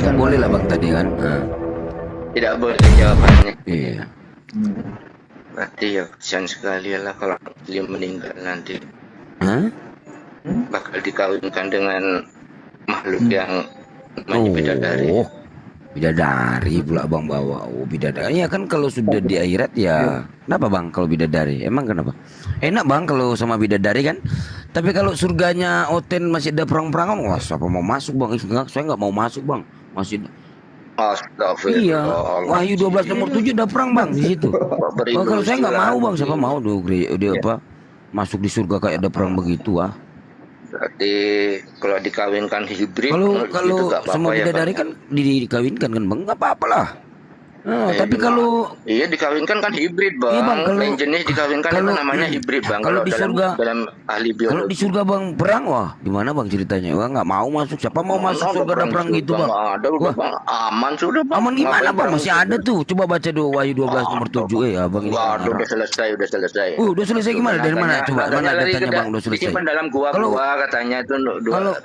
Nggak boleh lah bang tadi kan. Tidak boleh jawabannya. Iya. Berarti ya kasihan sekali lah kalau dia meninggal nanti. Hah? Bakal dikawinkan dengan makhluk yang namanya bidadari. Oh, bidadari pula bang bawa. Oh, bidadari. Ya kan kalau sudah di akhirat ya. Kenapa bang kalau bidadari? Emang kenapa? Enak bang kalau sama bidadari kan. Tapi kalau surganya Oten masih ada perang-perangan, wah siapa mau masuk bang? Saya nggak mau masuk bang. Masih. Astagfirullah. Iya. Wahyu 12 nomor 7 ada perang bang di situ. Wah, kalau saya nggak mau bang, siapa mau dia apa? Masuk di surga kayak ada perang begitu ah. Berarti kalau dikawinkan hibrid, kalau sama bidadari kan dikawinkan kan bang, nggak apa-apa lah. Tapi kalau iya dikawinkan kan hibrid bang. Iya, bang, lain jenis dikawinkan itu namanya hibrid bang. Kalau di surga dalam ahli biologi. Kalau di surga bang perang, wah gimana bang ceritanya? Wah nggak mau masuk. Siapa mau masuk surga ada perang gitu bang? Ada udah bang, aman sudah bang. Aman gimana bang? Masih ada tuh. Coba baca dulu Wahyu 12 nomor 7 abang ini. Waduh, udah selesai. Udah selesai gimana? Dari mana? Coba mana datanya bang? Udah selesai. Disimpan dalam gua katanya itu.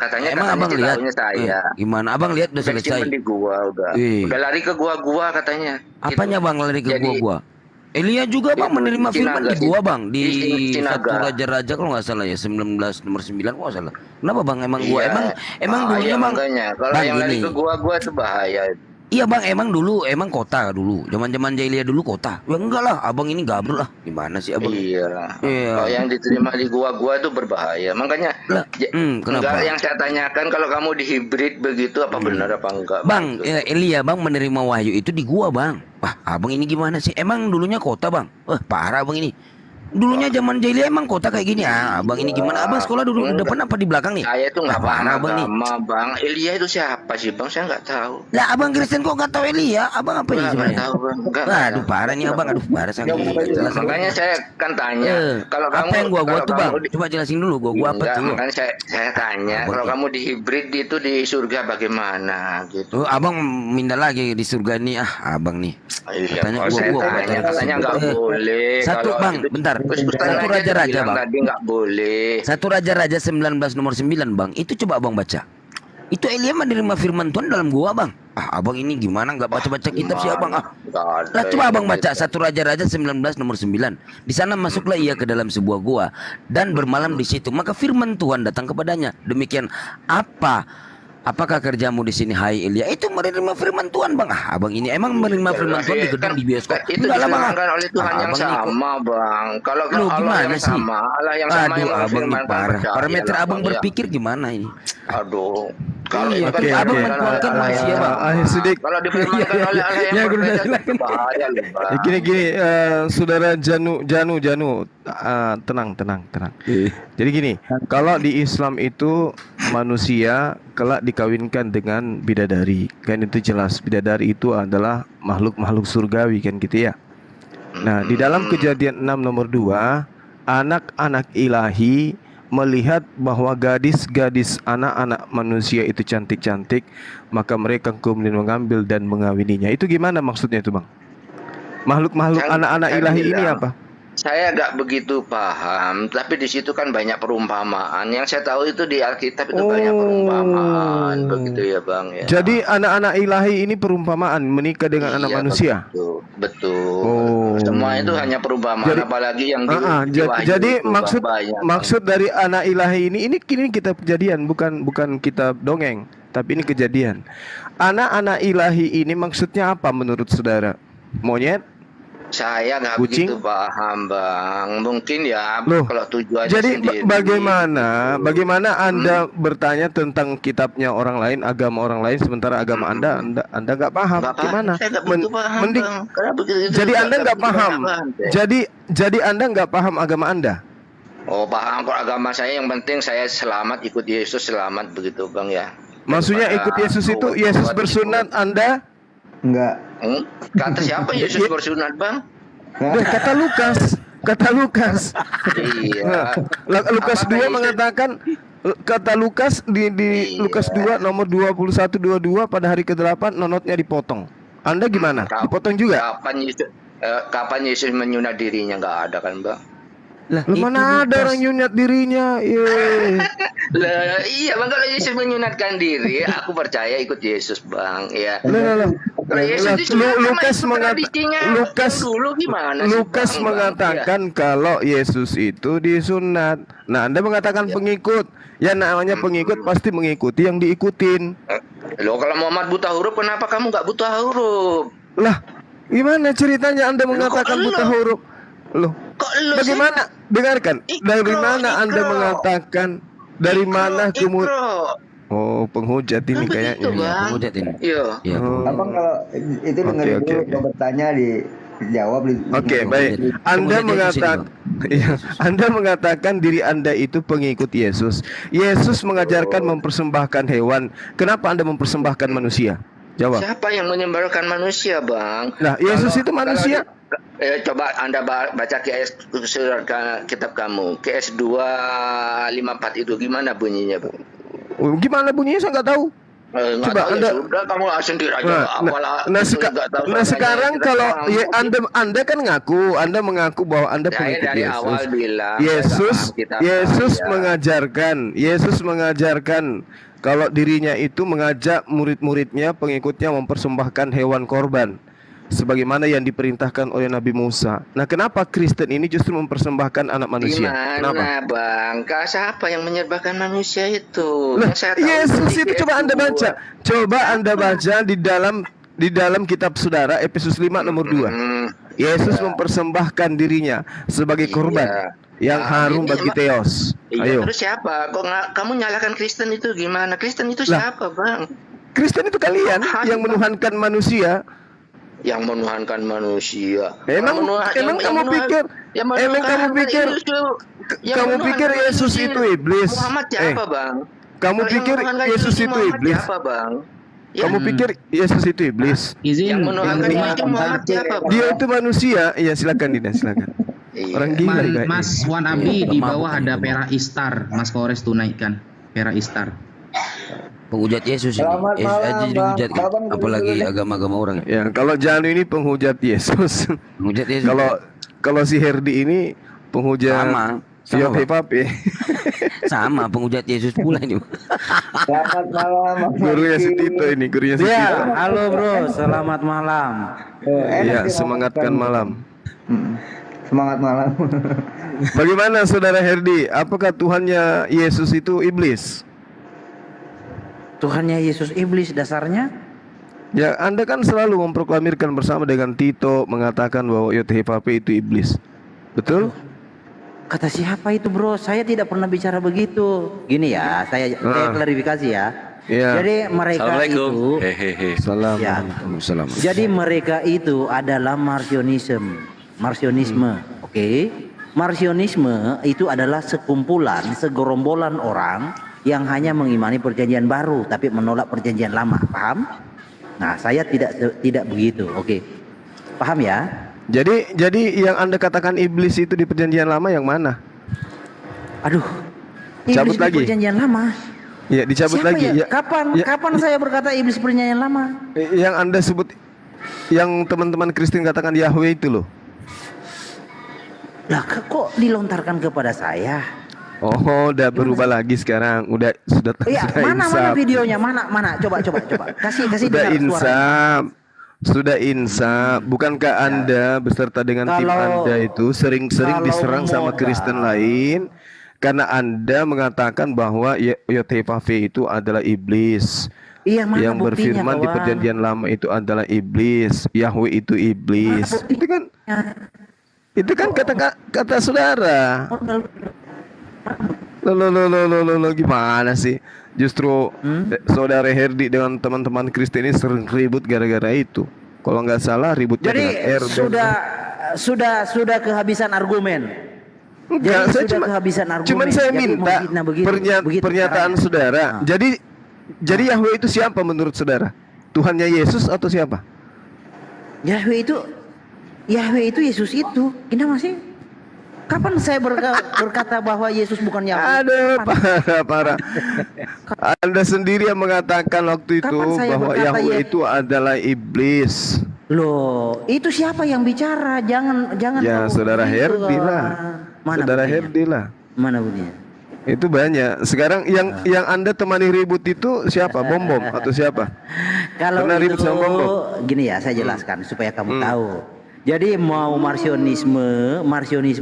Katanya emang abang lihat? Saya. Gimana? Abang lihat udah selesai. Di gua udah. Udah lari ke gua katanya. Apanya bang lari ke gua? Elia juga bang menerima firman di gua bang di satu raja-raja kalau nggak salah ya 19 nomor 9 kalau nggak salah. Kenapa bang emang gua emang dulunya bang? Kalau yang lari ke gua itu bahaya. Iya bang emang kota dulu zaman jahiliyah dulu kota. Ya enggak lah abang ini gabruk lah gimana sih abang? Iya. Kalau yang diterima di gua itu berbahaya makanya. Kenapa? Enggak yang saya tanyakan kalau kamu di hibrid begitu apa benar apa enggak? Bang Elia bang menerima wahyu itu di gua bang. Wah abang ini gimana sih? Emang dulunya kota bang? Wah parah abang ini. Dulunya zaman jahiliyah emang kota kayak gini abang ini gimana? Abang sekolah dulu di depan apa di belakang nih? Saya tuh nggak paham abang nih. Bang Elia itu siapa sih bang? Saya nggak tahu. Lah abang Kristen kok nggak tahu Elia? Abang apa ini sebenarnya? Nggak tahu bang. Aduh parah nih abang, aduh parah sangat. Makanya saya kan tanya. Kalau apa kamu yang gua tuh bang? Coba jelasin dulu gua apa tuh? Makanya saya tanya. Kalau kamu di hibrid itu di surga bagaimana gitu? Abang minta lagi di surga nih abang nih. Katanya katanya nggak boleh. Satu bang, bentar. Satu raja-raja bang. Tadi nggak boleh. Satu raja-raja 19 nomor 9 bang. Itu coba abang baca. Itu Elia menerima firman Tuhan dalam gua bang. Abang ini gimana nggak baca-baca kitab sih abang? Lah coba abang baca satu raja-raja 19 nomor 9. Di sana masuklah ia ke dalam sebuah gua dan bermalam di situ. Maka firman Tuhan datang kepadanya. Demikian apakah kerjamu di sini hai Elia? Itu menerima firman Tuhan bang. Abang ini emang menerima firman Tuhan di gedung di bioskop. Itu diserahkan oleh Tuhan yang sama bang. Kalau Allah yang sama, Allah yang sama yang abang ini parah. Parameter abang berpikir gimana ini? Aduh. Kalau abang mentuangkan manusia bang. Sidik. Kalau difirmankan oleh Allah yang berbeda bahaya loh bang. Gini saudara Janu tenang. Jadi gini, kalau di Islam itu manusia kelak dikawinkan dengan bidadari, kan itu jelas. Bidadari itu adalah makhluk surgawi kan gitu ya. Nah, di dalam Kejadian 6 nomor 2, anak-anak ilahi melihat bahwa gadis-gadis anak-anak manusia itu cantik-cantik, maka mereka kemudian mengambil dan mengawininya. Itu gimana maksudnya itu bang? Makhluk-makhluk anak-anak ilahi ini apa? Saya nggak begitu paham, tapi di situ kan banyak perumpamaan. Yang saya tahu itu di Alkitab itu banyak perumpamaan, begitu ya bang. Ya. Jadi anak-anak ilahi ini perumpamaan menikah dengan anak manusia. Betul. Semua itu hanya perumpamaan. Jadi, apalagi yang jadi maksud dari anak ilahi ini kita kejadian, bukan kita dongeng, tapi ini kejadian. Anak-anak ilahi ini maksudnya apa menurut saudara? Monyet? Saya nggak begitu paham bang, mungkin ya kalau tujuannya jadi sendiri. bagaimana Anda bertanya tentang kitabnya orang lain, agama orang lain, sementara agama Anda nggak paham? Gimana? Jadi Anda nggak paham. Jadi Anda nggak paham agama Anda? Oh paham kok agama saya, yang penting saya selamat, ikut Yesus selamat begitu bang ya. Maksudnya ikut Yesus itu Yesus bersunat, Anda? Enggak. Kata siapa Yesus bersunat bang? Kata Lukas. Iya. Lukas 2 mengatakan, kata Lukas di Lukas 2 nomor 21-22, pada hari ke-8 nonotnya dipotong. Anda gimana? Dipotong juga? Kapan Yesus menyunat dirinya? Nggak ada kan bang? Lah, Lu itu mana ada Lukas. orang nyunat dirinya? Lah, iya bang, kalau Yesus menyunatkan diri, aku percaya ikut Yesus bang, ya. Lah. Kalau Yesus Lukas Lukas dulu gimana sih, Lukas Bang? mengatakan kalau Yesus itu disunat. Nah, Anda mengatakan pengikut. Ya namanya pengikut pasti mengikuti yang diikutin. Loh, kalau Muhammad buta huruf, kenapa kamu nggak buta huruf? Lah, gimana ceritanya Anda mengatakan buta huruf? Loh, Kok lu sih? bagaimana? Dengarkan. Dari mana Anda mengatakan? Dari mana kemudian? Oh, penghujat ini Kan kayaknya. begitu, Bang. Penghujat ini. Iya. Ya, Abang kalau itu dengerin Oke, dulu, oke. kalau bertanya dijawab. Oke, baik. Anda mengatakan Anda mengatakan diri Anda itu pengikut Yesus. Yesus mengajarkan mempersembahkan hewan. Kenapa Anda mempersembahkan manusia? Jawab. Siapa yang menyembahkan manusia, Bang? Nah, Yesus itu manusia. Coba Anda baca surat kitab kamu, KS 254 itu gimana bunyinya, Bang? Gimana bunyinya saya nggak tahu. Nggak Coba tahu, Anda. ya sudah kamu sendiri aja. Sekarang kalau ya, Anda kan Anda mengaku bahwa Anda saya pengikut dari Yesus. awal bilang Yesus mengajarkan kalau dirinya itu mengajak murid-muridnya, pengikutnya mempersembahkan hewan korban sebagaimana yang diperintahkan oleh Nabi Musa. Nah, kenapa Kristen ini justru mempersembahkan anak manusia? Gimana, Kenapa? Bang? Siapa yang menyembahkan manusia itu? Lah, Yang saya tahu Yesus di itu coba Anda baca. Coba Anda baca di dalam kitab Saudara Efesus 5 nomor 2. Yesus mempersembahkan dirinya sebagai korban yang harum bagi Theos. Iya, Ayo. terus siapa? Kok kamu nyalakan Kristen itu gimana? Kristen itu Lah. siapa, Bang? Kristen itu kalian yang menuhankan manusia. Yang menuhankan manusia. Emang kamu pikir kamu pikir Yesus itu iblis? Muhammad siapa, Bang? Kamu Kalau yang pikir menuhankan Yesus itu Muhammad iblis? Siapa, Bang? Kamu pikir Yesus itu iblis? Yang menuhankan itu Muhammad siapa, Bang? Dia itu manusia. Iya, silakan Dina, silakan. Iya. Orang gila kayaknya. Mas Wan Abi di bawah ada Pera Istar, Mas Kores tunaikan Pera Istar. Penghujat Yesus ini. Selamat malam, Jadi Bang. dihujat, Abang apalagi dulu deh. agama-agama orang. Ya, kalau Janu ini penghujat Yesus. Penghujat Yesus. Kalau si Herdi ini penghujat Sama. Pape. Sama penghujat Yesus pula ini. Selamat malam, Bang Gurunya si Martin. Tito ini, gurunya si Ya, Tito. halo bro, selamat malam. Enak Iya, sih, semangatkan malam. Semangat malam. Bagaimana Saudara Herdi? Apakah Tuhannya Yesus itu iblis? Tuhannya Yesus iblis dasarnya? Ya, Anda kan selalu memproklamirkan bersama dengan Tito mengatakan bahwa YTHP itu iblis. Betul? Kata siapa itu bro? Saya tidak pernah bicara begitu. Gini ya, saya klarifikasi ya. Iya. Jadi mereka itu, Salam. ya. Salam. Jadi mereka itu adalah Marcionisme, oke? Marcionisme itu adalah sekumpulan, segerombolan orang yang hanya mengimani perjanjian baru tapi menolak perjanjian lama, paham? Nah, saya tidak begitu, oke? Paham ya? Jadi yang Anda katakan iblis itu di perjanjian lama yang mana? Aduh, Cabut iblis lagi. di perjanjian lama. Ya, dicabut Siapa lagi. ya? Kapan Ya, kapan saya berkata iblis perjanjian lama? yang Anda sebut, yang teman-teman Kristen katakan Yahweh itu loh. Lah kok dilontarkan kepada saya? Oh, udah berubah lagi sekarang. Sudah Iya, mana insaf. videonya? Mana? Coba. Kasih Sudah dengar suara. insaf. Sudah insaf. Bukankah Anda beserta dengan tim Kalau- Anda itu sering-sering kalau diserang sama modal- Kristen lain karena Anda mengatakan bahwa YTHV itu adalah iblis. Iya, mana Yang buktinya, berfirman di kawan? perjanjian lama itu adalah iblis. Yahweh itu iblis. Mana buktinya? Itu kan kata saudara. Lo gimana sih? Justru saudara Herdi dengan teman-teman Kristen ini sering ribut gara-gara itu. Kalau nggak salah ributnya Jadi dengan RB. sudah kehabisan argumen. Enggak, Jadi saya sudah kehabisan argumen. cuman saya Jadi minta memfitnah begitu pernyataan caranya. saudara. Ah. Jadi Yahweh itu siapa menurut saudara? Tuhannya Yesus atau siapa? Yahweh itu Yesus itu. Kenapa sih? Kapan saya berkata bahwa Yesus bukan Yahweh? Aduh, Kapan? parah. Anda sendiri yang mengatakan waktu itu Kapan saya bahwa berkata Yahweh itu adalah iblis. Loh, itu siapa yang bicara? Jangan Ya, ngomong saudara begitu, Herdi lah. kawan. Mana Saudara buktinya? Herdi lah. Mana bunyinya? Itu banyak. Sekarang yang Anda temani ribut itu siapa? Bom atau siapa? Kalau Pernah ribut itu sama Bom? gini ya, saya jelaskan supaya kamu tahu. Jadi mau marsionisme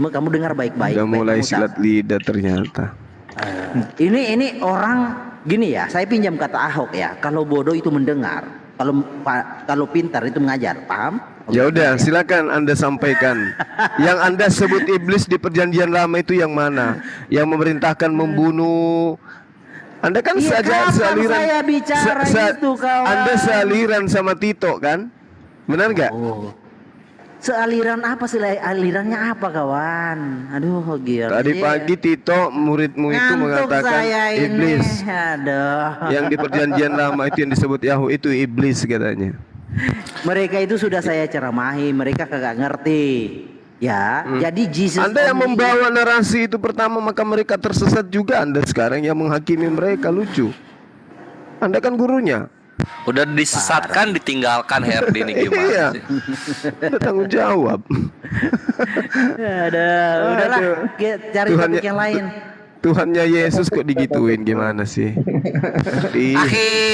kamu dengar baik-baik. Udah supaya mulai kamu tahu. silat lidah ternyata. Ini orang gini ya, saya pinjam kata Ahok ya. Kalau bodoh itu mendengar, kalau pintar itu mengajar, paham? Ya udah, silakan Anda sampaikan. Yang Anda sebut iblis di perjanjian lama itu yang mana? Yang memerintahkan membunuh. Anda kan Iya, saja kapan sealiran. saya bicara itu, kawan? Anda sealiran sama Tito kan? Benar nggak? Oh. Sealiran apa sih? Alirannya apa, kawan? Aduh, gila. Tadi pagi Tito muridmu itu Ngantuk mengatakan saya ini. iblis. Aduh. Yang di perjanjian lama itu yang disebut Yahoo itu iblis katanya. Mereka itu sudah saya ceramahi, mereka kagak ngerti. Ya, jadi Jesus Anda yang only- membawa narasi itu pertama maka mereka tersesat juga. Anda sekarang yang menghakimi mereka, lucu. Anda kan gurunya. Udah disesatkan, ditinggalkan Herdi nih Iya. gimana sih? Ada tanggung jawab. Udahlah, Aduh. cari Tuhan topik ya- yang lain. Tuhannya Yesus kok digituin gimana sih? Ih,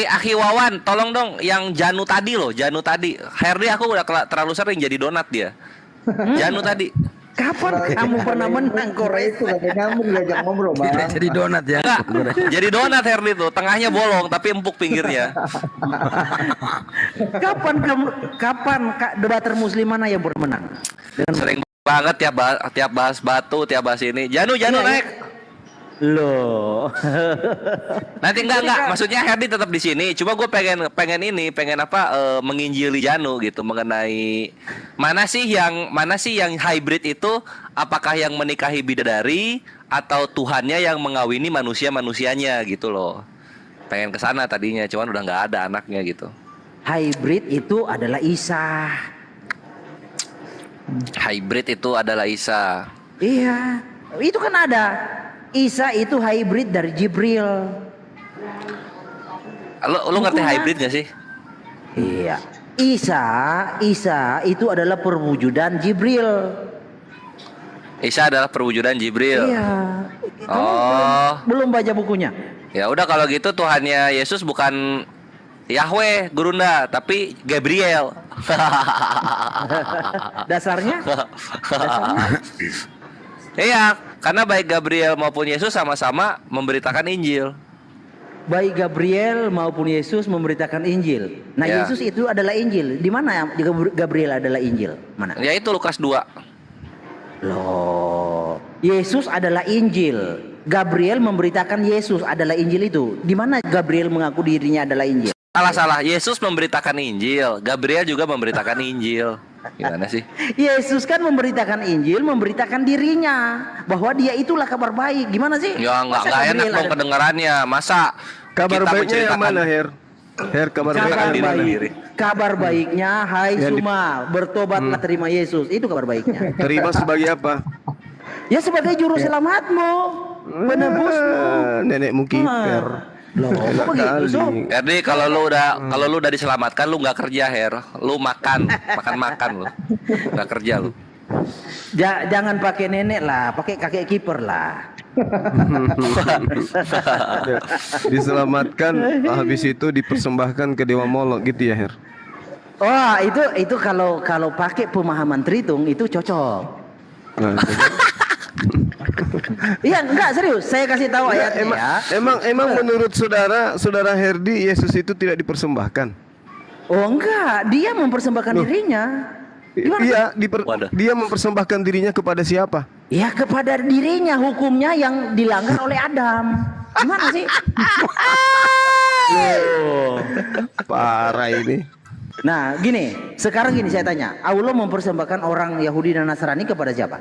Aki Wawan, tolong dong yang Janu tadi loh, Janu tadi. Herdi aku udah terlalu sering jadi donat dia. Janu tadi. Kapan kamu pernah menang Kores? Itu lagi nyambung diajak ngobrol, Bang. Tidak jadi donat ya. Enggak, jadi donat Herdi tuh, tengahnya bolong tapi empuk pinggirnya. Kapan Kak debater muslim mana yang pernah menang? Sering banget tiap bahas batu, tiap bahas ini. Janu Iya, naik. Loh. Nanti enggak. Maksudnya Herdi tetap di sini. Cuma gue pengen menginjili Janu gitu mengenai mana sih yang hybrid itu, apakah yang menikahi bidadari atau Tuhannya yang mengawini manusianya gitu loh. Pengen kesana tadinya, cuman udah nggak ada anaknya gitu. Hybrid itu adalah Isa. Hybrid itu adalah Isa. Iya, itu kan ada. Isa itu hybrid dari Jibril. Lu ngerti Bukan. hybrid gak sih? Iya. Isa itu adalah perwujudan Jibril. Isa adalah perwujudan Jibril. Iya. Kamu Oh. belum baca bukunya? Ya udah kalau gitu Tuhannya Yesus bukan Yahweh, Gurunda, tapi Gabriel. Dasarnya? Iya, karena baik Gabriel maupun Yesus sama-sama memberitakan Injil. Baik Gabriel maupun Yesus memberitakan Injil. Nah, Ya. Yesus itu adalah Injil. Di mana Gabriel adalah Injil? Mana? Yaitu Lukas 2. Loh, Yesus adalah Injil. Gabriel memberitakan Yesus adalah Injil itu. Di mana Gabriel mengaku dirinya adalah Injil? Salah. Yesus memberitakan Injil, Gabriel juga memberitakan Injil. Gimana sih? Yesus kan memberitakan Injil, memberitakan dirinya bahwa dia itulah kabar baik. Gimana sih? Ya Masa nggak enak Gabriel dong ada- kedengarannya. Masa kabar kita baiknya yang menceritakan- mana, Her? Her, kabar Kabar baiknya yang mana? baik. Kabar baiknya, hai Yang di- Suma, bertobatlah terima Yesus. Itu kabar baiknya. Terima sebagai apa? Ya sebagai juru selamatmu, penebusmu. Nenekmu kiper. Loh, kok Enak begitu, kali. Sob? Jadi kalau lu udah diselamatkan, lu nggak kerja, Her. Lu makan lu. Nggak kerja lu. Jangan pakai nenek lah, pakai kakek kiper lah. Diselamatkan, habis itu dipersembahkan ke Dewa Molok gitu ya, Her? Wah, itu kalau pakai pemahaman Tritung itu cocok. Nah, Iya, enggak serius. Saya kasih tahu ayatnya ya. emang menurut saudara Herdi, Yesus itu tidak dipersembahkan? Oh, enggak, dia mempersembahkan dirinya. Gimana? Iya, Waduh. dia mempersembahkan dirinya kepada siapa? Ya kepada dirinya, hukumnya yang dilanggar oleh Adam. Gimana sih? Parah ini. Nah, gini, sekarang gini saya tanya, Allah mempersembahkan orang Yahudi dan Nasrani kepada siapa?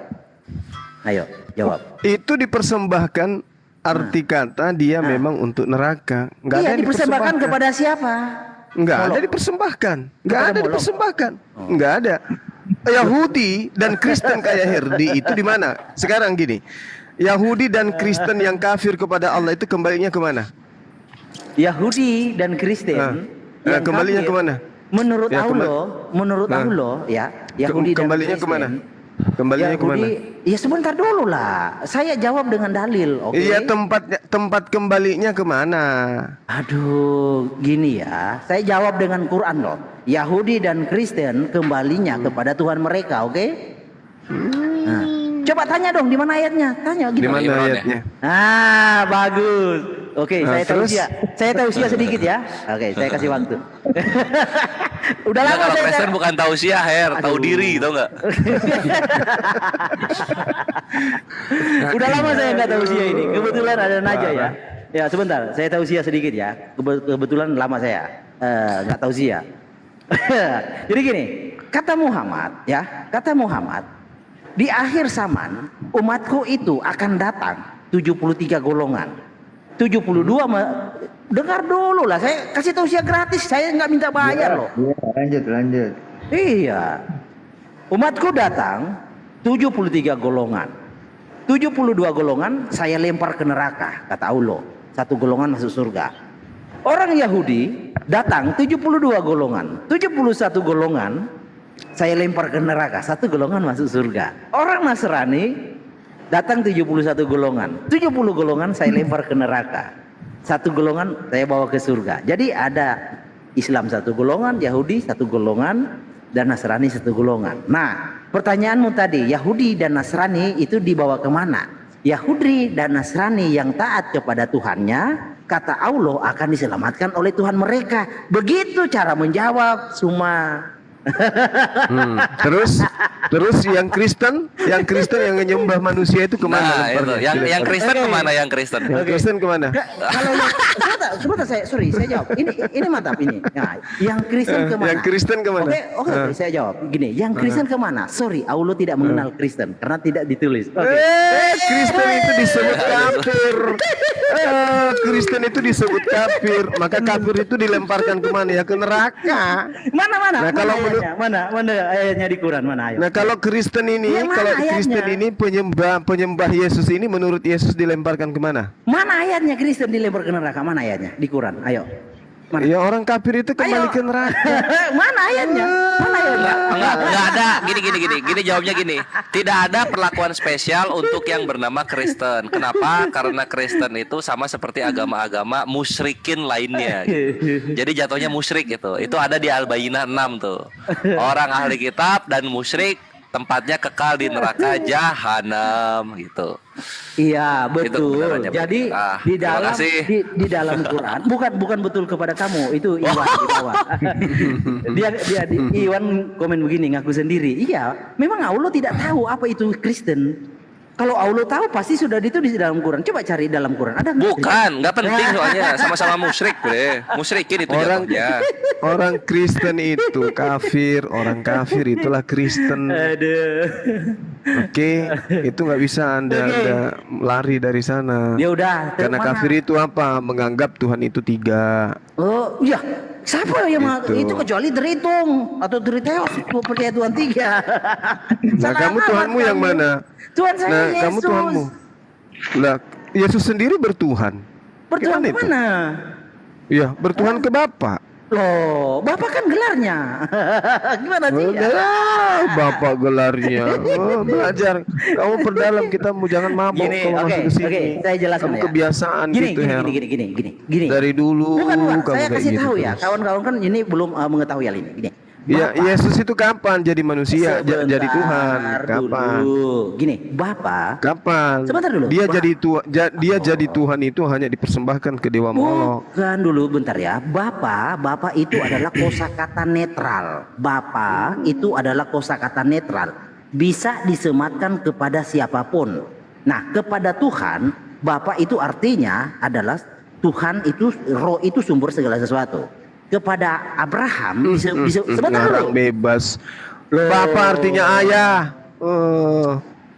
Ayo, jawab. Itu dipersembahkan, arti kata dia memang untuk neraka. Nggak ada Iya, yang dipersembahkan kepada siapa? Nggak ada Molok. dipersembahkan. Nggak Kepada ada Molok. dipersembahkan. Nggak ada. Yahudi dan Kristen kayak Herdi itu di mana? Sekarang gini, Yahudi dan Kristen yang kafir kepada Allah itu kembalinya kemana? Yahudi dan Kristen yang kembalinya kafir, kemana? Menurut Ya, Allah, menurut Nah. Allah ya, Yahudi dan Kembalinya Kristen kemana? Kembalinya kemana? Ya sebentar dulu lah. Saya jawab dengan dalil, oke? Iya, tempat kembalinya kemana? Aduh, gini ya. Saya jawab dengan Quran loh. Yahudi dan Kristen kembalinya kepada Tuhan mereka, oke? Nah, coba tanya dong, di mana ayatnya? Tanya Di gitu. mana Imran ya? ayatnya? Ah, bagus. Oke, Nah, saya tahu terus? usia. Saya tahu usia sedikit ya. Oke, saya kasih waktu. Udah Nah, lama kalau saya Kristen bukan tausiah, Her, tahu Aduh. diri, tau nggak? Udah lama saya nggak tahu usia ini. Kebetulan ada Naja ya. Ya sebentar, saya tahu usia sedikit ya. Kebetulan lama saya nggak tahu usia. Jadi gini, kata Muhammad ya, kata Muhammad, di akhir zaman umatku itu akan datang 73 golongan. 72 dengar dulu lah, saya kasih tahu usia gratis, saya nggak minta bayar loh. Iya, lanjut. Iya. Umatku datang 73 golongan. 72 golongan saya lempar ke neraka, kata Allah. Satu golongan masuk surga. Orang Yahudi datang 72 golongan. 71 golongan saya lempar ke neraka, satu golongan masuk surga. Orang Nasrani datang 71 golongan. 70 golongan saya lempar ke neraka. Satu golongan saya bawa ke surga. Jadi ada Islam satu golongan, Yahudi satu golongan, dan Nasrani satu golongan. Nah, pertanyaanmu tadi, Yahudi dan Nasrani itu dibawa kemana? Yahudi dan Nasrani yang taat kepada Tuhannya, kata Allah akan diselamatkan oleh Tuhan mereka. Begitu cara menjawab, Suma. Terus yang Kristen yang menyembah manusia itu kemana? Nah, itu. lemparnya? Yang Kristen Oke. kemana? Yang Kristen? Yang Kristen kemana? Kalau yang sebentar saya jawab. Ini mantap ini. Nah, yang Kristen kemana? Yang Kristen kemana? Oke, saya jawab. Gini, yang Kristen kemana? Sorry, Allah tidak mengenal Kristen karena tidak ditulis. Oke. Kristen itu disebut kafir. Kristen itu disebut kafir. Maka kafir itu dilemparkan kemana? Ya ke neraka. Mana? Nah, kalau ayatnya? Mana ayatnya di Quran? Mana ayo? Nah, kalau Kristen ini, Ya, mana kalau ayatnya? Kristen ini penyembah Yesus ini, menurut Yesus dilemparkan kemana? Mana ayatnya Kristen dilempar ke neraka? Mana ayatnya di Quran? Ayo. Mana? Ya orang kafir itu kembali Ayo. ke neraka. Mana ayatnya? Mana ayatnya? Enggak ada. Gini jawabnya gini. Tidak ada perlakuan spesial untuk yang bernama Kristen. Kenapa? Karena Kristen itu sama seperti agama-agama musyrikin lainnya. Gitu. Jadi jatuhnya musyrik itu. Itu ada di Al-Bayyinah 6 tuh. Orang ahli kitab dan musyrik tempatnya kekal di neraka jahanam gitu. Iya Itu betul. kebenarannya. Jadi di Terima dalam kasih. di dalam Quran bukan betul kepada kamu, itu Iwan di bawah. Iwan komen begini, ngaku sendiri. Iya, memang Allah tidak tahu apa itu Kristen. Kalau Allah tahu pasti sudah ditulis di dalam Quran. Coba cari dalam Quran. Ada nggak? Bukan, nggak penting soalnya sama-sama musyrik, bre. Musyrikin itu jatuhnya. Orang Kristen itu kafir, orang kafir itulah Kristen. Aduh. Oke, itu nggak bisa anda lari dari sana. Ya udah. Karena mana? kafir itu apa? Menganggap Tuhan itu 3. Oh, iya. Siapa yang Gitu. itu kecuali Deritung atau Deriteos percaya Tuhan 3. Nah, kamu Tuhanmu yang mana? Tuhan saya Nah, Yesus. kamu Tuhanmu. Lah, Yesus sendiri bertuhan. Bertuhan Gimana itu? kemana? Iya, bertuhan ke Bapa. Loh, Bapak kan gelarnya. Gimana sih? Bapak gelarnya. Belajar. Kamu perdalam, kita mau jangan mabok Gini, kalau oke, masuk ke sini. oke, saya jelaskan Kamu ya. kebiasaan gitu, Her. Gini. Dari dulu Bukan, kamu saya kayak kasih gitu tahu ya. terus. Kawan-kawan kan ini belum mengetahui hal ini. Gini. Ya, Bapak- Yesus itu kapan jadi manusia, jadi Tuhan? Kapan? Dulu. Gini, Bapak. Kapan? Sebentar dulu. Dia Ba- dia jadi Tuhan itu hanya dipersembahkan ke dewa Molok. Bukan dulu, bentar ya. Bapak itu adalah kosakata netral. Bapak itu adalah kosakata netral. Bisa disematkan kepada siapapun. Nah, kepada Tuhan, Bapak itu artinya adalah Tuhan itu, roh itu sumber segala sesuatu. Kepada Abraham bisa sebentar Ngarang dulu. bebas. Bapak artinya ayah.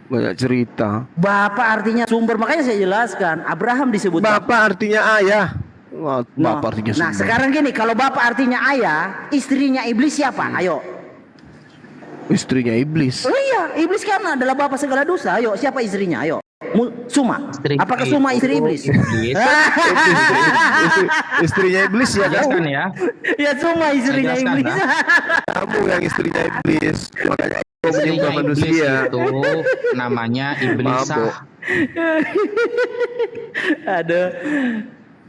Banyak cerita. Bapak artinya sumber, makanya saya jelaskan. Abraham disebut Bapak artinya ayah. Wah, Nah, Bapak artinya nah sumber. sekarang gini, kalau bapak artinya ayah, istrinya iblis siapa? Ayo. Istrinya iblis. Oh iya, iblis kan adalah bapak segala dosa. Ayo, siapa istrinya? Ayo. Suma. Istri- Apakah Suma istri iblis? Istrinya iblis ya kan? Jelaskan ya. Ya Suma istrinya Jelaskan, iblis. Kamu yang istrinya iblis. Makanya kau menyembah Istrinya iblis manusia. itu namanya iblis Mabuk. Aduh.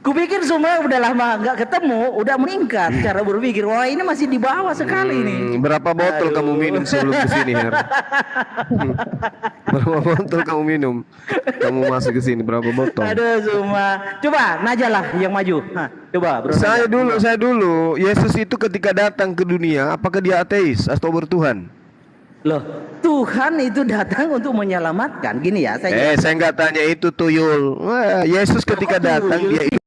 Kupikir Suma udah lama nggak ketemu, udah meningkat cara berpikir. Wah ini masih di bawah sekali nih. Berapa botol kamu minum sebelum kesini, Her? Berapa botol kamu minum? Kamu masuk ke sini berapa botol? Aduh Suma. Coba Najah lah yang maju. Hah, coba bro. Saya dulu. Yesus itu ketika datang ke dunia, apakah dia ateis atau bertuhan? Loh, Tuhan itu datang untuk menyelamatkan. Gini ya, saya Saya nggak tanya itu tuyul. Wah, Yesus ketika datang dia itu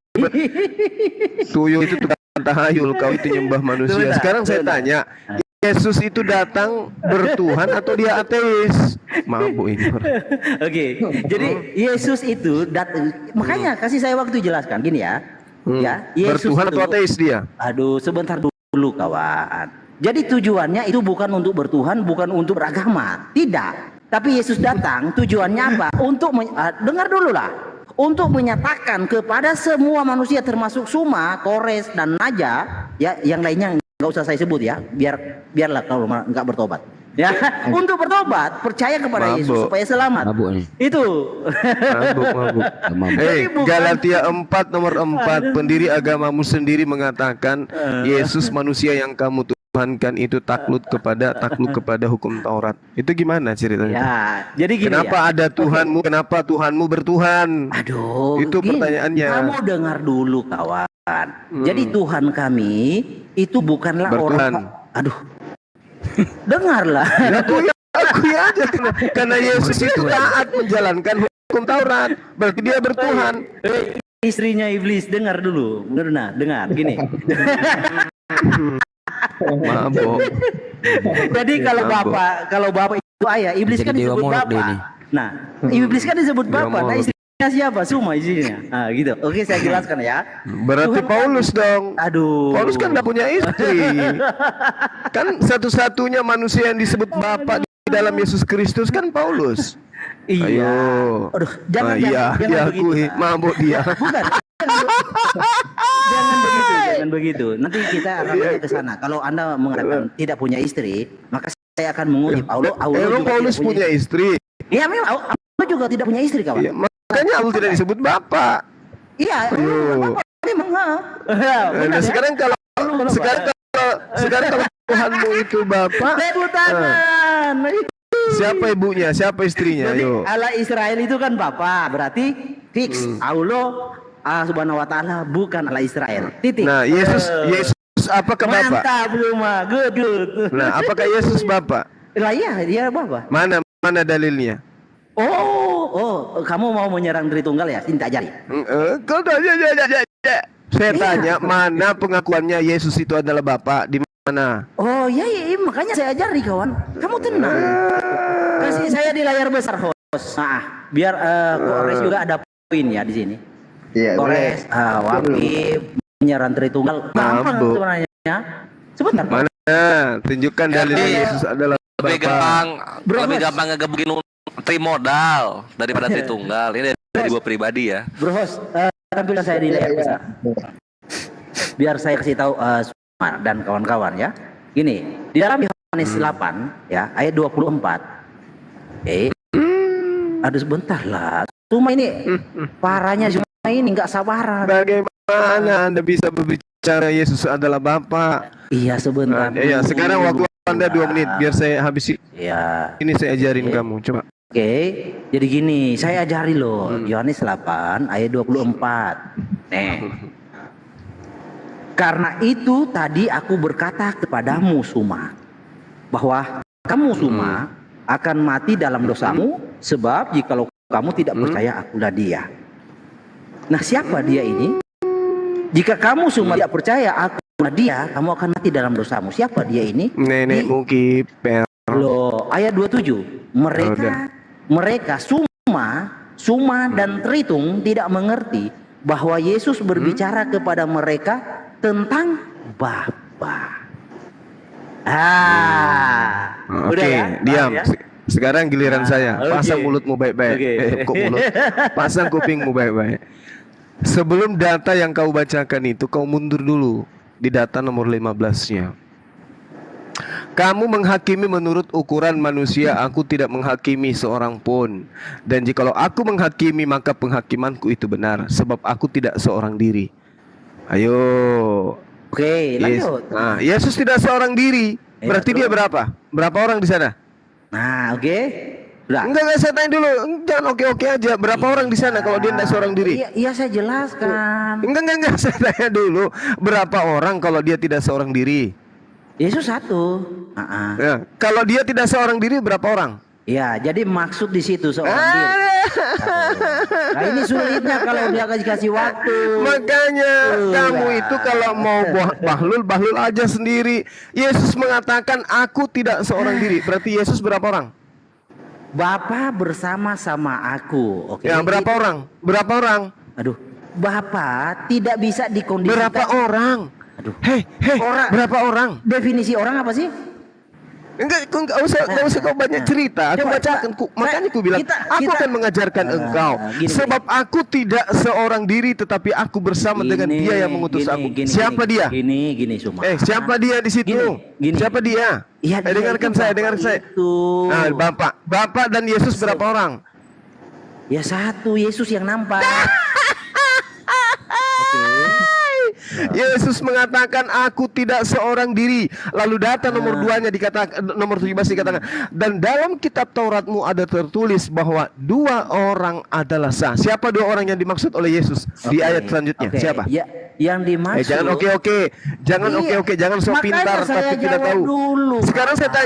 tuyul itu tukang tahayul. Kau itu nyembah manusia. Sekarang saya tanya, Yesus itu datang bertuhan atau dia ateis? Mabuk ini. Oke, jadi Yesus itu datang. Makanya kasih saya waktu jelaskan. Gini ya, ya Yesus Bertuhan atau itu- ateis dia? Aduh, sebentar dulu kawan. Jadi tujuannya itu bukan untuk bertuhan, bukan untuk beragama, tidak. Tapi Yesus datang tujuannya apa? Untuk dengar dulu lah. Untuk menyatakan kepada semua manusia termasuk Suma, Kores dan Naja, ya yang lainnya nggak usah saya sebut ya, biarlah kalau nggak bertobat. Ya, untuk bertobat, percaya kepada Mabuk. Yesus supaya selamat. Mabuk nih. Itu. Mabuk. Mabuk. bukan- Galatia 4 nomor 4, pendiri agamamu sendiri mengatakan Yesus manusia yang kamu tuhankan itu takluk kepada hukum Taurat. Itu gimana ceritanya? Ya, jadi gini Kenapa ya. ada Tuhanmu? Kenapa Tuhanmu bertuhan? Aduh, Itu gini, pertanyaannya. Kamu dengar dulu kawan. Jadi Tuhan kami itu bukanlah Bertuhan. orang. Aduh, dengarlah. Akui aja karena Yesus itu taat menjalankan hukum Taurat. Berarti dia bertuhan. Istrinya iblis, dengar dulu. Dengar gini. Mabok. Jadi kalau Mabuk. bapak itu ayah, iblis Jadi kan dewa disebut molek dia bapak. ini. Nah, iblis kan disebut Dewa bapak. Nah, molek. istrinya siapa? Suma istrinya. Nah, gitu. Oke, saya jelaskan ya. Berarti Tuhan Paulus dong. Aduh. Paulus kan tidak punya istri. Kan satu-satunya manusia yang disebut Bapa di dalam Yesus Kristus kan Paulus. Iya. Ayo. Aduh, jangan iya begitu. akui. Nah. Mabuk dia. Bukan. Jangan begitu. Nanti kita akan banyak ke sana. Kalau Anda mengatakan tidak punya istri, maka saya akan menguji Paulo. Emang juga Paulus tidak punya istri. Iya, memang Paulo juga tidak punya istri, kawan. Iya, makanya Allah tidak disebut Bapak. Iya, Ayo. memang. Nah, sekarang kalau Tuhanmu itu Bapak, Rebutan. siapa ibunya? Siapa istrinya? Jadi Ayo. Allah Israel itu kan Bapa, berarti fix Allah Subhanahu wa taala bukan Allah Israel. Titik. Nah, Yesus apakah Bapak? Mantap, Luma. Good. Nah, apakah Yesus Bapak? Lah iya, dia Bapa. Mana dalilnya? Oh, kamu mau menyerang Tritunggal ya? Sini tak ajari. Kau saya tanya mana pengakuannya Yesus itu adalah Bapa di mana? Oh iya, makanya saya ajari kawan. Kamu tenang. Kasih saya di layar besar host. Nah, biar Kores juga ada poin ya di sini. Iya, Kores, Wabib, menyerang Tritunggal. Gampang Mabuk. sebenarnya. Sebentar. Mana? Tunjukkan dalilnya Yesus adalah Lebih Bapa. gampang ngegebukin trimodal daripada tritunggal. Ini dari gue pribadi ya. Bro host, tampilkan saya di layar besar. Biar saya kasih tahu Sumar dan kawan-kawan ya. Gini, di dalam Yohanes 8 ya, ayat 24. Aduh sebentar lah. Cuma ini parahnya cuma ini nggak sabaran. Bagaimana Anda bisa berbicara Yesus adalah Bapa? Iya sebentar. Iya, sekarang waktu Anda 2 menit biar saya habisi. Iya. Ini saya ajarin kamu, coba. Oke, jadi gini, saya ajari loh. Yohanes 8 ayat 24. Nih. Karena itu tadi aku berkata kepadamu Suma, bahwa kamu Suma akan mati dalam dosamu, sebab jikalau kamu tidak percaya akulah dia. Nah, siapa dia ini? Jika kamu Suma tidak percaya akulah dia, kamu akan mati dalam dosamu. Siapa dia ini? Nenekmu kiper. Loh, ayat 27. Mereka Suma dan Tritung tidak mengerti bahwa Yesus berbicara kepada mereka tentang Bapa. Udah Oke, ya? diam. Ya? Sekarang giliran saya. Pasang oke. mulutmu baik-baik. Oke. Kok mulut? Pasang kupingmu baik-baik. Sebelum data yang kau bacakan itu, kau mundur dulu di data nomor 15-nya. Kamu menghakimi menurut ukuran manusia, aku tidak menghakimi seorang pun. Dan jikalau aku menghakimi, maka penghakimanku itu benar, sebab aku tidak seorang diri. Ayo. Oke, lanjut. Nah, Yesus tidak seorang diri. Berarti dia berapa? Berapa orang di sana? Nah, oke. Udah. Enggak, saya tanya dulu. Jangan oke-oke aja. Berapa orang di sana kalau dia tidak seorang diri? Iya, saya jelaskan. Enggak, saya tanya dulu. Berapa orang kalau dia tidak seorang diri? Yesus satu. Ya, kalau dia tidak seorang diri, berapa orang? Ya, jadi maksud di situ seorang diri. Nah, ini sulitnya kalau dia kasih waktu. Makanya kamu itu kalau mau bahlul aja sendiri. Yesus mengatakan aku tidak seorang diri. Berarti Yesus berapa orang? Bapa bersama-sama aku. Oke. Ya, berapa orang? Berapa orang? Aduh, Bapa tidak bisa dikondisikan. Berapa orang? Aduh. Hei, Orang. berapa orang? Definisi orang apa sih? Enggak usah kau banyak cerita. Aku Coba, bacakan. Makanya aku bilang, aku akan mengajarkan engkau. gini. Sebab aku tidak seorang diri, tetapi aku bersama dengan Dia yang mengutus aku. Siapa dia? Gini, Suma. Siapa dia di situ? Gini. Siapa dia? Iya, dia dengarkan itu saya, Bapak dengarkan saya. itu. Nah, Bapak dan Yesus berapa orang? Ya satu, Yesus yang nampak. Yesus mengatakan aku tidak seorang diri. Lalu data nomor 2-nya dikatakan, nomor 17 dikatakan, dan dalam kitab Tauratmu ada tertulis bahwa 2 orang adalah sah. Siapa 2 orang yang dimaksud oleh Yesus di ayat selanjutnya? Siapa? Ya, yang dimaksud. Jangan oke-oke. Jangan Iya, oke-oke, jangan sok makanya pintar saya tapi tidak jawab tahu. dulu, Sekarang saya Pak.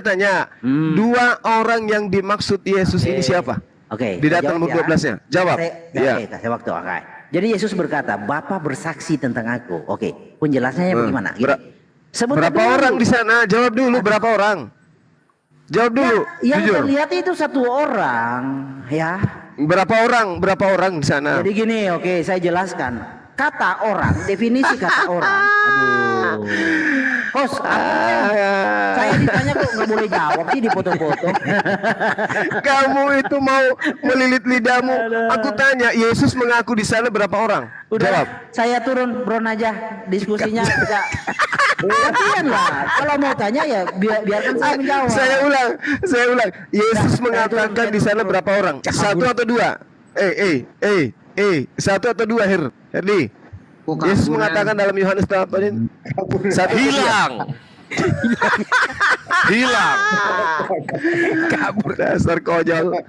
tanya, Aduh. 2 orang yang dimaksud Yesus ini siapa? Oke. Di saya data jawab nomor ya. 12-nya. Jawab. Oke, kasih waktu. Oke. Jadi Yesus berkata, Bapa bersaksi tentang aku. Oke. Penjelasannya bagaimana? Gini. Sebentar Berapa dulu. orang di sana? Jawab dulu berapa orang? Jawab dulu, Yang jujur. terlihat itu 1 orang, ya. Berapa orang? Berapa orang di sana? Jadi gini, oke, saya jelaskan. Kata orang, definisi kata orang. Aduh. Host, saya ditanya kok nggak boleh jawab sih, dipotong-potong. Kamu itu mau melilit lidahmu. Aku tanya, Yesus mengaku di sana berapa orang? Udah, Jawab. saya turun Bron aja, diskusinya tidak. Gantian lah. Kalau mau tanya ya biarkan saya menjawab. Saya ulang. Yesus mengatakan di sana berapa orang? 1 atau 2? Satu atau 2, Herdi? Yesus mengatakan dalam Yohanes 8 satu Hilang. Hilang. Kabur dasar konyol.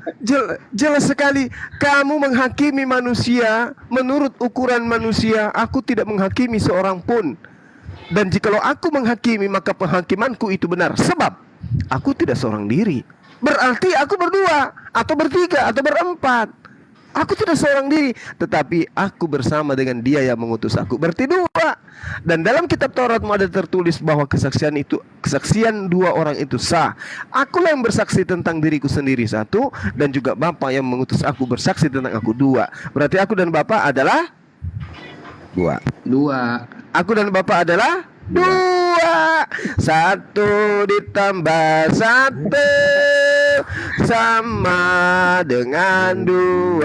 Jelas sekali kamu menghakimi manusia menurut ukuran manusia. Aku tidak menghakimi seorang pun. Dan jikalau aku menghakimi, maka penghakimanku itu benar, sebab aku tidak seorang diri. Berarti aku berdua atau bertiga atau berempat. Aku tidak seorang diri, tetapi aku bersama dengan Dia yang mengutus aku. Berarti 2. Dan dalam kitab Tauratmu ada tertulis bahwa kesaksian 2 orang itu sah. Akulah yang bersaksi tentang diriku sendiri 1, dan juga Bapa yang mengutus aku bersaksi tentang aku 2. Berarti aku dan Bapa adalah 2. Aku dan Bapa adalah 2. 1 ditambah 1 sama dengan 2.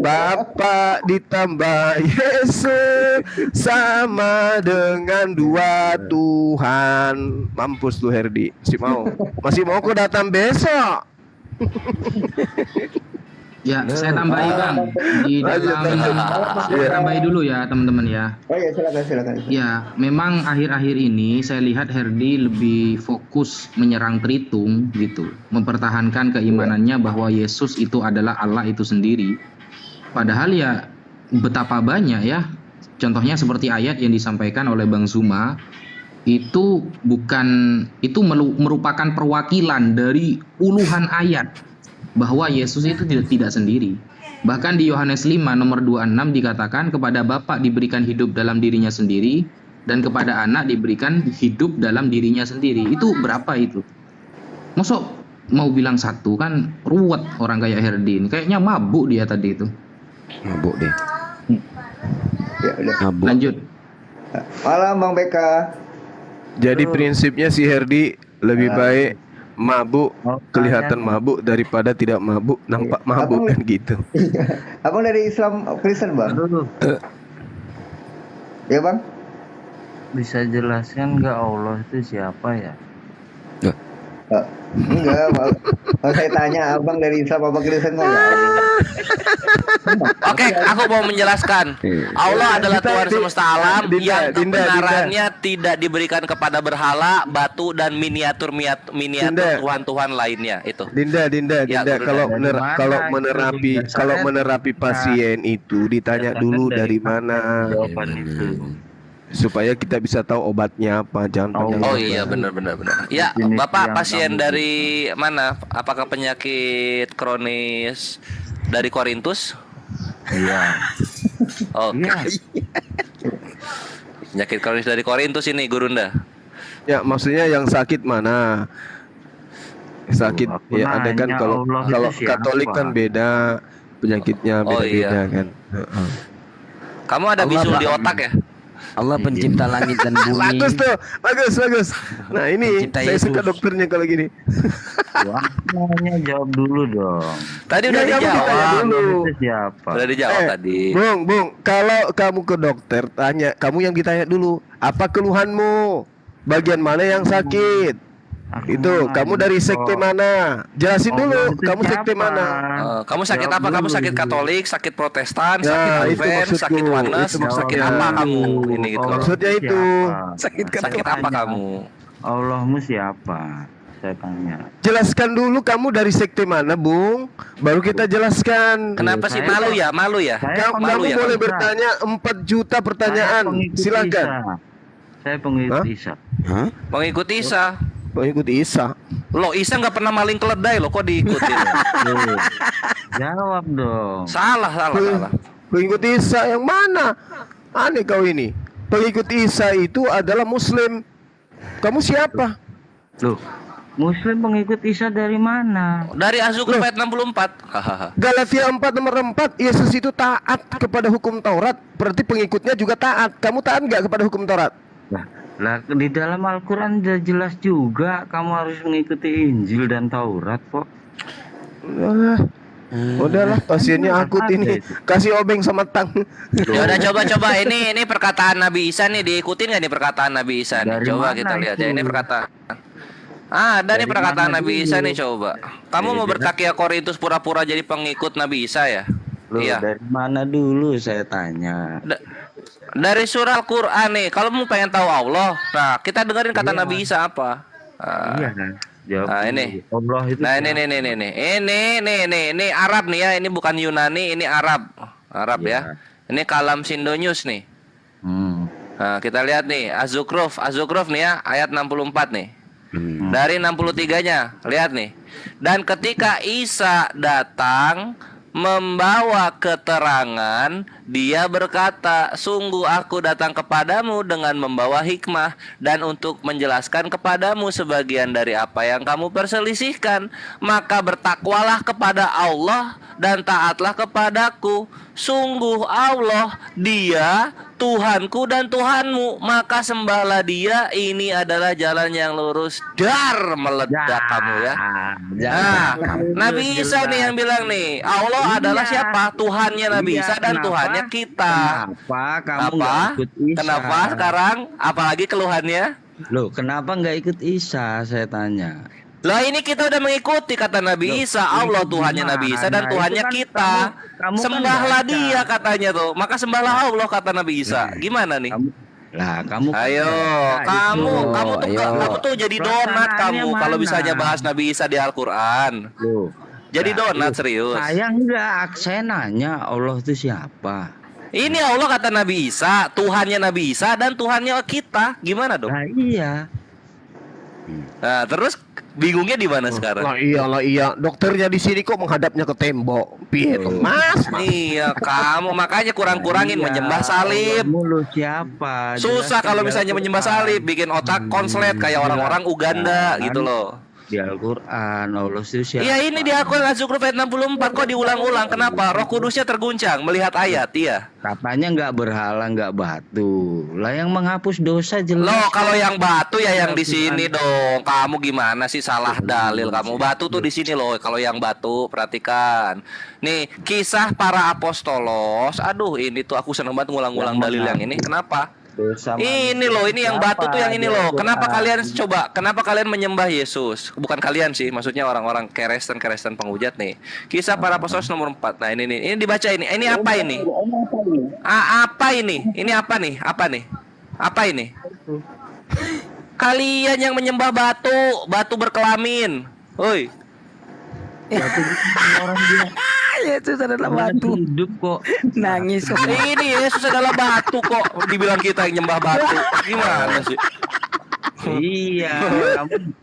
Bapa ditambah Yesus sama dengan 2 Tuhan. Mampus tuh Herdi. Masih mau kok datang besok. Ya, saya tambahi Bang di dalam saya tambahi dulu ya teman-teman ya. Oh ya, silakan. Ya, memang akhir-akhir ini saya lihat Herdi lebih fokus menyerang Tritung gitu, mempertahankan keimanannya bahwa Yesus itu adalah Allah itu sendiri. Padahal ya betapa banyak ya. Contohnya seperti ayat yang disampaikan oleh Bang Zuma itu merupakan perwakilan dari puluhan ayat bahwa Yesus itu tidak sendiri. Bahkan di Yohanes 5 nomor 26 dikatakan kepada Bapa diberikan hidup dalam dirinya sendiri dan kepada anak diberikan hidup dalam dirinya sendiri. Itu berapa itu? Masuk mau bilang 1 kan ruwet orang kayak Herdin. Kayaknya mabuk dia tadi itu. Mabuk deh. Ya udah. Mabuk. Lanjut. Malam Bang Beka. Jadi prinsipnya si Herdi lebih baik mabuk kelihatan mabuk daripada tidak mabuk nampak mabuk Abang- kan gitu. Abang dari Islam Kristen bang? Ya bang? Bisa jelaskan nggak Allah itu siapa ya? Enggak, kalau saya tanya abang dari Islam apa Kristen kok enggak? Oke, aku mau menjelaskan. Allah adalah Tuhan semesta alam yang kebenarannya tidak diberikan kepada berhala, batu dan miniatur tuhan-tuhan lainnya itu. Dinda, Ya, Guru kalau menerapi pasien itu ditanya dulu dari mana Jawaban itu. supaya kita bisa tahu obatnya apa, jangan panjang. Oh iya, benar. Ya, Jenis Bapak yang pasien kamu- dari mana? Apakah penyakit kronis dari Korintus? Iya. Oke. Iya. Penyakit kronis dari Korintus ini, Gurunda. Ya, maksudnya yang sakit mana? Sakit Aku ya ada kan nanya kalau Allah itu kalau siapa? Katolik kan beda penyakitnya Oh, beda-beda iya. kan. Kamu ada Allah, bisul Pak. di otak ya? Allah pencipta langit dan bumi. Bagus tuh, bagus. Nah ini Pencipta saya suka Yesus. dokternya kalau gini. Nanya jawab dulu dong. Tadi udah Ya, kamu dijawab. ditanya dulu. Itu siapa? Udah dijawab tadi. Bung, kalau kamu ke dokter tanya, kamu yang ditanya dulu, apa keluhanmu? Bagian mana yang sakit? Aku Itu, mau kamu nanya dari kok. sekte mana? Jelasin Allah dulu, itu kamu sekte siapa? mana? Kamu sakit Jawab apa? Kamu dulu. sakit Katolik, sakit Protestan, Ya, sakit itu Advent, maksudku. sakit Oneness, Itu sakit maksudnya. apa kamu? Ini gitu. Allah Maksudnya itu. siapa? Sakit apa kamu? Allahmu siapa? Saya tanya. Jelaskan dulu kamu dari sekte mana, Bung? Baru kita jelaskan. Kenapa sih malu ya? Malu ya? Saya Kamu Malu ya? boleh Isa. bertanya 4 juta pertanyaan. Saya pengikut Silakan. Isa. Saya pengikut Hah? Isa. Hah? Pengikut Isa. Pengikut Isa. Lo Isa nggak pernah maling keledai lo, kok diikutin? Loh, jawab dong. salah. Pengikut Isa yang mana? Aneh kau ini. Pengikut Isa itu adalah Muslim. Kamu siapa? Loh, Muslim pengikut Isa dari mana? Dari Az-Zukhruf ayat 64. Hahaha. Galatia 4 nomor 4, Yesus itu taat kepada hukum Taurat. Berarti pengikutnya juga taat. Kamu taat nggak kepada hukum Taurat? Lah, di dalam Al-Quran udah jelas juga kamu harus mengikuti Injil dan Taurat kok. Udahlah, pasiennya akut ini. Kasih obeng sama tang. Ya udah coba ini perkataan Nabi Isa nih, diikutin nggak nih perkataan Nabi Isa nih? Dari Coba mana kita lihat itu? ya, ini perkataan. Ada nih Dari perkataan mana Nabi dulu? Isa nih, coba. Kamu mau berkaki Korintus pura-pura jadi pengikut Nabi Isa ya? Loh, Iya. dari mana dulu saya tanya. Dari surah Al-Quran nih. Kalau mau pengen tahu Allah, nah kita dengerin kata Iya. Nabi Isa apa. Iya kan? Jawab Nah, dulu. ini. Allah itu Nah ini siapa? ini Arab nih ya, ini bukan Yunani, ini Arab Iya. ya. Ini kalam Sindonews nih. Nah, kita lihat nih Az-Zukhruf nih ya, ayat 64 nih. Dari 63-nya, lihat nih. Dan ketika Isa datang membawa keterangan, dia berkata, sungguh aku datang kepadamu dengan membawa hikmah dan untuk menjelaskan kepadamu sebagian dari apa yang kamu perselisihkan. Maka bertakwalah kepada Allah dan taatlah kepadaku. Sungguh Allah, dia Tuhanku dan Tuhanmu, maka sembahlah dia. Ini adalah jalan yang lurus. Dar meledak kamu ya. Nah, Nabi Isa nih yang bilang nih, Allah adalah siapa? Tuhannya Nabi Isa dan Tuhannya kita. Kenapa kamu Apa? nggak ikut Isa? Kenapa sekarang? Apalagi keluhannya? Loh, kenapa nggak ikut Isa? Saya tanya. Lah ini kita udah mengikuti kata Nabi Isa, Allah Tuhannya Nabi Isa dan Nah, Tuhannya itu kan kita. kamu kan Sembahlah baca. dia katanya tuh. Maka sembahlah Allah kata Nabi Isa. Gimana nih? Kamu Ayo, kamu tuh jadi donat kamu kalau misalnya bahas Nabi Isa di Al-Qur'an. Loh, Jadi donat serius. saya enggak, saya nanya Allah itu siapa? Ini Allah kata Nabi Isa, Tuhannya Nabi Isa dan Tuhannya kita. Gimana dong? Nah, iya. Nah, terus bingungnya di mana sekarang? Lah iya. Dokternya di sini kok menghadapnya ke tembok. Piye tuh, Mas? Iya, kamu makanya kurang-kurangin menyembah salib. Mulu siapa? Susah Jelaskan kalau di misalnya Al-Quran. menyembah salib, bikin otak konslet kayak orang-orang Uganda Nah, gitu loh. Di Al-Quran Allah itu siapa? Iya ini di Al-Quran Az-Zukhruf ayat 64 kok diulang-ulang. Kenapa? Roh Kudusnya terguncang melihat ayat, iya. Katanya nggak berhala, nggak batu. Lah yang menghapus dosa jelas. Loh, kalau yang batu ya yang di sini dong. Kamu gimana sih salah dalil kamu? Batu tuh di sini loh. Kalau yang batu perhatikan. Nih, kisah para apostolos. Aduh, ini tuh aku seneng banget ngulang-ngulang dalil yang ini. Kenapa? Dosa Ini loh, ini yang batu tuh yang ini loh. Kenapa kalian coba? Kenapa kalian menyembah Yesus? Bukan kalian sih, maksudnya orang-orang Kristen penghujat nih. Kisah para apostolos nomor 4. Nah, ini nih. Ini dibaca ini. Ini apa ini? Apa ini? Ini apa nih? Apa nih? Apa ini? Kalian yang menyembah batu, batu berkelamin. Woi. orang dia Yesus adalah orang batu. hidup kok. Nangis. Ini Yesus adalah batu kok. Dibilang kita yang nyembah batu. Gimana sih? Iya, kamu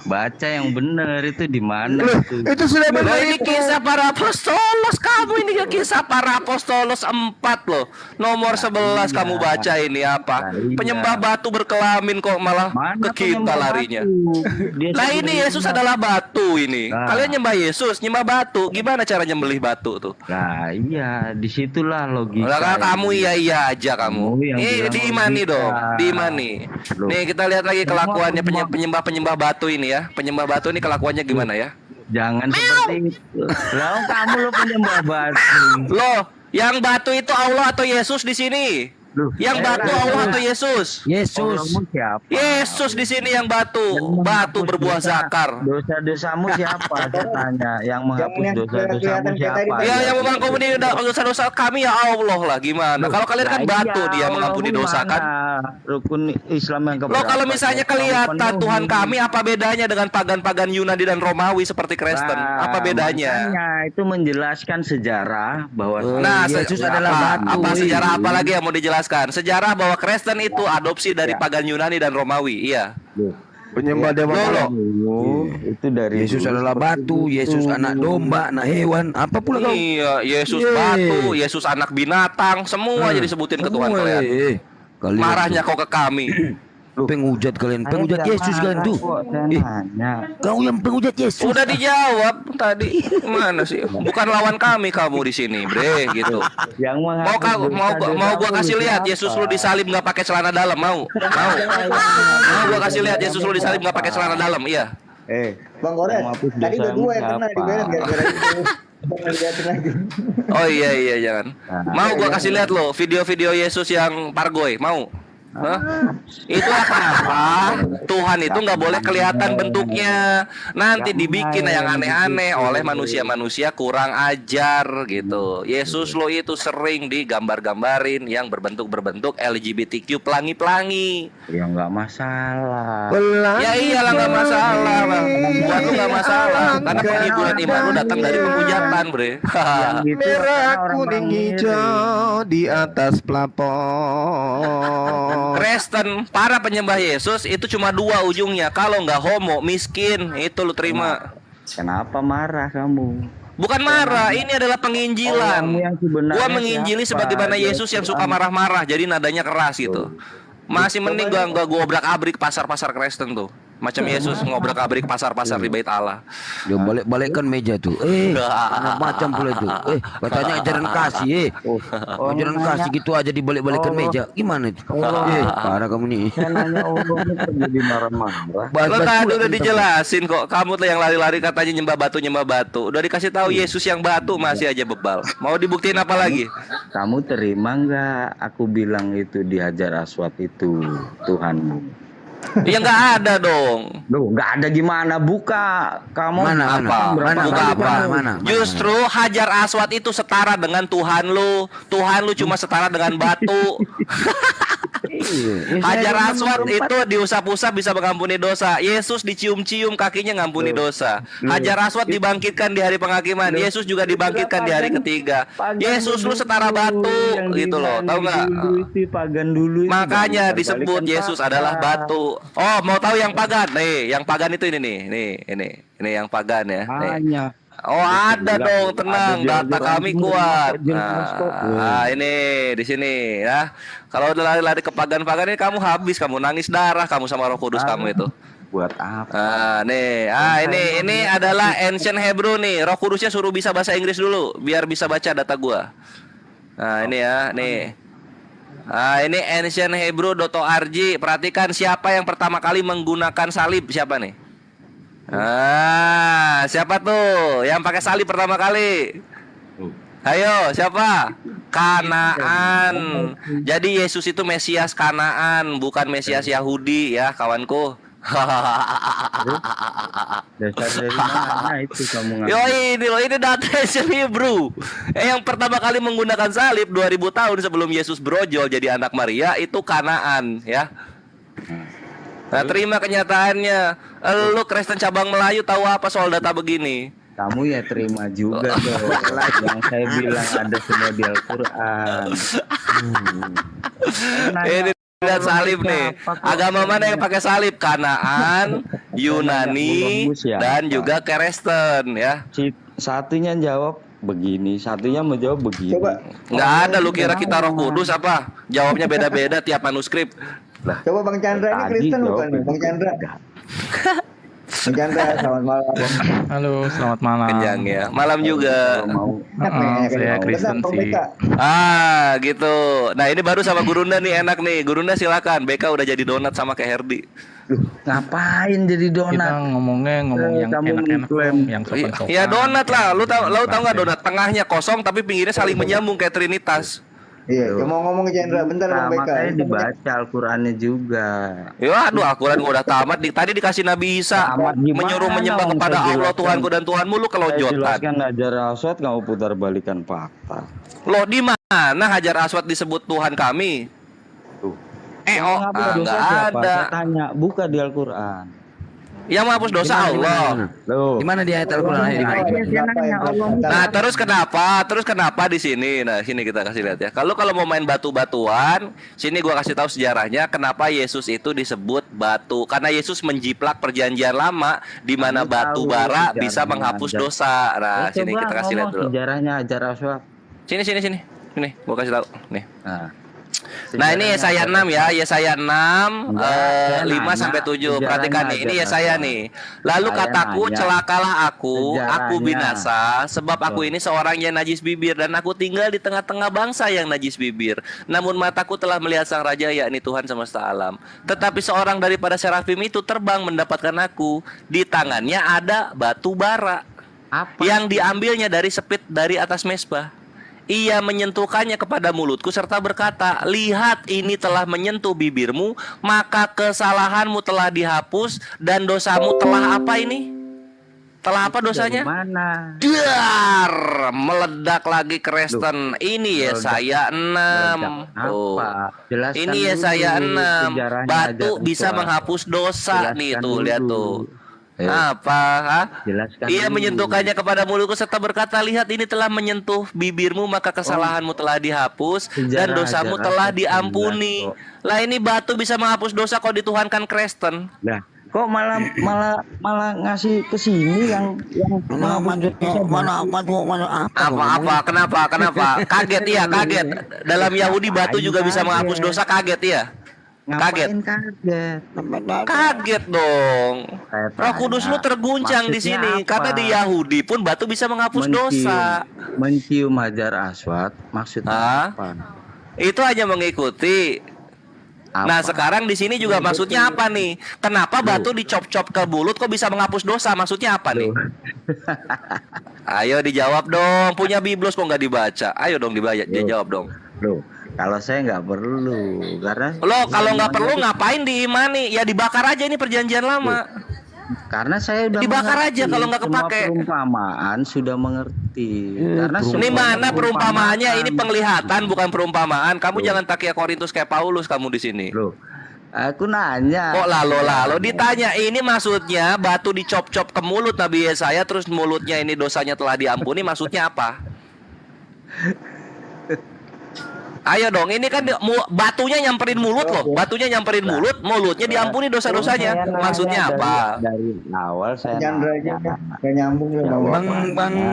baca yang benar itu di mana itu? Itu sudah Loh, benar ini itu. kisah para apostolos. Kamu ini kisah para apostolos 4 loh. Nomor 11 kamu baca ini apa? Iya. Penyembah batu berkelamin kok malah Mana ke kita penyembah larinya. batu? Dia Nah sudah ini Yesus adalah batu ini. Nah. Kalian nyembah Yesus, nyembah batu. Gimana cara nyembelih batu tuh? Nah, iya, disitulah logika. Lah kamu ini. iya aja kamu. Kamu yang bilang Diimani logika. dong, diimani. Loh. Nih kita lihat lagi kelakuannya Penyembah- penyembah batu ini ya. Penyembah batu ini kelakuannya gimana ya? Jangan seperti itu. Lah kamu lo penyembah batu. Loh, yang batu itu Allah atau Yesus di sini? Loh, Yang batu Allah atau Yesus? Allahmu siapa? Yesus di sini yang batu, Yang batu menghapus berbuah dosa- zakar. Dosa-dosamu siapa? Saya tanya. Yang menghapus yang dosa-dosamu kelihatan kayak siapa? tadi. Ya, yang mengampuni dosa-dosa kami ya Allah lah. Gimana? Kalau kalian kan Lah batu, iya, dia mengampuni Allahmu dosa kan? mana? Rukun Islam yang Loh keberapa? kalau misalnya Kamu kelihatan penuhi. Tuhan kami apa bedanya dengan pagan-pagan Yunani dan Romawi seperti Kristen? Nah, Apa bedanya? makanya itu menjelaskan sejarah bahwa Nah, Yesus apa- adalah batu. Apa sejarah apa lagi yang mau dijelaskan? Sejarah bahwa Kristen itu adopsi dari pagan Yunani dan Romawi. Iya. Penyembah dewa Loh, Malak. itu dari Yesus dulu adalah seperti batu, itu. Yesus anak domba, anak hewan, apa pula kau? Iya, Yesus Yeay. batu, Yesus anak binatang, semua jadi disebutin ke Tuhan Semua, kalian. Kalian Marahnya kok ke kami. penghujat kalian, Saya penghujat nggak Yesus kalian marah tuh. kok, saya Eh, nanya. kau yang penghujat Yesus. Udah dijawab tadi. Mana sih? Bukan lawan kami kamu di sini, Bre, gitu. Yang Mau menghapus mau gua dosa-dosamu kasih lihat siapa? Yesus lu disalib nggak pakai celana dalam, mau? Mau gua kasih lihat Yesus lu disalib nggak pakai celana dalam, iya. Bang Koret, Yang menghapus tadi udah dosamu dua yang kena siapa? diberes gara-gara itu. Jangan liatin lagi. Oh iya jangan. Mau gua kasih lihat lo video-video Yesus yang pargoy, mau? Hah? Itulah kenapa Tuhan itu nggak boleh kelihatan bentuknya. Nanti dibikin yang aneh-aneh oleh manusia-manusia kurang ajar gitu. Yesus lo itu sering digambar-gambarin yang berbentuk-berbentuk LGBTQ pelangi-pelangi. Ya nggak masalah. Ya iyalah nggak masalah, Bang. Buat lu nggak masalah karena penghiburan iman lu datang dari penghujatan, Bre. Yang gitu Merah, orang-orang kuning, mirip. hijau di atas plafon. Kristen, para penyembah Yesus itu cuma dua ujungnya. Kalau nggak homo, miskin, itu lu terima. Kenapa marah kamu? Bukan marah, ini adalah Orang penginjilan. yang sebenarnya Gua menginjili siapa? sebagaimana Dia Yesus yang Tuhan. suka marah-marah, jadi nadanya keras gitu. Masih mending gua obrak-abrik pasar-pasar Kristen tuh. Macam Yesus ngobrak-abrik pasar-pasar di Bait Allah. Dia balik-balikkan meja tuh. Macam pula itu. Katanya ajaran kasih. Ajaran kasih gitu aja dibalik-balikkan meja. Gimana itu? Parah kamu nih. Saya nanya Allah ini terjadi marah-marah. Lo tadi udah dijelasin kok. Kamu tuh yang lari-lari katanya nyembah batu. Udah dikasih tahu Yesus yang batu masih aja bebal. Mau dibuktiin apa lagi? Kamu terima nggak? Aku bilang itu di Hajar Aswad itu Tuhanmu. Ya nggak ada dong. Loh, nggak ada gimana? Buka. Kamu Mana, Apa? Mana, Buka mana, apa? mana? Justru Hajar Aswad itu setara dengan Tuhan lu. Tuhan lu cuma setara dengan batu. Hajar Aswad itu diusap-usap bisa mengampuni dosa. Yesus dicium-cium kakinya ngampuni dosa. Hajar Aswad dibangkitkan di hari penghakiman. Yesus juga dibangkitkan di hari ketiga. Yesus lu setara batu gitu loh. Tahu nggak? Pagan dulu. Makanya disebut Yesus adalah batu. Oh, mau tahu yang pagan? Nih, yang pagan itu ini nih. Ini yang pagan ya. Nih. Hanya. Oh ada dong, tenang, Ada data kami kuat. jelas kok. Nah, ini di sini ya. Kalau udah lari-lari ke pagan-pagan ini kamu habis, kamu nangis darah, kamu sama Roh Kudus kamu itu. Buat apa? Ini adalah Ancient Hebrew nih. Roh Kudusnya suruh bisa bahasa Inggris dulu biar bisa baca data gua. Nah, ini ya, nih. Ini ancienthebrew.org. Perhatikan siapa yang pertama kali menggunakan salib, siapa nih? Siapa tuh yang pakai salib pertama kali? Ayo, siapa? Kanaan. Jadi Yesus itu Mesias Kanaan, bukan Mesias Yahudi ya, kawanku. Dasar dari mana itu kamu Yo, ini data Ancient Hebrew. Yang pertama kali menggunakan salib 2000 tahun sebelum Yesus brojol jadi anak Maria itu Kanaan ya. Nah, terima kenyataannya. Lu Kristen cabang Melayu tahu apa soal data begini? Kamu ya terima juga dong. Yang saya bilang ada semua di Al-Quran. Ini lihat salib nih. Agama mana yang pakai salib? Kanaan, Yunani, dan juga Kristen ya. Satunya jawab begini, satunya menjawab begini. Coba. Nggak ada, lu kira kita Roh Kudus apa? Jawabnya beda-beda tiap manuskrip. Coba Bang Chandra ini Kristen bukan nih? Bang Chandra. Bang Chandra, selamat malam. Halo, selamat malam. Kenyang ya. Malam juga. Saya Kristen sih. Gitu. Nah, ini baru sama Gurunda nih, enak nih. Gurunda silakan. BK udah jadi donat sama kayak Herdi. Ngapain jadi Kita donat? ngomong yang enak-enak dong, yang sopan-sopan. Ya donat lah. Lu tahu nggak donat? Tengahnya kosong tapi pinggirnya saling menyambung kayak Trinitas. Iya, mau ngomong ke Chandra bentar Bang BK. Makanya dibaca Al-Qurannya juga. Ya, aduh, Al-Quran gua udah tamat. Tadi dikasih Nabi Isa Tamat gimana menyuruh menyembah dong? kepada Saya Allah jelaskan. Tuhanku dan Tuhanmu, lu Saya kelojotan. jelaskan Hajar Aswad, kamu putar balikan fakta. Loh, di mana Hajar Aswad disebut Tuhan kami? Tuh. Nggak ada. Saya tanya, buka di Al-Quran. Yang menghapus dosa Allah. Loh. Di mana di ayat Al-Qur'an? Nah, terus kenapa di sini? Nah, sini kita kasih lihat ya. Kalau mau main batu-batuan, sini gua kasih tahu sejarahnya kenapa Yesus itu disebut batu. Karena Yesus menjiplak perjanjian lama di mana batu bara bisa menghapus dosa. Nah, sini kita kasih lihat dulu. Sejarahnya Hajar Aswad. Sini. Nih, gua kasih tahu. Nih. Nah, Ini Yesaya 6 ya, Yesaya 6 5 sampai 7. Perhatikan nih, ini Yesaya nih. Lalu kataku, celakalah aku binasa, sebab aku ini seorang yang najis bibir dan aku tinggal di tengah-tengah bangsa yang najis bibir. Namun mataku telah melihat Sang Raja, yakni Tuhan semesta alam. Tetapi seorang daripada serafim itu terbang mendapatkan aku. Di tangannya ada batu bara yang diambilnya dari sepit dari atas mezbah. Ia menyentuhkannya kepada mulutku serta berkata, lihat ini telah menyentuh bibirmu, maka kesalahanmu telah dihapus dan dosamu telah apa ini? Telah apa dosanya? Mana? Dar, meledak lagi Kristen. Ini Yesaya 6. Tuh. Jelaskan Ini Yesaya 6. sejarahnya Batu Hajar bisa Aswad. menghapus dosa nih Jelaskan tuh, lihat dulu. tuh. Ayo. Apa? Jelaskan Ia dulu. menyentuhkannya kepada mulutku serta berkata, lihat ini telah menyentuh bibirmu, maka kesalahanmu telah dihapus dan Sejarah dosamu Hajar telah Aswad diampuni. jelas Lah ini batu bisa menghapus dosa kok dituhankan Kristen. Nah, kok malah ngasih ke sini yang Apa? Kenapa? Kaget ya, kaget. Dalam Yahudi batu juga bisa menghapus dosa, kaget ya. Ngapain kaget? Kaget dong. Saya Roh Kudus lu tanya, terguncang di maksudnya sini apa? karena di Yahudi pun batu bisa menghapus dosa. Mencium Hajar Aswad maksudnya apa? Itu hanya mengikuti. Nah, sekarang di sini juga maksudnya apa nih? Kenapa batu dicop-cop ke mulut kok bisa menghapus dosa? Maksudnya apa nih? Ayo dijawab dong. Punya biblos kok nggak dibaca? Ayo dong dijawab dong. Loh, kalau saya nggak perlu karena Lo kalau nggak perlu ngapain diimani? Ya dibakar aja ini perjanjian lama. karena saya udah Dibakar mengerti. aja kalau nggak Semua kepake. perumpamaan sudah mengerti. Karena Ini semua mana perumpamaannya? Ini perumpamaan. penglihatan bukan perumpamaan. Kamu jangan pakai Korintus kayak Paulus kamu di sini. Loh, aku nanya. Kok lalu ditanya ini maksudnya batu dicop-cop ke mulut Nabi Yesaya terus mulutnya ini dosanya telah diampuni, maksudnya apa? Ayo dong, ini kan batunya nyamperin mulut loh, batunya nyamperin mulut, mulutnya diampuni dosa-dosanya. Maksudnya apa? Dari awal saya Chandra aja nggak nyambung loh.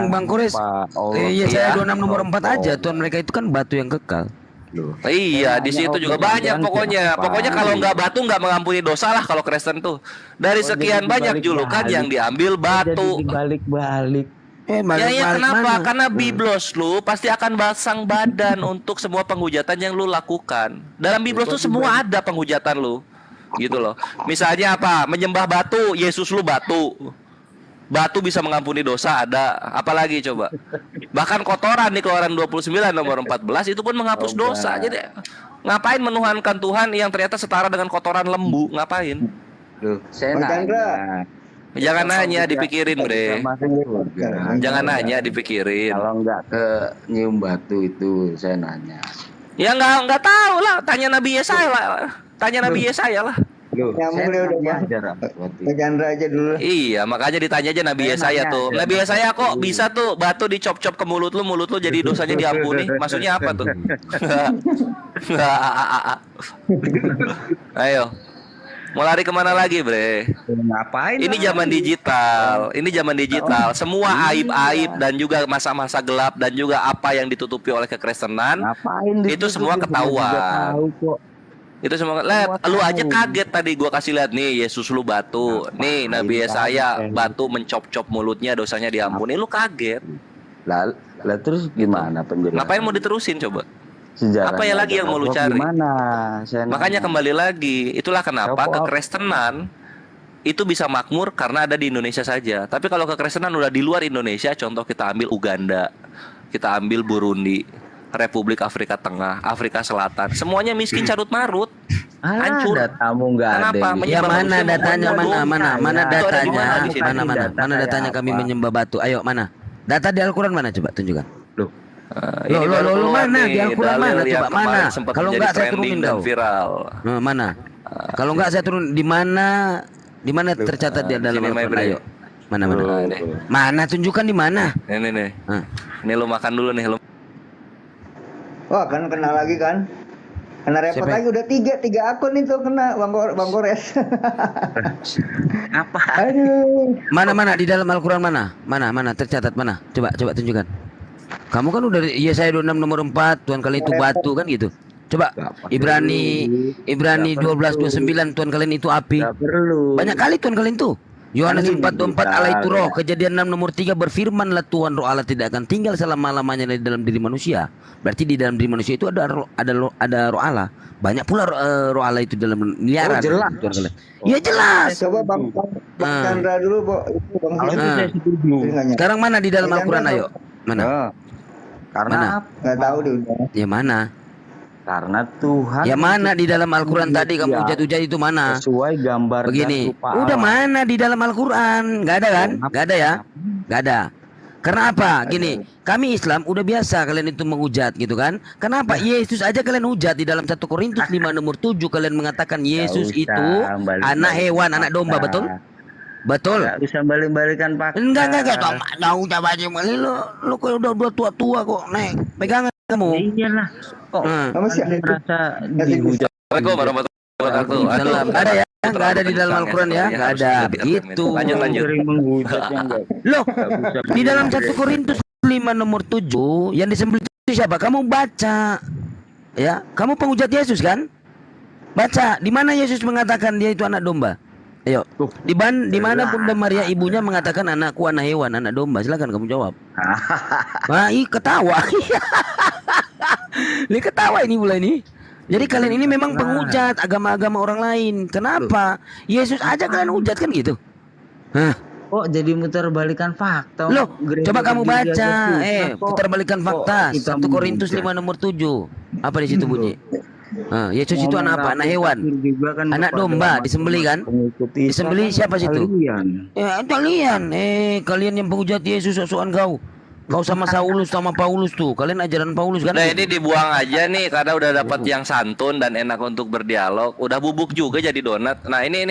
Bang Kores, Pak, Yesaya iya. 26 nomor 4 aja. Tuhan mereka itu kan batu yang kekal. loh. Iya, di situ juga banyak pokoknya. Pokoknya kalau nggak batu nggak mengampuni dosa lah kalau Kristen tuh. Dari sekian banyak julukan yang diambil batu. Dibalik-balik. Ya kenapa? Karena biblos lu pasti akan basang badan untuk semua penghujatan yang lu lakukan. Dalam biblos tuh semua ada penghujatan lu. Gitu loh. Misalnya apa? Menyembah batu, Yesus lu batu. Batu bisa mengampuni dosa ada. Apalagi coba? Bahkan kotoran di Keluaran 29 nomor 14 itu pun menghapus dosa. Jadi ngapain menuhankan Tuhan yang ternyata setara dengan kotoran lembu? Ngapain? Loh, saya nanya. Jangan nanya, dipikirin, Bre. Jangan nanya, dipikirin. Kalau nggak ke nyium batu itu, saya nanya. Ya nggak tahu lah. Tanya Nabi Yesaya lah. Tanya Nabi Yesaya lah. Loh, Nyambung saya udah nanya Bang. aja, Pak Chandra aja dulu. Iya, makanya ditanya aja Nabi Yesaya tuh. Nabi Yesaya kok bisa tuh batu dicop-cop ke mulut lu jadi dosanya diampuni? Maksudnya apa tuh? Ayo. Mau lari kemana lagi, Bre? Ngapain? Ini zaman digital. Ini zaman digital. Semua aib-aib dan juga masa-masa gelap dan juga apa yang ditutupi oleh kekristenan itu semua ketahuan. Itu semua lihat, lu aja kaget tadi gua kasih lihat nih Yesus lu batu. Nih Nabi Yesaya batu mencop-cop mulutnya dosanya diampuni. Lu kaget. Lah terus gimana penjelasan? Ngapain mau diterusin coba? Sejarahnya Apa ya lagi yang mau lu cari? Gimana? Makanya kembali lagi, itulah kenapa kekristenan itu bisa makmur karena ada di Indonesia saja. Tapi kalau kekristenan udah di luar Indonesia, contoh kita ambil Uganda, kita ambil Burundi, Republik Afrika Tengah, Afrika Selatan, semuanya miskin carut marut, hancur. Datamu nggak ada. Kenapa? Ya mana datanya, mana datanya, Mana mana datanya kami menyembah batu. Ayo mana? Data di Al-Quran mana coba tunjukkan. Lo mana di Al-Quran mana coba mana? Kalau enggak saya turunin kau. Viral. Mana? Kalau enggak saya turun di mana tercatat di dalam Al-Quran. Ayo. Mana? Mana tunjukkan di mana? Nih. Ini lo makan dulu nih lo. Wah kan kena lagi kan? Kena repot lagi udah tiga akun itu kena Bang Gores. Apa? Aduh. Mana di dalam Al-Quran mana? Mana tercatat mana? Coba tunjukkan. Kamu kan udah Yesaya 26 nomor 4 Tuhan kalian itu batu kan gitu. Coba Ibrani 12:29 Tuhan kalian itu api. Banyak kali Tuhan kalian tuh. Yohanes 4:24 Allah itu roh. Kejadian 6 nomor 3 berfirmanlah Tuhan roh Allah tidak akan tinggal selama-lamanya di dalam diri manusia. Berarti di dalam diri manusia itu ada roh Allah. Banyak pula roh Allah itu dalam miliaran. Jelas. Tuhan kalian. Iya jelas. Coba Bang Chandra dulu, Bang. Sekarang mana di dalam Al-Quran ayo? Mana? Karena nggak tahu deh udah. Ya mana? Karena Tuhan. Ya mana di dalam Al-Quran tadi kamu hujat-hujat itu mana? Sesuai gambar. Begini. Udah mana di dalam Al-Quran? Nggak ada kan? Nggak ada ya? Nggak ada. Karena apa? Gini, kami Islam udah biasa kalian itu menghujat gitu kan? Kenapa? Yesus aja kalian hujat di dalam 1 Korintus 5 nomor 7 kalian mengatakan Yesus itu anak hewan, anak domba, betul? Betul. Nggak bisa balik-balikan paksa. Enggak. Tahu coba aja lu kok udah tua kok, Nek. Pegangan kamu. Iyalah. Kok masih merasa dihujat. Assalamualaikum warahmatullahi wabarakatuh. Enggak ada ya? Enggak ada di dalam Al-Quran ya? Enggak ada. Begitu. Lanjut. Sering menghujat yang nggak Loh, bisa. di dalam 1 Korintus 5 nomor 7 yang disembelih itu siapa? Kamu baca. Ya, kamu penghujat Yesus kan? Baca, di mana Yesus mengatakan dia itu anak domba? Ayo. Di mana Bunda Maria ibunya mengatakan anakku anak hewan, anak domba? Silakan kamu jawab. Wah, ketawa. Ini ketawa ini mulai ini. Jadi kalian ini memang penghujat agama-agama orang lain. Kenapa? Yesus aja kalian hujat kan gitu? Hah? Kok jadi muter balikan fakta? Loh, coba kamu baca. Putar balikan fakta. 1 Korintus 5 nomor 7. Apa di situ bunyi? Yesus itu anak apa? Anak hewan. Anak domba disembelih kan? Disembelih siapa situ? Kalian. Kalian yang penghujat Yesus sosokan kau. Kau sama Saulus sama Paulus tuh. Kalian ajaran Paulus kan? Nah, ini dibuang aja nih karena udah dapat yang santun dan enak untuk berdialog. Udah bubuk juga jadi donat. Nah, ini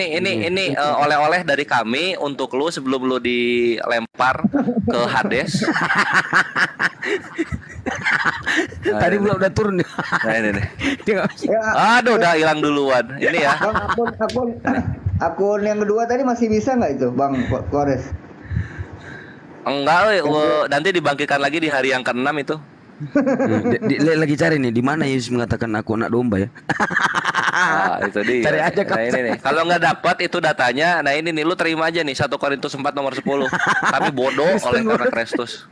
oleh-oleh dari kami untuk lu sebelum lu dilempar ke Hades. Tadi udah turun. Nah, ini nih. Aduh, udah hilang duluan. Ini ya. Akun yang kedua tadi masih bisa nggak itu, Bang Kores? Enggak, nanti dibangkitkan lagi di hari yang ke-6 itu. Lagi cari nih di mana Yesus mengatakan aku anak domba ya. Nah, itu dia. Cari aja Nah, ini nih. Kalau nggak dapat itu datanya, nah ini nih lu terima aja nih 1 Korintus 4 nomor 10. Kami bodoh oleh karena Kristus.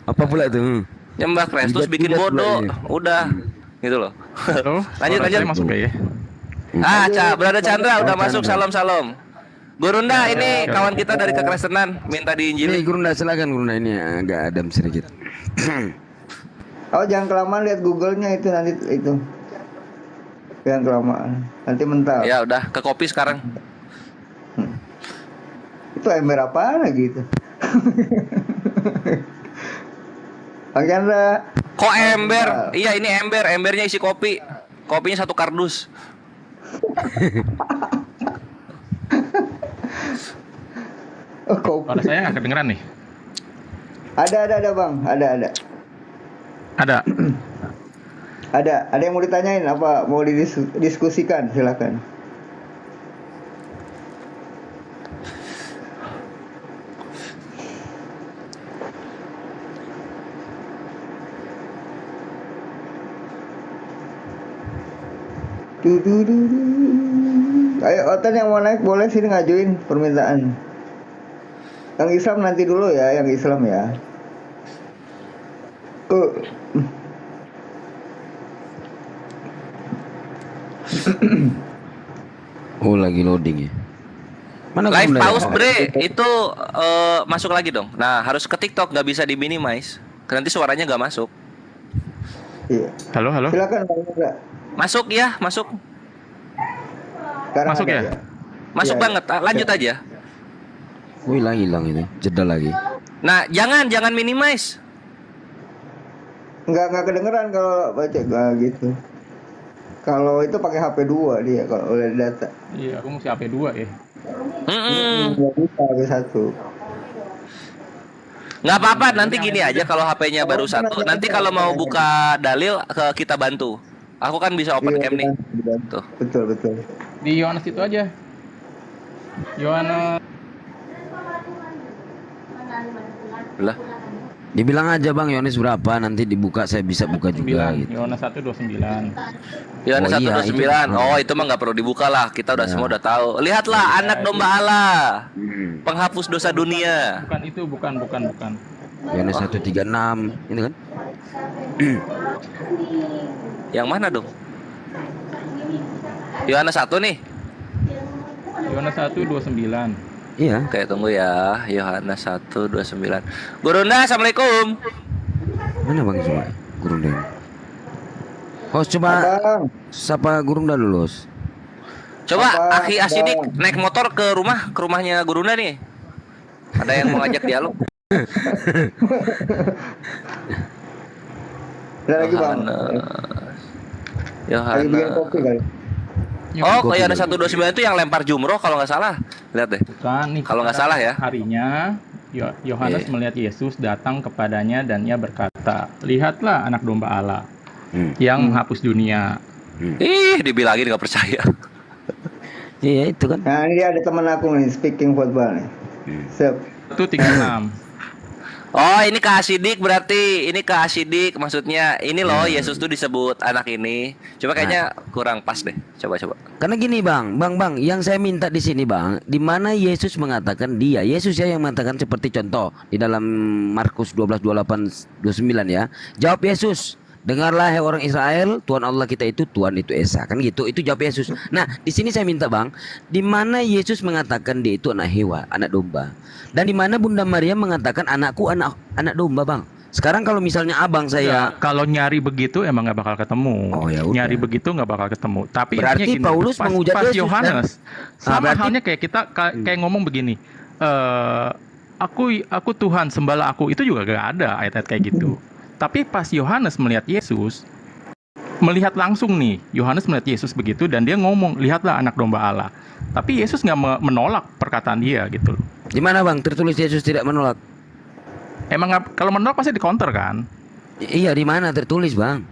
Apa pula itu? Nyembah Kristus bikin Tidak bodoh. pula, Udah. Gitu loh. Halo, Lanjut, suara lanjut. saya masuk ya. Brother Chandra udah masuk. Salam. Gurunda ini kawan kita dari kekristenan minta Ini diinjili. Gurunda, silakan Gurunda, ini agak adem sedikit. Oh, jangan kelamaan lihat Google-nya itu nanti itu. Jangan kelamaan. Nanti mental. Ya udah ke kopi sekarang. Itu ember apaan lagi itu? Bang Chandra. Kok ember? Iya ini ember. Embernya isi kopi. Kopinya 1 kardus. Oh, kopi. Suara saya nggak kedengeran nih. Ada Bang, ada. Ada. Ada yang mau ditanyain apa mau didiskusikan, silakan. Ayo Otan yang mau naik boleh sini ngajuin permintaan. Yang Islam nanti dulu ya, yang Islam ya. Oh, lagi loading ya. Mana Live Gurunda? pause bre. Itu masuk lagi dong. Nah harus ke TikTok, nggak bisa di minimize. Nanti suaranya nggak masuk. Iya. Halo. Silakan Bang Chandra. Masuk ya, masuk. Sekarang Masuk ada ya? Masuk Iya, banget. Lanjut aja. Oh, hilang itu. Jeda lagi. Nah jangan minimize. Nggak kedengeran kalau baca nggak gitu. Kalau itu pakai HP 2 dia kalau oleh data. Iya, aku mesti HP 2 ya. Nggak bisa HP 1. Nggak apa-apa. Nanti gini aja kalau HP-nya baru 1. Nanti kalau mau buka dalil kita bantu. Aku kan bisa open cam nih. Tuh. Betul. Di Yohanes itu aja. Yohanes Lah. Dibilang aja Bang Yohanes berapa, nanti dibuka saya bisa buka juga 9. gitu. Yohanes 1:29. Yohanes Oh, iya, 1:29. itu. Oh, itu mah nggak perlu dibuka lah. Kita udah semua udah tahu. Lihatlah anak domba Allah. Penghapus dosa dunia. Bukan itu, bukan. Yohanes 1:36 ini kan? Yang mana dong? Yohanes 1 nih. Yohanes 1:29. Iya. Oke, tunggu ya. Yohanes 1:29. Gurunda, assalamualaikum. Mana Bang coba? Gurunda ini. Oh, coba Bang, sapa Gurunda dulu. Coba Apa, Akhi Asidik Bang? naik motor ke rumahnya Gurunda nih. Ada yang mau ngajak dialog? ada lagi Bang. Lagi bikin Yohanes. kopi kali. Oh, kalau Yohanes 1:29 itu yang lempar jumroh kalau nggak salah. Lihat deh. Bukan nih. Kalau nggak salah ya. Harinya Yohanes Iya. melihat Yesus datang kepadanya dan ia berkata, "Lihatlah anak domba Allah yang menghapus dunia." Ih, dibilangin nggak percaya. Iya, itu kan. Nah, ini dia ada teman aku nih speaking football nih. Siap. Itu 36. Oh, ini Kak Asidik berarti. Ini Kak Asidik maksudnya. Ini loh Yesus tuh disebut anak ini. Coba kayaknya kurang pas deh. Coba. Karena gini Bang, yang saya minta di sini Bang, di mana Yesus mengatakan Yesus ya yang mengatakan seperti contoh di dalam Markus 12:28-29 ya. Jawab Yesus, dengarlah hai orang Israel, Tuhan Allah kita itu Tuhan itu Esa, kan gitu. Itu jawab Yesus. Nah, di sini saya minta Bang, di mana Yesus mengatakan dia itu anak hewan, anak domba. Dan di mana Bunda Maria mengatakan anakku anak domba Bang. Sekarang kalau misalnya abang saya Kalau nyari begitu emang nggak bakal ketemu. Oh, ya udah. Nyari begitu nggak bakal ketemu. Tapi Berarti intinya gini, Paulus menghujat pas Yesus, Yohanes sama berarti- halnya kayak kita kayak ngomong begini. Aku Tuhan sembahlah aku, itu juga gak ada ayat-ayat kayak gitu. Tapi pas Yohanes melihat Yesus, melihat langsung nih, Yohanes melihat Yesus begitu dan dia ngomong, lihatlah anak domba Allah. Tapi Yesus nggak menolak perkataan dia gitu loh. di mana Bang tertulis Yesus tidak menolak? Emang kalau menolak pasti di counter kan? Iya, di mana tertulis Bang?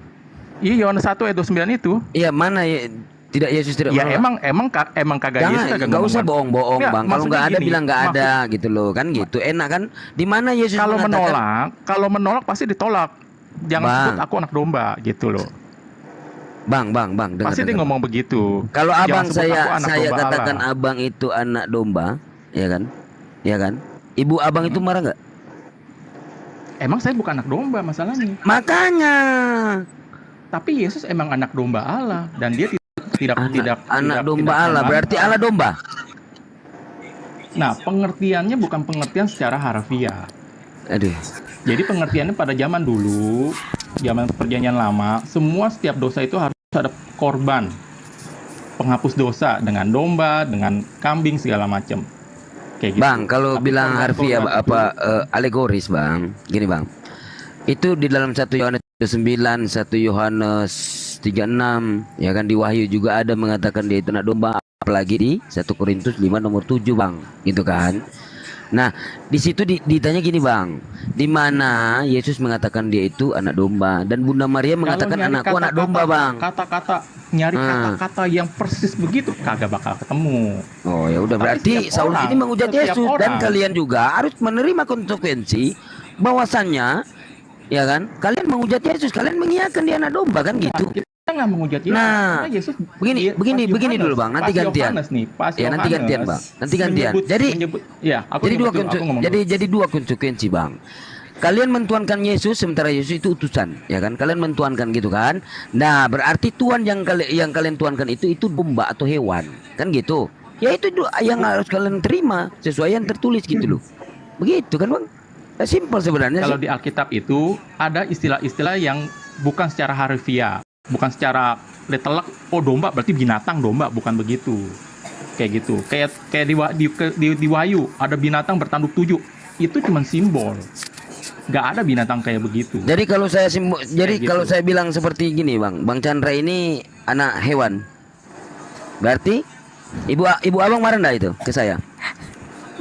Iya, Yohanes 1 ayat 29 itu. Iya, mana ya tidak Yesus tidak Ya menolak? emang kagak Yesus kagak Nggak ngomong usah banget. bohong-bohong Nggak, Bang. Kalau maksudnya nggak ada gini, bilang nggak ada gitu loh kan gitu. Enak kan? Di mana Yesus Kalau mengatakan? menolak pasti ditolak. jangan Bang. sebut aku anak domba gitu loh. Bang, dengar, Pasti dia dengar. ngomong begitu. Kalau Jangan abang sebut aku anak saya domba katakan Allah. abang itu anak domba, ya kan? Ya kan? Ibu abang itu marah nggak? Emang saya bukan anak domba masalahnya. Makanya Tapi Yesus emang anak domba Allah dan dia anak domba Allah membantah. berarti Allah domba. Nah, pengertiannya bukan pengertian secara harfiah. Aduh. Jadi pengertiannya pada zaman dulu, zaman perjanjian lama, semua setiap dosa itu harus ada korban penghapus dosa dengan domba, dengan kambing segala macam. Kayak gitu. Bang, kalau Tapi bilang harfiah korban itu- alegoris, Bang. Gini, Bang. Itu di dalam 1 Yohanes 9, 1 Yohanes 36, ya kan, di Wahyu juga ada mengatakan dia itu anak domba, apalagi di 1 Korintus 5 nomor 7, Bang. Gitu kan. Nah, di situ ditanya gini, Bang. Di mana Yesus mengatakan dia itu anak domba dan Bunda Maria Kalau mengatakan nyari anakku anak domba, Bang. Nyari Ah. kata-kata yang persis begitu kagak bakal ketemu. Oh ya udah, Tapi berarti setiap Saulus orang, ini menghujat setiap Yesus dan orang. kalian juga harus menerima konsekuensi bahwasannya, ya kan, kalian menghujat Yesus, kalian mengiyakan dia anak domba kan gitu. Kita nggak menghujat Yesus. Nah, karena Yesus begini pas begini dulu, Bang, nanti pas gantian. Yohanes nih, pas Ya, nanti Yohanes gantian, Bang. Nanti gantian. Ya, aku Jadi nyebut dulu, aku ngomong dulu. jadi dua konsekuensi, Bang. Kalian mentuankan Yesus sementara Yesus itu utusan, ya kan? Kalian mentuankan gitu kan? Nah, berarti Tuhan yang kalian tuankan itu domba atau hewan, kan gitu? Ya itu yang harus kalian terima sesuai yang tertulis gitu loh. Begitu kan, Bang? Ya, simpel sebenarnya Kalau sih. di Alkitab itu ada istilah-istilah yang bukan secara harfiah, bukan secara letelek. Oh, domba berarti binatang domba, bukan begitu. Kayak gitu. Kayak di Wahyu ada binatang bertanduk 7. Itu cuma simbol. Gak ada binatang kayak begitu. Jadi kalau Kayak kalau gitu. saya bilang seperti gini, Bang Chandra ini anak hewan. Berarti ibu abang marah enggak itu ke saya?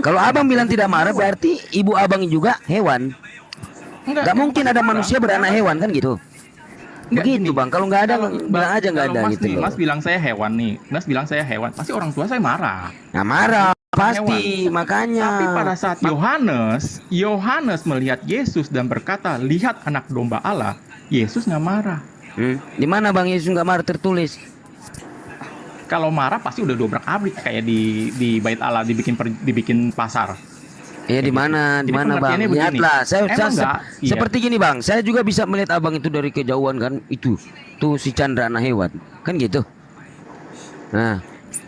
Kalau abang bilang tidak marah berarti ibu abang juga hewan. Gak mungkin ada manusia beranak hewan kan gitu. Enggak, Begitu, gini. Bang. Kalau nggak ada bilang aja nggak Kalau ada Mas gitu nih, loh. Mas bilang saya hewan nih. Mas bilang saya hewan. Pasti orang tua saya marah. Nah, marah pasti, makanya. Tapi pada saat Yohanes melihat Yesus dan berkata, lihat anak domba Allah, Yesus nggak marah. Di mana Bang Yesus nggak marah tertulis? Kalau marah pasti udah dobrak-abrik kayak di Bait Allah dibikin pasar. Ya di mana Jadi Bang? pengertiannya begini. Lihatlah, Emang enggak? Iya. seperti gini Bang. Saya juga bisa melihat abang itu dari kejauhan kan. Itu tuh si Chandra anak hewan, kan gitu. Nah,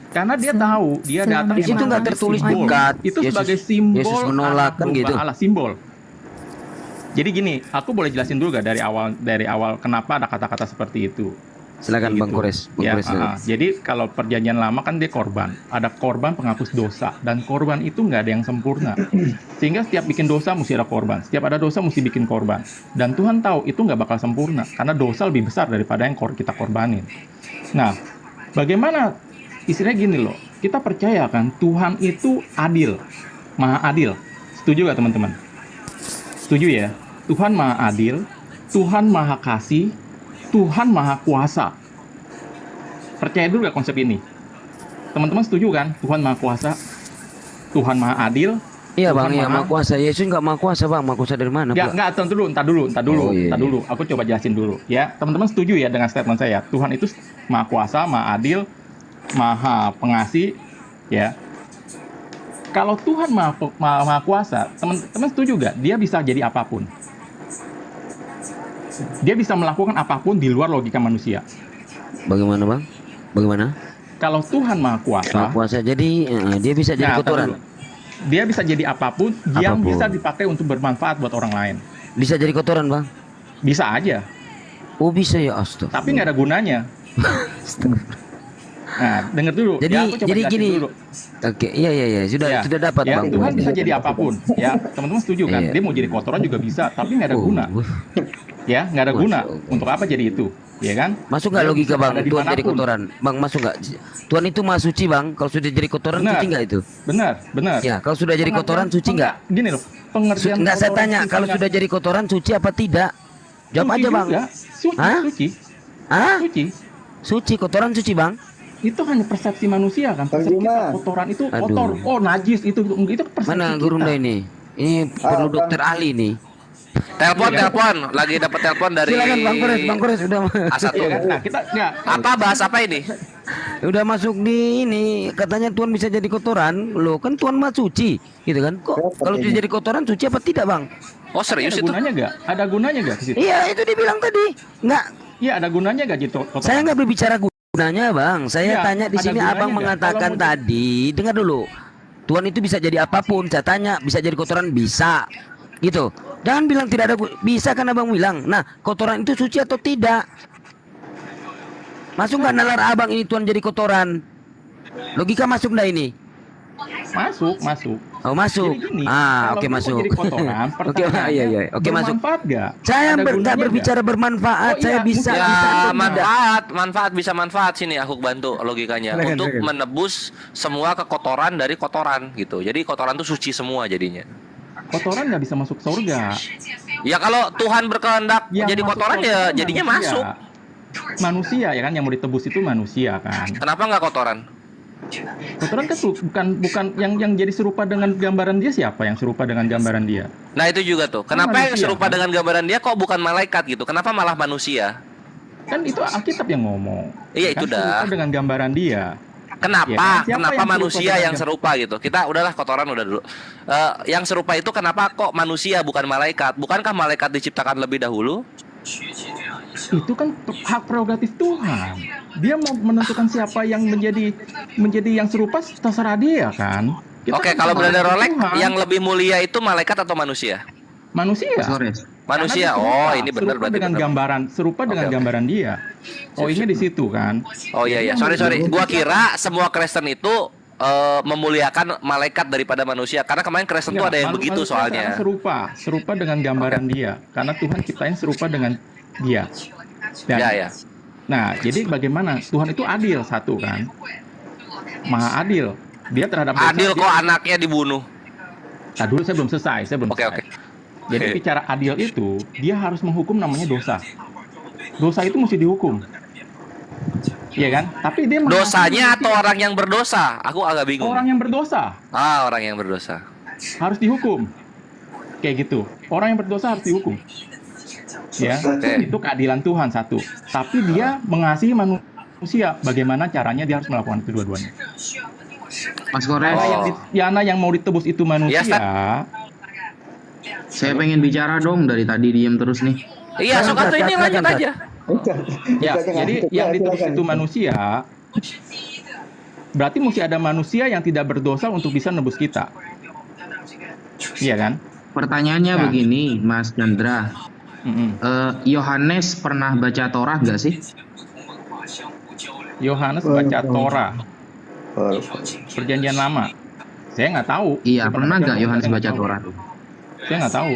Karena dia tahu dia datang di situ emang nggak sebagai tertulis simbol. dekat. Itu Yesus- sebagai simbol Yesus menolak, anak kan domba gitu. Allah, simbol. Jadi gini, aku boleh jelasin dulu gak dari awal kenapa ada kata-kata seperti itu. silakan Kayak Bang gitu. Kores. Bang Ya, Kores, silakan. jadi kalau perjanjian lama kan dia korban, ada korban penghapus dosa dan korban itu nggak ada yang sempurna, sehingga setiap bikin dosa mesti ada korban, setiap ada dosa mesti bikin korban, dan Tuhan tahu itu nggak bakal sempurna karena dosa lebih besar daripada yang kita korbanin. Nah, bagaimana istilahnya gini loh, kita percaya kan Tuhan itu adil, maha adil, setuju gak teman-teman? Setuju ya? Tuhan maha adil, Tuhan maha kasih, Tuhan maha kuasa. Percaya dulu gak konsep ini? Teman-teman setuju kan? Tuhan maha kuasa, Tuhan maha adil. Iya Tuhan Bang, iya maha kuasa. Yesus nggak maha kuasa Bang. Maha kuasa dari mana? Ya, pula? entar dulu. Oh, iya, Entar iya. dulu. Aku coba jelasin dulu ya. Teman-teman setuju ya dengan statement saya? Tuhan itu maha kuasa, maha adil, maha pengasih, ya. Kalau Tuhan maha kuasa, teman-teman setuju gak? Dia bisa jadi apapun. Dia bisa melakukan apapun di luar logika manusia. Bagaimana Bang? Bagaimana? Kalau Tuhan maha kuasa, Maha kuasa. Jadi dia bisa jadi Nah, kotoran. tahu dulu. Dia bisa jadi apapun yang Apapun. bisa dipakai untuk bermanfaat buat orang lain. Bisa jadi kotoran Bang. Bisa aja, Oh bisa ya, astaga. tapi nggak ada gunanya. Nah, dengar dulu. Jadi ya, aku coba jelasin gini. dulu. Oke, iya sudah Ya, dapat ya, Bang. Tuhan bisa jadi apapun. Ya, teman-teman setuju kan? Iya. Dia mau jadi kotoran juga bisa, tapi nggak ada Oh, guna. Ya, nggak ada Masya guna. Allah. Untuk apa jadi itu? Ya kan? Masuk nggak Dia logika bisa Bang? ada Tuhan jadi dimanapun. kotoran. Bang masuk nggak? Tuhan itu maha suci Bang. Kalau sudah jadi kotoran Benar. suci nggak itu? Benar. Ya, kalau sudah jadi kotoran suci nggak? Gini loh, pengertian Nggak saya kotoran tanya. suci Kalau nggak- sudah jadi kotoran suci apa tidak? Jawab suci aja Bang. juga. Suci, Hah? suci, Hah? suci. Suci, kotoran suci Bang? Itu hanya persepsi manusia kan. Persepsi kita, kotoran itu Aduh. kotor. Oh, najis itu persepsi Mana kita. Gurunda ini? Ini perlu Bang. dokter ahli nih. Telepon, lagi dapat telepon dari Silakan Bang Kores udah A1. Nah, kita enggak. Apa bahas apa ini? udah masuk di ini, katanya Tuhan bisa jadi kotoran. Loh, kan Tuhan mah suci, gitu kan? Kok kalau bisa jadi kotoran suci apa tidak, Bang? Oh, serius Ada itu? gunanya enggak? Ada gunanya enggak ke situ? Iya, itu dibilang tadi. Enggak, Iya, ada gunanya enggak gitu? kotoran? saya nggak berbicara gunanya, Bang. Saya Iya, tanya di ada sini gunanya Abang nggak? mengatakan Kalau mau tadi, dengar dulu. Tuhan itu bisa jadi apapun. Saya tanya, bisa jadi kotoran? Bisa. Gitu. Jangan bilang tidak ada bisa kan Abang bilang. Nah, kotoran itu suci atau tidak? Masuk nggak nalar Abang ini Tuhan jadi kotoran? Logika masuk nggak ini? Masuk. Oh, masuk. Jadi gini, Ah, kalau oke dia mau masuk. jadi kotoran, Oke, pertanyaannya, iya. Oke, masuk. bermanfaat nggak? Saya Ada nggak gunanya berbicara bermanfaat. Oh, Saya iya, bisa mungkin- bisa Ya, atau tidak. manfaat bisa manfaat sini aku bantu logikanya Silakan, untuk silakan. menebus semua kekotoran dari kotoran gitu. Jadi kotoran tuh suci semua jadinya. Kotoran nggak bisa masuk surga. Ya kalau Tuhan berkehendak Yang jadi masuk kotoran surga ya kan jadinya manusia. masuk. Manusia ya kan, yang mau ditebus itu manusia kan. Kenapa nggak kotoran? Kotoran kan bukan yang jadi serupa dengan gambaran dia. Siapa yang serupa dengan gambaran dia? Nah itu juga tuh. Kenapa yang manusia, serupa kan? dengan gambaran dia kok bukan malaikat gitu? Kenapa malah manusia? Kan itu Alkitab yang ngomong. Iya, Kan itu dah. serupa dengan gambaran dia. Kenapa? Ya kan? Siapa Kenapa yang serupa manusia dengan yang serupa gitu? Kita udahlah kotoran udah dulu. Yang serupa itu kenapa kok manusia bukan malaikat? Bukankah malaikat diciptakan lebih dahulu? Itu kan hak prerogatif Tuhan. Dia mau menentukan siapa yang menjadi yang serupa, terserah dia kan. Kita Oke, kan kalau sama Brother Rolek Tuhan. yang lebih mulia itu malaikat atau manusia? Manusia. Manusia. Karena dia Oh, serupa, ini benar serupa berarti dengan benar. gambaran, serupa dengan Oke. gambaran dia. Oh, ini di situ kan. Oh iya. Sorry. Gua kira semua Kristen itu memuliakan malaikat daripada manusia. Karena kemarin Kristen tuh ada yang begitu manusia soalnya. karena serupa dengan gambaran dia. Karena Tuhan ciptain serupa dengan dia. Dan- Ya. Nah, jadi bagaimana? Tuhan itu adil satu kan, maha adil. Dia terhadap dosa, Adil dia- kok anaknya dibunuh. Nah, dulu saya belum selesai. Oke. Jadi Oke. bicara adil itu, dia harus menghukum namanya dosa. Dosa itu mesti dihukum. Iya kan? Tapi dia mengasihi Dosanya atau manusia. orang yang berdosa? Aku agak bingung. Orang yang berdosa Orang yang berdosa. harus dihukum. Kayak gitu. Orang yang berdosa harus dihukum. Ya, Oke. itu keadilan Tuhan satu. Tapi dia mengasihi manusia. Bagaimana caranya dia harus melakukan kedua-duanya. Mas Kores, Yang mau ditebus itu manusia. Ya, Stat. saya pengen bicara dong, dari tadi diem terus nih. Iya, sok atuh ini lanjut Silakan, aja. Ya, jadi yang ditebus itu manusia. Berarti mesti ada manusia yang tidak berdosa untuk bisa nebus kita. Iya kan? Pertanyaannya Nah. begini, Mas Chandra. Mm-mm. Yohanes pernah baca Torah nggak sih? Yohanes baca Torah, Perjanjian Lama. Saya nggak tahu. Iya, Dia pernah nggak baca, Yohanes saya nggak baca tahu. Torah? Saya nggak tahu.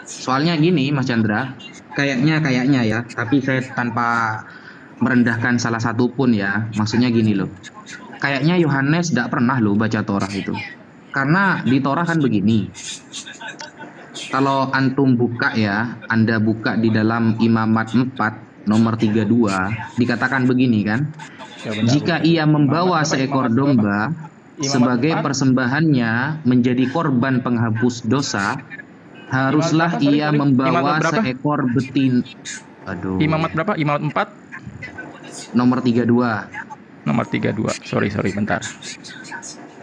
Soalnya gini, Mas Chandra, kayaknya ya, tapi saya tanpa merendahkan salah satu pun ya, maksudnya gini loh. Kayaknya Yohanes tidak pernah loh baca Torah itu. Karena di Torah kan begini. Kalau antum buka ya, Anda buka di dalam Imamat 4 nomor 32, dikatakan begini kan. Ya, benar. Jika ia membawa seekor domba sebagai persembahannya menjadi korban penghapus dosa, haruslah Imamat berapa? ia Sorry. membawa Imamat berapa? seekor betin. Aduh. Imamat berapa? Imamat 4 Nomor 32. nomor 32. Sorry, bentar.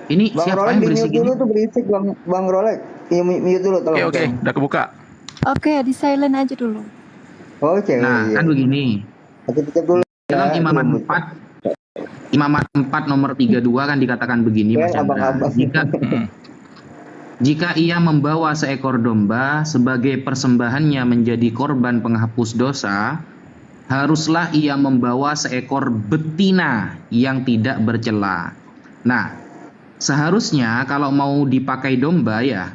Ini Bang siapa Rolek yang di berisik mute dulu ini? tuh berisik Bang Rolek. Iya, mute dulu tolong. Oke, tolong. udah kebuka. Oke, di silent aja dulu. Oh, cewek. Nah, kan begini. Tutup dulu. Dalam ya, Imamat belum. 4 Imamat 4 nomor 32 kan dikatakan begini, Mas Ya, Chandra. abang-abang. Jika ia membawa seekor domba sebagai persembahannya menjadi korban penghapus dosa, haruslah ia membawa seekor betina yang tidak bercela. Nah, seharusnya kalau mau dipakai domba ya,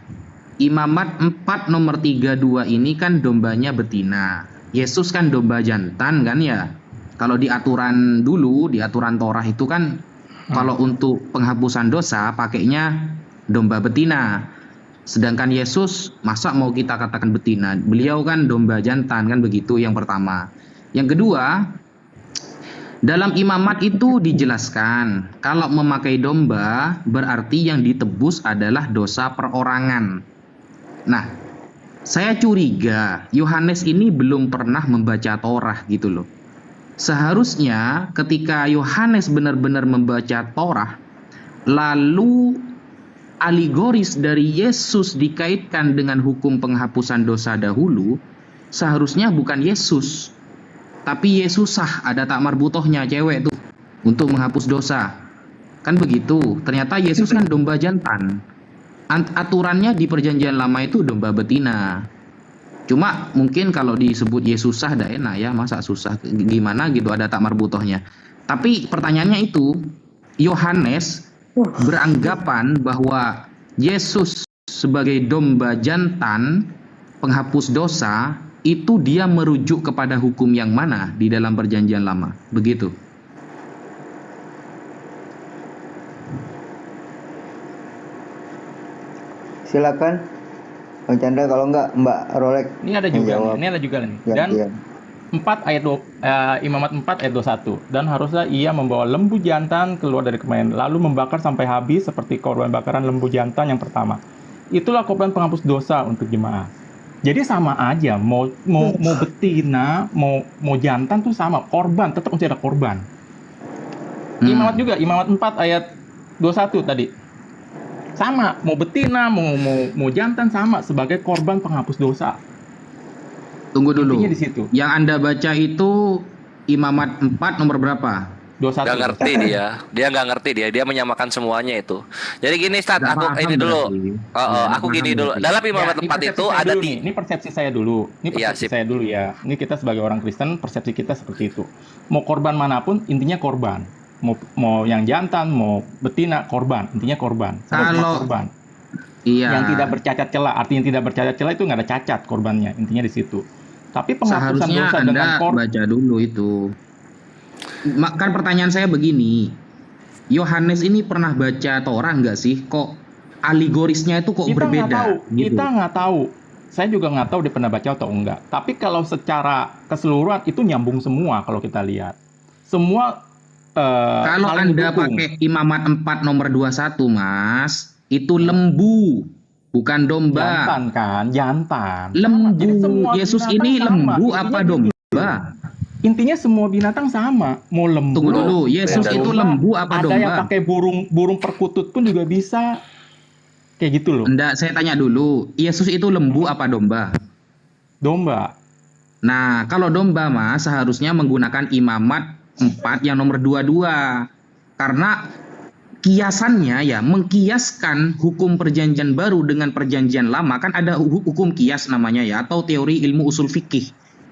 Imamat 4 nomor 32 ini kan dombanya betina. Yesus kan domba jantan kan ya. Kalau di aturan dulu, di aturan Torah itu kan kalau untuk penghapusan dosa pakainya domba betina. Sedangkan Yesus masa mau kita katakan betina? Beliau kan domba jantan kan begitu, yang pertama. Yang kedua, dalam Imamat itu dijelaskan kalau memakai domba berarti yang ditebus adalah dosa perorangan. Nah, Saya curiga Yohanes ini belum pernah membaca Torah gitu loh. Seharusnya ketika Yohanes benar-benar membaca Torah, lalu alegoris dari Yesus dikaitkan dengan hukum penghapusan dosa dahulu, seharusnya bukan Yesus, tapi Yesusah, ada tak marbutohnya cewek tuh untuk menghapus dosa. Kan begitu. Ternyata Yesus kan domba jantan. Aturannya di perjanjian lama itu domba betina. Cuma mungkin kalau disebut Yesusah dah enak ya, masa susah gimana gitu, ada tak marbutohnya. Tapi pertanyaannya itu, Yohanes beranggapan bahwa Yesus sebagai domba jantan penghapus dosa, itu dia merujuk kepada hukum yang mana di dalam perjanjian lama. Begitu. Silakan Bang Chandra, kalau enggak Mbak Rolek. Ini ada juga nih, ini ada juga nih. Dan 4 ayat 2, Imamat 4 ayat 21. Dan haruslah ia membawa lembu jantan keluar dari kemayan, lalu membakar sampai habis seperti korban bakaran lembu jantan yang pertama. Itulah korban penghapus dosa untuk jemaah. Jadi sama aja, mau betina, mau jantan tuh sama, korban tetap mesti ada korban. Imamat juga, Imamat 4 ayat 21 tadi. Sama, mau betina, mau jantan sama sebagai korban penghapus dosa. Tunggu dulu. Intinya di situ. Yang Anda baca itu Imamat 4 nomor berapa? 21. Gak ngerti dia nggak ngerti dia menyamakan semuanya itu. Jadi gini, Stat, aku ini dulu. Aku gini dulu. Dalam Imamat 4 itu ada ini persepsi saya dulu. Ini persepsi saya dulu ya. Ini kita sebagai orang Kristen, persepsi kita seperti itu. Mau korban manapun, intinya korban. Mau yang jantan, mau betina, korban. Intinya korban. Kalau korban. Iya. Yang tidak bercacat celah, artinya tidak bercacat celah itu nggak ada cacat korbannya. Intinya di situ. Tapi penghapusan seharusnya dosa Anda dengan baca dulu itu. Kan pertanyaan saya begini, Yohanes ini pernah baca Torah nggak sih? Kok alegorisnya itu kok kita berbeda? Nggak tahu. Gitu. Kita nggak tahu. Saya juga nggak tahu dia pernah baca atau enggak. Tapi kalau secara keseluruhan itu nyambung semua kalau kita lihat. Semua kalau Anda pakai Imamat 4 nomor 21, Mas, itu lembu, bukan domba. Jantan kan, jantan. Lembu. Yesus ini lembu apa domba? Intinya semua binatang sama. Mau lembu. Tunggu dulu, Yesus itu lembu apa domba? Ada yang pakai burung perkutut pun juga bisa. Kayak gitu loh. Enggak, saya tanya dulu, Yesus itu lembu apa domba? Domba. Nah, kalau domba, Mas, seharusnya menggunakan Imamat 4 yang nomor 22. Karena kiasannya ya, mengkiaskan hukum perjanjian baru dengan perjanjian lama, kan ada hukum kias namanya ya, atau teori ilmu usul fikih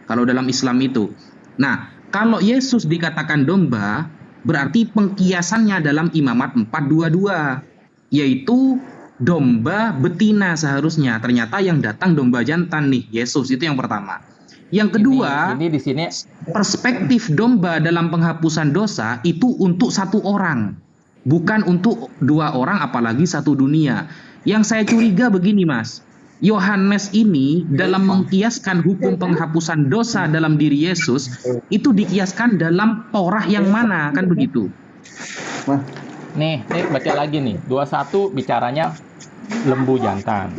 kalau dalam Islam itu. Nah, kalau Yesus dikatakan domba, berarti pengkiasannya dalam Imamat 4:22, yaitu domba betina seharusnya. Ternyata yang datang domba jantan nih, Yesus. Itu yang pertama. Yang kedua, ini di sini perspektif domba dalam penghapusan dosa itu untuk satu orang, bukan untuk 2 orang, apalagi satu dunia. Yang saya curiga begini, Mas, Yohanes ini dalam mengkiaskan hukum penghapusan dosa dalam diri Yesus itu dikiaskan dalam Torah yang mana, kan begitu? Nih baca lagi nih. 21 bicaranya lembu jantan.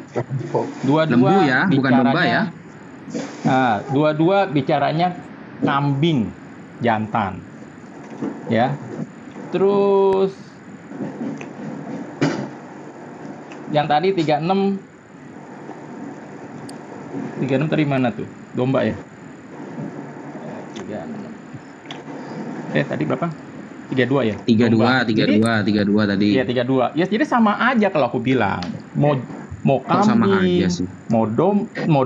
22 lembu ya, bukan domba ya. Nah, 22 bicaranya kambing jantan. Ya. Terus yang tadi 36 tadi mana tuh? Domba ya? 36. Tadi berapa? 32 ya? 32 tadi. Iya, 32. Ya, jadi sama aja kalau aku bilang. Mau kambing, mau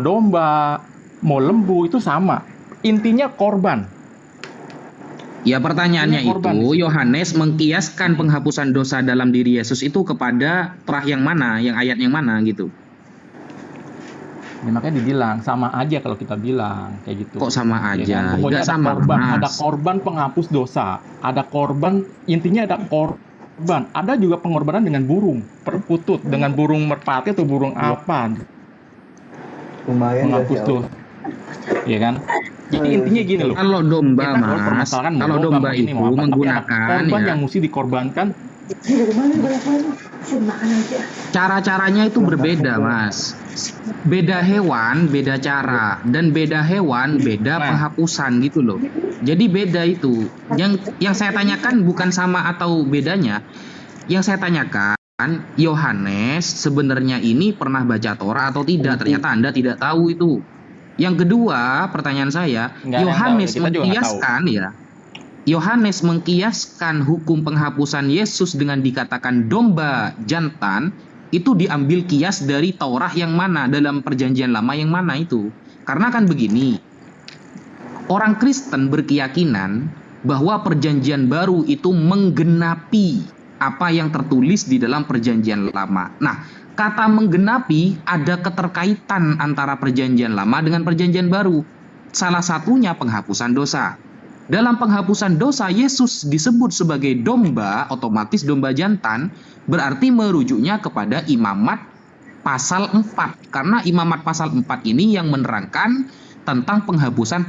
domba, mau lembu itu sama. Intinya korban. Ya, pertanyaannya itu Yohanes mengkiaskan penghapusan dosa dalam diri Yesus itu kepada Torah yang mana, yang ayat yang mana gitu. Ya, makanya dibilang sama aja kalau kita bilang kayak gitu. Kok sama aja? Ya kan? Pokoknya ada sama, korban, Mas. ada korban penghapus dosa, ada korban, intinya ada korban. Ada juga pengorbanan dengan burung perkutut, dengan burung merpati atau burung apa. Lumayan penghapus dosa. Iya kan? Jadi intinya gini loh. Kalau domba, Mas, kalau domba itu menggunakan korban yang mesti dikorbankan Cara-caranya itu berbeda, Mas. Beda hewan, beda cara, dan beda hewan, beda penghapusan gitu loh. Jadi beda itu. Yang saya tanyakan bukan sama atau bedanya. Yang saya tanyakan, Yohanes sebenarnya ini pernah baca Torah atau tidak? Ternyata Anda tidak tahu itu. Yang kedua, pertanyaan saya, Yohanes mengkiaskan hukum penghapusan Yesus dengan dikatakan domba jantan, itu diambil kias dari Taurat yang mana, dalam perjanjian lama yang mana itu. Karena kan begini, orang Kristen berkeyakinan bahwa perjanjian baru itu menggenapi apa yang tertulis di dalam perjanjian lama. Nah, kata menggenapi ada keterkaitan antara perjanjian lama dengan perjanjian baru. Salah satunya penghapusan dosa. Dalam penghapusan dosa, Yesus disebut sebagai domba, otomatis domba jantan, berarti merujuknya kepada Imamat pasal 4. Karena Imamat pasal 4 ini yang menerangkan tentang penghapusan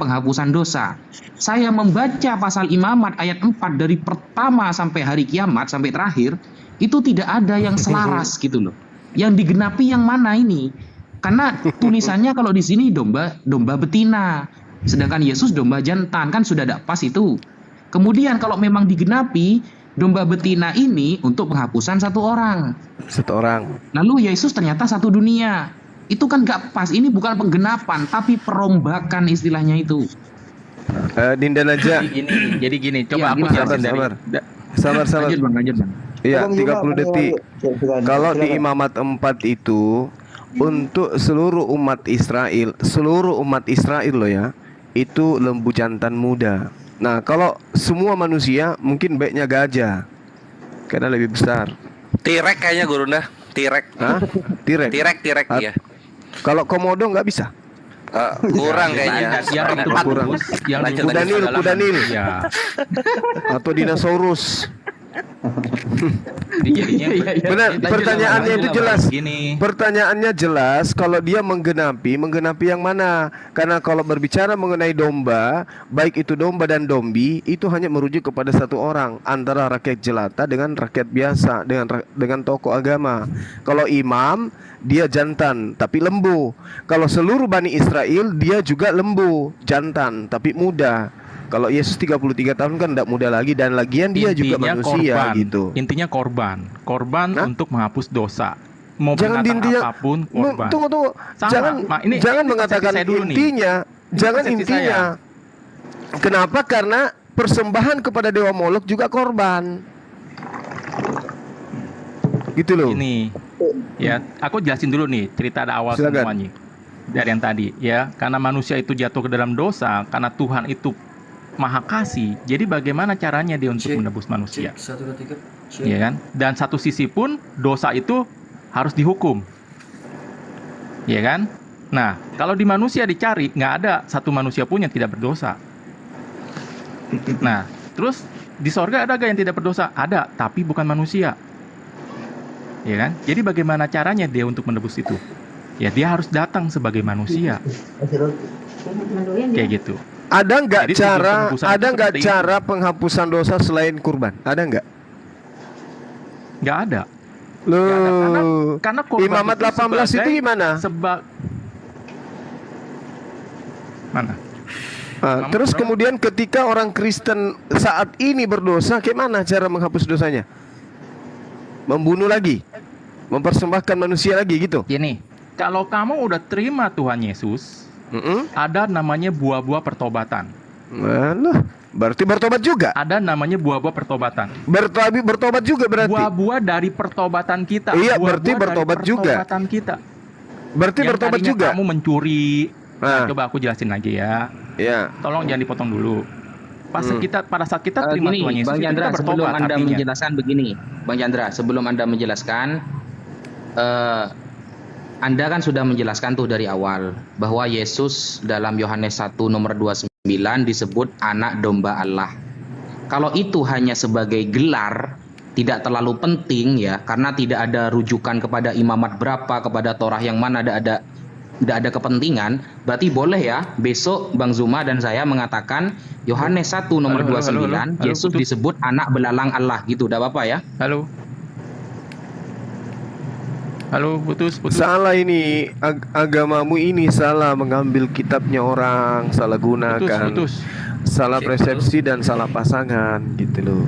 dosa. Saya membaca pasal Imamat ayat 4 dari pertama sampai hari kiamat, sampai terakhir, itu tidak ada yang selaras gitu loh. Yang digenapi yang mana ini? Karena tulisannya kalau di sini domba betina, sedangkan Yesus domba jantan, kan sudah tidak pas itu. Kemudian kalau memang digenapi, domba betina ini untuk penghapusan satu orang. Lalu Yesus ternyata satu dunia. Itu kan nggak pas. Ini bukan penggenapan, tapi perombakan istilahnya itu. Dinda Naja. Jadi gini, coba aku jelasin dari. Sabar. Lanjut bang. Iya, 30 detik. Kalau di Imamat 4 itu untuk seluruh umat Israel loh ya, itu lembu jantan muda. Nah, kalau semua manusia mungkin baiknya gajah karena lebih besar. Tirek kayaknya Gurunda. Tirek. Hah? Tirek. Tirek ya. Kalau komodo nggak bisa. Kurang kayaknya. Kurang. Kuda Nil. Ya. Atau dinosaurus. Benar, pertanyaannya itu jelas. Pertanyaannya jelas. Kalau dia menggenapi yang mana? Karena kalau berbicara mengenai domba, baik itu domba dan dombi, itu hanya merujuk kepada satu orang, antara rakyat jelata dengan rakyat biasa, dengan tokoh agama. Kalau imam, dia jantan tapi lembu. Kalau seluruh Bani Israel, dia juga lembu, jantan tapi muda. Kalau Yesus 33 tahun kan tidak muda lagi, dan lagian dia juga manusia korban, gitu. Intinya korban untuk menghapus dosa. Mau jangan intinya apapun korban. Tunggu. Jangan mengatakan intinya. Jangan intinya. Kenapa? Karena persembahan kepada dewa Molok juga korban. Gitu loh. Ini ya, aku jelasin dulu nih cerita ada awal semuanya. Dari yang tadi ya, karena manusia itu jatuh ke dalam dosa, karena Tuhan itu Maha Kasih. Jadi bagaimana caranya dia untuk menebus manusia? Ya kan? Dan satu sisi pun dosa itu harus dihukum. Ya kan? Nah, kalau di manusia dicari, nggak ada satu manusia pun yang tidak berdosa. Nah, terus di sorga ada gak yang tidak berdosa? Ada, tapi bukan manusia. Ya kan? Jadi bagaimana caranya dia untuk menebus itu? Ya dia harus datang sebagai manusia. Kayak gitu. Ada nggak cara penghapusan dosa selain kurban? Ada nggak? Nggak ada. Loh, karena Imamat 18 itu gimana? Mana? Terus kemudian ketika orang Kristen saat ini berdosa, gimana cara menghapus dosanya? Membunuh lagi, mempersembahkan manusia lagi gitu. Gini, kalau kamu udah terima Tuhan Yesus, ada namanya buah-buah pertobatan. Berarti bertobat juga. Ada namanya buah-buah pertobatan. Bertobat juga berarti. Buah-buah dari pertobatan kita. Iya, berarti bertobat juga. Pertobatan kita. Berarti yang bertobat juga. Kamu mencuri. Nah, coba aku jelasin lagi ya. Iya. Tolong jangan dipotong dulu. Pada saat kita terima Tuhan Yesus, Bang Chandra, kita bertobat. sebelum Anda menjelaskan begini, Bang Chandra, sebelum Anda menjelaskan, Anda kan sudah menjelaskan tuh dari awal bahwa Yesus dalam Yohanes 1 nomor 29 disebut anak domba Allah. Kalau itu hanya sebagai gelar, tidak terlalu penting ya, karena tidak ada rujukan kepada imamat berapa, kepada Torah yang mana ada tidak ada kepentingan, berarti boleh ya besok Bang Zuma dan saya mengatakan Yohanes 1 nomor Halo, 29 halo. Yesus Putus. disebut anak belalang Allah gitu, tidak apa-apa ya? Halo. Halo, putus. Salah ini agamamu ini salah mengambil kitabnya orang, salah gunakan, Putus. salah persepsi dan salah pasangan gitu loh.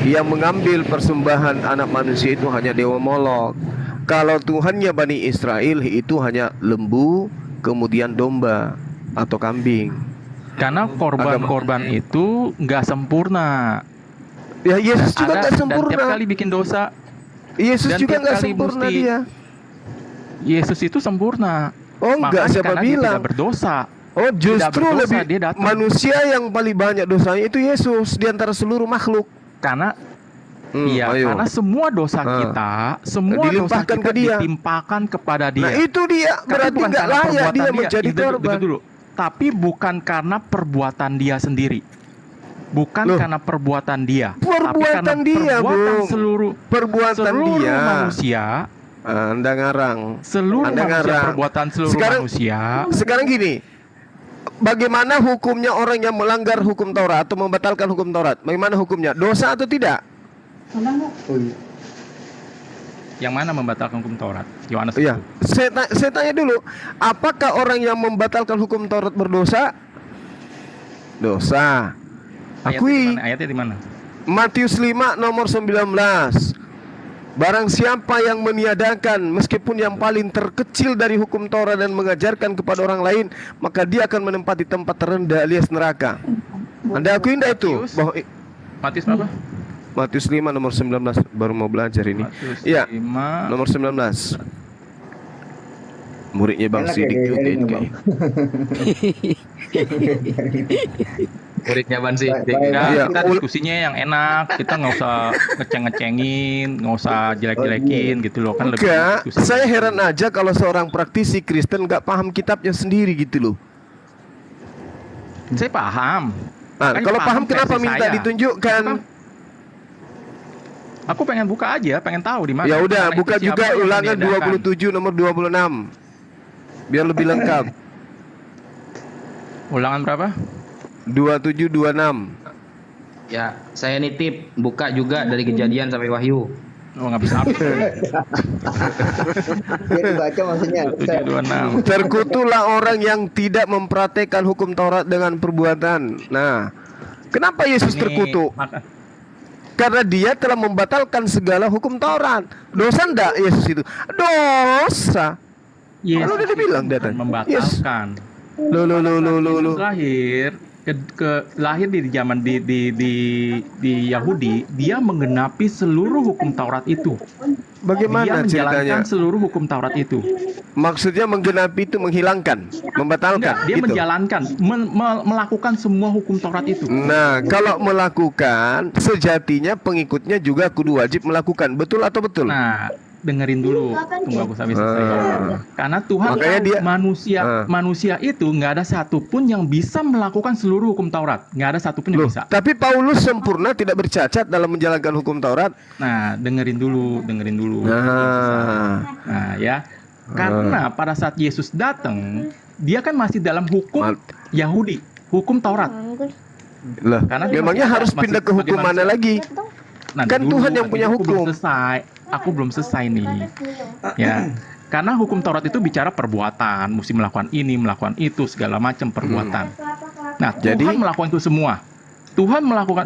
Yang mengambil persembahan anak manusia itu hanya dewa Molok. Kalau Tuhannya Bani Israel itu hanya lembu, kemudian domba atau kambing. Karena korban-korban itu nggak sempurna. Ya Yesus juga nggak Dan sempurna. tiap kali bikin dosa. Yesus dan juga tiap nggak kali sempurna mesti- dia. Yesus itu sempurna. Oh enggak, Makanya siapa karena dia bilang? tidak berdosa. Oh justru berdosa, lebih dia datang. manusia yang paling banyak dosanya itu Yesus di antara seluruh makhluk. Karena Iya, karena semua dosa kita, semua dosa dilimpahkan kita ke dia. ditimpakan kepada dia. Nah itu dia, Tapi berarti bukan nggak karena layak perbuatan dia menjadi Dengar korban. dulu. Tapi bukan karena perbuatan dia sendiri. Bukan Loh. karena perbuatan dia. tapi Perbuatan karena dia, perbuatan Bung. seluruh Perbuatan dia. manusia. Anda ngarang. Seluruh Anda manusia, ngarang. perbuatan seluruh manusia. Sekarang gini, bagaimana hukumnya orang yang melanggar hukum Taurat atau membatalkan hukum Taurat? Bagaimana hukumnya? Dosa atau tidak? Yang mana membatalkan hukum Taurat? Yohanes. Iya. Saya tanya dulu, apakah orang yang membatalkan hukum Taurat berdosa? Dosa. Akui. Ayatnya di mana? Matius 5 nomor 19. Barang siapa yang meniadakan meskipun yang paling terkecil dari hukum Taurat dan mengajarkan kepada orang lain, maka dia akan menempati tempat terendah alias neraka. Anda akui enggak itu? Bahwa Matius berapa? Matius 5 nomor 19, baru mau belajar ini. Matius Iya. 5. Nomor 19. Muridnya Bang Enak ya Sidik juga diajarin ini ya, kayaknya. Muridnya Ban Sidik. Enggak, Iya. kita diskusinya yang enak. Kita nggak usah ngeceng-ngecengin, nggak usah jelek-jelekin gitu loh, kan lebih Enggak, diskusi. saya heran aja kalau seorang praktisi Kristen nggak paham kitabnya sendiri gitu loh. Saya paham. Nah, Makanya kalau paham kenapa versi minta saya. ditunjukkan? Aku pengen buka aja, pengen tahu di mana. Ya udah, Karena buka itu siapa juga yang Ulangan meniadakan. 27 nomor 26. Biar lebih lengkap. Ulangan berapa? 2726. Ya, saya nitip buka juga dari Kejadian sampai Wahyu. Oh, nggak bisa habis. Biar dibaca maksudnya. 726. Terkutulah orang yang tidak mempraktekkan hukum Taurat dengan perbuatan. Nah, kenapa Yesus Ini terkutuk? maka- Karena dia telah membatalkan segala hukum Taurat. Dosa enggak Yesus itu? Dosa. Yesus Kalau udah dibilang itu dia tadi. membatalkan. Lo. Yesus lahir lahir di zaman di Yahudi, dia menggenapi seluruh hukum Taurat itu. Bagaimana Dia ceritanya? menjalankan seluruh hukum Taurat itu. Maksudnya menggenapi itu menghilangkan, membatalkan. Enggak, dia gitu. menjalankan, melakukan semua hukum Taurat itu. Nah, kalau melakukan, sejatinya pengikutnya juga kudu wajib melakukan. Betul atau betul? Nah, dengerin dulu, tunggu aku sampai selesai. Karena Tuhan Makanya tahu dia- manusia itu nggak ada satupun yang bisa melakukan seluruh hukum Taurat, nggak ada satupun yang Loh, bisa. tapi Paulus sempurna tidak bercacat dalam menjalankan hukum Taurat. Nah, dengerin dulu. Nah, ya, karena pada saat Yesus datang, dia kan masih dalam hukum Yahudi, hukum Taurat. Lah, Karena dia memangnya masih- harus masih pindah ke hukum sebagai mana manusia. lagi? Nah, Kan Tuhan yang punya aku belum hukum. selesai. Aku belum selesai nih. Ya. Karena hukum Taurat itu bicara perbuatan, mesti melakukan ini, melakukan itu, segala macam perbuatan. Nah, Jadi- Tuhan melakukan itu semua.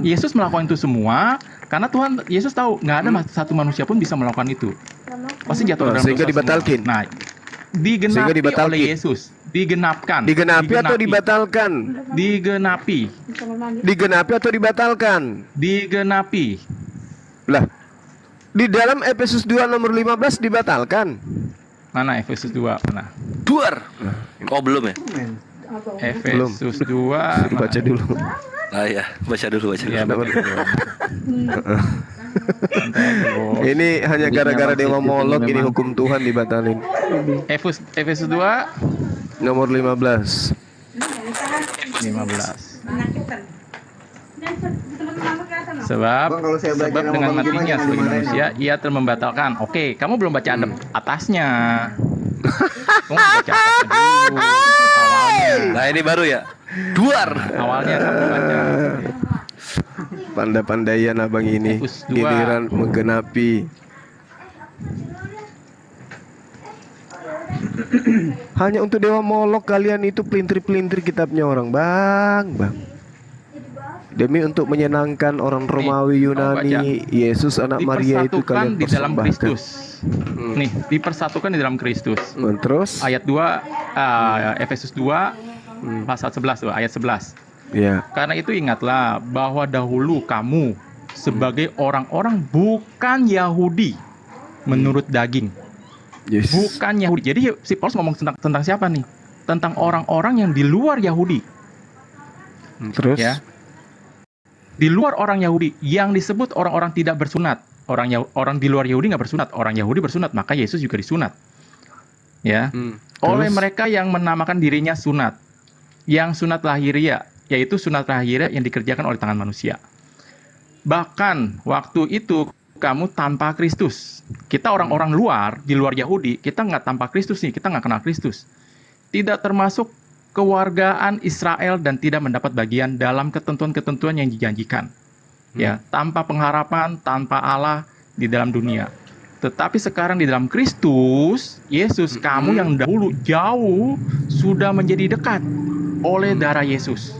Yesus melakukan itu semua karena Yesus tahu nggak ada satu manusia pun bisa melakukan itu. Pasti jatuh dalam Sehingga dosa dibatalkin. semua. Nah, digenapi Sehingga dibatalkin. oleh Yesus, digenapkan. Digenapi atau dibatalkan? Digenapi. Digenapi atau dibatalkan? Digenapi. Lah, di dalam Efesus 2 nomor 15 dibatalkan. Mana Efesus 2? Mana? Duar. Oh belum ya? Efesus 2 Baca dulu. Ah ya, baca dulu. Ya, baca dulu. Santai dulu. Ini hanya gara-gara dewa Molok ini hukum Tuhan dibatalin. Efesus 2 Nomor 15. 15. Sebab Bang, kalau saya baca nama dengan Bang Juma matinya jangan sebagai dimarahin. manusia ia telah membatalkan. Oke, kamu belum baca atasnya. Kamu baca apa dulu? Awalnya. Nah ini baru ya. Duar. Awalnya kamu baca. Pandai-pandaian abang ini. Efesus 2. Giliran menggenapi. Hanya untuk dewa Molok kalian itu pelintir-pelintir kitabnya orang, bang. Demi untuk menyenangkan orang Romawi, Yunani, Yesus anak Maria itu kalian Dipersatukan di dalam persembahkan. Kristus. Nih, dipersatukan di dalam Kristus. Terus Ayat 2 Efesus 2 pasal 11 tuh, ayat 11. ya. Karena itu ingatlah bahwa dahulu kamu sebagai orang-orang bukan Yahudi menurut daging. Yes. Bukan Yahudi. Jadi si Paulus ngomong tentang siapa nih? Tentang orang-orang yang di luar Yahudi. Terus Ya. Di luar orang Yahudi yang disebut orang-orang tidak bersunat. Orang di luar Yahudi nggak bersunat, orang Yahudi bersunat, maka Yesus juga disunat. Ya. Oleh mereka yang menamakan dirinya sunat. Yang sunat lahiriah, yaitu sunat lahiriah yang dikerjakan oleh tangan manusia. Bahkan waktu itu kamu tanpa Kristus. Kita orang-orang luar, di luar Yahudi, kita nggak tanpa Kristus nih, kita nggak kenal Kristus. Tidak termasuk kewargaan Israel dan tidak mendapat bagian dalam ketentuan-ketentuan yang dijanjikan. Ya, tanpa pengharapan, tanpa Allah di dalam dunia. Tetapi sekarang di dalam Kristus, Yesus, kamu yang dahulu jauh sudah menjadi dekat oleh darah Yesus.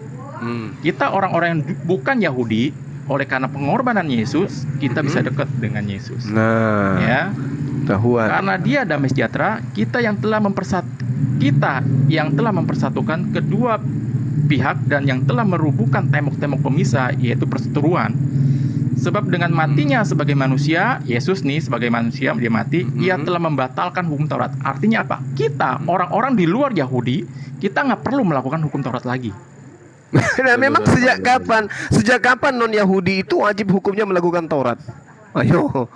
Kita orang-orang yang bukan Yahudi, oleh karena pengorbanan Yesus, kita bisa dekat dengan Yesus. Nah, Ya. tahuan. Karena dia damai sejahtera, kita yang telah mempersatukan kedua pihak dan yang telah merubuhkan tembok-tembok pemisah, yaitu perseteruan. Sebab dengan matinya sebagai manusia, Yesus nih sebagai manusia dia mati, ia telah membatalkan hukum Taurat. Artinya apa? Kita orang-orang di luar Yahudi, kita nggak perlu melakukan hukum Taurat lagi. Nah, memang sejak kapan non Yahudi itu wajib hukumnya melakukan Taurat? Ayo.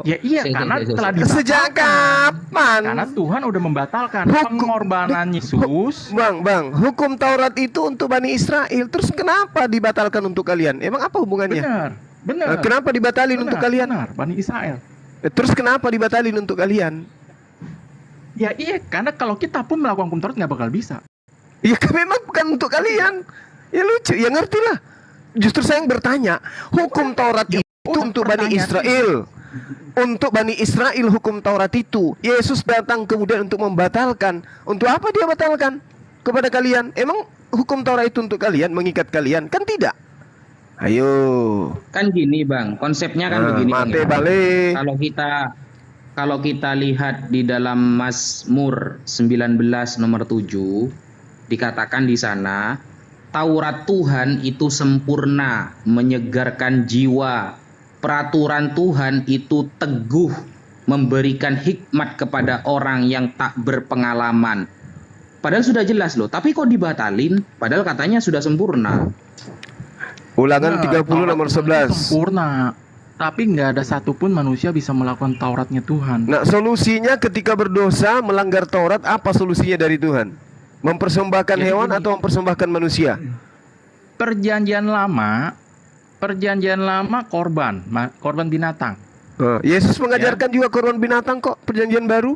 Ya iya, karena telah dibatalkan. Sejak kapan? Karena Tuhan udah membatalkan pengorbanan Yesus. Bang, hukum Taurat itu untuk Bani Israel. Terus kenapa dibatalkan untuk kalian? Emang apa hubungannya? Benar. Kenapa dibatalin untuk kalian? Benar, Bani Israel. Terus kenapa dibatalin untuk kalian? Ya iya, karena kalau kita pun melakukan hukum Taurat nggak bakal bisa. Ya memang bukan untuk kalian. Ya lucu, ya ngertilah. Justru saya yang bertanya, hukum Taurat itu untuk Bani Israel. Untuk Bani Israel hukum Taurat itu. Yesus datang kemudian untuk membatalkan. Untuk apa dia batalkan kepada kalian? Emang hukum Taurat itu untuk kalian, mengikat kalian? Kan tidak. Ayo. Kan gini bang, konsepnya kan begini bang. Balik. Kalau kita lihat di dalam Mazmur 19 nomor 7, dikatakan di sana, Taurat Tuhan itu sempurna, menyegarkan jiwa. Peraturan Tuhan itu teguh, memberikan hikmat kepada orang yang tak berpengalaman. Padahal sudah jelas loh, tapi kok dibatalin? Padahal katanya sudah sempurna. Ulangan 30 nomor 11. Sempurna. Tapi nggak ada satupun manusia bisa melakukan Tauratnya Tuhan. Nah, solusinya ketika berdosa melanggar Taurat, apa solusinya dari Tuhan? Mempersembahkan hewan atau mempersembahkan manusia? Perjanjian lama korban binatang. Yesus mengajarkan juga korban binatang kok. Perjanjian baru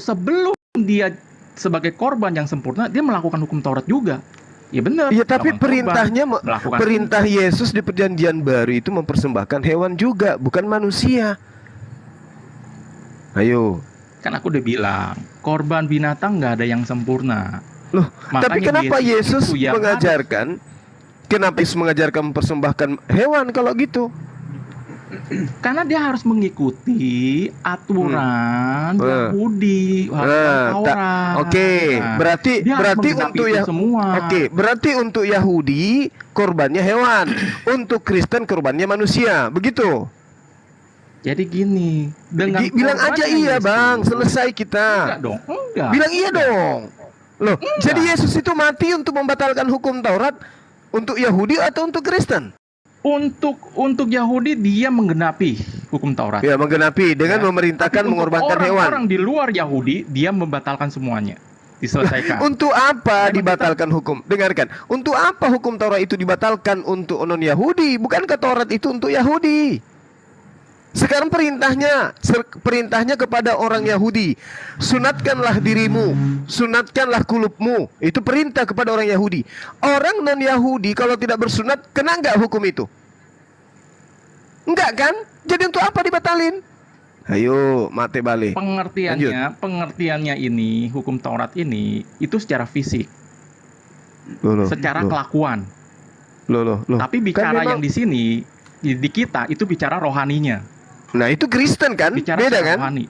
Sebelum dia sebagai korban yang sempurna, dia melakukan hukum Taurat juga. Ya benar. Iya, tapi perintah Yesus di perjanjian baru itu mempersembahkan hewan juga, bukan manusia. Ayo. Kan aku udah bilang, korban binatang nggak ada yang sempurna. Loh, makanya tapi kenapa Yesus mengajarkan? harus... Kenapa Yesus mengajarkan mempersembahkan hewan kalau gitu? Karena dia harus mengikuti aturan Yahudi, Taurat. Berarti untuk Yahudi korbannya hewan, untuk Kristen korbannya manusia, begitu. Jadi gini, bilang aja iya bang, selesai kita. Enggak. Bilang iya dong. Loh, jadi Yesus itu mati untuk membatalkan hukum Taurat untuk Yahudi atau untuk Kristen? Untuk Yahudi dia menggenapi hukum Taurat. Ya, menggenapi dengan memerintahkan mengorbankan hewan. Orang di luar Yahudi dia membatalkan semuanya. Diselesaikan. Untuk apa dibatalkan hukum? Dengarkan. Untuk apa hukum Taurat itu dibatalkan untuk non Yahudi? Bukankah Taurat itu untuk Yahudi? Sekarang perintahnya kepada orang Yahudi. Sunatkanlah dirimu, sunatkanlah kulupmu. Itu perintah kepada orang Yahudi. Orang non Yahudi kalau tidak bersunat, kena nggak hukum itu? Enggak kan? Jadi untuk apa dibatalin? Ayo, mate balik. Pengertiannya ini, hukum Taurat ini, itu secara fisik, secara kelakuan. Tapi bicara yang di sini, di kita itu bicara rohaninya. Nah itu Kristen kan? Bicara beda kan? rohani.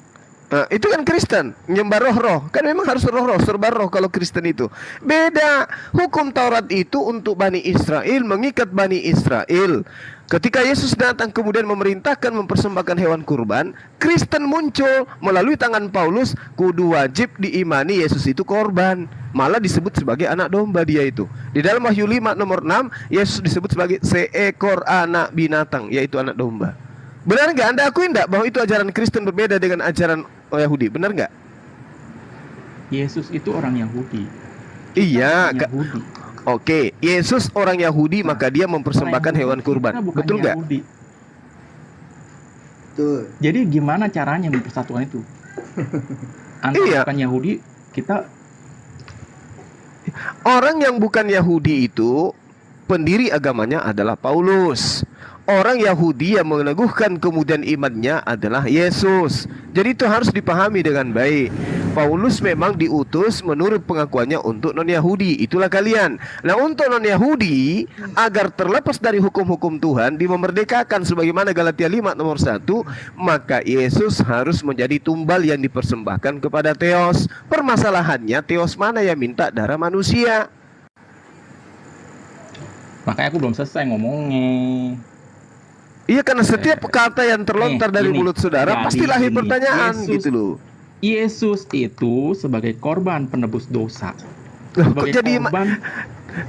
Itu kan Kristen, nyembah roh-roh. Kan memang harus roh-roh, serba roh kalau Kristen itu. Beda. Hukum Taurat itu untuk Bani Israel, mengikat Bani Israel. Ketika Yesus datang kemudian memerintahkan mempersembahkan hewan kurban, Kristen muncul melalui tangan Paulus, kudu wajib diimani Yesus itu korban. Malah disebut sebagai anak domba dia itu. Di dalam Wahyu 5 nomor 6, Yesus disebut sebagai seekor anak binatang, yaitu anak domba. Benar nggak? Anda akui nggak bahwa itu ajaran Kristen berbeda dengan ajaran Yahudi? Benar nggak? Yesus itu orang Yahudi. Iya. Yahudi. Oke, Yesus orang Yahudi, maka dia mempersembahkan hewan kurban. Betul nggak? Betul. Jadi gimana caranya mempersatukan itu? Antara bukan Yahudi, kita orang yang bukan Yahudi itu pendiri agamanya adalah Paulus. Orang Yahudi yang meneguhkan kemudian imannya adalah Yesus. Jadi itu harus dipahami dengan baik. Paulus memang diutus menurut pengakuannya untuk non-Yahudi. Itulah kalian. Nah untuk non-Yahudi, agar terlepas dari hukum-hukum Tuhan, dimerdekakan sebagaimana Galatia 5 nomor 1, maka Yesus harus menjadi tumbal yang dipersembahkan kepada Theos. Permasalahannya, Theos mana yang minta darah manusia? Makanya aku belum selesai ngomongnya. Iya, karena setiap kata yang terlontar dari mulut saudara pasti lahir pertanyaan gitu loh. Yesus itu sebagai korban penebus dosa. Kok jadi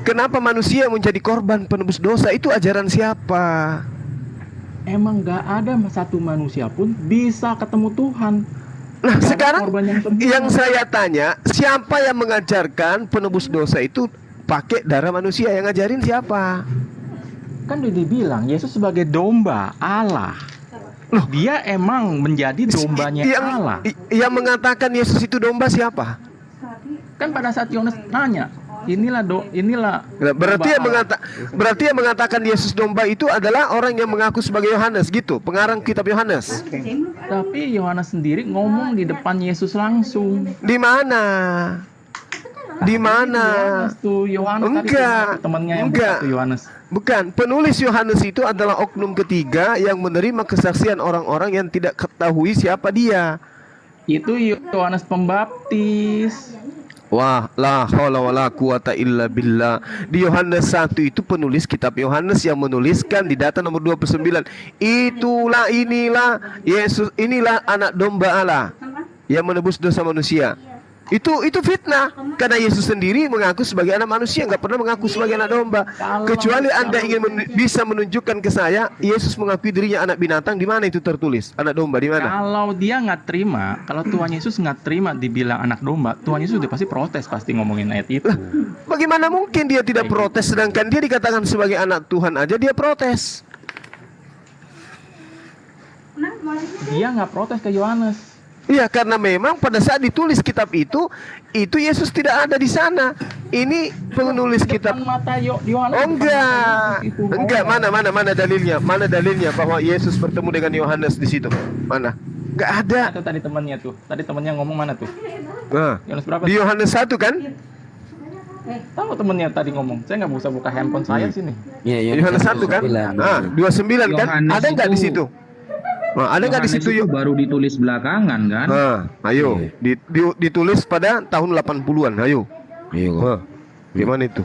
kenapa manusia menjadi korban penebus dosa? Itu ajaran siapa? Emang gak ada satu manusia pun bisa ketemu Tuhan. Nah sekarang yang saya tanya, siapa yang mengajarkan penebus dosa itu pakai darah manusia? Yang ngajarin siapa? Kan udah dibilang Yesus sebagai domba Allah. Loh, dia emang menjadi dombanya Allah. Yang mengatakan Yesus itu domba siapa? Kan pada saat Yohanes nanya, inilah. Berarti yang mengatakan Yesus domba itu adalah orang yang mengaku sebagai Yohanes gitu, pengarang kitab Yohanes. Tapi Yohanes sendiri ngomong di depan Yesus langsung. Di mana? Di mana? Enggak. Bukan. Penulis Yohanes itu adalah oknum ketiga yang menerima kesaksian orang-orang yang tidak ketahui siapa dia. Itu Yohanes Pembaptis. Wah, la haula wala quwata illa billah. Di Yohanes 1 itu penulis kitab Yohanes yang menuliskan di data nomor 29. Inilah Yesus, inilah anak domba Allah yang menebus dosa manusia. Itu fitnah, karena Yesus sendiri mengaku sebagai anak manusia, nggak pernah mengaku sebagai anak domba. Kecuali Anda ingin bisa menunjukkan ke saya Yesus mengakui dirinya anak binatang, di mana itu tertulis? Anak domba di mana? Kalau dia nggak terima, kalau Tuhan Yesus nggak terima dibilang anak domba, Tuhan Yesus udah pasti protes, pasti ngomongin ayat itu. Bagaimana mungkin dia tidak protes, sedangkan dia dikatakan sebagai anak Tuhan aja dia protes? Dia nggak protes ke Yohanes. Iya, karena memang pada saat ditulis kitab itu Yesus tidak ada di sana. Ini penulis kitab. Enggak, mana dalilnya? Mana dalilnya bahwa Yesus bertemu dengan Yohanes di situ? Mana? Enggak ada. Itu tadi temannya tuh. Tadi temannya ngomong mana tuh? Nah, Yohanes berapa? Di Yohanes 1 kan? Tahu temennya tadi ngomong. Saya nggak bisa buka handphone saya sini. Iya, Yohanes 1 kan? 29 kan? Ada nggak di situ? Nah, ada nggak di situ yuk? Baru ditulis belakangan kan? Ayo, ditulis pada tahun 80-an. Ayo. Gimana itu?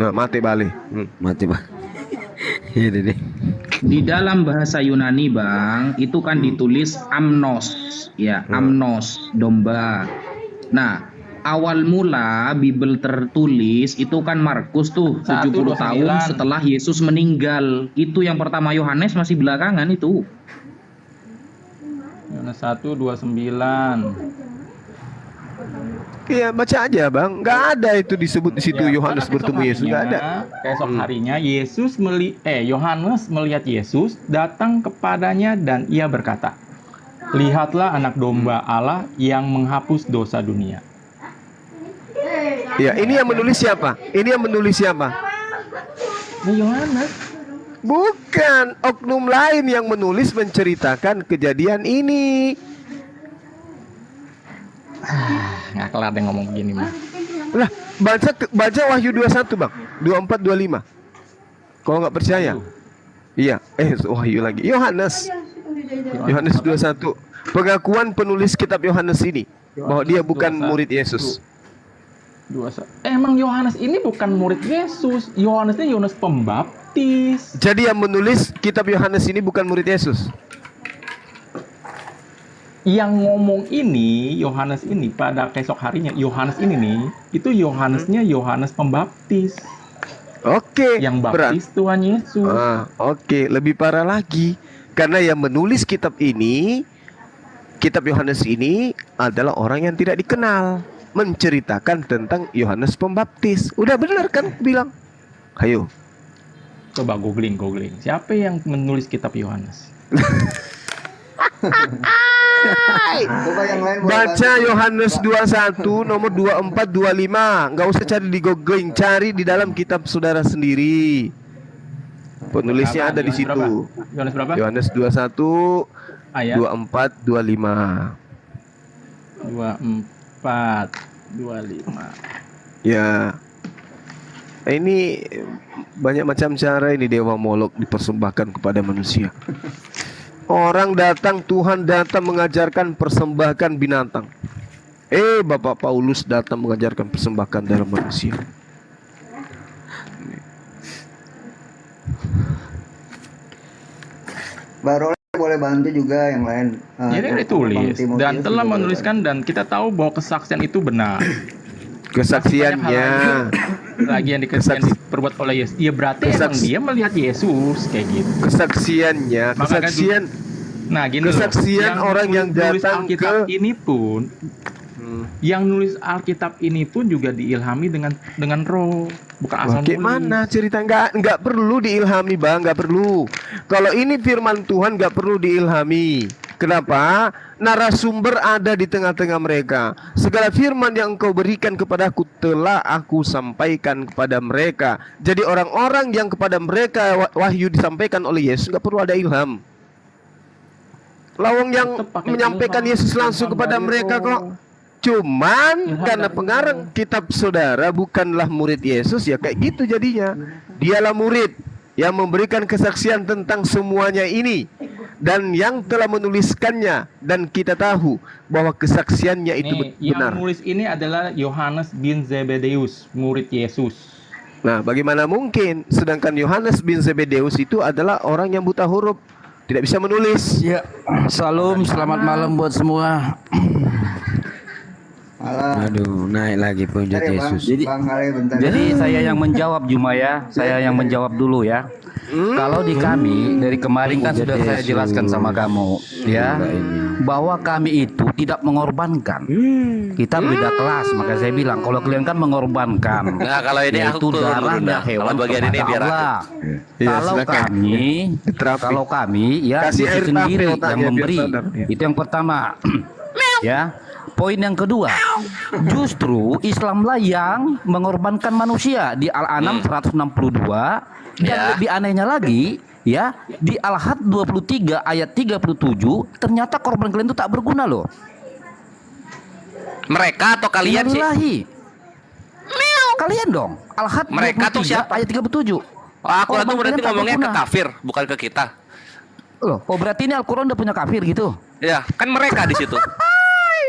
Nah, mati balik. Mati bang. Iya deh. Di dalam bahasa Yunani bang, itu kan ditulis amnos, ya amnos, domba. Nah, awal mula Bible tertulis itu kan Markus tuh 70 tahun setelah Yesus meninggal. Itu yang pertama, Yohanes masih belakangan itu. Yohanes 1:29. Iya, baca aja bang. Nggak ada itu disebut di situ Ya, Yohanes pada bertemu Yesus. Nggak ada. Keesok harinya Yohanes melihat Yesus datang kepadanya dan ia berkata, lihatlah anak domba Allah yang menghapus dosa dunia. Ya, ini yang menulis siapa? Ini yang menulis siapa? Yohanes. Bukan, oknum lain yang menulis menceritakan kejadian ini. Nggak kelar deh ngomong begini mah. Lah, baca Wahyu 21 bang, 24 25. Kalau nggak percaya, iya, Wahyu lagi. Yohanes 21. Pengakuan penulis kitab Yohanes ini bahwa dia bukan murid Yesus. Emang Yohanes ini bukan murid Yesus. Yohanes ini Yohanes Pembaptis. Jadi yang menulis kitab Yohanes ini bukan murid Yesus. Yang ngomong ini, Yohanes ini pada keesok harinya, Yohanes ini nih, itu Yohanesnya Yohanes Pembaptis. Oke. Yang baptis Tuhan Yesus. Oke, lebih parah lagi. Karena yang menulis kitab ini, kitab Yohanes ini adalah orang yang tidak dikenal, menceritakan tentang Yohanes Pembaptis. Udah benar kan bilang? Ayo. Coba googling. Siapa yang menulis kitab Yohanes? Coba yang lain boleh Baca bantu. Yohanes 21 nomor 24 25. Nggak usah cari di googling, cari di dalam kitab saudara sendiri. Penulisnya ada di situ. Yohanes berapa? Yohanes 21 Ayat 24 25. 24 25. Ya. Ini banyak macam cara ini dewa Molok dipersembahkan kepada manusia. Orang datang, Tuhan datang mengajarkan persembahkan binatang. Bapak Paulus datang mengajarkan persembahkan dalam manusia. Baru boleh bantu juga yang lain. Jadi ditulis dan telah menuliskan dan kita tahu bahwa kesaksian itu benar. Kesaksiannya Lagi yang diperbuat oleh Yesus. Ya berarti emang dia melihat Yesus kayak gitu. Kesaksiannya, kesaksian. Nah, gini kesaksian loh, orang yang nulis datang Alkitab ini pun yang nulis Alkitab ini pun juga diilhami dengan roh, bukan asal nulis. Mana cerita? Nggak perlu diilhami bang, nggak perlu. Kalau ini firman Tuhan nggak perlu diilhami. Kenapa? Narasumber ada di tengah-tengah mereka. Segala firman yang engkau berikan kepadaku telah aku sampaikan kepada mereka. Jadi orang-orang yang kepada mereka wahyu disampaikan oleh Yesus nggak perlu ada ilham. Lawang yang menyampaikan Yesus langsung kepada mereka kok. Cuman karena pengarang kitab saudara bukanlah murid Yesus, ya kayak gitu jadinya. Dialah murid yang memberikan kesaksian tentang semuanya ini dan yang telah menuliskannya, dan kita tahu bahwa kesaksiannya itu benar. Yang nulis ini adalah Yohanes bin Zebedeus, murid Yesus. Nah, bagaimana mungkin sedangkan Yohanes bin Zebedeus itu adalah orang yang buta huruf, tidak bisa menulis. Ya, salam, selamat malam buat semua. Aduh, naik lagi puncak Yesus. Jadi saya yang menjawab Jumaya, saya yang menjawab dulu ya. Kalau di kami dari kemarin kan sudah saya jelaskan sama kamu ya, bahwa kami itu tidak mengorbankan. Kita beda kelas, maka saya bilang kalau kalian kan mengorbankan. Nah, kalau ini aku yaitu darah dan hewan kalau bagian ini biar aku. Allah. Ya, Kalau kami ya kasih air sendiri tape yang memberi. Itu yang pertama. Ya. Poin yang kedua, justru Islamlah yang mengorbankan manusia di Al-An'am 162 dan lebih anehnya lagi ya di Al-Had 23 ayat 37 ternyata korban kalian itu tak berguna loh. Mereka atau kalian sih? Kalian dong. Al-Had mereka tuh siapa? Ayat 37. Aku tuh berarti ngomongnya ke kafir, bukan ke kita. Loh, berarti ini Al-Quran udah punya kafir gitu? Ya, kan mereka di situ.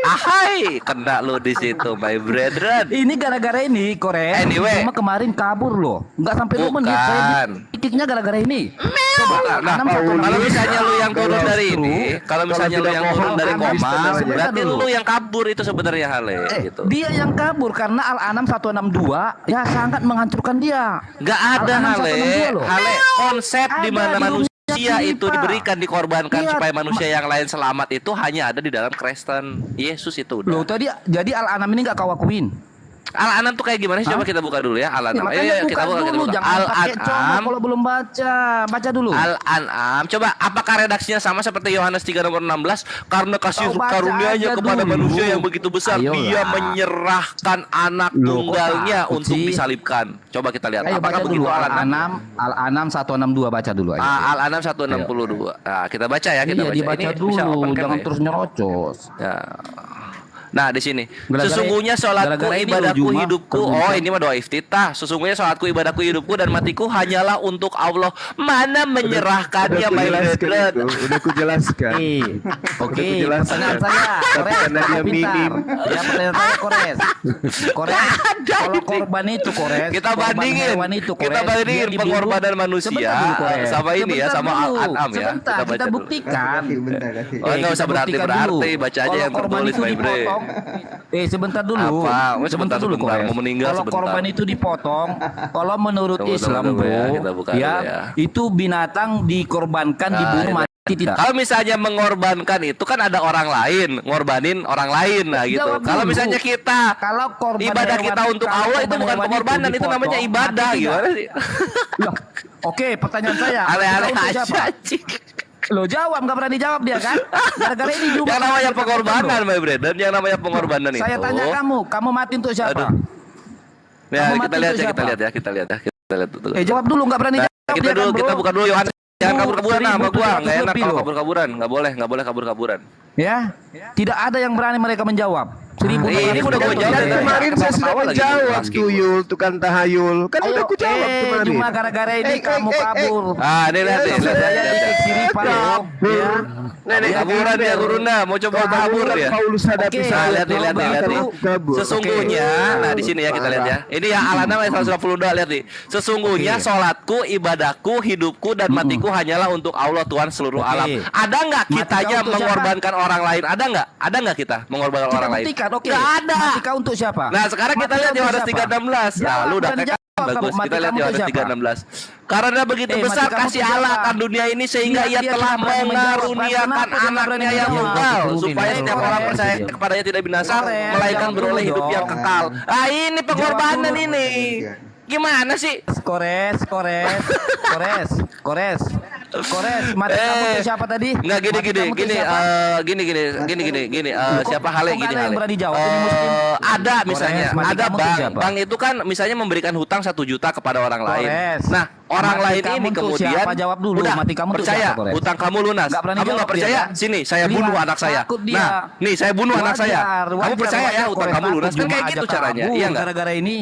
Ahai, kena lo di situ, my brethren. Ini gara-gara ini, Korea. Anyway, cuma kemarin kabur loh, nggak sampai 2 menit. Saya titiknya gara-gara ini. Coba, kalau misalnya lu yang turun dari ini, kalau misalnya lu yang turun dari koma, berarti lu yang kabur itu sebenarnya Hale. Gitu. Dia yang kabur karena Al-An'am 162 ya sangat menghancurkan dia. Nggak ada Hale. Hale konsep di mana manusia manusia itu Filipa. diberikan dikorbankan Lihat, supaya manusia yang lain selamat itu hanya ada di dalam Kristen. Yesus itu udah. Loh tadi jadi Al-An'am ini nggak kau akuin? Al-An'am tuh kayak gimana sih? Coba kita buka dulu ya Al-An'am. Makanya Kita buka dulu, jangan pakai comot Al-An'am. kalau belum baca. Baca dulu. Al-An'am. Coba apakah redaksinya sama seperti Yohanes 3 nomor 16? Karena kasih Kau baca karunia-Nya aja kepada dulu. manusia yang begitu besar, Ayolah. Dia menyerahkan anak Loh, tunggalnya kok takut untuk sih? disalibkan. Coba kita lihat. Ayo Apakah baca begitu dulu Al-An'am? Al-An'am 162 baca dulu aja. Al-An'am 162. Nah, kita baca ya, kita Iya, baca. dibaca Ini bisa dulu, open cam jangan ya? terus nyerocos. Ya. Nah, di sini. Gara-gara- Sesungguhnya sholatku, gara-gara ini ibadahku, lu, Juma, hidupku. Oh, ini mah doa iftitah. Sesungguhnya sholatku, ibadahku, hidupku dan matiku hanyalah untuk Allah. Mana menyerahkannya, my brethren. Udah kujelaskan. Oke, jelaskan. pertanyaan saya, Kores, karena dia pintar. minim. Ya, pertanyaan saya, Kores. Kores, kalau korban itu, Kores. Kita korban bandingin. hewan itu, Kores, Kita bandingin dia dibunuh. pengorbanan manusia Sebentar dulu, Kores. sama ini ya, Sebentar sama dulu. Al-An'am ya. Sebentar, baca kita dulu. buktikan. Oh, nggak usah kita buktikan berarti, dulu. baca aja Kalau yang korban tertulis, itu my bre. dipotong. Sebentar dulu. Apa? Sebentar dulu, Sebentar, Kores. mau meninggal Kalau sebentar. korban itu dipotong, kalau menurut Tunggu, Islam, tunggu bro, ya, kita buka ya, dulu ya. itu binatang dikorbankan, dibunuh Nah, mati tidak. Kalau misalnya mengorbankan itu kan ada orang lain, ngorbanin orang lain lah gitu. Jawab Kalau dulu. misalnya kita Kalau korban ibadah hewan- kita untuk kalau Allah itu korban bukan hewan pengorbanan, itu dipotong, namanya ibadah mati gimana tidak? sih? Loh, oke, pertanyaan saya. Aneh-aneh Untuk aja. siapa? Lo jawab, nggak berani jawab dia kan? Gara-gara ini juga. Yang namanya pengorbanan, my friend, dan yang namanya pengorbanan itu. Saya tanya kamu mati untuk siapa? Aduh. Ya, Kamu kita mati lihat untuk ya, kita siapa? lihat ya, kita lihat ya, kita lihat dulu. Jawab dulu, nggak berani Nah, jawab kita dia dulu, kan, kita bro? buka dulu Yohanes. Jangan kabur-kaburan sama gua, nggak enak 1700 kalau lebih, kabur-kaburan, nggak boleh kabur-kaburan. Ya, tidak ada yang berani mereka menjawab. Ini udah gua jawab Dan dari kemarin saya sudah ketawa lagi, menjawab lagi. tuh Yul, tukang tahayul. Kan udah ku jawab kemarin. Cuma gara-gara ini kamu kabur. Ah, ini lihat nih, lihat, Saya lihat, dikit lihat. siripan loh. Ya. Nih, kaburan ya Gurunda, mau coba kabur ya. Paulus hadapi Oke, saya. Lihat nih, lihat nih, lihat nih. Kabur. Sesungguhnya, nah di sini ya kita lihat ya. Ini ya Al-An'am ayat 122, lihat nih. Sesungguhnya sholatku, ibadahku, hidupku dan matiku hanyalah untuk Allah Tuhan seluruh Oke. alam. Ada nggak Mati kitanya kau untuk mengorbankan orang lain? Ada nggak? Ada nggak kita mengorbankan Kita orang lain? buktikan, oke. Nggak ada. Mati kau untuk siapa? Nah sekarang kita Mati lihat kau untuk Yohanes siapa? 3:16. Nah Jawab, lu udah berani kayak jawab kamu. bagus. Mati Kita lihat kamu untuk Yohanes siapa? 3:16. Karena begitu Mati besar kamu kasih untuk Allah siapa? akan dunia ini sehingga Iya, ia dia telah tidak berani menjawab. mengaruniakan Kenapa dia nggak berani anaknya yang menjawab? tunggal Turunin, supaya turunin. setiap orang percaya Kores. kepadanya tidak binasa Kores, melainkan jawab beroleh dulu hidup yang dong. kekal. Ah ini pengorbanan dulu. ini. Gimana sih? Kores. Mati kamu untuk siapa tadi? Enggak Mati kamu untuk gini, siapa? gini. Siapa Hale Kok gini nggak ada yang Hale. berani jawab? Ini muslim. Ada Kores, misalnya, mati ada kamu untuk bank. siapa? Bank itu kan misalnya memberikan hutang 1 juta kepada orang lain. Kores. Nah, orang Mati lain kamu ini untuk kemudian siapa? Jawab dulu. udah Mati kamu untuk percaya siapa, Kores? hutang kamu lunas. Nggak berani Kamu nggak jawab dia, percaya? kan? Sini, saya bunuh Lihat, anak saya. takut dia. Nah, nih saya bunuh anak saya. Kamu Wajar, percaya ya hutang Kores, kamu lunas? takut Kan kayak Juma gitu aja caranya. kabur Iya nggak? Gara-gara ini,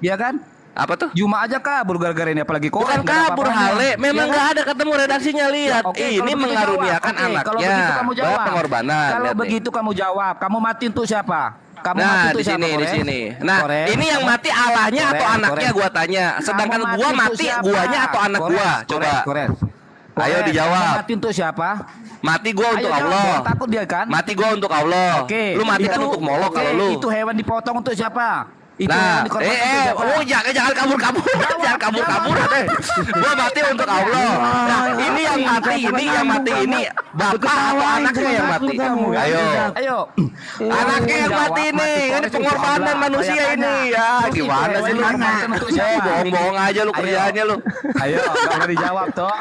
iya kan? Apa tuh? Juma aja kabur gara-gara ini, apalagi Kores. Bukan nggak ada kabur apa-apanya. Hale, memang Iya nggak kan? ada ketemu redaksinya lihat. Oke, kalau Ini begitu mengaruniakan jawab. Oke, anaknya. Kalau begitu kamu jawab. Pengorbanan. Kalau lihat nih. begitu kamu jawab. Kamu mati untuk siapa? Kamu mati Nah, untuk di siapa, sini, di Kores? sini. Nah, Kores, ini yang kamu- mati Allahnya atau Kores, anaknya Kores. gua tanya. Sedangkan Kamu gua untuk mati siapa? guanya atau anak Kores, gua? Kores, Coba. Kores. Ayo Kores, dijawab. kamu mati untuk siapa? Mati gua untuk Ayo jawab, Allah. jangan takut dia kan? Mati gua untuk Allah. Oke. Lu mati kan untuk Molok oke, kalau lu. Itu hewan dipotong untuk siapa? Itu Nah, hewan dikorbankan untuk siapa? oh jangan kabur-kabur, jangan kabur-kabur deh. Gua mati untuk Allah. Nah, ini yang mati ini bapak atau anaknya yang mati. Ayo. Anaknya yang mati ini pengorbanan manusia ini. Ya, gimana sih lu? Bohong-bohong aja lu kerjaannya lu. Ayo, enggak boleh dijawab toh.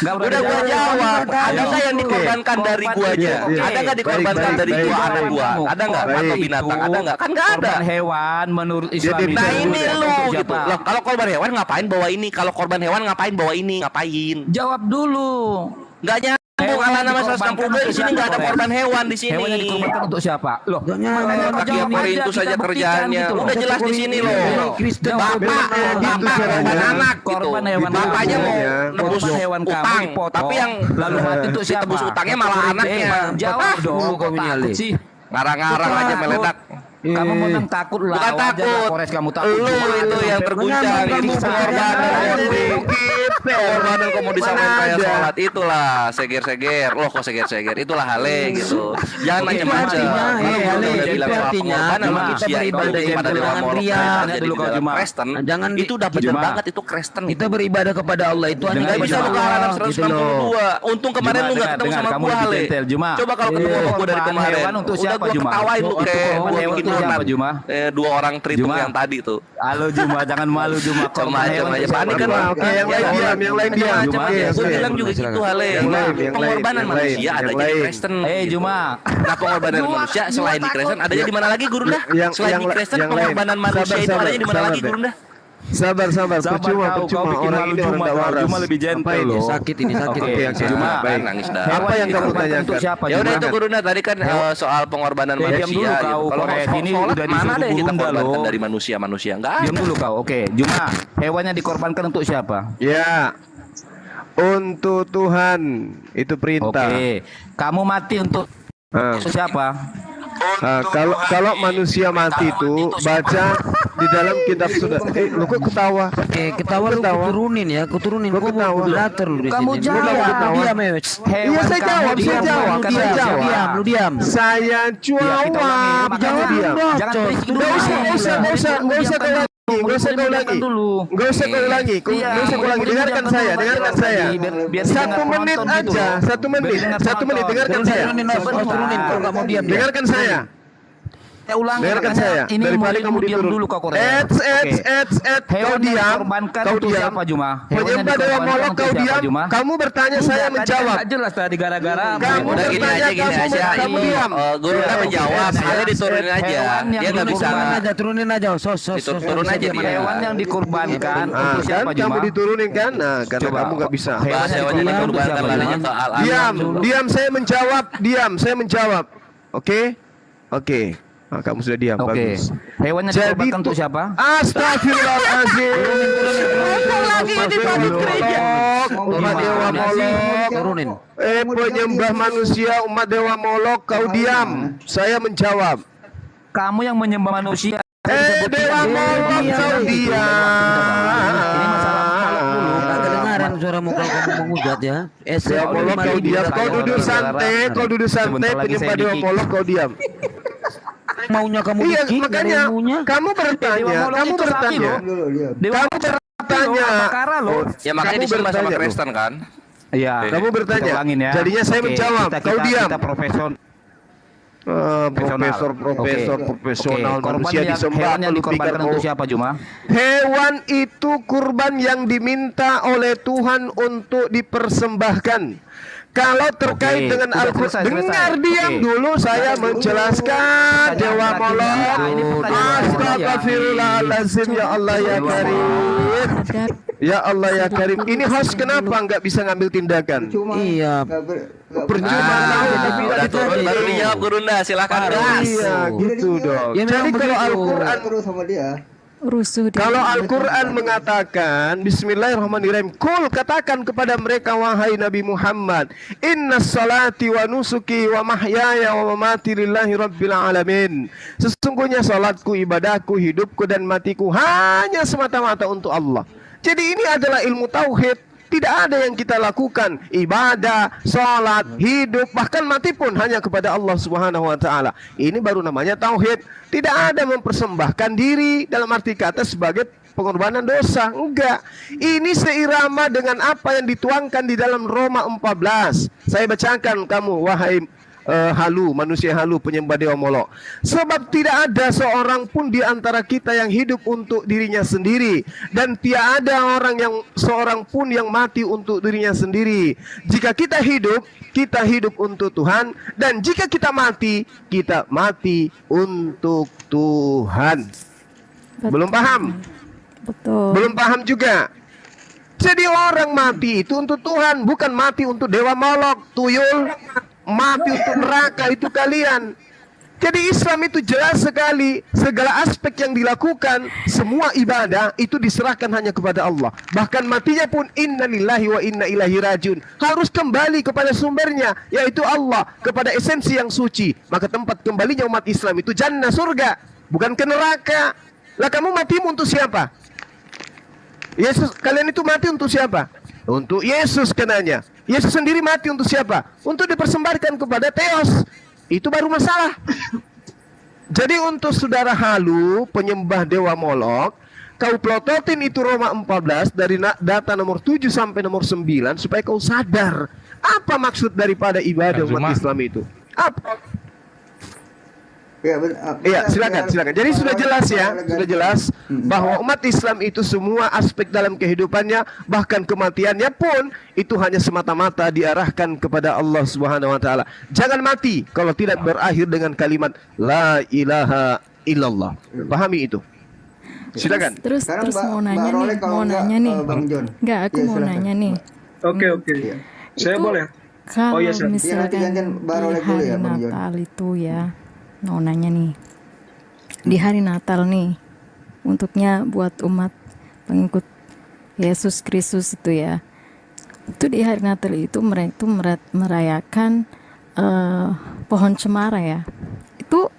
Enggak boleh Udah gua jawab. Ada nggak yang dikorbankan dari guanya? Ada nggak dikorbankan dari gua anak gua? Ada nggak atau binatang? Ada nggak? Kan nggak ada. Korban hewan menurut Islam itu. Nah ini lu untuk gitu. siapa? Loh, kalau korban hewan ngapain bawa ini? Kalau korban hewan ngapain bawa ini? Ngapain? Jawab dulu. Nggak nyambung. Ala nama 162 di sini nggak ada korban hewan di sini. Hewan yang dikorbankan untuk siapa? Loh, Kaki Korintus saja kerjaannya. Udah jelas di sini loh. Bapak korban anak gitu. Korban hewan Bapaknya mau nebus korban hewan kamu utang, dipotong, tapi yang lalu mati untuk siapa? ditebus utangnya malah anaknya. Jawab dong, kok takut sih. Ngarang-ngarang aja meledak. Kamu menang takut lah. Bukan wajar lah, takut. Kores kamu takut. Lu itu yang terguncang. Itu pengorbanan kamu disamain kayak sholat. Itulah seger-seger. Loh kok seger-seger? Itulah hale gitu. Jangan macam-macam. Itu artinya kita beribadah itu jangan ria. Dulu kau cuma Kristen. Jangan itu udah benar banget itu Kristen. Kita beribadah kepada Allah itu hanya Gak bisa lu ke Al-An'am 162. Untung kemarin lu gak ketemu sama gua hale. Coba kalau ketemu sama gua dari kemarin. Udah gua ketawain lu kayak gua bikin Siapa Juma? dua orang tritung yang tadi tuh. Halo Juma, jangan malu Juma. Macam aja panik kan. Oke, yang lain diam. Gue bilang juga gitu hale. Pengorbanan manusia ada di Kristen. Juma. Nah pengorbanan manusia selain di Kristen adanya di mana lagi Gurunda? Selain di Kristen pengorbanan manusia itu adanya di mana lagi Gurunda? Sabar, percuma orang ini orang waras. Juma lebih gentle loh. Sakit ini sakit. Oke, Juma, baik. Nangis dah. Apa yang kamu tanyakan? Untuk siapa? Ya udah Juma? itu Gurunda tadi kan soal pengorbanan Diam dulu manusia. kau. Kalau Kores ini sholat udah mana disuruh ada yang kita Gurunda korbankan loh. dari manusia enggak ada. Diam dulu kau. Oke, Juma, hewannya dikorbankan untuk siapa? Ya. Untuk Tuhan itu perintah. Oke. Kamu mati untuk siapa? Kalau manusia mati itu baca di dalam kitab sudah. Lu kok ketawa? Ketawa lu kuturunin ya, kuturunin. Gua moderator lu di sini. Kamu jawab. Diam ya. Iya saya jawab. Lu diam. Saya jawab. Diam. Jangan Nggak usah kau ulangi. Dengarkan saya. Satu menit aja. Dengarkan saya. Dengarkan saya. Dengarkan saya. Daripada kamu diturun. Dulu kau Kores. Kau diam. Siapa Juma? Penyembah dewa Molok kau diam. Kamu bertanya saya menjawab. Jelas tadi gara-gara. Kamu Udah gini aja. kamu diam. Guru udah menjawab, saya diturunin aja. Dia nggak bisa. Turunin aja. Turun aja dia. Hewan yang dikorbankan untuk siapa Kamu Juma? diturunin kan? Nah, karena kamu nggak bisa. Bahas hewannya dikorbankan larinya ke Al-An'am. Diam, saya menjawab. Oke. Nah, kamu sudah diam, bagus. Hewannya dikorbankan untuk siapa? Astagfirullahaladzim. Umat Dewa Molok. Turunin. Penyembah manusia umat Dewa Molok, kau diam. Saya menjawab. Kamu yang menyembah manusia. Dewa Molok, kau diam. Ini masalah dulu. Kagak kedengaran suaramu kalau kamu menghujat ya. Dewa Molok, kau diam. Kau duduk santai. Penyembah Dewa Molok, kau diam. Maunya kamu Iya, bikin, makanya kamu bertanya. Ya makanya disuruh sama Kristen kan. Iya. Kamu bertanya. Jadinya saya menjawab. Kau diam. Kita profesional manusia disembah hewan yang dikorbankan untuk siapa Juma? Hewan itu kurban yang diminta oleh Tuhan untuk dipersembahkan. Kalau terkait dengan Al-Quran, dengar diam dulu saya menjelaskan. Dewa Molok. Astagfirullahaladzim, ya Allah ya Karim. Ya Allah ya Karim. Ini host kenapa nggak bisa ngambil tindakan? Iya. Percuma tahu tapi Udah turun baru dijawab Gurunda, silakan. Iya, gitu dong. Jadi kalau Al-Quran kalau Al-Quran mengatakan Bismillahirrahmanirrahim, Kul, katakan kepada mereka wahai Nabi Muhammad, Inna salati wa nusuki wa mahyaya wa mamati lillahi rabbil alamin. Sesungguhnya salatku, ibadahku, hidupku dan matiku hanya semata-mata untuk Allah. Jadi ini adalah ilmu tauhid. Tidak ada yang kita lakukan, ibadah, salat, hidup, bahkan mati pun hanya kepada Allah Subhanahu wa taala. Ini baru namanya tauhid. Tidak ada mempersembahkan diri dalam arti kata sebagai pengorbanan dosa. Enggak. Ini seirama dengan apa yang dituangkan di dalam Roma 14. Saya bacakan kamu wahai halu, manusia halu, penyembah Dewa Molok. Sebab tidak ada seorang pun di antara kita yang hidup untuk dirinya sendiri, dan tiada seorang pun yang mati untuk dirinya sendiri. Jika kita hidup untuk Tuhan, dan jika kita mati untuk Tuhan. Belum paham? Betul. Belum paham juga. Jadi orang mati itu untuk Tuhan, bukan mati untuk Dewa Molok, tuyul. Mati untuk neraka itu kalian. Jadi Islam itu jelas sekali, segala aspek yang dilakukan, semua ibadah itu diserahkan hanya kepada Allah. Bahkan matinya pun innalillahi wa inna ilaihi rajiun. Harus kembali kepada sumbernya, yaitu Allah, kepada esensi yang suci. Maka tempat kembalinya umat Islam itu jannah, surga, bukan ke neraka. Lah kamu matimu untuk siapa? Yesus, kalian itu mati untuk siapa? Untuk Yesus kenanya. Yesus sendiri mati untuk siapa? Untuk dipersembahkan kepada Theos. Itu baru masalah. Jadi untuk saudara halu, penyembah dewa Molok, kau plototin itu Roma 14 dari data nomor 7 sampai nomor 9 supaya kau sadar apa maksud daripada ibadah umat Islam itu. Apa? Iya, silakan. Jadi sudah jelas ya, sudah jelas bahwa umat Islam itu semua aspek dalam kehidupannya, bahkan kematiannya pun itu hanya semata-mata diarahkan kepada Allah Subhanahu wa taala. Jangan mati kalau tidak berakhir dengan kalimat la ilaha illallah. Pahami itu. Silakan. Terus mau nanya nih. Bang John. Enggak, aku mau nanya nih. Oke. Saya boleh. Kalau misalkan Barolek di dulu hari ya, Bang John. Natal itu ya, mau nanya nih, di hari Natal nih, untuknya buat umat pengikut Yesus Kristus itu ya, itu di hari Natal itu mereka itu merayakan pohon cemara ya. Itu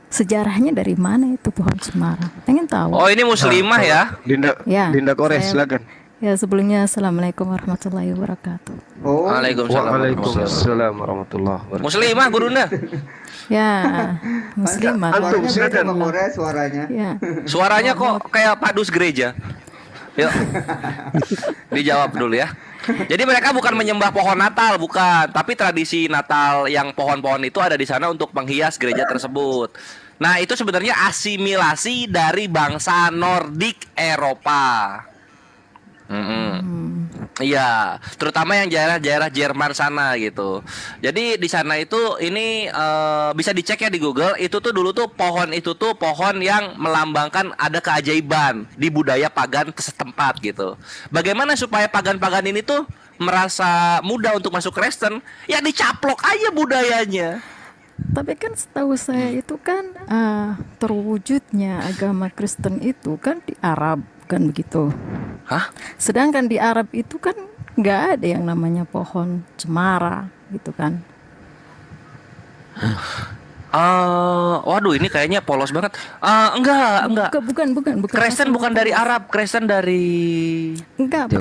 sejarahnya dari mana itu pohon cemara? Pengen tahu. Oh, ini muslimah ya? Dinda Kores, silakan. Ya, sebelumnya Assalamualaikum warahmatullahi wabarakatuh. Waalaikumsalam warahmatullahi wabarakatuh. Muslimah guruna. Ya, muslimah. Antum silakan. Suaranya. Ya. Suaranya kok kayak padus gereja. Yuk. Dijawab dulu ya. Jadi mereka bukan menyembah pohon Natal, bukan, tapi tradisi Natal yang pohon-pohon itu ada di sana untuk menghias gereja tersebut. Nah, itu sebenarnya asimilasi dari bangsa Nordik Eropa. Iya, terutama yang daerah-daerah Jerman sana gitu. Jadi di sana itu ini bisa dicek ya di Google. Itu tuh dulu tuh pohon itu tuh pohon yang melambangkan ada keajaiban di budaya pagan setempat gitu. Bagaimana supaya pagan-pagan ini tuh merasa mudah untuk masuk Kristen? Ya dicaplok aja budayanya. Tapi kan setahu saya itu kan terwujudnya agama Kristen itu kan di Arab, kan begitu. Hah? Sedangkan di Arab itu kan nggak ada yang namanya pohon cemara gitu kan. Waduh, ini kayaknya polos banget. Enggak. Bukan. Kristen bukan dari Arab, Kristen dari Enggak,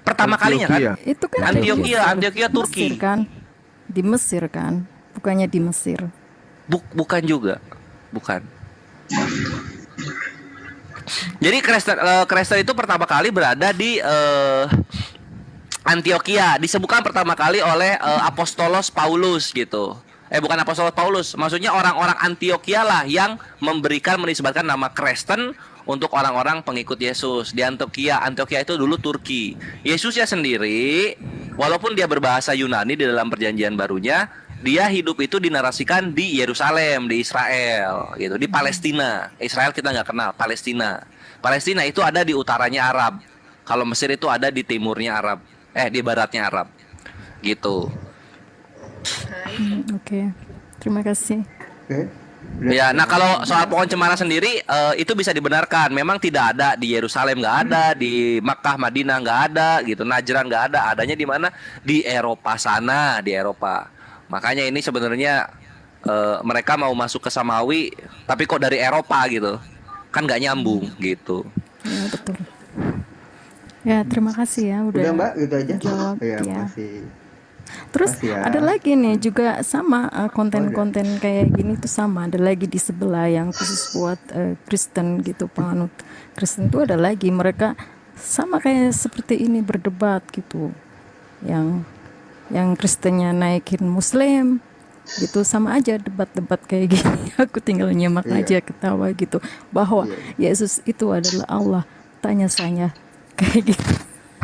pertama kalinya kan? Itu kan Antioquia Turki. Mesir kan? Di Mesir kan? Bukannya di Mesir. Bukan juga. Bukan. Jadi Kristen itu pertama kali berada di Antioquia. Disebutkan pertama kali oleh Apostolos Paulus gitu. Bukan Apostolos Paulus, maksudnya orang-orang Antioquia lah yang menisbatkan nama Kristen untuk orang-orang pengikut Yesus di Antioquia. Antioquia itu dulu Turki. Yesusnya sendiri, walaupun dia berbahasa Yunani di dalam Perjanjian Barunya, dia hidup itu dinarasikan di Yerusalem, di Israel, gitu, di Palestina. Israel kita nggak kenal, Palestina itu ada di utaranya Arab. Kalau Mesir itu ada di timurnya Arab, di baratnya Arab, gitu. Oke. Terima kasih. Ya, nah kalau soal pohon cemara sendiri itu bisa dibenarkan. Memang tidak ada di Yerusalem, nggak ada di Makkah, Madinah nggak ada, gitu. Najran nggak ada. Adanya di mana? Di Eropa sana, di Eropa. Makanya ini sebenarnya mereka mau masuk ke Samawi, tapi kok dari Eropa gitu, kan nggak nyambung gitu. Ya betul. Ya terima kasih ya udah Mbak gitu aja. Jawab ya. Masih. Terus ada lagi nih juga sama konten-konten kayak gini tuh sama. Ada lagi di sebelah yang khusus buat Kristen gitu, penganut Kristen tuh ada lagi, mereka sama kayak seperti ini berdebat gitu. Yang Kristennya naikin Muslim gitu, sama aja debat-debat kayak gini. Aku tinggal nyimak aja, ketawa gitu, bahwa Yesus itu adalah Allah, tanya saya kayak gitu.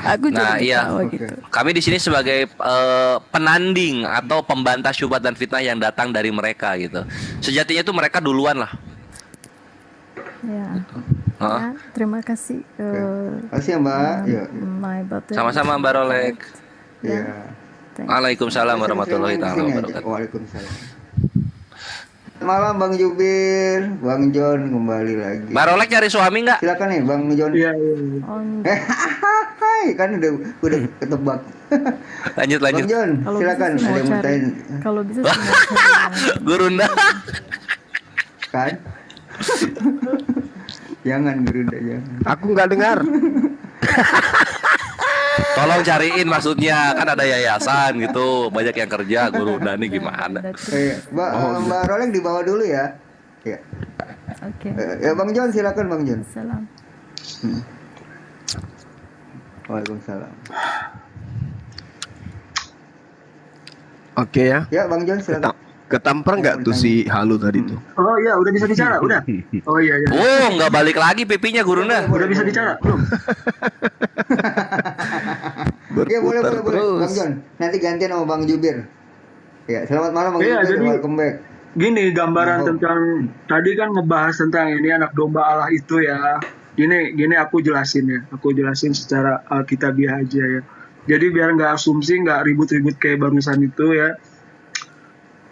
Aku juga ketawa gitu. Kami di sini sebagai penanding atau pembantah syubhat dan fitnah yang datang dari mereka gitu. Sejatinya itu mereka duluan lah. Ya. Terima kasih. Kasih ya Mbak. Sama-sama Mbak Rolek. Ya. Waalaikumsalam warahmatullahi wabarakatuh. Waalaikumsalam. malam Bang Jubir, Bang John kembali lagi. Barolek cari suami nggak? Silakan nih Bang John. Iya. Hai, kan udah ketebak. Lanjut. Bang John, Kalau silakan bisa sih ada mau yang mau cari. tanya. Kalau bisa sih mau cari. Gurunda. Kan? Jangan Gerunda jangan. Aku nggak dengar. Tolong cariin maksudnya, kan ada yayasan gitu, banyak yang kerja. Gurunda nih gimana? Mbak Roleng di bawah dulu ya. Ya. Oke. Ya Bang John silakan Bang John. Salam. Waalaikumsalam. Oke ya. Ya Bang John silakan. Ketampar nggak tuh si Halu tadi tuh? Oh iya, udah bisa bicara, udah. Oh iya. Oh, nggak balik lagi pipinya Gurunda. Udah bisa bicara, belum? Oke, boleh Bang John. Nanti gantian sama Bang Jubir. Ya, selamat malam Bang Iya, Jubir. jadi Welcome back. Gini gambaran tentang tadi kan ngebahas tentang ini anak domba Allah itu ya. Gini aku jelasin ya. Aku jelasin secara alkitabiah aja ya. Jadi biar nggak asumsi, nggak ribut-ribut kayak barusan itu ya.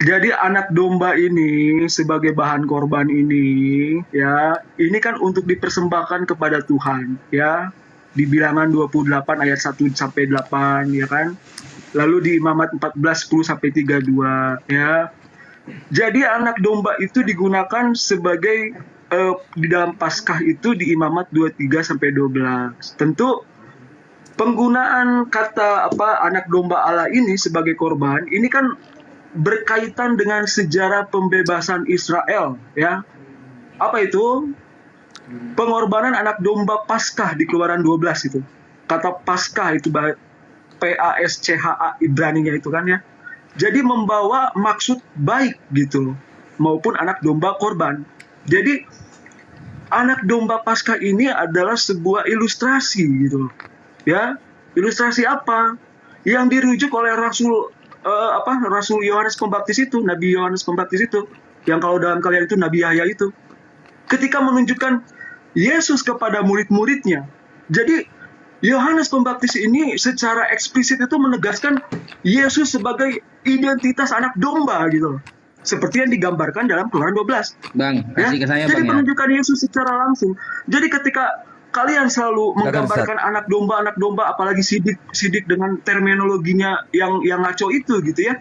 Jadi anak domba ini sebagai bahan korban ini ya, ini kan untuk dipersembahkan kepada Tuhan ya. Di Bilangan 28 ayat 1 sampai 8 ya kan. Lalu di Imamat 14 10 sampai 32 ya. Jadi anak domba itu digunakan sebagai di dalam Paskah itu di Imamat 23 sampai 12. Tentu penggunaan kata anak domba Allah ini sebagai korban ini kan berkaitan dengan sejarah pembebasan Israel ya. Apa itu? Pengorbanan anak domba Paskah di Keluaran 12 itu. Kata Paskah itu P-A-S-C-H-A Ibraninya itu kan ya. Jadi membawa maksud baik gitu, maupun anak domba korban. Jadi anak domba Paskah ini adalah sebuah ilustrasi gitu. Ya, ilustrasi apa? Yang dirujuk oleh Rasul Yohanes Pembaptis itu, Nabi Yohanes Pembaptis itu, yang kalau dalam kalian itu Nabi Yahya itu, ketika menunjukkan Yesus kepada murid-muridnya. Jadi Yohanes Pembaptis ini secara eksplisit itu menegaskan Yesus sebagai identitas anak domba gitu, seperti yang digambarkan dalam Keluaran 12. Bang, kasih ke saya Jadi Bang ya. penunjukan Yesus secara langsung. Jadi ketika kalian selalu menggambarkan anak domba, apalagi sidik dengan terminologinya yang ngaco itu gitu ya.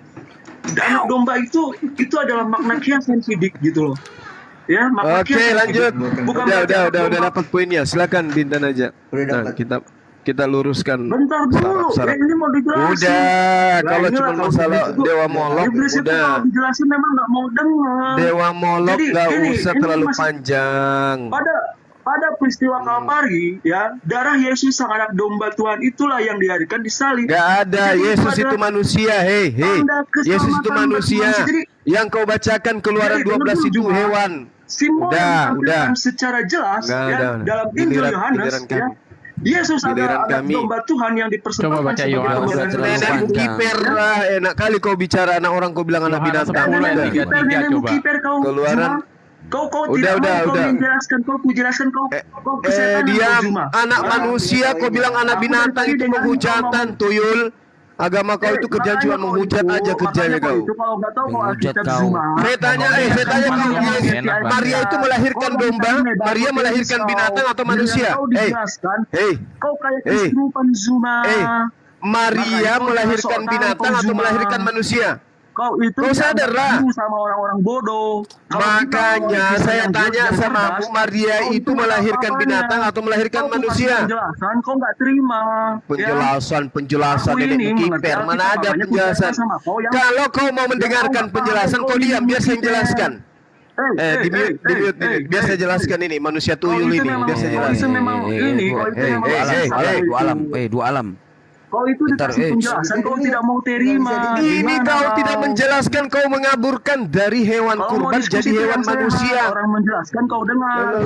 Anak domba itu adalah makna kiasan sidik gitu loh. Ya, makna Oke, kiasan lanjut. sidik. Bukan Udah dapat poinnya. Silakan Bintan aja. Nah, kita luruskan. Bentar dulu, syarat. ini mau dijelasin. Udah, kalau inilah cuma masalah Dewa Molok, Iblis itu udah. kalau dijelasin memang nggak mau dengar. Dewa Molok Jadi, nggak gini, usah ini terlalu masih- panjang. Pada peristiwa Kalvari ya, darah Yesus sang anak domba Tuhan itulah yang dihadirkan di salib. Gak ada, Jadi Yesus itu adalah manusia, hei. tanda Yesus itu keselamatan manusia. bagi manusia. Jadi, Yang kau bacakan Keluaran jadi 12 menurut itu Jumat, hewan. simbol Udah. yang ditampilkan secara jelas Nggak ya, ada. dalam Injil Giliran Yohanes ya. kami. Yesus Giliran adalah anak kami. domba Tuhan yang Coba dipersembahkan baca sebagai Yohanes. pengorbanan Terlalu dosa. panjang. Kiper lah, enak kali kau bicara anak orang kau bilang anak Yohanes binatang. 10 ayat Udah. 33 Nenekmu coba. kiper kau Keluaran. Zuma. Kau Udah, tidak mau udah. kau menjelaskan, kau jelaskan kau kesetanan kau Diam, Zuma. anak manusia kau bilang anak Aku binatang dari tadi itu dengar menghujatan, kau tuyul. Agama kau itu kerjaan cuma menghujat aja kerjanya kau. Kalau nggak tahu kau Menghujat Alkitab kau. Zuma. Saya tanya kau, Enak, Bang. Maria itu melahirkan domba, Maria melahirkan binatang atau manusia? Hei, Kau kayak Hey. kesurupan Zuma. Maria melahirkan binatang atau melahirkan manusia? Kau itu Kau sadar lah. sama orang-orang bodoh. Makanya saya tanya sama Bu, Maria itu melahirkan binatang atau melahirkan manusia? Penjelasan kau nggak terima. Penjelasan Aku ini nenekmu kiper, mengerti mana ada makanya aku penjelasan? bicara sama kau yang- Kalau kau mau mendengarkan Kau penjelasan, nggak kau tahu diam, biar saya kiper. jelaskan. Di mute, biar saya jelaskan ini manusia tuyul ini, biar saya jelaskan. Dua alam. Kau itu Bentar, dikasih penjelasan, kau tidak mau terima. Ini kau tidak menjelaskan, kau mengaburkan dari hewan kurban jadi hewan manusia. Orang menjelaskan kau dengar.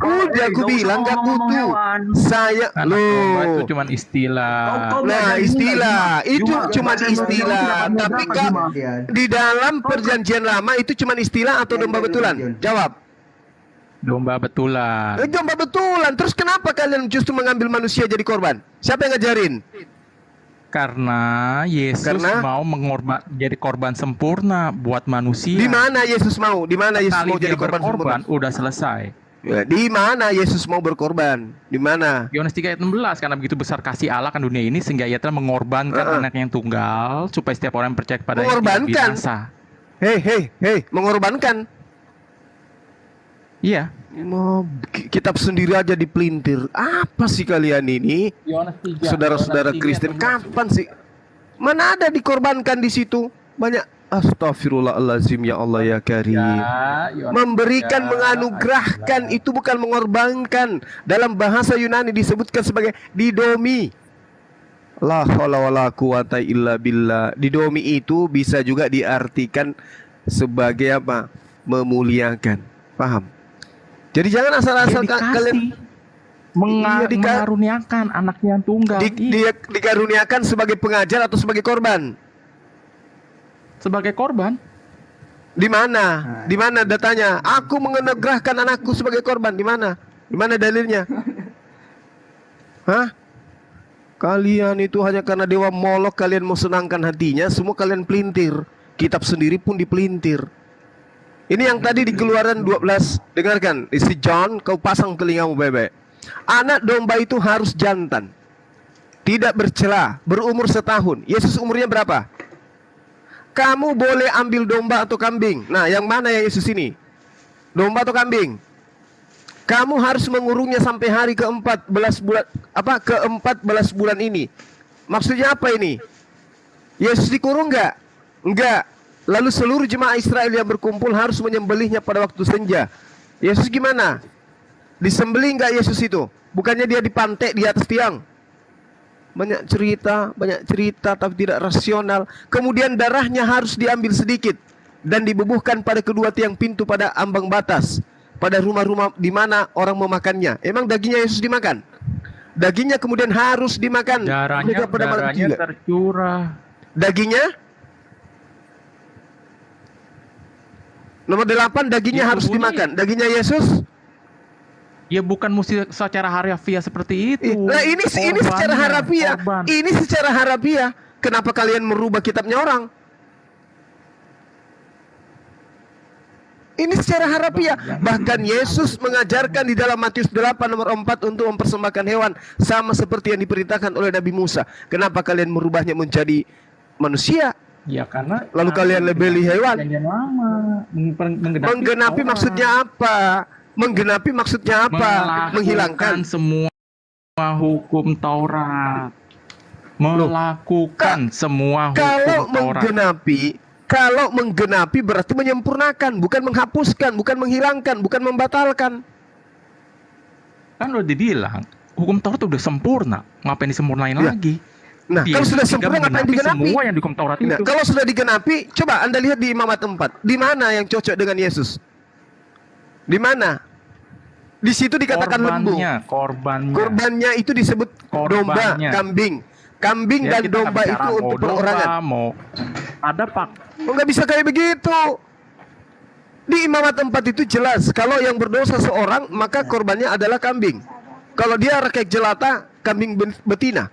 Udah aku bilang gak butuh. Saya Anak domba itu loh. cuma istilah. Nah, istilah itu cuma istilah, tapi kak di dalam perjanjian lama itu cuma istilah atau domba betulan? Jawab. Domba betulan. Domba betulan. Terus kenapa kalian justru mengambil manusia jadi korban? Siapa yang ngajarin? Karena Yesus mau jadi korban sempurna buat manusia. Di mana Yesus mau? Di mana Yesus Kali mau jadi dia korban berkorban, sempurna? udah selesai. Ya, di mana Yesus mau berkorban? Di mana? Yohanes 3 ayat 16, karena begitu besar kasih Allah kan dunia ini sehingga ia telah mengorbankan anak yang tunggal supaya setiap orang yang percaya kepadanya tidak Mengorbankan. binasa. Hei, mengorbankan. Iya. Mau kitab sendiri aja dipelintir. Apa sih kalian ini? Yohanes 3. Saudara-saudara Kristen, kapan sih? Mana ada dikorbankan di situ? Banyak. Astagfirullahaladzim, ya Allah ya Karim. Memberikan, menganugerahkan itu bukan mengorbankan. Dalam bahasa Yunani disebutkan sebagai didomi. La haula wala quwata illa billah. Didomi itu bisa juga diartikan sebagai apa? Memuliakan. Paham? Jadi jangan asal-asal kalian mengaruniakan anaknya yang tunggal. Dikaruniakan sebagai pengajar atau sebagai korban? Sebagai korban. Di mana? Di mana datanya? Aku menganugerahkan anakku sebagai korban. Di mana? Di mana dalilnya? Hah? Kalian itu hanya karena dewa Molok kalian mau senangkan hatinya, semua kalian pelintir. Kitab sendiri pun dipelintir. Ini yang tadi di Keluaran 12. Dengarkan, si John, kau pasang telingamu baik-baik. Anak domba itu harus jantan, tidak bercela, berumur setahun. Yesus umurnya berapa? Kamu boleh ambil domba atau kambing. Nah, yang mana yang Yesus ini? Domba atau kambing? Kamu harus mengurungnya sampai hari ke-14 bulan ke-14 bulan ini. Maksudnya apa ini? Yesus dikurung enggak? Enggak. Lalu seluruh jemaah Israel yang berkumpul harus menyembelihnya pada waktu senja. Yesus gimana? Disembelih enggak Yesus itu? Bukannya dia dipantek di atas tiang. Banyak cerita tapi tidak rasional. Kemudian darahnya harus diambil sedikit dan dibubuhkan pada kedua tiang pintu pada ambang batas, pada rumah-rumah di mana orang memakannya. Emang dagingnya Yesus dimakan? Dagingnya kemudian harus dimakan. Darahnya tercurah. Dagingnya? Nomor 8, dagingnya harus dimakan. Dagingnya Yesus? Ya bukan mesti secara harafiah seperti itu. Nah ini secara harafiah. Ini secara harafiah. Kenapa kalian merubah kitabnya orang? Ini secara harafiah. Bahkan Yesus mengajarkan di dalam Matius 8 nomor 4 untuk mempersembahkan hewan sama seperti yang diperintahkan oleh Nabi Musa. Kenapa kalian merubahnya menjadi manusia? Ya karena lalu kalian lebeli hewan. Menggenapi maksudnya apa? Menggenapi maksudnya apa? Menghilangkan semua hukum Taurat. Melakukan semua hukum Taurat. Kalau menggenapi berarti menyempurnakan, bukan menghapuskan, bukan menghilangkan, bukan membatalkan. Kan udah dibilang, hukum Taurat udah sempurna, ngapain disempurnain lagi? Nah, kalau sudah sempurna ngapain digenapi? Semua yang di hukum Taurat itu. Kalau sudah digenapi, coba Anda lihat di Imamat 4. Di mana yang cocok dengan Yesus? Di mana? Di situ dikatakan lembu. Korbannya itu disebut domba, kambing. Kambing ya, dan domba itu untuk perorangan. Ada pak. Nggak bisa kayak begitu. Di Imamat 4 itu jelas, kalau yang berdosa seorang, maka korbannya adalah kambing. Kalau dia rakyat jelata, kambing betina.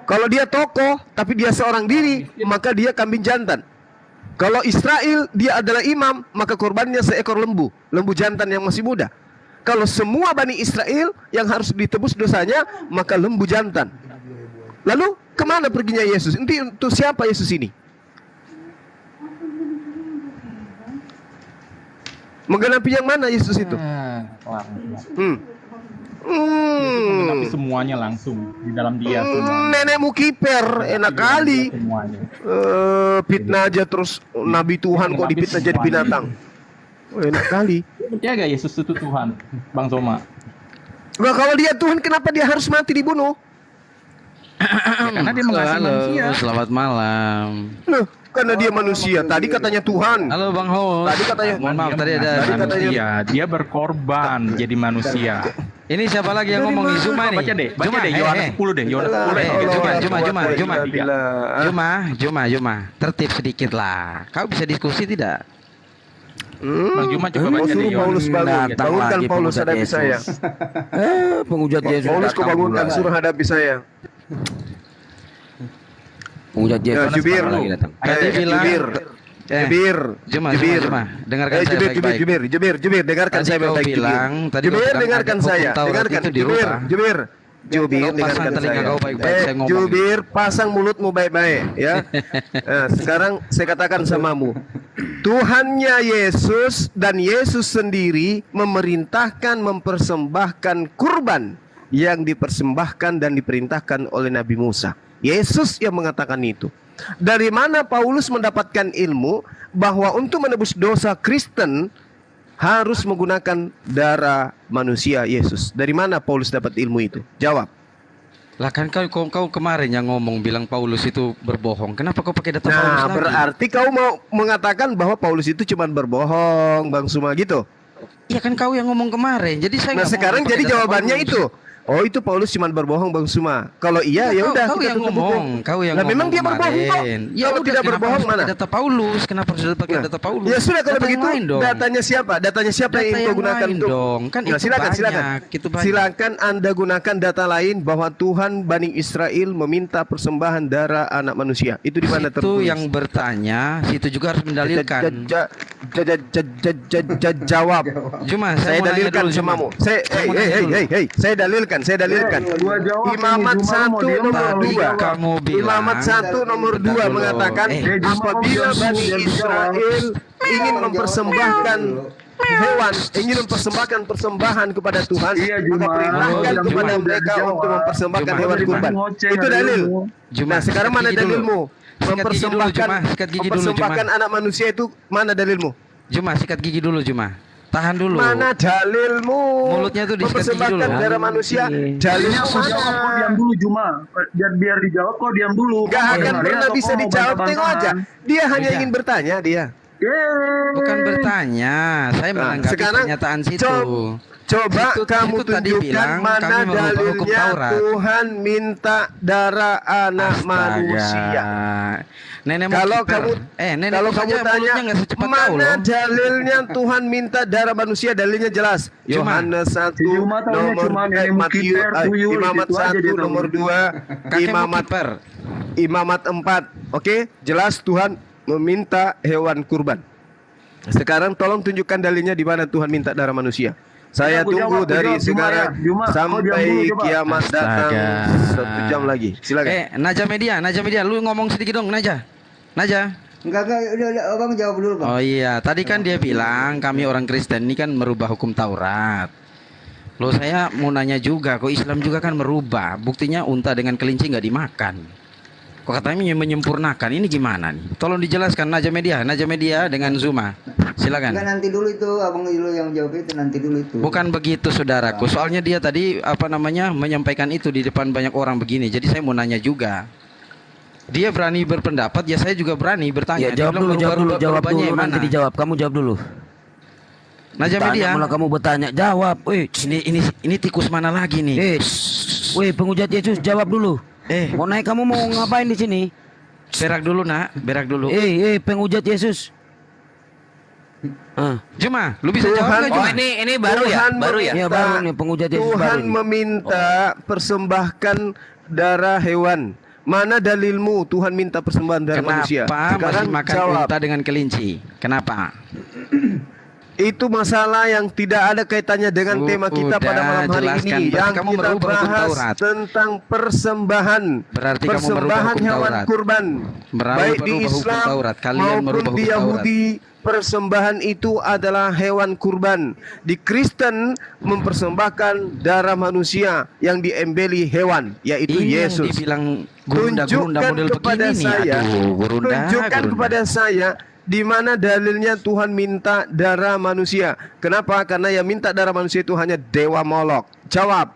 Kalau dia tokoh, tapi dia seorang diri, maka dia kambing jantan. Kalau Israel, dia adalah imam, maka korbannya seekor lembu jantan yang masih muda. Kalau semua Bani Israel yang harus ditebus dosanya, maka lembu jantan. Lalu kemana perginya Yesus? Untuk siapa Yesus ini? Menggenapi yang mana Yesus itu? Menggenapi semuanya langsung di dalam dia. Nenekmu kiper, enak kali. Fitnah aja terus Nabi Tuhan kok dipitnah jadi binatang. Enak kali. Ya gak Yesus itu Tuhan, Bang Soma? Nah, kalau dia Tuhan, kenapa dia harus mati dibunuh? Ya, karena dia mengasihi manusia. Selamat malam. Loh, karena dia manusia. Tadi katanya Tuhan. Halo Bang Ho. Tadi katanya. Mohon maaf tadi ada manusia. Dia berkorban jadi manusia. Ini siapa lagi yang ngomong nih? Zuma nih. Baca deh Yohanes 10 deh. Yohanes 10 deh. Juma. Tertib sedikit lah. Kau bisa diskusi tidak? Bang Juma coba baca deh. Paulus bangunkan Paulus hadapi saya. Penghujat Yesus. Paulus kau bangunkan suruh hadapi saya. Penghujat Yesus Jubir. lagi datang. Tadi bilang Jubir. Cuma, Jubir. dengarkan saya baik-baik. Jubir, dengarkan Tadi saya kau baik-baik. bilang, tadi kau Jubir, bilang dengarkan ada hukum saya. Taurat Dengarkan, itu dirubah. Jubir, Kau dengarkan pasang telinga saya. kau baik-baik, saya ngomong. Jubir, pasang mulutmu baik-baik, ya. Nah, sekarang saya katakan samamu, Tuhannya Yesus dan Yesus sendiri memerintahkan mempersembahkan kurban yang dipersembahkan dan diperintahkan oleh Nabi Musa. Yesus yang mengatakan itu. Dari mana Paulus mendapatkan ilmu bahwa untuk menebus dosa Kristen harus menggunakan darah manusia Yesus? Dari mana Paulus dapat ilmu itu? Jawab. Lah kan kau kemarin yang ngomong bilang Paulus itu berbohong. Kenapa kau pakai data Paulus Nah, lagi? berarti kau mau mengatakan bahwa Paulus itu cuma berbohong, Bang Suma, gitu? Iya kan kau yang ngomong kemarin. Jadi saya Nah, nggak mau sekarang pakai jadi data jawabannya Paulus. itu. Oh, itu Paulus cuma berbohong, Bang Suma. Kalau iya, ya udah. Kau kita yang tutup ngomong, buku. kau yang Lah, ngomong memang dia berbohong kok. kemarin. Kalau udah, tidak kenapa berbohong harus pakai mana? data Paulus? Kenapa harus pakai data Paulus? Ya sudah, kalau Data yang begitu lain dong. datanya siapa? Datanya siapa Data yang kau yang gunakan lain untuk? dong. Kan Nah, itu silakan, banyak, silakan. itu banyak. Silakan Anda gunakan data lain bahwa Tuhan Bani Israel meminta persembahan darah anak manusia. Itu di mana Itu tertulis? yang bertanya, situ juga harus mendalilkan. Jawab. Cuma Saya mau nanya dalilkan dulu, Juma. samamu. Saya saya dalilkan. Gua jawab Imamat ini, Juma, 1 mau diam nomor nggak? 2. Kamu bilang Imamat 1 nomor 2 dulu. mengatakan Juma, apabila kamu Bani jangan Israel ingin mempersembahkan hewan, ingin mempersembahkan persembahan kepada Tuhan, Iya, Juma. maka perintahkan Juma, kepada Juma, mereka Juma. untuk mempersembahkan Juma, hewan Juma. kurban. Ngoceh, Itu ada dalil. ilmu. Juma, Nah, sekarang sikat mana gigi dulu. dalilmu? Sikat gigi dulu, Juma. Sikat gigi dulu, Juma. Mempersembahkan anak manusia itu mana dalilmu? Juma, sikat gigi dulu, Juma. Tahan dulu. Mana dalilmu? Mulutnya tuh disikat gigi dulu. Mempersembahkan darah manusia. Ini Dalilmu aku jawab, kau diam mana? dulu Juma. Biar dijawab, kau diam dulu. Gak Kau akan dengerin pernah atau bisa kau mau dijawab. Tengok aja. bantah-bantahan? Dia hanya Bisa. ingin bertanya dia. Bukan bertanya, saya Nah, menanggapi sekarang pernyataan situ. Coba kamu Situ tadi tunjukkan bilang mana kami merubah hukum dalilnya Taurat. Tuhan minta darah anak manusia. Nenek Kalau kiper. kamu nenek kalau saja kamu tanya mulutnya nggak secepat kau mana loh. dalilnya Tuhan minta darah manusia, dalilnya jelas. Cuma, Yohanes 1 Cuma tahunya nomor cuma nenek Matius, kiper, tuyul, Imamat gitu aja 1 dia tahu. nomor 2, Kakek Imamat kiper. Imamat 4. Oke, jelas Tuhan meminta hewan kurban. Sekarang tolong tunjukkan dalilnya di mana Tuhan minta darah manusia. Saya Aku tunggu jawab, dari Juma, sekarang ya. Juma, kau diam sampai dulu, coba. kiamat datang Astaga. 1 jam lagi. Silakan. Naja Media, lu ngomong sedikit dong, Naja. Enggak, udah, Abang jawab dulu, Bang. Oh iya, tadi kan dia bilang kami orang Kristen ini kan merubah hukum Taurat. Loh, saya mau nanya juga, kok Islam juga kan merubah. Buktinya unta dengan kelinci nggak dimakan. Kok katanya menyempurnakan, ini gimana nih? Tolong dijelaskan Naja Media dengan Zuma. Silakan. Enggak, nanti dulu itu, Abang dulu yang jawab itu, nanti dulu itu. Bukan begitu saudaraku. Soalnya dia tadi menyampaikan itu di depan banyak orang begini. Jadi saya mau nanya juga. Dia berani berpendapat, ya saya juga berani bertanya. Ya, Dia jawab bilang dulu, jawab berubahnya dulu, yang nanti mana? dijawab. Kamu jawab dulu. Naja Tanya Media. malah kamu bertanya, jawab. Ini tikus mana lagi nih? Wih, penghujat Yesus, jawab dulu. Mau naik, kamu mau ngapain di sini? Berak dulu, Nak. Berak dulu. Penghujat Yesus. Cuma, lu bisa jawab nggak, Juma? ini baru ya? Baru ya? Iya, baru nih penghujat Yesus baru Tuhan nih. meminta persembahkan darah hewan. Mana dalilmu Tuhan minta persembahan darah manusia? Kenapa Sekarang masih makan jawab. unta dengan kelinci? Kenapa? Itu masalah yang tidak ada kaitannya dengan tema kita pada malam hari jelaskan. ini. Berarti Yang kamu kita merubah hukum bahas Taurat. tentang persembahan. Berarti kamu merubah persembahan hukum hewan Taurat. kurban. Baik di merubah hukum Islam Taurat. Kalian maupun merubah di hukum Yahudi, persembahan itu adalah hewan kurban. Di Kristen mempersembahkan darah manusia yang diembeli hewan, yaitu Ini yang Yesus. dibilang gurunda model kepada begini nih. saya, Aduh, gurunda. kepada saya di mana dalilnya Tuhan minta darah manusia. Kenapa? Karena yang minta darah manusia itu hanya dewa Molok. Jawab.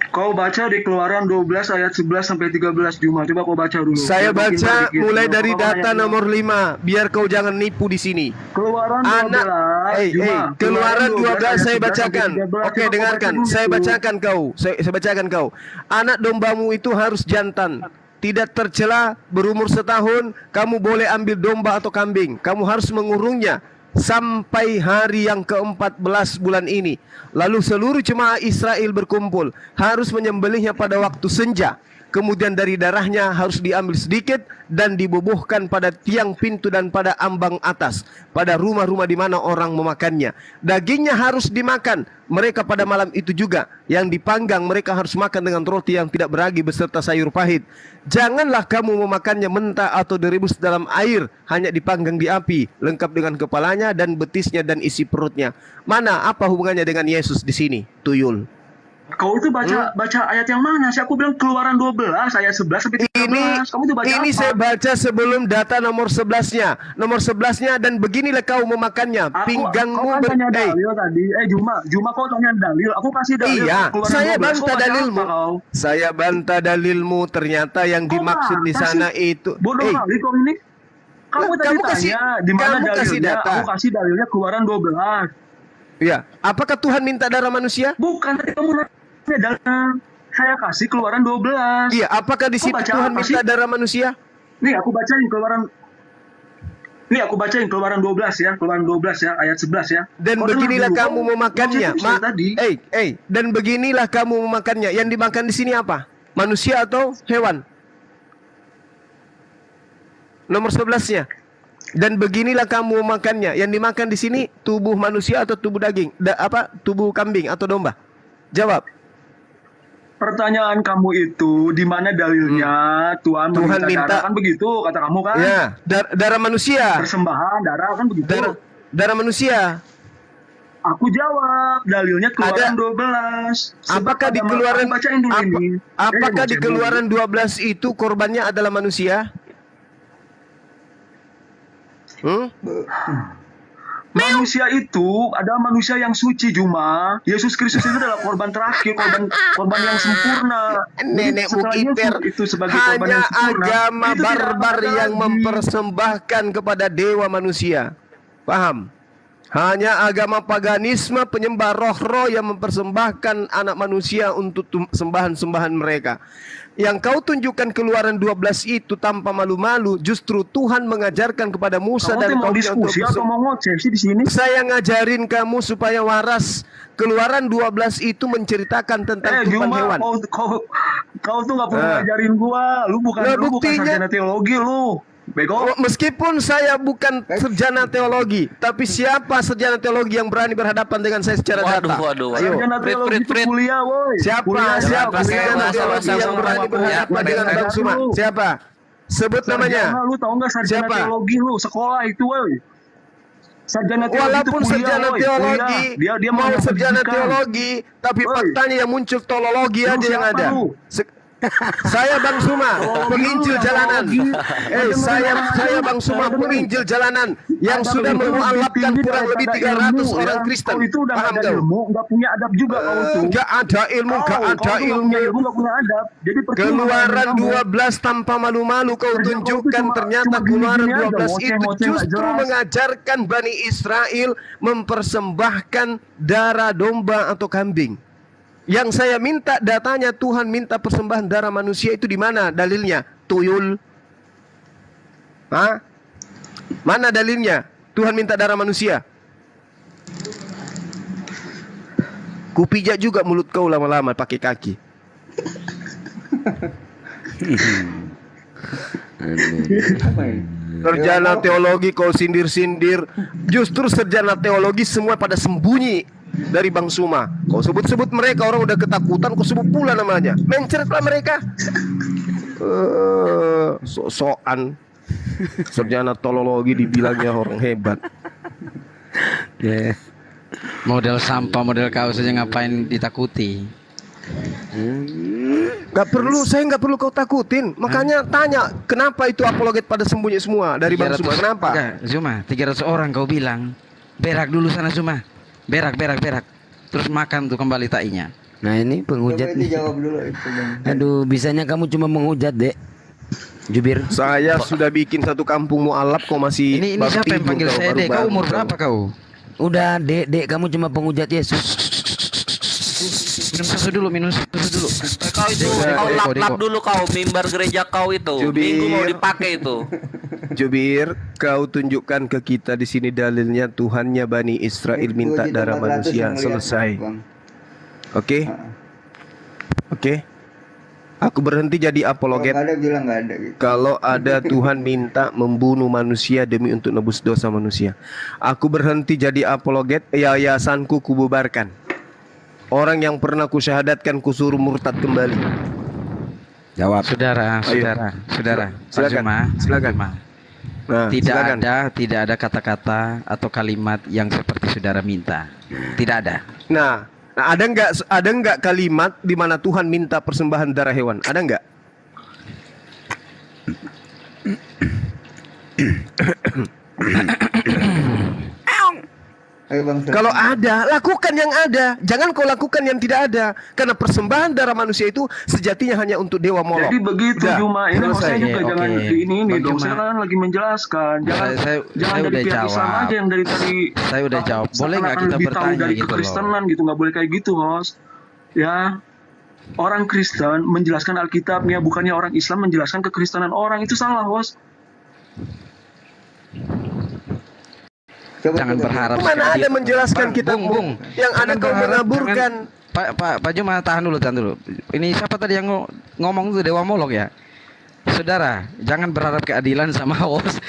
Kau baca di Keluaran 12 ayat 11 sampai 13 Juma. Coba kau baca dulu. Saya Biar makin baca sedikit. mulai dari Kau data banyak- nomor 5 biar kau jangan nipu di sini. Keluaran 12 Juma. Keluaran 12 saya ayat 11 bacakan. sampai 13. Oke, Coba kau dengarkan. baca dulu. Saya bacakan kau. Saya bacakan kau. Anak dombamu itu harus jantan, tidak tercela, berumur setahun. Kamu boleh ambil domba atau kambing. Kamu harus mengurungnya sampai hari yang ke-14 bulan ini. Lalu seluruh jemaah Israel berkumpul, harus menyembelihnya pada waktu senja. Kemudian dari darahnya harus diambil sedikit dan dibubuhkan pada tiang pintu dan pada ambang atas, pada rumah-rumah di mana orang memakannya. Dagingnya harus dimakan mereka pada malam itu juga. Yang dipanggang mereka harus makan dengan roti yang tidak beragi beserta sayur pahit. Janganlah kamu memakannya mentah atau direbus dalam air, hanya dipanggang di api, lengkap dengan kepalanya dan betisnya dan isi perutnya. Mana apa hubungannya dengan Yesus di sini? Tuyul. Kau itu baca ayat yang mana sih? Aku bilang Keluaran 12 ayat 11 sampai 13. Kamu itu baca ini apa? saya baca sebelum data nomor 11-nya. Nomor 11-nya, dan beginilah kau memakannya. Pinggangmu kau kan tanya dalil tadi. Juma kau tanya dalil. Aku kasih dalil. Iya, Keluaran saya 12. bantah Kau baca dalilmu. apa kau? Saya bantah dalilmu. Ternyata yang dimaksud di sana itu. Bodoh kali kau ini. Kamu tadi tanya di mana kasih dalilnya? data. Aku kasih dalilnya Keluaran 12. Ya, apakah Tuhan minta darah manusia? Bukan, tadi kamu nanya darah. Saya kasih Keluaran 12. Iya, apakah di situ Tuhan minta darah manusia? Nih aku bacain Keluaran 12 ya, Keluaran 12 ya, ayat 11 ya. Dan beginilah kamu memakannya. Dan beginilah kamu memakannya. Yang dimakan di sini apa? Manusia atau hewan? Nomor 11-nya. Dan beginilah kamu memakannya. Yang dimakan di sini tubuh manusia atau tubuh daging? Tubuh kambing atau domba? Jawab. Pertanyaan kamu itu di mana dalilnya Tuhan minta darah, kan begitu kata kamu kan? Ya, darah manusia. Persembahan darah kan begitu. Darah manusia. Aku jawab dalilnya Keluaran 12. Apakah di Keluaran apakah di Keluaran 12 itu korbannya adalah manusia? Manusia itu adalah manusia yang suci, Juma. Yesus Kristus itu adalah korban terakhir, korban yang sempurna. Nenek Mukiper itu sebagai korban hanya yang sempurna. agama barbar yang mempersembahkan kepada dewa manusia. Paham? Hanya agama paganisme penyembah roh-roh yang mempersembahkan anak manusia untuk sembahan-sembahan mereka. Yang kau tunjukkan Keluaran 12 itu tanpa malu-malu, justru Tuhan mengajarkan kepada Musa dan kaumnya untuk diskusi atau mau ngoceh sih di sini? Saya ngajarin kamu supaya waras. Keluaran 12 itu menceritakan tentang Tuhan hewan. Kau tuh nggak perlu ngajarin gua. Lu bukan sarjana teologi lu. Bego. Meskipun saya bukan sarjana teologi, tapi siapa sarjana teologi yang berani berhadapan dengan saya secara data? Ayo. Sarjana teologi itu kuliah, woi. Siapa sarjana teologi yang berani berhadapan dengan Bang Suma? Siapa? Sebut namanya. Lu tahu nggak sarjana teologi lu sekolah itu, woi. Sarjana teologi walaupun itu kuliah, sarjana teologi, dia mau sarjana teologi, tapi faktanya yang muncul teologi aja yang ada. Saya Bang Suma, penginjil jalanan. Saya Bang Suma, penginjil jalanan yang sudah memualafkan kurang lebih 300 orang Kristen. Itu udah nggak ada ilmu, nggak punya adab juga kau itu. Nggak ada ilmu, nggak punya adab. Jadi Keluaran 12 tanpa malu-malu kau tunjukkan. Ternyata Keluaran 12 itu justru mengajarkan Bani Israel mempersembahkan darah domba atau kambing. Yang saya minta datanya, Tuhan minta persembahan darah manusia itu di mana dalilnya? Tuyul. Mana dalilnya? Tuhan minta darah manusia. Kupijak juga mulut kau lama-lama pakai kaki. Sarjana teologi kau sindir-sindir. Justru sarjana teologi semua pada sembunyi dari Bang Suma. Kau sebut-sebut mereka, orang udah ketakutan, kau sebut pula namanya. Mencretlah mereka. Sok-sokan. Sarjana teologi dibilangnya orang hebat. Model sampah, model kau saja ngapain ditakuti? Saya nggak perlu kau takutin. Makanya tanya, kenapa itu apologet pada sembunyi semua dari Bang Suma? Kenapa? Zuma, 300 orang kau bilang. Berak dulu sana Zuma. Berak. Terus makan tuh kembali tainya. Nah ini penghujat nih. Jawab dulu itu, Bang. Aduh, bisanya kamu cuma menghujat, Dek. Jubir. Saya sudah bikin satu kampung mualaf, kok masih. Ini siapa yang panggil saya Dek? Kau umur berapa kau? Udah, Dek, kamu cuma penghujat Yesus. Minum susu dulu. Kau itu, kau lap dulu kau mimbar gereja kau itu. Minggu mau dipakai itu. Jubir, kau tunjukkan ke kita di sini dalilnya Tuhannya Bani Israel minta darah 2.400.000 manusia. yang lihat, Selesai. Bang. Oke? Oke? Aku berhenti jadi Kalau apologet. nggak ada bilang nggak ada gitu. Kalau ada Tuhan minta membunuh manusia demi untuk nebus dosa manusia. Aku berhenti jadi apologet, yayasanku kububarkan. Orang yang pernah kusyahadatkan kusuruh murtad kembali. Jawab. Saudara, Ayo. saudara. Pak Silakan. Juma, Silakan. Juma. Nah, silakan. Tidak ada kata-kata atau kalimat yang seperti saudara minta. Tidak ada. Nah, ada nggak kalimat di mana Tuhan minta persembahan darah hewan? Ada nggak? Ayo Bang. Kalau ada, lakukan yang ada. Jangan kau lakukan yang tidak ada. Karena persembahan darah manusia itu sejatinya hanya untuk dewa Molok. Jadi begitu Udah, Juma, ini selesai. maksudnya juga Oke, jangan oke. di ini Bang dong. Juma. Saya kan lagi menjelaskan. Jangan Saya jangan dari udah pihak Islam jawab. aja yang dari tadi. Saya udah jawab. Boleh nggak seakan-akan kita lebih tahu bertanya dari gitu loh? kekristenan gitu, nggak boleh kayak gitu, host. Ya, orang Kristen menjelaskan Alkitabnya, bukannya orang Islam menjelaskan kekristenan orang, itu salah, host. Jangan berharap. Mana ada menjelaskan kita Bung. yang ada kau menaburkan. Pak Juma, tahan dulu. Ini siapa tadi yang ngomong tuh Dewa Molok ya? Saudara, jangan berharap keadilan sama host.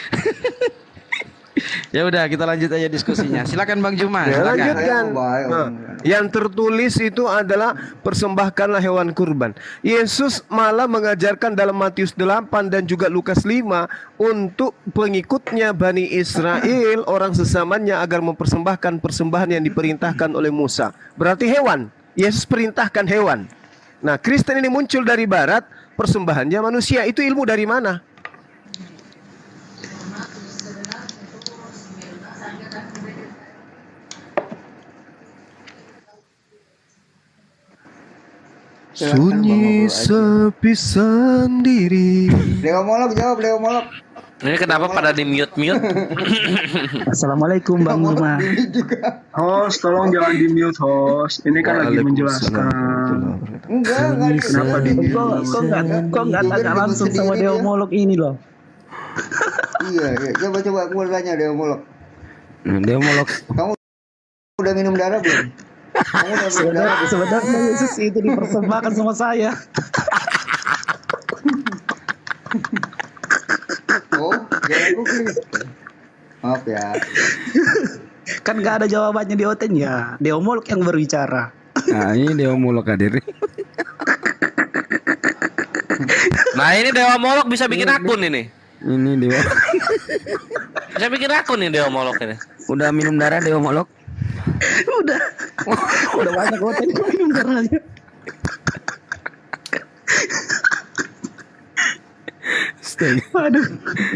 Ya udah, kita lanjut aja diskusinya. Silakan Bang Juma. Ya, Silakan. lanjutkan. Nah, yang tertulis itu adalah persembahkanlah hewan kurban. Yesus malah mengajarkan dalam Matius 8 dan juga Lukas 5 untuk pengikutnya Bani Israel, orang sesamanya, agar mempersembahkan persembahan yang diperintahkan oleh Musa. Berarti hewan. Yesus perintahkan hewan. Nah, Kristen ini muncul dari barat, persembahannya manusia. Itu ilmu dari mana? Sunyi sepi sendiri. Dewa Molok jawab, Dewa Molok. Ini kenapa pada di mute? Assalamualaikum Bang Juma. Host, tolong jangan di mute, host. Ini kan lagi menjelaskan. Enggak. Kenapa di mute? Kok nggak tanya langsung sama Dewa Molok ini loh? Iya. Coba aku tanya Dewa Molok. Dewa Molok. Kamu udah minum darah belum? Kamu udah minum darah? Sebenarnya Yesus itu dipersembahkan sama saya. Oh, ya aku Kristen. Maaf ya. Kan nggak ada jawabannya di Oten ya. Dewa Molok yang berbicara. Nah, ini Dewa Molok hadir. Nah, ini Dewa Molok bisa bikin akun ini. Ini Dewa. Bisa bikin akun nih Dewa Molok ini. Udah minum darah Dewa Molok? Udah banyak Oten kok minum darahnya.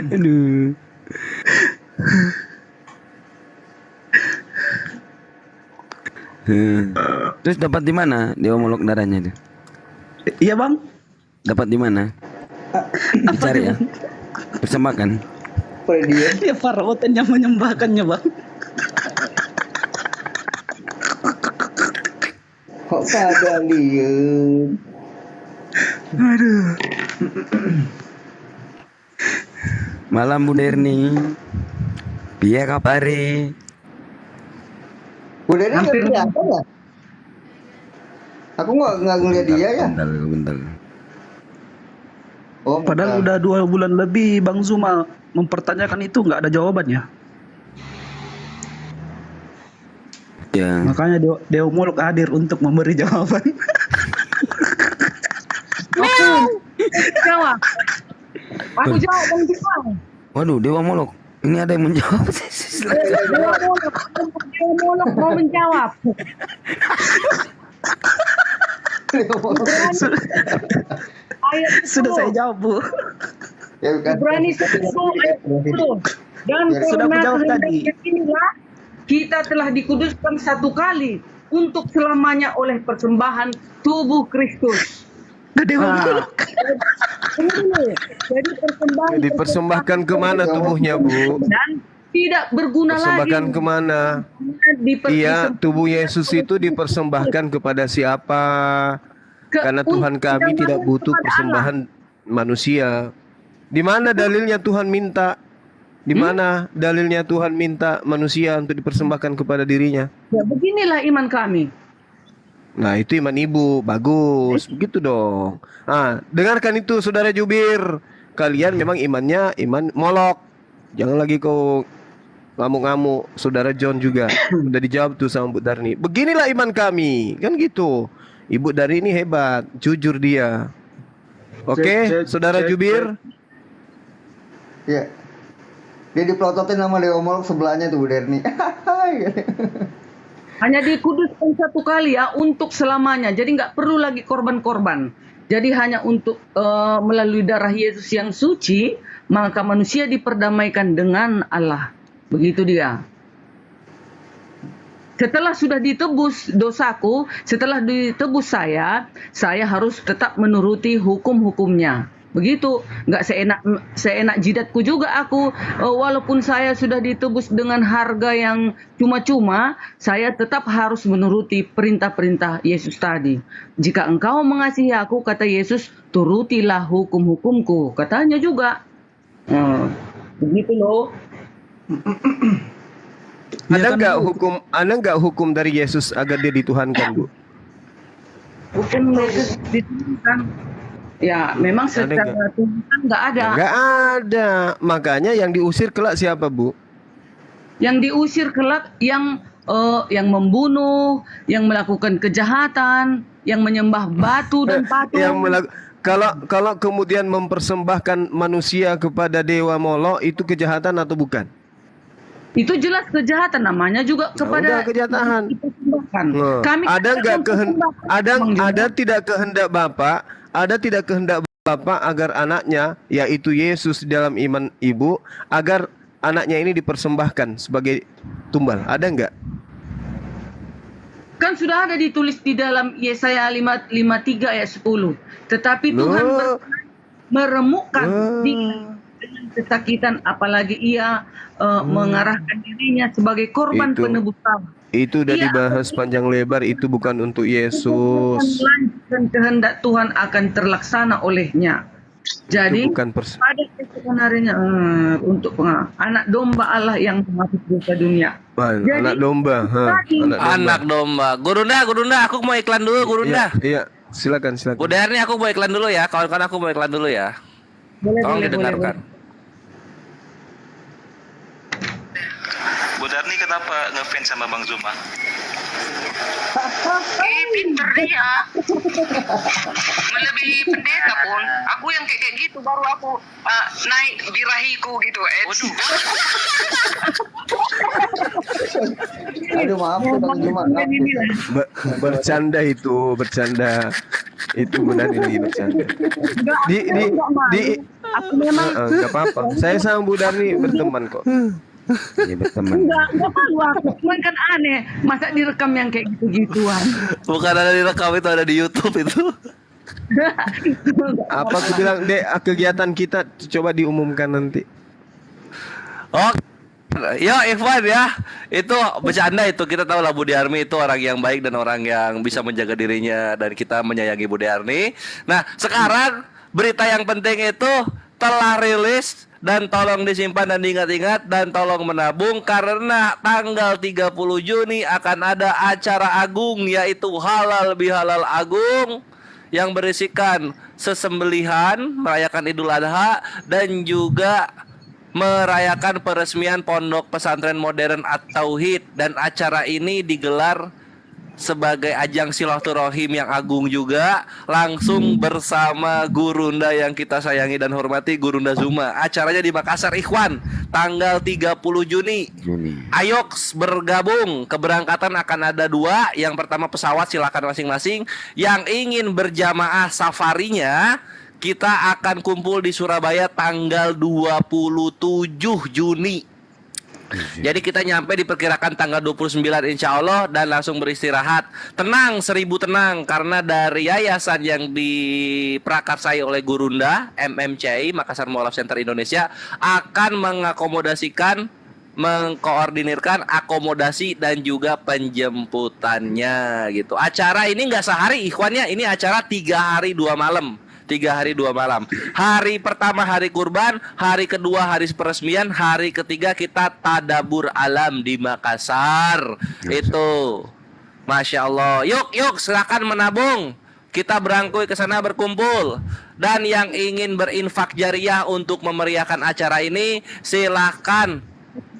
Aduh. Terus dapat di mana Dewa Molok darahnya itu? Iya Bang. Dapat di mana? Dicari ya. Persembahkan. Ya para Oten yang menyembahkannya Bang. Kok pada diem? Aduh. Malam Bu Derni. Piye kapare? Bu Derni nggak kelihatan ya? Aku nggak ngeliat dia ya. Bentar. Oh, Padahal udah 2 bulan lebih Bang Zuma mempertanyakan itu nggak ada jawabannya. Ya. Makanya Dewa Molok hadir untuk memberi jawaban. Jawab. Aku jawab Bang Juma. Waduh, Dewa Molok. Ini ada yang menjawab. Dewa Molok mau menjawab. Sudah saya jawab Bu. Ibrani 10 ayat 10. Dan Sudah aku jawab tadi. inilah kita telah dikuduskan satu kali untuk selamanya oleh persembahan tubuh Kristus. Jadi persembahan Dipersembahkan kemana tubuhnya, Bu? dan tidak berguna Persembahkan lagi. kemana? Iya, tubuh Yesus itu dipersembahkan kepada siapa? Karena Tuhan kami tidak butuh persembahan manusia. Di mana dalilnya Tuhan minta Di mana dalilnya Tuhan minta manusia untuk dipersembahkan kepada dirinya? Ya, beginilah iman kami. Nah, itu iman ibu. Bagus. Begitu dong. Ah, dengarkan itu Saudara Jubir. Kalian memang imannya iman Molok. Jangan lagi kau ngamuk-ngamuk. Saudara John juga. Udah dijawab tuh sama Bu Darni. Beginilah iman kami. Kan gitu. Ibu Darni ini hebat. Jujur dia. Oke, Saudara Jubir. Ya. Dia dipelototin sama Leomol sebelahnya tuh Bu Derni. Hanya dikuduskan satu kali ya untuk selamanya. Jadi nggak perlu lagi korban-korban. Jadi hanya untuk melalui darah Yesus yang suci, maka manusia diperdamaikan dengan Allah. Begitu dia. Setelah sudah ditebus dosaku, setelah ditebus saya harus tetap menuruti hukum-hukumnya. Begitu, nggak seenak jidatku juga aku, walaupun saya sudah ditebus dengan harga yang cuma-cuma, saya tetap harus menuruti perintah-perintah Yesus tadi. Jika engkau mengasihi aku, kata Yesus, turutilah hukum-hukumku, katanya juga. Begitu loh. Ada nggak hukum dari Yesus agar dia dituhankan, Bu? Hukum Yesus dituhankan. Ya, memang secara Tuhan nggak ada. Nggak ada. Makanya yang diusir kelak siapa, Bu? Yang diusir kelak yang membunuh, yang melakukan kejahatan, yang menyembah batu dan patung. Kalau kemudian mempersembahkan manusia kepada dewa Molok itu kejahatan atau bukan? Itu jelas kejahatan, namanya juga kepada kejahatan. Kami ada tidak kehendak Bapak? Ada tidak kehendak Bapak agar anaknya, yaitu Yesus di dalam iman ibu, agar anaknya ini dipersembahkan sebagai tumbal? Ada enggak? Kan sudah ada ditulis di dalam Yesaya 53 ayat 10. Tetapi Tuhan meremukkan dengan kesakitan, apalagi ia mengarahkan dirinya sebagai korban penebus salah. Itu udah dibahas panjang lebar, itu bukan untuk Yesus. Dan kehendak Tuhan akan terlaksana olehnya. Jadi pada keesokan harinya untuk anak domba Allah yang menghapus dosa dunia. Jadi, anak domba, anak domba. Gurunda, aku mau iklan dulu, Gurunda. Iya, silakan. Bu Derni, aku mau iklan dulu ya, kawan-kawan, aku mau iklan dulu ya. Tolong didengarkan. Bu Darni kenapa ngefans sama Bang Zuma? Pinter dia. Melebihi pendeta pun. Aku yang kayak gitu baru aku naik birahiku gitu. Waduh. Aduh maaf Bang Zuma. Bercanda. Itu benar ini bercanda. Nggak apa-apa. Saya sama Bu Darni berteman kok. Ya berteman. Enggak perlu aku. Cuman kan aneh, masa direkam yang kayak gitu-gituan. Bukan ada direkam, itu ada di YouTube itu. Apa aku bilang, Dek, kegiatan kita coba diumumkan nanti. Oh, yo Ikhwan ya, itu bercanda itu. Kita tahu lah Budi Armi itu orang yang baik dan orang yang bisa menjaga dirinya, dan kita menyayangi Budi Armi. Nah, sekarang berita yang penting itu telah rilis, dan tolong disimpan dan diingat-ingat dan tolong menabung, karena tanggal 30 Juni akan ada acara agung, yaitu Halal Bihalal Agung, yang berisikan sesembelihan, merayakan Idul Adha, dan juga merayakan peresmian Pondok Pesantren Modern At-Tauhid. Dan acara ini digelar sebagai ajang silaturahim yang agung juga, langsung bersama Gurunda yang kita sayangi dan hormati, Gurunda Zuma. Acaranya di Makassar, Ikhwan, tanggal 30 Juni. Ayoks bergabung. Keberangkatan akan ada 2. Yang pertama pesawat, silakan masing-masing. Yang ingin berjamaah safarinya, kita akan kumpul di Surabaya tanggal 27 Juni. Jadi kita nyampe diperkirakan tanggal 29 insya Allah, dan langsung beristirahat. Tenang, 1000 tenang, karena dari yayasan yang diprakarsai oleh Gurunda, MMCI, Makassar Mualaf Center Indonesia, akan mengakomodasikan, mengkoordinirkan akomodasi dan juga penjemputannya gitu. Acara ini nggak sehari Ikhwannya, ini acara 3 hari 2 malam. 3 hari 2 malam. Hari pertama hari kurban, hari kedua hari peresmian, hari ketiga kita tadabur alam di Makassar. Itu, Masya Allah. Yuk silakan menabung. Kita berangkui ke sana berkumpul. Dan yang ingin berinfak jariah untuk memeriahkan acara ini, silakan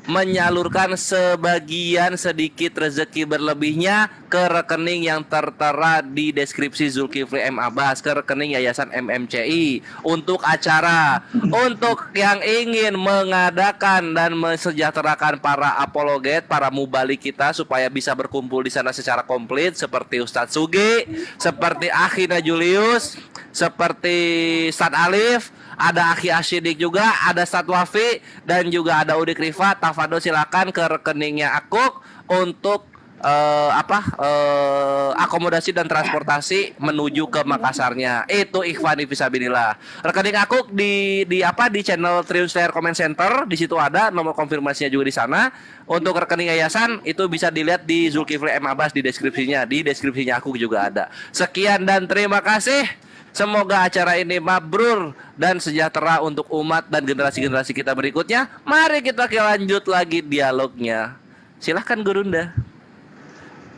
menyalurkan sebagian sedikit rezeki berlebihnya ke rekening yang tertera di deskripsi Zulkifli M. Abbas, ke rekening Yayasan MMCI untuk acara. Untuk yang ingin mengadakan dan mensejahterakan para apologet, para mubalik kita supaya bisa berkumpul di sana secara komplit, seperti Ustadz Sugi, seperti Akhina Julius, seperti Ustadz Alif, ada Akhi Asyidik juga, ada Ustadz Wafi, dan juga ada Udik Rifa. Tafadol silakan ke rekeningnya Akuk untuk akomodasi dan transportasi menuju ke Makassarnya. Itu ikhwani fisabilillah. Rekening Akuk di channel Triun Slayer Comment Center, di situ ada nomor konfirmasinya juga di sana. Untuk rekening yayasan itu bisa dilihat di Zulkifli M. Abbas di deskripsinya. Di deskripsinya Akuk juga ada. Sekian dan terima kasih. Semoga acara ini mabrur dan sejahtera untuk umat dan generasi-generasi kita berikutnya. Mari kita lanjut lagi dialognya. Silahkan Gurunda.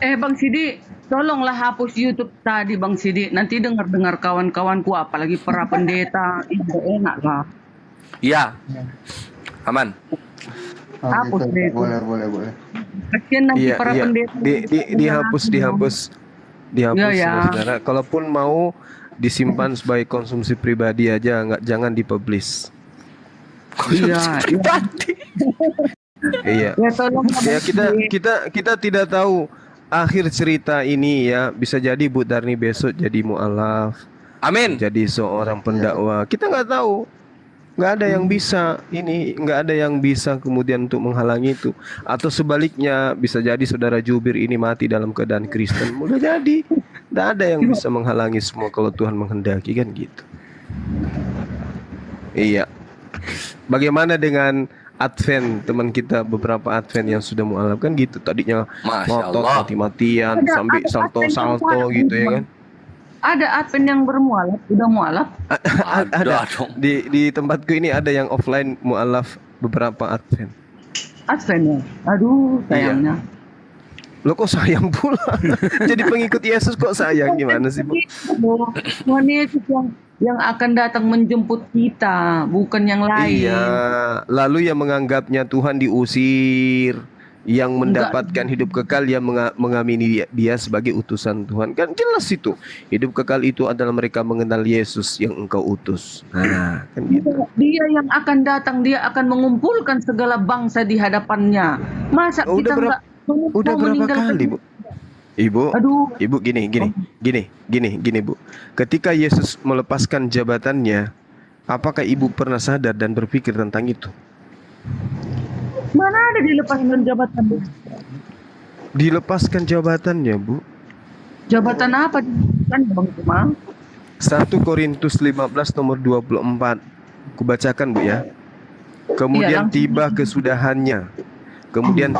Bang Sidi, tolonglah hapus YouTube tadi Bang Sidi. Nanti dengar kawan-kawanku, apalagi para pendeta, itu enak lah. Iya, aman. Hapus deh. Boleh. Kasian nanti para pendeta. Dihapus Ya. saudara. Kalaupun mau disimpan sebagai konsumsi pribadi aja, jangan dipublish. Iya. Iya. Ya tolong. Ya kita tidak tahu akhir cerita ini ya, bisa jadi Bu Darni besok jadi mualaf. Amin. Jadi seorang pendakwa. Kita nggak tahu. Nggak ada yang bisa nggak ada yang bisa kemudian untuk menghalangi itu. Atau sebaliknya bisa jadi saudara Jubir ini mati dalam keadaan Kristen. Udah jadi. Nggak ada yang bisa menghalangi semua kalau Tuhan menghendaki, kan gitu. Iya. Bagaimana dengan Advent, teman kita beberapa Advent yang sudah mualaf kan gitu, tadinya ngotot mati-matian sampai salto-salto gitu ya kan. Ada Advent yang bermualaf, udah mualaf? Ada. Di tempatku ini ada yang offline mualaf beberapa Advent. Advent ya? Aduh, sayangnya. Lo kok sayang pula? Jadi pengikut Yesus kok sayang, gimana sih, Bu? Tuhan Yesus yang akan datang menjemput kita, bukan yang lain. Iya, lalu yang menganggapnya Tuhan diusir, yang mendapatkan hidup kekal, yang mengamini dia sebagai utusan Tuhan. Kan jelas itu. Hidup kekal itu adalah mereka mengenal Yesus yang engkau utus. Nah, kan gitu. Dia yang akan datang, dia akan mengumpulkan segala bangsa di hadapannya. Masa kita udah berapa kali, Bu? Ibu, gini, Bu. Ketika Yesus melepaskan jabatannya, apakah Ibu pernah sadar dan berpikir tentang itu? Mana ada dilepaskan jabatan? Dilepaskan jabatannya, Bu. Jabatan apa? Kan Bang Cuma? 1 Korintus 15 nomor 24. Kubacakan, Bu ya. Kemudian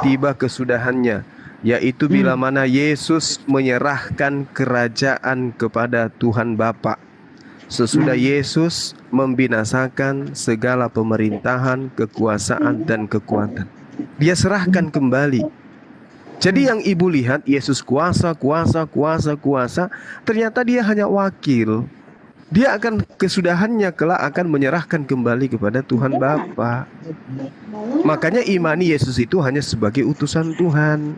tiba kesudahannya, yaitu bila mana Yesus menyerahkan kerajaan kepada Tuhan Bapa. Sesudah Yesus membinasakan segala pemerintahan, kekuasaan dan kekuatan, dia serahkan kembali. Jadi yang Ibu lihat Yesus kuasa, ternyata dia hanya wakil. Dia akan kesudahannya kelak akan menyerahkan kembali kepada Tuhan Bapa. Makanya imani Yesus itu hanya sebagai utusan Tuhan.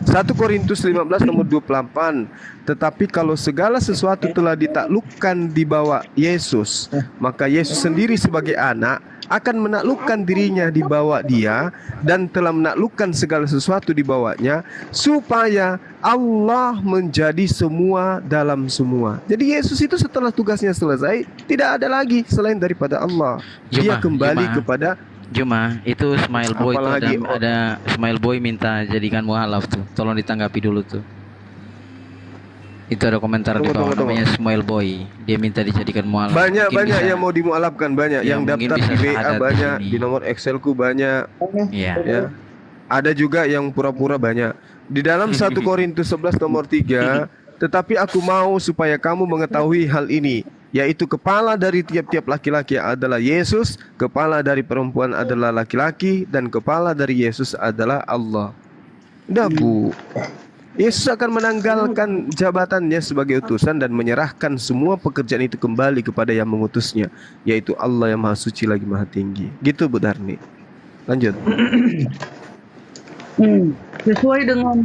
1 Korintus 15 nomor 28. Tetapi kalau segala sesuatu telah ditaklukkan di bawah Yesus, maka Yesus sendiri sebagai anak akan menaklukkan dirinya di bawah dia, dan telah menaklukkan segala sesuatu di bawahnya, supaya Allah menjadi semua dalam semua. Jadi Yesus itu setelah tugasnya selesai, tidak ada lagi selain daripada Allah. Dia kembali kepada Juma, itu Smile Boy tuh, ada Smile Boy minta jadikan mualaf tuh. Tolong ditanggapi dulu tuh. Itu ada komentar di bawah, namanya Smile Boy. Dia minta dijadikan mualaf. Banyak yang mau dimualafkan, banyak yang daftar di WA, banyak di nomor Excelku, banyak. Ya. Ada juga yang pura-pura banyak. Di dalam 1 Korintus 11 nomor 3, tetapi aku mau supaya kamu mengetahui hal ini, yaitu kepala dari tiap-tiap laki-laki adalah Yesus, kepala dari perempuan adalah laki-laki, dan kepala dari Yesus adalah Allah. Udah Bu, Yesus akan menanggalkan jabatannya sebagai utusan dan menyerahkan semua pekerjaan itu kembali kepada yang mengutusnya, yaitu Allah yang Maha Suci lagi Maha Tinggi. Gitu Bu Darni. Lanjut. Sesuai dengan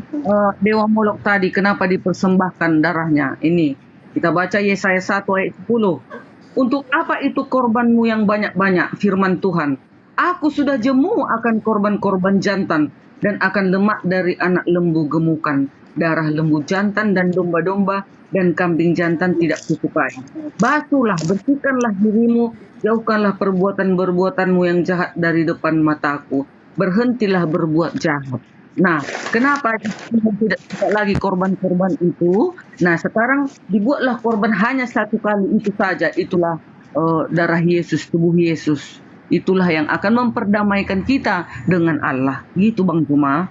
Dewa Molok tadi, kenapa dipersembahkan darahnya? Ini kita baca Yesaya 1 ayat 10. Untuk apa itu korbanmu yang banyak-banyak, firman Tuhan? Aku sudah jemu akan korban-korban jantan dan akan lemak dari anak lembu gemukan. Darah lembu jantan dan domba-domba dan kambing jantan tidak kusukai. Basuhlah, bersihkanlah dirimu, jauhkanlah perbuatan-perbuatanmu yang jahat dari depan mataku. Berhentilah berbuat jahat. Nah, kenapa tidak lagi korban-korban itu? Nah, sekarang dibuatlah korban hanya satu kali itu saja. Itulah darah Yesus, tubuh Yesus. Itulah yang akan memperdamaikan kita dengan Allah. Gitu Bang Juma.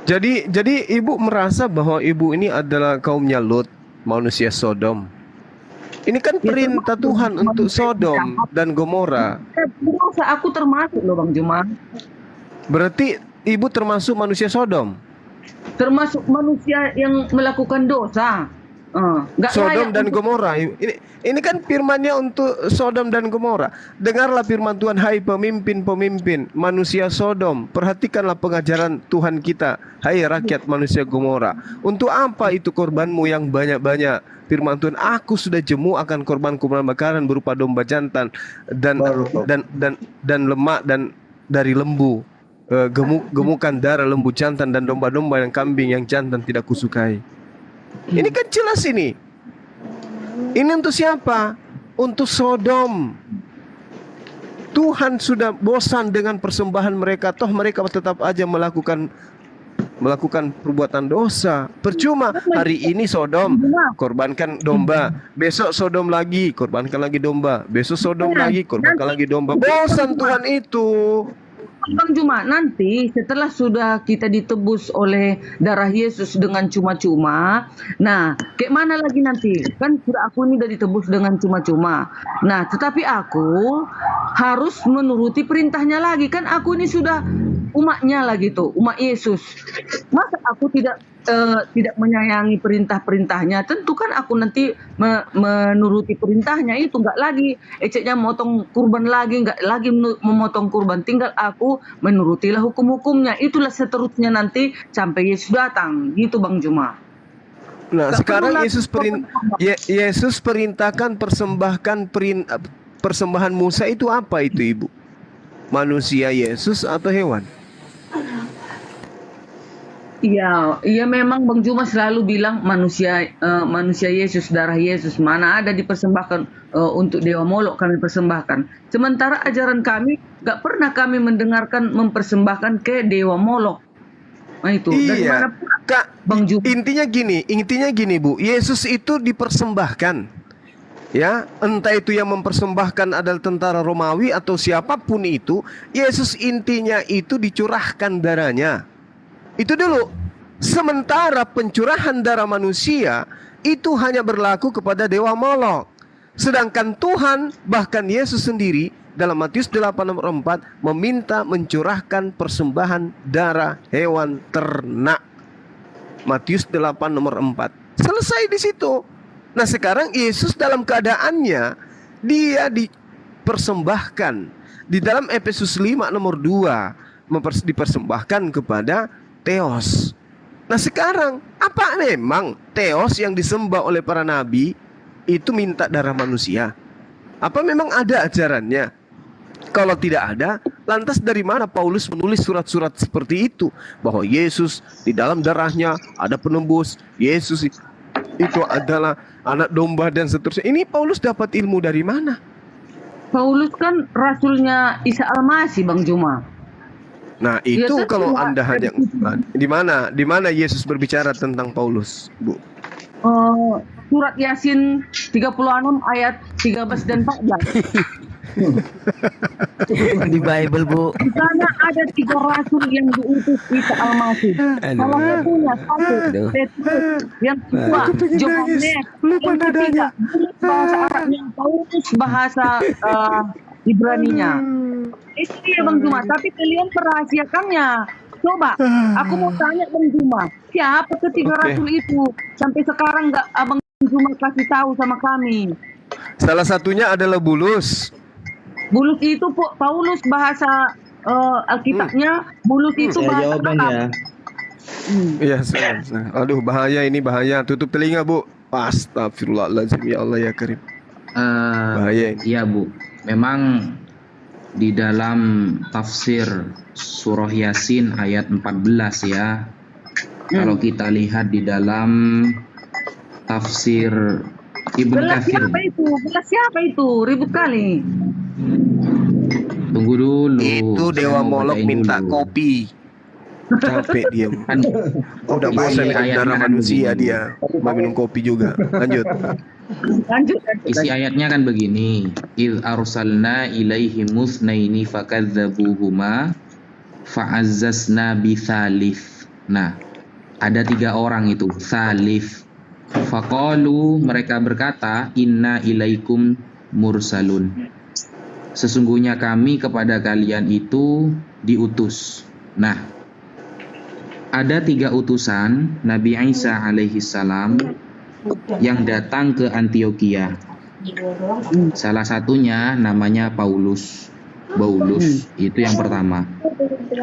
Jadi ibu merasa bahwa ibu ini adalah kaumnya Lot, manusia Sodom. Ini kan perintah Tuhan untuk Sodom dan Gomora. Aku termasuk loh Bang Juma. Berarti ibu termasuk manusia Sodom? Termasuk manusia yang melakukan dosa. Sodom dan Gomora. Ini kan firman-Nya untuk Sodom dan Gomora. Dengarlah firman Tuhan, hai pemimpin-pemimpin manusia Sodom, perhatikanlah pengajaran Tuhan kita, hai rakyat manusia Gomora. Untuk apa itu korbanmu yang banyak-banyak? Firman Tuhan, aku sudah jemu akan korban-korban bakaran berupa domba jantan dan lemak dan dari lembu. Gemukan darah lembu jantan dan domba-domba yang kambing yang jantan tidak kusukai. Ini kan jelas ini. Ini untuk siapa? Untuk Sodom. Tuhan sudah bosan dengan persembahan mereka. Toh mereka tetap aja melakukan perbuatan dosa. Percuma hari ini Sodom korbankan domba, besok Sodom lagi korbankan lagi domba, besok Sodom lagi korbankan lagi domba. Bosan Tuhan itu. Bang Juma, nanti setelah sudah kita ditebus oleh darah Yesus dengan cuma-cuma, nah, kayak mana lagi nanti? Kan sudah aku ini udah ditebus dengan cuma-cuma. Nah, tetapi aku harus menuruti perintahnya lagi. Kan aku ini sudah umatnya lagi tuh, umat Yesus. Masa aku tidak menyayangi perintah-perintahnya? Tentu kan aku nanti menuruti perintahnya itu, nggak lagi eceknya memotong kurban lagi, nggak lagi memotong kurban, tinggal aku menurutilah hukum-hukumnya. Itulah seterusnya nanti sampai Yesus datang, gitu Bang Juma. Nah, sekarang Yesus perintahkan persembahan Musa itu apa itu Ibu? Manusia Yesus atau hewan? Iya memang Bang Juma selalu bilang manusia Yesus, darah Yesus. Mana ada dipersembahkan untuk Dewa Molok kami persembahkan. Sementara ajaran kami gak pernah kami mendengarkan mempersembahkan ke Dewa Molok. Nah itu dari mana Kak, Bang Juma? Intinya gini Bu, Yesus itu dipersembahkan. Ya, entah itu yang mempersembahkan adalah tentara Romawi atau siapapun itu, Yesus intinya itu dicurahkan darahnya. Itu dulu. Sementara pencurahan darah manusia itu hanya berlaku kepada Dewa Molok. Sedangkan Tuhan, bahkan Yesus sendiri dalam Matius 8:4 meminta mencurahkan persembahan darah hewan ternak. Matius 8:4. Selesai di situ. Nah, sekarang Yesus dalam keadaannya dia dipersembahkan. Di dalam Efesus 5:2 dipersembahkan kepada Theos. Nah, sekarang apa memang Theos yang disembah oleh para nabi itu minta darah manusia? Apa memang ada ajarannya? Kalau tidak ada, lantas dari mana Paulus menulis surat-surat seperti itu? Bahwa Yesus di dalam darahnya ada penembus, Yesus itu adalah anak domba dan seterusnya. Ini Paulus dapat ilmu dari mana? Paulus kan rasulnya Isa Al-Masih Bang Juma. Nah, itu kalau Anda hanya di mana Yesus berbicara tentang Paulus, Bu? Surat Yasin 36 ayat 13 dan 14. Di Bible, Bu. Di sana ada 3 rasul yang diutus Isa Al-Masih. Salah satunya Petrus, yang kedua Yohanes, yang ketiga bahasa Arabnya Paulus, bahasa Ibraninya. Itu dia Bang Juma, tapi kalian merahasiakannya. Coba, aku mau tanya Bang Juma, siapa ketiga rasul itu? Sampai sekarang nggak Abang Juma kasih tahu sama kami. Salah satunya adalah Bulus. Bulus itu Paulus bahasa Alkitabnya, Bulus itu bahasa Arab. Iya, aduh bahaya ini, bahaya. Tutup telinga, Bu. Astagfirullahaladzim, ya Allah ya Karim. Bahaya ini. Iya, Bu. Memang di dalam tafsir surah Yasin ayat 14 ya. Kalau kita lihat di dalam tafsir Ibnu Katsir. Belas siapa itu? Ribut kali. Tunggu dulu. Itu Dewa Molok minta kopi. Capek dia. Udah bosan dengan darah manusia dia. Mau minum kopi juga. Lanjut. Isi ayatnya kan begini. Idz arsalna ilaihi musnaini fakadzabuhuma fa'azzazna bitsalits. Nah, ada 3 orang itu, salif. Faqalu, mereka berkata, inna ilaikum mursalun. Sesungguhnya kami kepada kalian itu diutus. Nah, ada 3 utusan Nabi Isa alaihi salam yang datang ke Antioquia. Salah satunya namanya Paulus. Itu yang pertama.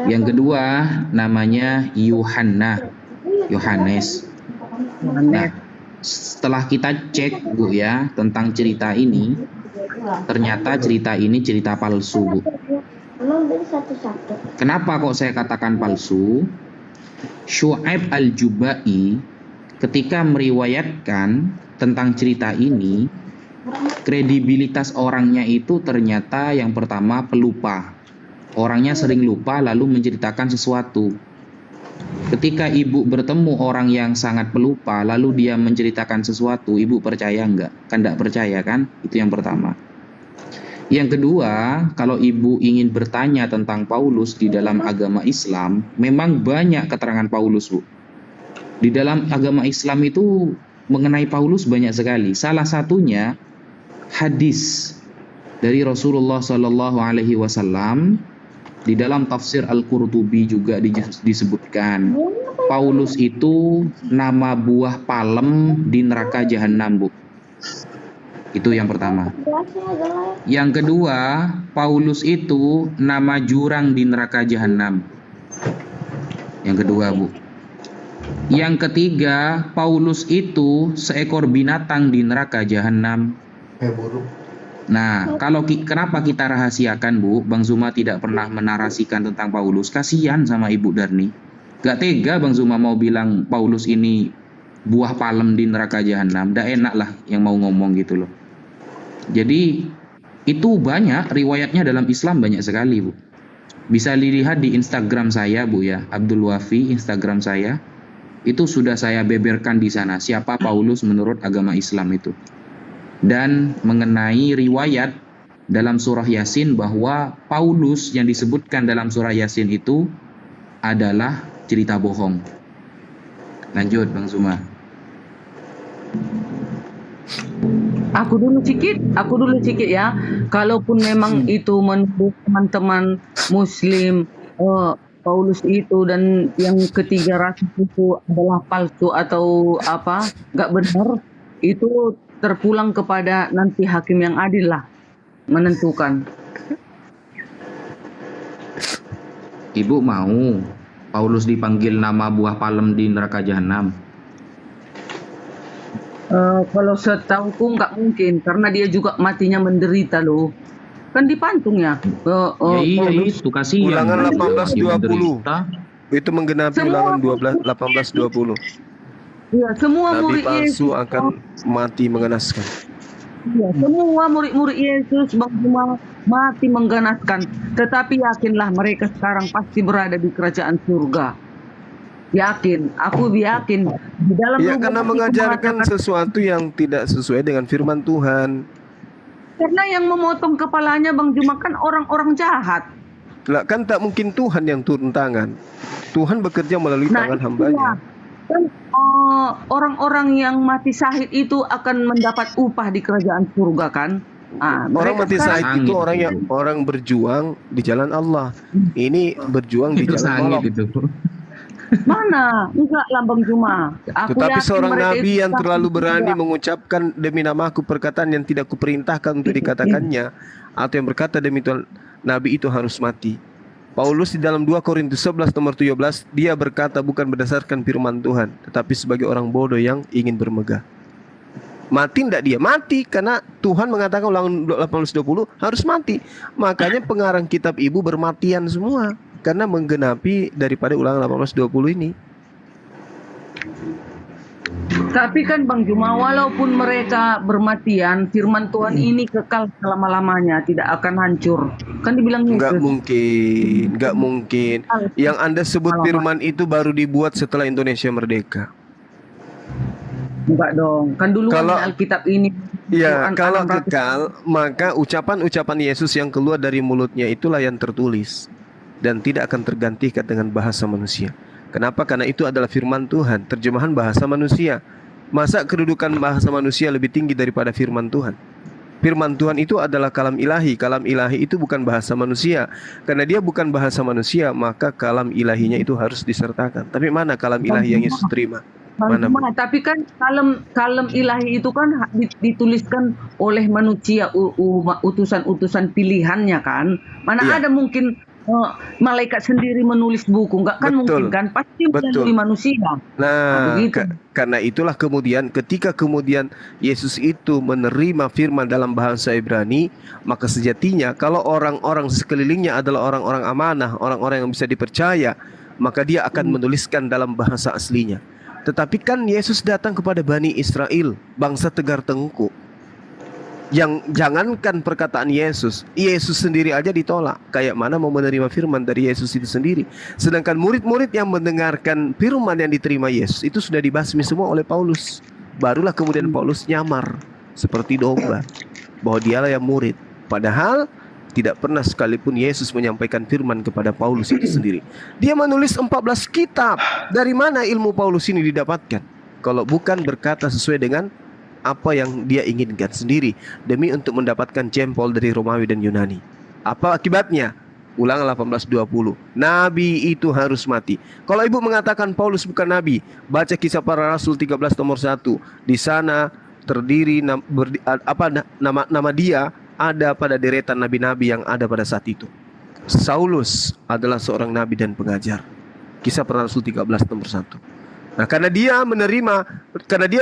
Yang kedua namanya Yohanes. Nah, setelah kita cek Bu ya tentang cerita ini, ternyata cerita ini cerita palsu, Bu. Kenapa kok saya katakan palsu? Syu'aib Al-Jubai ketika meriwayatkan tentang cerita ini, kredibilitas orangnya itu ternyata yang pertama pelupa. Orangnya sering lupa lalu menceritakan sesuatu. Ketika ibu bertemu orang yang sangat pelupa lalu dia menceritakan sesuatu, ibu percaya enggak? Kan enggak percaya kan? Itu yang pertama. Yang kedua, kalau ibu ingin bertanya tentang Paulus di dalam agama Islam, memang banyak keterangan Paulus, Bu. Di dalam agama Islam itu mengenai Paulus banyak sekali. Salah satunya hadis dari Rasulullah SAW. Di dalam tafsir Al-Qurtubi juga disebutkan Paulus itu nama buah palem di neraka jahanam, Bu. Itu yang pertama. Yang kedua, Paulus itu nama jurang di neraka jahanam. Yang kedua, Bu. Yang ketiga, Paulus itu seekor binatang di neraka jahanam. Nah, kenapa kita rahasiakan, Bu? Bang Zuma tidak pernah menarasikan tentang Paulus. Kasihan sama Ibu Darni. Gak tega Bang Zuma mau bilang Paulus ini buah palem di neraka jahanam. Dah enak lah yang mau ngomong gitu loh. Jadi itu banyak riwayatnya dalam Islam, banyak sekali, Bu. Bisa dilihat di Instagram saya, Bu ya, Abdul Wafi, Instagram saya. Itu sudah saya beberkan di sana siapa Paulus menurut agama Islam itu. Dan mengenai riwayat dalam surah Yasin bahwa Paulus yang disebutkan dalam surah Yasin itu adalah cerita bohong. Lanjut Bang Zuma. Aku dulu sedikit ya. Kalaupun memang itu menurut teman-teman Muslim, Paulus itu dan yang ketiga rasul itu adalah palsu atau apa, nggak benar, itu terpulang kepada nanti hakim yang adil lah menentukan. Ibu mau Paulus dipanggil nama buah palem di neraka jahanam? Kalau setauku nggak mungkin, karena dia juga matinya menderita loh. Kan dipantung ya. Iya itu kasihan. Ulangan 18:20. Itu menggenapi ulangan 18:20. Iya, semua Nabi murid palsu Yesus akan mati mengenaskan. Iya, semua murid-murid Yesus cuma mati mengganaskan. Tetapi yakinlah mereka sekarang pasti berada di kerajaan surga. Yakin, aku yakin di dalam Ya karena mengajarkan sesuatu yang tidak sesuai dengan firman Tuhan. Karena yang memotong kepalanya Bang Juma kan orang-orang jahat. Lah kan tak mungkin Tuhan yang turun tangan. Tuhan bekerja melalui tangan hambanya. Kan orang-orang yang mati syahid itu akan mendapat upah di kerajaan surga kan? Orang mati syahid itu orang berjuang di jalan Allah. Ini berjuang di jalan Allah. Mana? Enggak lah Bang Juma. Tetapi seorang nabi yang terlalu berani mengucapkan demi namaku perkataan yang tidak kuperintahkan untuk dikatakannya, atau yang berkata demi Tuhan, nabi itu harus mati. Paulus di dalam 2 Korintus 11 nomor 17, dia berkata bukan berdasarkan firman Tuhan, tetapi sebagai orang bodoh yang ingin bermegah. Mati enggak dia? Mati, karena Tuhan mengatakan Ulangan 18:20 harus mati. Makanya pengarang kitab ibu bermatian semua, karena menggenapi daripada Ulangan 18:20 ini. Tapi kan Bang Juma, walaupun mereka bermatian, firman Tuhan ini kekal selama-lamanya, tidak akan hancur. Kan dibilang Enggak mungkin. Yang Anda sebut firman itu baru dibuat setelah Indonesia merdeka. Enggak dong, kan dulu Alkitab ini. Ya, kalau kekal, maka ucapan-ucapan Yesus yang keluar dari mulutnya itulah yang tertulis dan tidak akan tergantikan dengan bahasa manusia. Kenapa? Karena itu adalah firman Tuhan, terjemahan bahasa manusia. Masa kedudukan bahasa manusia lebih tinggi daripada firman Tuhan? Firman Tuhan itu adalah kalam ilahi. Kalam ilahi itu bukan bahasa manusia. Karena dia bukan bahasa manusia, maka kalam ilahinya itu harus disertakan. Tapi mana kalam ilahi yang Yesus terima? Mana? Tapi kan kalem ilahi itu kan dituliskan oleh manusia, utusan-utusan pilihannya kan. Mana ada mungkin malaikat sendiri menulis buku? Enggak kan mungkin kan, pasti melalui manusia. Nah, karena itulah kemudian ketika Yesus itu menerima firman dalam bahasa Ibrani, maka sejatinya kalau orang-orang sekelilingnya adalah orang-orang amanah, orang-orang yang bisa dipercaya, maka dia akan menuliskan dalam bahasa aslinya. Tetapi kan Yesus datang kepada Bani Israel, bangsa tegar tengkuk, yang jangankan perkataan Yesus sendiri aja ditolak. Kayak mana mau menerima firman dari Yesus itu sendiri? Sedangkan murid-murid yang mendengarkan firman yang diterima Yesus itu sudah dibasmi semua oleh Paulus. Barulah kemudian Paulus nyamar seperti domba bahwa dialah yang murid. Padahal tidak pernah sekalipun Yesus menyampaikan firman kepada Paulus itu sendiri. Dia menulis 14 kitab. Dari mana ilmu Paulus ini didapatkan? Kalau bukan berkata sesuai dengan apa yang dia inginkan sendiri, demi untuk mendapatkan jempol dari Romawi dan Yunani. Apa akibatnya? Ulangan 18:20. Nabi itu harus mati. Kalau ibu mengatakan Paulus bukan nabi, baca Kisah Para Rasul 13 nomor 1. Di sana terdiri nama dia ada pada deretan nabi-nabi yang ada pada saat itu. Saulus adalah seorang nabi dan pengajar. Kisah Para Rasul 13 nomor 1. Nah, karena dia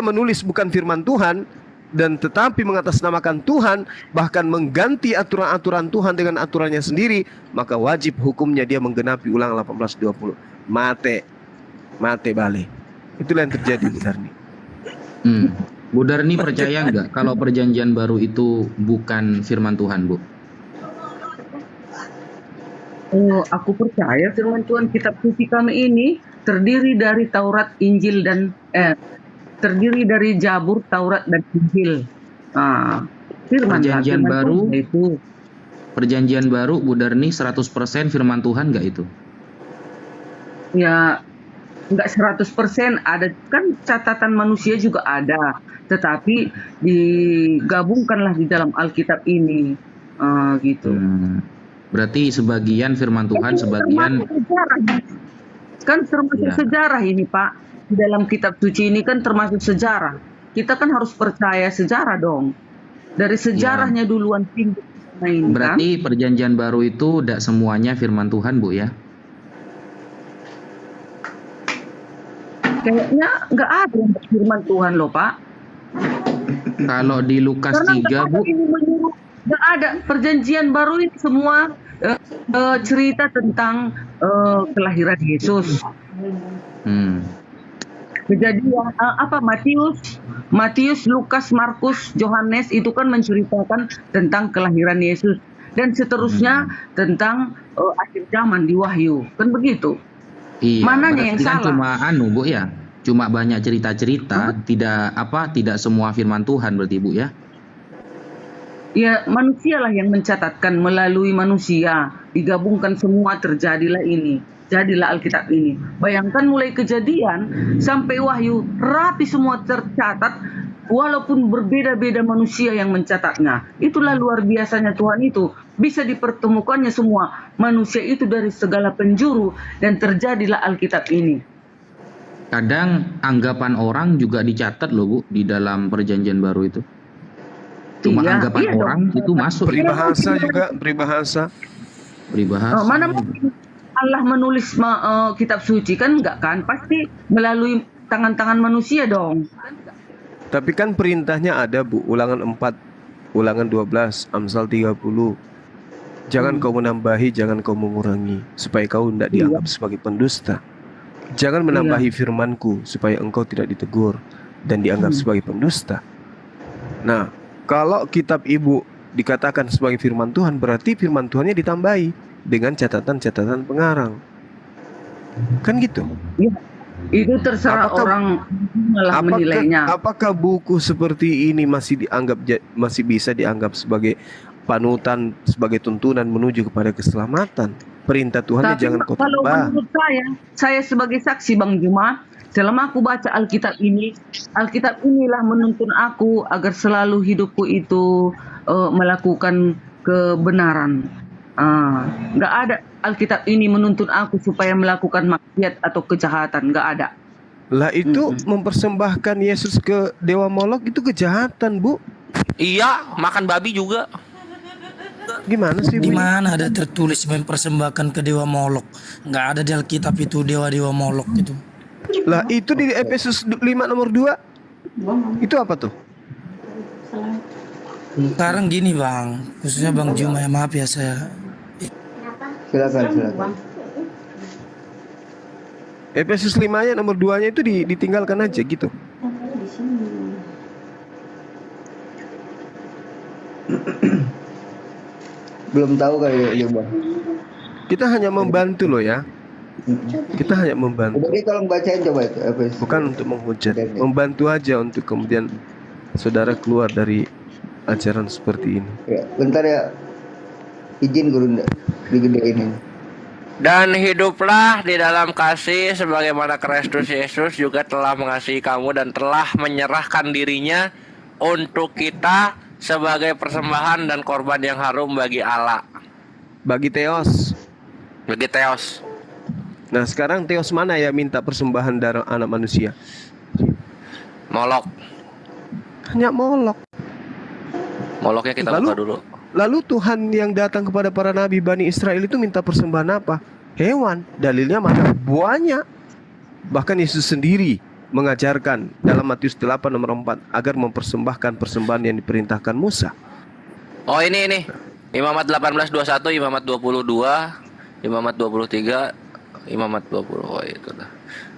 menulis bukan firman Tuhan dan tetapi mengatasnamakan Tuhan, bahkan mengganti aturan-aturan Tuhan dengan aturannya sendiri, maka wajib hukumnya dia menggenapi Ulangan 18:20. Mate bale. Itulah yang terjadi, Bu Darni. Bu Darni percaya nggak kalau perjanjian baru itu bukan firman Tuhan, Bu? Oh, aku percaya firman Tuhan. Kitab suci kami ini terdiri dari Taurat, Injil dan terdiri dari Zabur, Taurat dan Injil. Perjanjian baru Bu Darni 100% firman Tuhan nggak itu? Ya, nggak 100%, ada kan catatan manusia juga ada, tetapi digabungkanlah di dalam Alkitab ini, gitu. Berarti sebagian firman Tuhan, sebagian kan termasuk sejarah ini, Pak. Di dalam kitab suci ini kan termasuk sejarah. Kita kan harus percaya sejarah dong. Dari sejarahnya duluan tinggi. Berarti perjanjian baru itu tidak semuanya firman Tuhan, Bu, ya? Kayaknya nggak ada yang firman Tuhan loh, Pak. Kalau di Lukas 3, Bu, nggak ada. Perjanjian baru ini semua cerita tentang kelahiran Yesus. Kejadian Matius, Lukas, Markus, Yohanes itu kan menceritakan tentang kelahiran Yesus dan seterusnya tentang akhir zaman di Wahyu, kan begitu. Iya, mananya yang kan salah? Cuma Bu ya, cuma banyak cerita-cerita, tidak semua firman Tuhan berarti Bu ya. Ya manusialah yang mencatatkan, melalui manusia digabungkan semua, terjadilah ini, jadilah Alkitab ini. Bayangkan mulai Kejadian sampai Wahyu, rapi semua tercatat, walaupun berbeda-beda manusia yang mencatatnya. Itulah luar biasanya Tuhan itu, bisa dipertemukannya semua manusia itu dari segala penjuru, dan terjadilah Alkitab ini. Kadang anggapan orang juga dicatat loh Bu di dalam perjanjian baru itu. Cuma anggapan orang itu masuk. Peribahasa juga, peribahasa. Mana mungkin Allah menulis kitab suci, kan enggak kan? Pasti melalui tangan-tangan manusia dong. Tapi kan perintahnya ada Bu, Ulangan 4, Ulangan 12, Amsal 30. Jangan kau menambahi, jangan kau mengurangi, supaya kau tidak dianggap sebagai pendusta. Jangan menambahi firmanku, supaya engkau tidak ditegur dan dianggap sebagai pendusta. Nah, kalau kitab ibu dikatakan sebagai firman Tuhan, berarti firman Tuhannya ditambahi dengan catatan-catatan pengarang. Kan gitu? Ya, itu terserah orang malah menilainya. Apakah buku seperti ini masih bisa dianggap sebagai panutan, sebagai tuntunan menuju kepada keselamatan? Perintah Tuhannya jangan kau kalau tambah. menurut saya sebagai saksi Bang Juma, selama aku baca Alkitab ini, Alkitab inilah menuntun aku agar selalu hidupku itu melakukan kebenaran. Nggak ada Alkitab ini menuntun aku supaya melakukan maksiat atau kejahatan, nggak ada. Lah itu mempersembahkan Yesus ke dewa Molok itu kejahatan, Bu. Iya, makan babi juga. Gimana sih? Di mana ada tertulis mempersembahkan ke dewa Molok? Nggak ada di Alkitab itu dewa-dewa Molok itu. Lah itu di Efesus 5 nomor 2. Itu apa tuh? Sekarang gini Bang, khususnya Bang Juma, ya maaf ya saya. Silakan. Efesus 5-nya nomor 2-nya itu ditinggalkan aja gitu. Belum tahu kali ya Bang. Kita hanya membantu loh ya. Kita hanya membantu. Jadi tolong bacain coba itu. Bukan untuk menghujat, membantu aja untuk kemudian saudara keluar dari ajaran seperti ini. Ya, bentar ya. Izin guru digedein ini. Dan hiduplah di dalam kasih sebagaimana Kristus Yesus juga telah mengasihi kamu dan telah menyerahkan dirinya untuk kita sebagai persembahan dan korban yang harum bagi Allah. Bagi Theos. Bagi Theos. Nah sekarang Theos mana ya minta persembahan darah anak manusia? Molok. Hanya Molok. Moloknya kita buka dulu. Lalu Tuhan yang datang kepada para nabi Bani Israel itu minta persembahan apa? Hewan. Dalilnya mana? Banyak. Bahkan Yesus sendiri mengajarkan dalam Matius 8 nomor 4 agar mempersembahkan persembahan yang diperintahkan Musa. Oh ini Imamat 18:21, Imamat 22, Imamat 23, Imamat 20. Oh itu dah.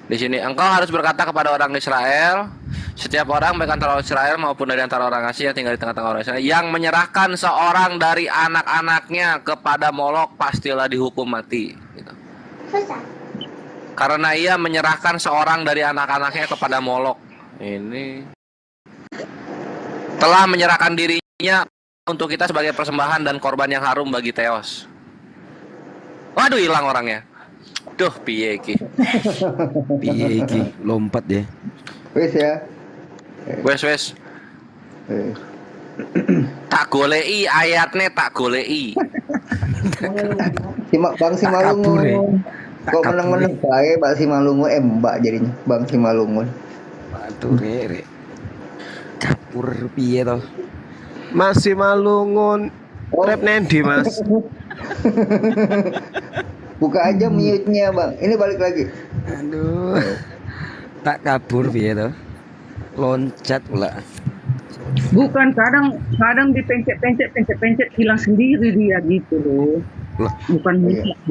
Di sini engkau harus berkata kepada orang Israel, setiap orang baik antara orang Israel maupun dari antara orang asing yang tinggal di tengah-tengah orang Israel yang menyerahkan seorang dari anak-anaknya kepada Molok pastilah dihukum mati. Gitu. Karena ia menyerahkan seorang dari anak-anaknya kepada Molok. Ini telah menyerahkan dirinya untuk kita sebagai persembahan dan korban yang harum bagi Theos. Waduh, hilang orangnya. Duh, piye iki. Piye iki, lompat ya. Wes ya. Wes. Tak golei ayatnya, tak golei. Bang Simalungun. Kok menang-menang bae Mbak Simalungun Mbak jadinya Bang Simalungun. Aduh rek. Capur piye to? Mas Simalungun rap nendi Mas. Buka aja mute-nya Bang. Ini balik lagi. Aduh. Tak kabur piye to? Loncat pula. Bukan, kadang dipencet hilang sendiri dia gitu loh. Bukan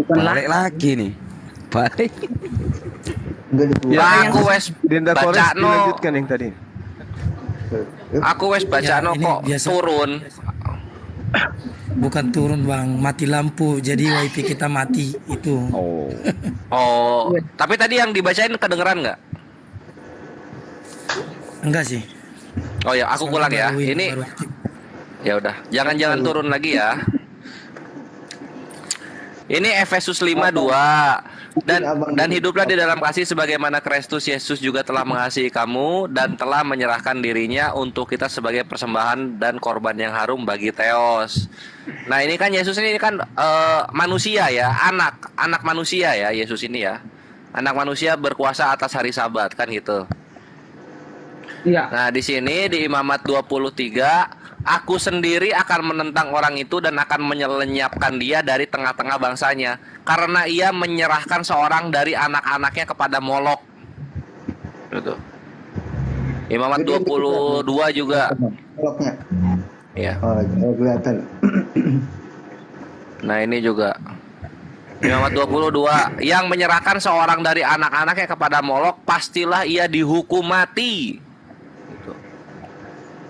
balik lagi nih. Balik. Ya, aku wes baca no. Dilanjutkan yang tadi. Aku wes baca no kok turun. Bukan turun Bang, mati lampu. Jadi wifi kita mati itu. Oh. Tapi tadi yang dibacain kedengeran nggak? Enggak sih. Oh ya, aku ulang ya. Ini Ya udah, jangan turun lagi ya. Ini Efesus 5:2. Dan hiduplah di dalam kasih sebagaimana Kristus Yesus juga telah mengasihi kamu dan telah menyerahkan dirinya untuk kita sebagai persembahan dan korban yang harum bagi Theos. Nah, ini kan Yesus ini kan manusia ya, anak manusia ya, Yesus ini ya. Anak manusia berkuasa atas hari Sabat kan gitu. Iya. Nah, di sini di Imamat 23, aku sendiri akan menentang orang itu dan akan menyelenyapkan dia dari tengah-tengah bangsanya, karena ia menyerahkan seorang dari anak-anaknya kepada Molok. Gitu. Imamat 22 juga. Moloknya. Ya. Oh, kelihatan. Nah, ini juga Imamat 22, yang menyerahkan seorang dari anak-anaknya kepada Molok, pastilah ia dihukum mati. Gitu.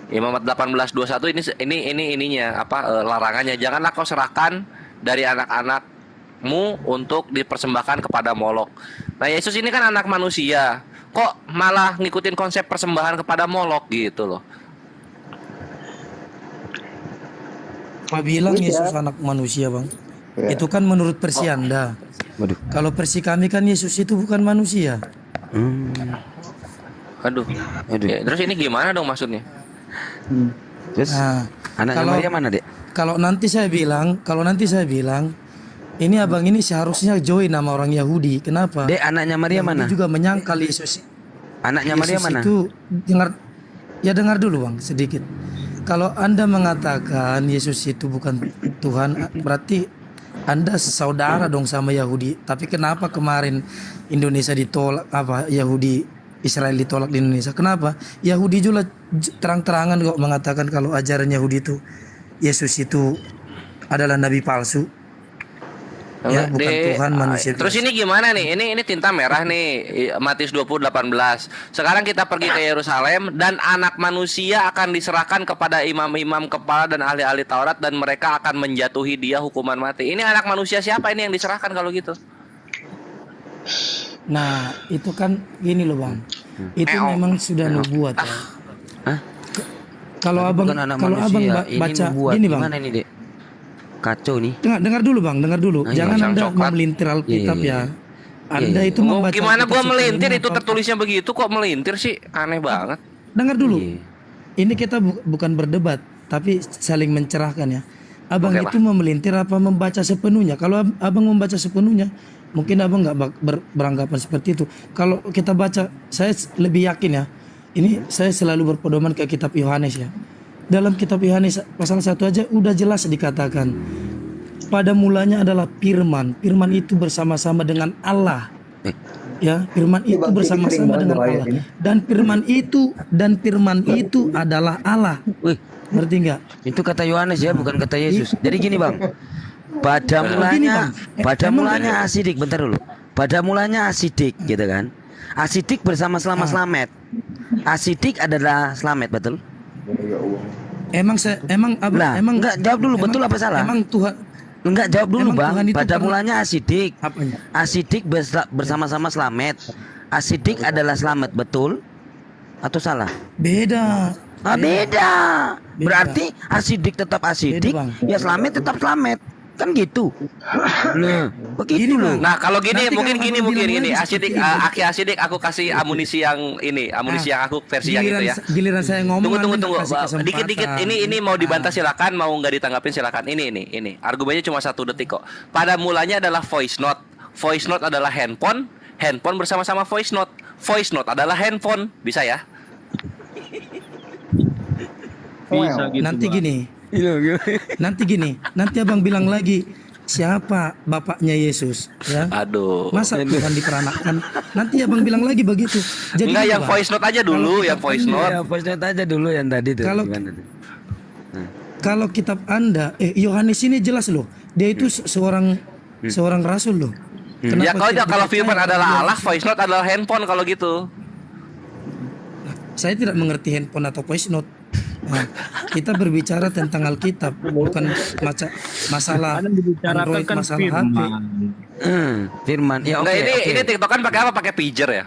Imamat 18:21 ini ininya apa larangannya, janganlah kau serahkan dari anak-anakmu untuk dipersembahkan kepada Molok. Nah, Yesus ini kan anak manusia, kok malah ngikutin konsep persembahan kepada Molok gitu loh. Apa bilang Yesus anak manusia, Bang? Itu kan menurut versi Anda. Kalau versi kami kan Yesus itu bukan manusia. Aduh. Ya, terus ini gimana dong maksudnya? Terus anaknya Maria mana, Dek? Kalau nanti saya bilang, ini abang ini seharusnya join nama orang Yahudi. Kenapa? Dek, anaknya Maria Yahudi mana? juga menyangkal Yesus. Anaknya Maria mana? Itu dengar dulu, Bang, sedikit. Kalau Anda mengatakan Yesus itu bukan Tuhan, berarti Anda saudara dong sama Yahudi. Tapi kenapa kemarin Indonesia ditolak, Yahudi Israel ditolak di Indonesia? Kenapa? Yahudi juga terang-terangan kok mengatakan kalau ajaran Yahudi itu Yesus itu adalah nabi palsu. Ya, bukan Tuhan, manusia. Terus ini gimana nih? Ini tinta merah nih, Matius 20:18. Sekarang kita pergi ke Yerusalem dan anak manusia akan diserahkan kepada imam-imam kepala dan ahli-ahli Taurat dan mereka akan menjatuhi dia hukuman mati. Ini anak manusia siapa ini yang diserahkan kalau gitu? Nah, itu kan gini loh, Bang. Itu memang sudah nubuat ya. Kalau abang baca gini, Bang. Gimana ini, Dek? Kacau nih. Dengar dulu, Bang, dengar dulu. Jangan Anda melintir Alkitab ya. Anda itu membaca. Gimana gua melintir, itu tertulisnya begitu kok melintir sih? Aneh banget. Dengar dulu. Ini kita bukan berdebat, tapi saling mencerahkan ya. Abang itu memelintir apa membaca sepenuhnya? Kalau abang membaca sepenuhnya, mungkin abang nggak beranggapan seperti itu. Kalau kita baca, saya lebih yakin ya. Ini saya selalu berpedoman ke kitab Yohanes ya. Dalam kitab Yohanes pasal 1 aja udah jelas dikatakan, pada mulanya adalah firman. Firman itu bersama-sama dengan Allah. Ya, firman itu bersama-sama dengan Allah. Dan firman itu adalah Allah. Ngerti nggak? Itu kata Yohanes ya, bukan kata Yesus. Jadi gini, Bang. Pada mulanya asidik, bentar dulu. Pada mulanya asidik gitu kan. Asidik bersama Slamet. Asidik adalah Slamet, betul? Emang enggak, jawab dulu, betul apa salah? Emang Tuhan enggak, jawab dulu, Bang. Pada pernah... mulanya asidik. Asidik bersama-sama Slamet. Asidik adalah Slamet, betul atau salah? Beda. Beda. Berarti asidik tetap asidik, ya Slamet tetap Slamet. Kan gitu. Nah, begitu loh. Nah, kalau gini mungkin gini. Asidik, aki asidik aku kasih amunisi yang ini, amunisi yang aku versi yang itu ya. Giliran saya ngomong. Tunggu. Dikit. Ini mau dibantah silakan, mau nggak ditanggapin silakan. Ini. Argumennya cuma 1 detik kok. Pada mulanya adalah voice note. Voice note adalah handphone. Handphone bersama-sama voice note. Voice note adalah handphone. Bisa ya? Bisa gitu. Nanti abang bilang lagi siapa bapaknya Yesus ya. Aduh. Masa Tuhan diperanakkan? Nanti abang bilang lagi begitu. Jadi enggak, yang voice note aja dulu, yang voice note. Ya, voice note aja dulu yang tadi tuh. Kalau kitab Anda Yohanes ini jelas loh. Dia itu seorang rasul loh. Ya kalau firman adalah Allah, voice note adalah handphone kalau gitu. Saya tidak mengerti handphone atau voice note. Nah, kita berbicara tentang Alkitab, bukan masalah Android, masalah HP. Firman. Ya, ini TikTok kan pakai apa? Pakai pager ya?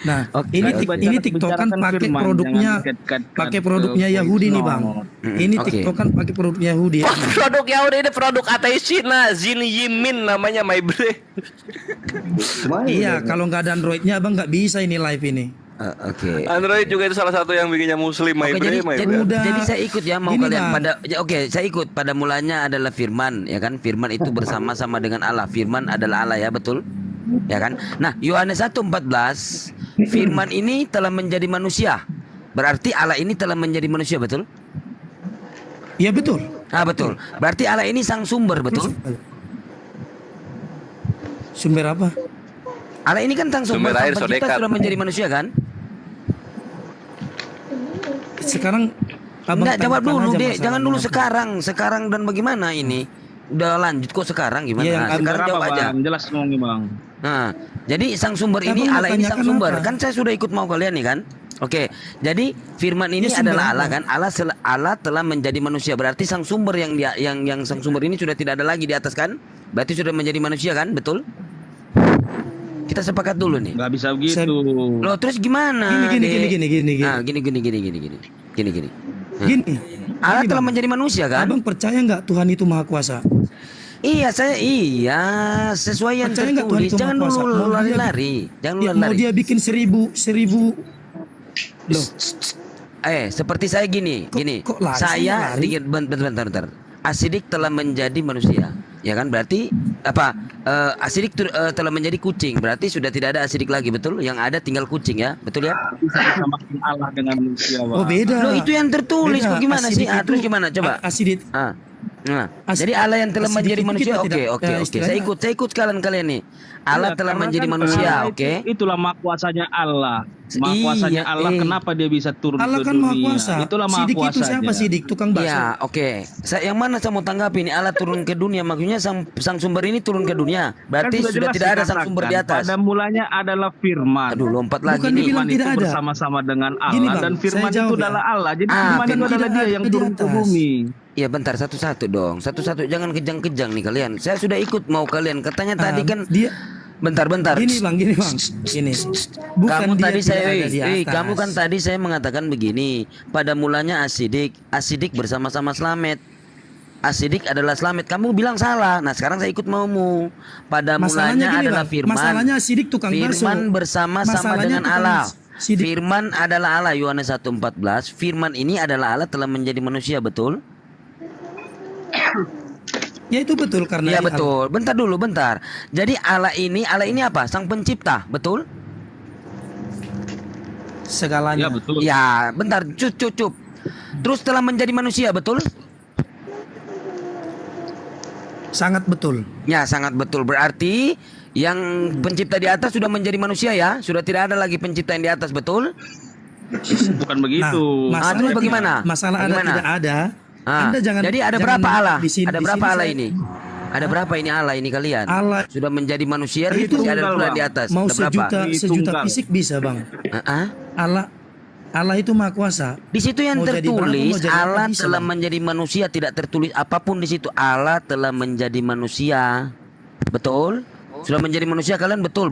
Nah, Oke, ini TikTokan pakai produknya Yahudi nih, Bang. Ini Oke. TikTokan pakai produknya Yahudi ya. Produk Yahudi ini produk ateis Cina, Zin Yimin namanya, my bre. Iya, kalau nggak ada Androidnya Abang nggak bisa ini live ini. Oke. Android juga itu salah satu yang bikinnya muslim, my Oke, bre, my bre. jadi saya ikut ya mau Gini, kalian Bang. pada saya ikut pada mulanya adalah firman ya kan, firman itu bersama-sama dengan Allah, firman adalah Allah ya, betul ya kan. Nah, Yohanes 1:14, firman ini telah menjadi manusia, berarti Allah ini telah menjadi manusia, betul? Iya betul. Ah, betul, berarti Allah ini sang sumber, betul? Sumber apa? Allah ini kan sang sumber, Sumber air, sang pencipta sodekat. sudah menjadi manusia kan? Sekarang Abang Enggak, jawab tanyakan dulu aja deh, masalah jangan dulu apa. sekarang dan bagaimana ini? Udah lanjut kok sekarang gimana? Iya, yang Nah, sekarang jawab aja. Jelas ngomongin bang. Nah, jadi sang sumber ini Abang Allah ini sang tanyakan sumber. apa? Kan saya sudah ikut mau kalian nih kan? Oke. Jadi firman ini Ya, sumber adalah apa? Allah kan? Allah telah menjadi manusia. Berarti sang sumber yang sang sumber ini sudah tidak ada lagi di atas kan? Berarti sudah menjadi manusia kan? Betul? Kita sepakat dulu nih. Nggak bisa begitu. Loh, terus gimana? Gini. Ah, gini. Gini. Allah Gini, telah Bang. menjadi manusia kan? Abang percaya nggak Tuhan itu maha kuasa? Iya, sesuai yang Percaya nggak Tuhan tertulis. itu Jangan maha kuasa? dulu Mau dia- lari-lari. Jangan Ya, dulu mau lari. dia bikin seribu loh. Seperti saya gini. kok lari? Saya Lari? dikit bentar. Asidik telah menjadi manusia. Ya kan, berarti apa? Asidik telah menjadi kucing. Berarti sudah tidak ada asidik lagi, betul? Yang ada tinggal kucing ya, betul ya? Bisa disamakan Allah dengan manusia, bang. Oh beda. Loh, itu yang tertulis. Beda. Kok gimana sih? Asidik Terus itu- gimana? Coba. Asidik. Nah, jadi Allah yang telah asidik menjadi itu manusia. kita Oke. tidak- Saya ikut kalian nih. Allah Iya, telah karena menjadi kan manusia, Allah oke? Itulah maha kuasanya Allah. Maha kuasanya Iya, Allah, kenapa dia bisa turun Allah ke kan maha dunia? kuasa. Itulah maha Sidik itu kuasanya. siapa Sidik? Tukang bakso. Ya, oke. Yang mana saya mau tanggapi ini? Allah turun ke dunia, maksudnya sang sumber ini turun ke dunia. Berarti Kan sudah jelas tidak ada sang dikatakan, sumber di atas. Pada mulanya adalah firman. Aduh, lompat lagi Bukan nih. dibilang Firman itu tidak ada. bersama-sama dengan Allah. Gini, Bang, dan firman saya jawab itu ya. adalah Allah. Jadi Ah, firman itu firman adalah tidak dia ada yang di turun ke atas. bumi. Iya, bentar, satu-satu dong. Satu-satu, jangan kejang-kejang nih kalian. Saya sudah ikut mau kalian. Katanya tadi kan dia bentar. Gini bang. Gini. Bukan Kamu dia tadi tidak saya, ada di atas. kamu kan tadi saya mengatakan begini. Pada mulanya asidik bersama-sama Slamet. Asidik adalah Slamet. Kamu bilang salah. Nah, sekarang saya ikut maumu. Pada Masalahnya mulanya gini, adalah Bang. firman. Masalahnya Sidik tukang bakso. Firman bersama-sama Masalahnya dengan tukang Allah. Sidik. Firman adalah Allah, Yohanes 1:14. Firman ini adalah Allah telah menjadi manusia, betul? Ya itu betul karena Iya, dia betul. Bentar dulu, bentar. Jadi Allah ini apa? Sang pencipta, betul? segalanya. Ya betul. Ya, bentar, cup. Terus telah menjadi manusia, betul? Sangat betul. Ya, sangat betul. Berarti yang pencipta di atas sudah menjadi manusia ya? Sudah tidak ada lagi pencipta yang di atas, betul? Bukan begitu. Nah, terus bagaimana? Masalah Bagaimana? ada tidak ada. Ah, Anda jangan. jadi ada jangan berapa Allah? di sini- Ada di berapa sini Allah saya- ini? Ada berapa ini Allah ini kalian? Allah sudah menjadi manusia tapi itu masih ada pula di atas. mau Ada berapa? sejuta fisik bisa bang. Allah itu maha kuasa. Di situ yang Mau jadi berapa, tertulis mau jadi apa Allah bisa, telah Bang. menjadi manusia, tidak tertulis apapun di situ. Allah telah menjadi manusia. Betul? Sudah menjadi manusia kalian betul?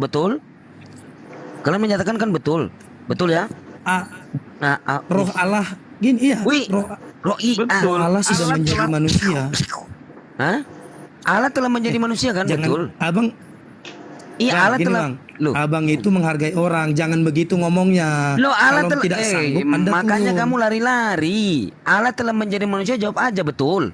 Kalian menyatakan kan betul? Betul ya? Roh Allah gini iya. Betul. Allah sudah menjadi manusia. Hah? Allah telah menjadi manusia kan? Jangan, Betul? Abang. Iya, Bang, Allah gini, telah. Bang. Abang itu menghargai orang, jangan begitu ngomongnya. Loh, Allah Kalau telah tidak sanggup, Anda makanya turun. kamu lari-lari. Allah telah menjadi manusia, jawab aja betul.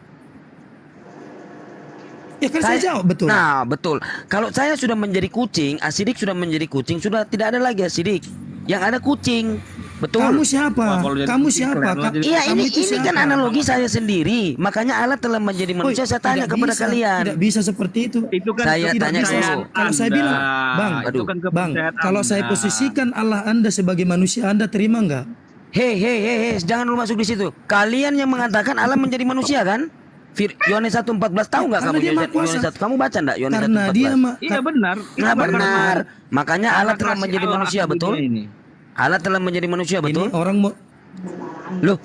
Ya kan saya jawab betul. Nah, betul. Kalau saya sudah menjadi kucing, asidik sudah menjadi kucing, sudah tidak ada lagi asidik. Yang ada kucing. Betul. Kamu siapa? Kamu siapa? Iya, Kamu ini itu kan siapa? analogi saya sendiri. Makanya Allah telah menjadi manusia. Saya tanya Tidak kepada bisa, kalian. Tidak bisa seperti itu. Itu kan Saya Tidak tanya bisa. dulu. Kalau saya bilang, Bang, Itu kan Bang, kepercayaan kalau saya Anda. posisikan Allah Anda sebagai manusia, Anda terima nggak? Hei, jangan dulu masuk di situ. Kalian yang mengatakan Allah menjadi manusia kan? Yohanes 1:14 tahu nggak Karena kamu dia maha kuasa. Yohanes 1? Kamu baca enggak Yohanes Karena dia 1:14? Iya benar. Nah, benar. Makanya Allah Karena telah kasih menjadi Allah manusia, akan betul? dunia ini. Allah telah menjadi manusia, betul? Ini orang mau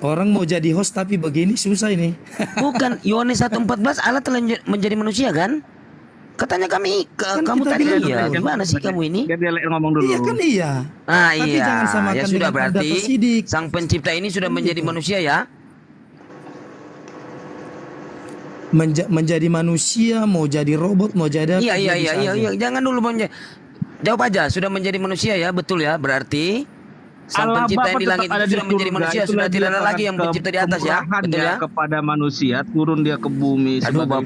orang mau jadi host tapi begini susah ini. Bukan, Yohanes 1:14 Allah telah menjadi manusia kan? Katanya kami Kan kamu kita tadi bilang iya. dulu. Gimana sih kamu ini? Biar dia ngomong dulu. Iya kan iya. Ah Tapi iya. jangan samakan Ya sudah dengan berarti Dr. Sidik. sang pencipta ini sudah menjadi manusia ya? Menjadi manusia, mau jadi robot, mau jadi apa, Iya iya dia iya bisa iya, aja. iya. Jangan dulu jawab aja. Sudah menjadi manusia ya, betul ya? Berarti sang Allah pencipta Bapa yang di tetap langit ada itu di sudah menjadi surga. manusia, Itulah sudah dia tidak ada akan lagi yang pencipta di atas ya, kemurahannya betul ya? kepada manusia, turun dia ke bumi. Aduh sebagai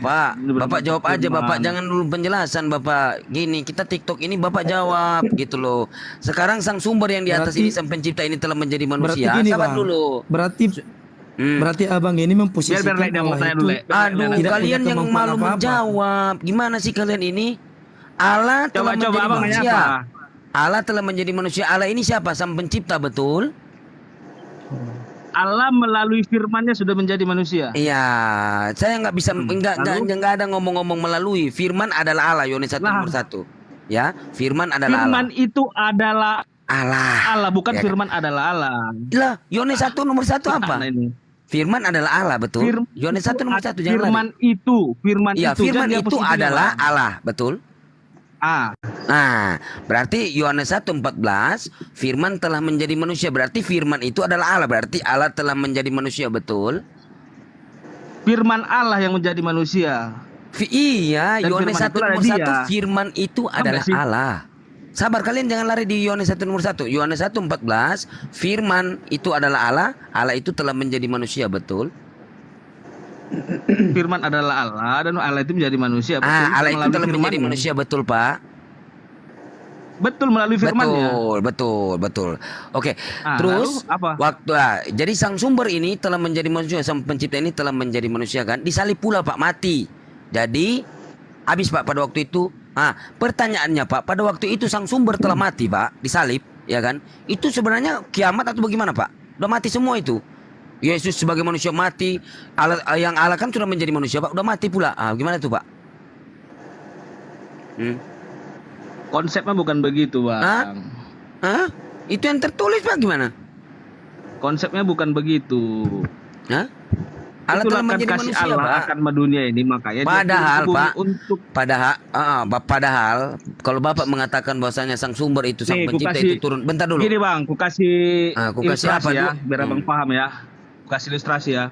Bapak jawab aja Bapak, firman. jangan dulu penjelasan Bapak. Gini, kita TikTok ini Bapak jawab gitu loh. Sekarang sang sumber yang di atas Berarti- ini, sang pencipta ini telah menjadi Berarti manusia. gini Sabar Bang, dulu. berarti abang ini memposisikan Biar mau Allah tanya itu dulu, Le. Aduh, tidak kalian punya yang kemampuan malu apa-apa. menjawab. Gimana sih kalian ini? Allah telah Coba menjadi abang nanya manusia. apa? Allah telah menjadi manusia. Allah ini siapa? Sang pencipta, betul? Allah melalui firman-Nya sudah menjadi manusia. Iya, saya nggak bisa nggak ada ngomong-ngomong melalui. Firman adalah Allah, Yohanes 1 nomor 1. Ya, firman adalah Firman Allah. itu adalah Allah. bukan Ya kan? firman adalah Allah. Lah, Yohanes 1 nomor 1 apa? Nah, ini. Firman adalah Allah, betul? Yohanes 1 nomor 1 jangan Firman lari. firman Iya, itu. firman Jangan itu dihapus adalah Bang. Allah, betul? Nah, berarti Yohanes 1:14, firman telah menjadi manusia. Berarti firman itu adalah Allah. Berarti Allah telah menjadi manusia, betul? Firman Allah yang menjadi manusia. Iya, Dan Yohanes firman 1 itu nomor adalah 1, dia. firman itu Paham adalah nggak sih? Allah. Sabar, kalian jangan lari di Yohanes 1 nomor 1. Yohanes 1:14, firman itu adalah Allah. Allah itu telah menjadi manusia, betul? Firman adalah Allah dan Allah itu menjadi manusia. Betul. Allah itu Melalui telah menjadi firman-Nya. manusia, betul Pak? Betul, melalui firman-Nya. Betul. Oke, Ah, terus lalu apa? jadi sang sumber ini telah menjadi manusia, sang pencipta ini telah menjadi manusia kan? Disalib pula Pak, mati. Jadi habis Pak pada waktu itu. Pertanyaannya Pak, pada waktu itu sang sumber telah mati Pak, disalib, ya kan? Itu sebenarnya kiamat atau bagaimana Pak? Udah mati semua itu. Yesus sebagai manusia mati, yang Allah kan sudah menjadi manusia Pak, udah mati pula. Gimana tuh Pak? Konsepnya bukan begitu, Bang. Itu yang tertulis Pak, gimana? Konsepnya bukan begitu. Allah Itulah telah kan menjadi kasih manusia Allah Pak. akan mendunia ini, makanya dia Padahal turun ke bumi Pak, untuk padahal kalau Bapak mengatakan bahwasanya sang sumber itu, sang Nih, pencipta kasih- itu turun. Bentar dulu. Gini Bang, ku kasih Aku kasih ilustrasi apa ya, dulu? biar Abang paham ya. Ku kasih ilustrasi ya.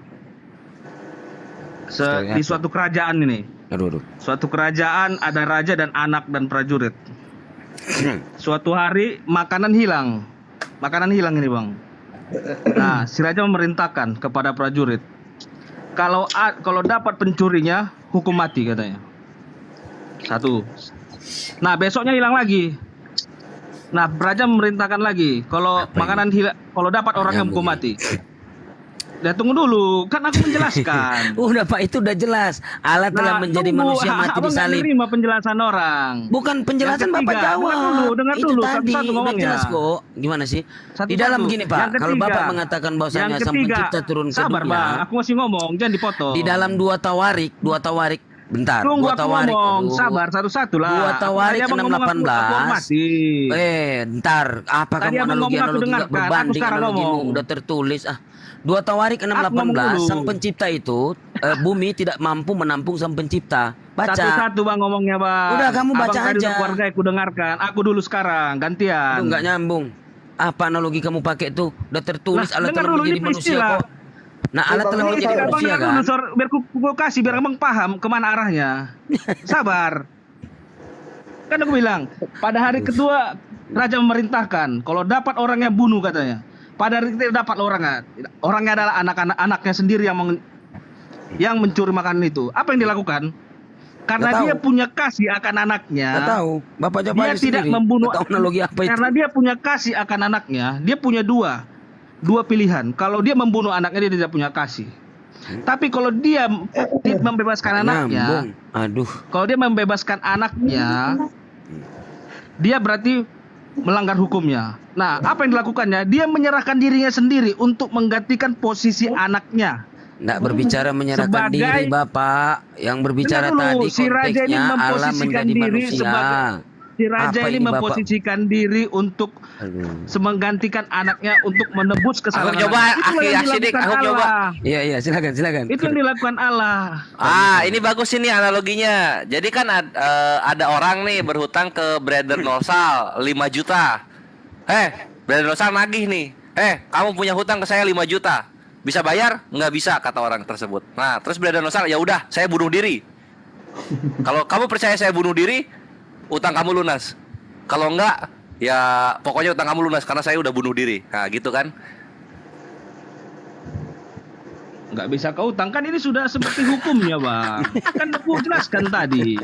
Di suatu kerajaan ini. Aduh. Suatu kerajaan ada raja dan anak dan prajurit. Suatu hari makanan hilang. Makanan hilang ini Bang. Nah, si raja memerintahkan kepada prajurit, kalau dapat pencurinya, hukum mati katanya. Satu. Nah, besoknya hilang lagi. Nah, raja memerintahkan lagi, kalau makanan hilang, kalau dapat orangnya hukum mati. Ya tunggu dulu, kan aku menjelaskan. Udah Pak, itu udah jelas. Allah telah menjadi manusia mati Abang nggak disalib. nerima penjelasan orang. Bukan penjelasan Yang Bapak ketiga, jawab. dengar Itu dulu, tadi satu-satu udah ngomongnya. jelas kok. Gimana sih? Satu-satu. Di dalam gini Pak, Yang kalau ketiga. Bapak mengatakan bahwasanya Yang sang ketiga. pencipta turun ke Sabar, dunia. Bang, aku masih ngomong, jangan dipotong. Di dalam dua tawarik, bentar. Tunggu Dua aku tawarik. ngomong, aduh. sabar satu-satu lah. Dua tawarik Tadi abang ngomong aku 6:18. mati. Ntar apa Tadi kamu abang ngomong aku analogi dengarkan, aku berbanding sekarang analogimu ngomong. udah tertulis. Dua tawarik Aku ngomong 6:18, dulu. sang pencipta itu bumi tidak mampu menampung sang pencipta. Baca. Satu-satu Bang ngomongnya Bang. Udah, kamu baca Abang tadi aja. untuk keluarga aku dengarkan. Aku dulu sekarang, gantian. Aduh, nggak nyambung. Apa analogi kamu pakai tuh? Udah tertulis Lah, Allah dengar telah dulu, menjadi ini manusia istilah. kok. Nah, Allah telah Ini menjadi abang manusia dengar kan? dulu, Sor, biar ku kasih, biar abang paham kemana arahnya. Sabar. Kan aku bilang, pada hari kedua raja memerintahkan, kalau dapat orangnya bunuh katanya. Pada hari ketiga dapat orangnya adalah anaknya sendiri yang mencuri makanan itu. Apa yang dilakukan? Karena Nggak dia tahu. punya kasih akan anaknya. Nggak tahu. Bapak jawab Dia aja tidak sendiri. membunuh. Nggak tahu analogi apa itu. Karena dia punya kasih akan anaknya, dia punya dua pilihan. Kalau dia membunuh anaknya, dia tidak punya kasih. Tapi kalau dia membebaskan anaknya, Nyambung. Aduh. kalau dia membebaskan anaknya, dia berarti melanggar hukumnya. Nah, apa yang dilakukannya? Dia menyerahkan dirinya sendiri untuk menggantikan posisi anaknya. Nggak berbicara menyerahkan Sebagai- diri Bapak. Yang berbicara Dengar dulu, tadi si raja ini konteksnya Allah memposisikan menjadi diri manusia. Si raja Apa ini ini, Bapak? memposisikan diri untuk menggantikan anaknya untuk menebus kesalahan. Aku coba, anaknya. Itulah Aki yang Asidik, dilakukan aku coba. Allah. Iya, silakan. Itu yang dilakukan Allah. Ini bagus ini analoginya. Jadi kan ada orang nih berhutang ke Brother Nosal 5 juta. Brother Nosal nagih nih. Kamu punya hutang ke saya 5 juta. Bisa bayar? Nggak bisa, kata orang tersebut. Nah, terus Brother Nosal, ya udah, saya bunuh diri. Kalau kamu percaya saya bunuh diri, utang kamu lunas. Kalau enggak, ya pokoknya utang kamu lunas karena saya udah bunuh diri. Nah, gitu kan? Nggak bisa kau utang, kan ini sudah seperti hukumnya, Bang. Kan aku jelaskan tadi.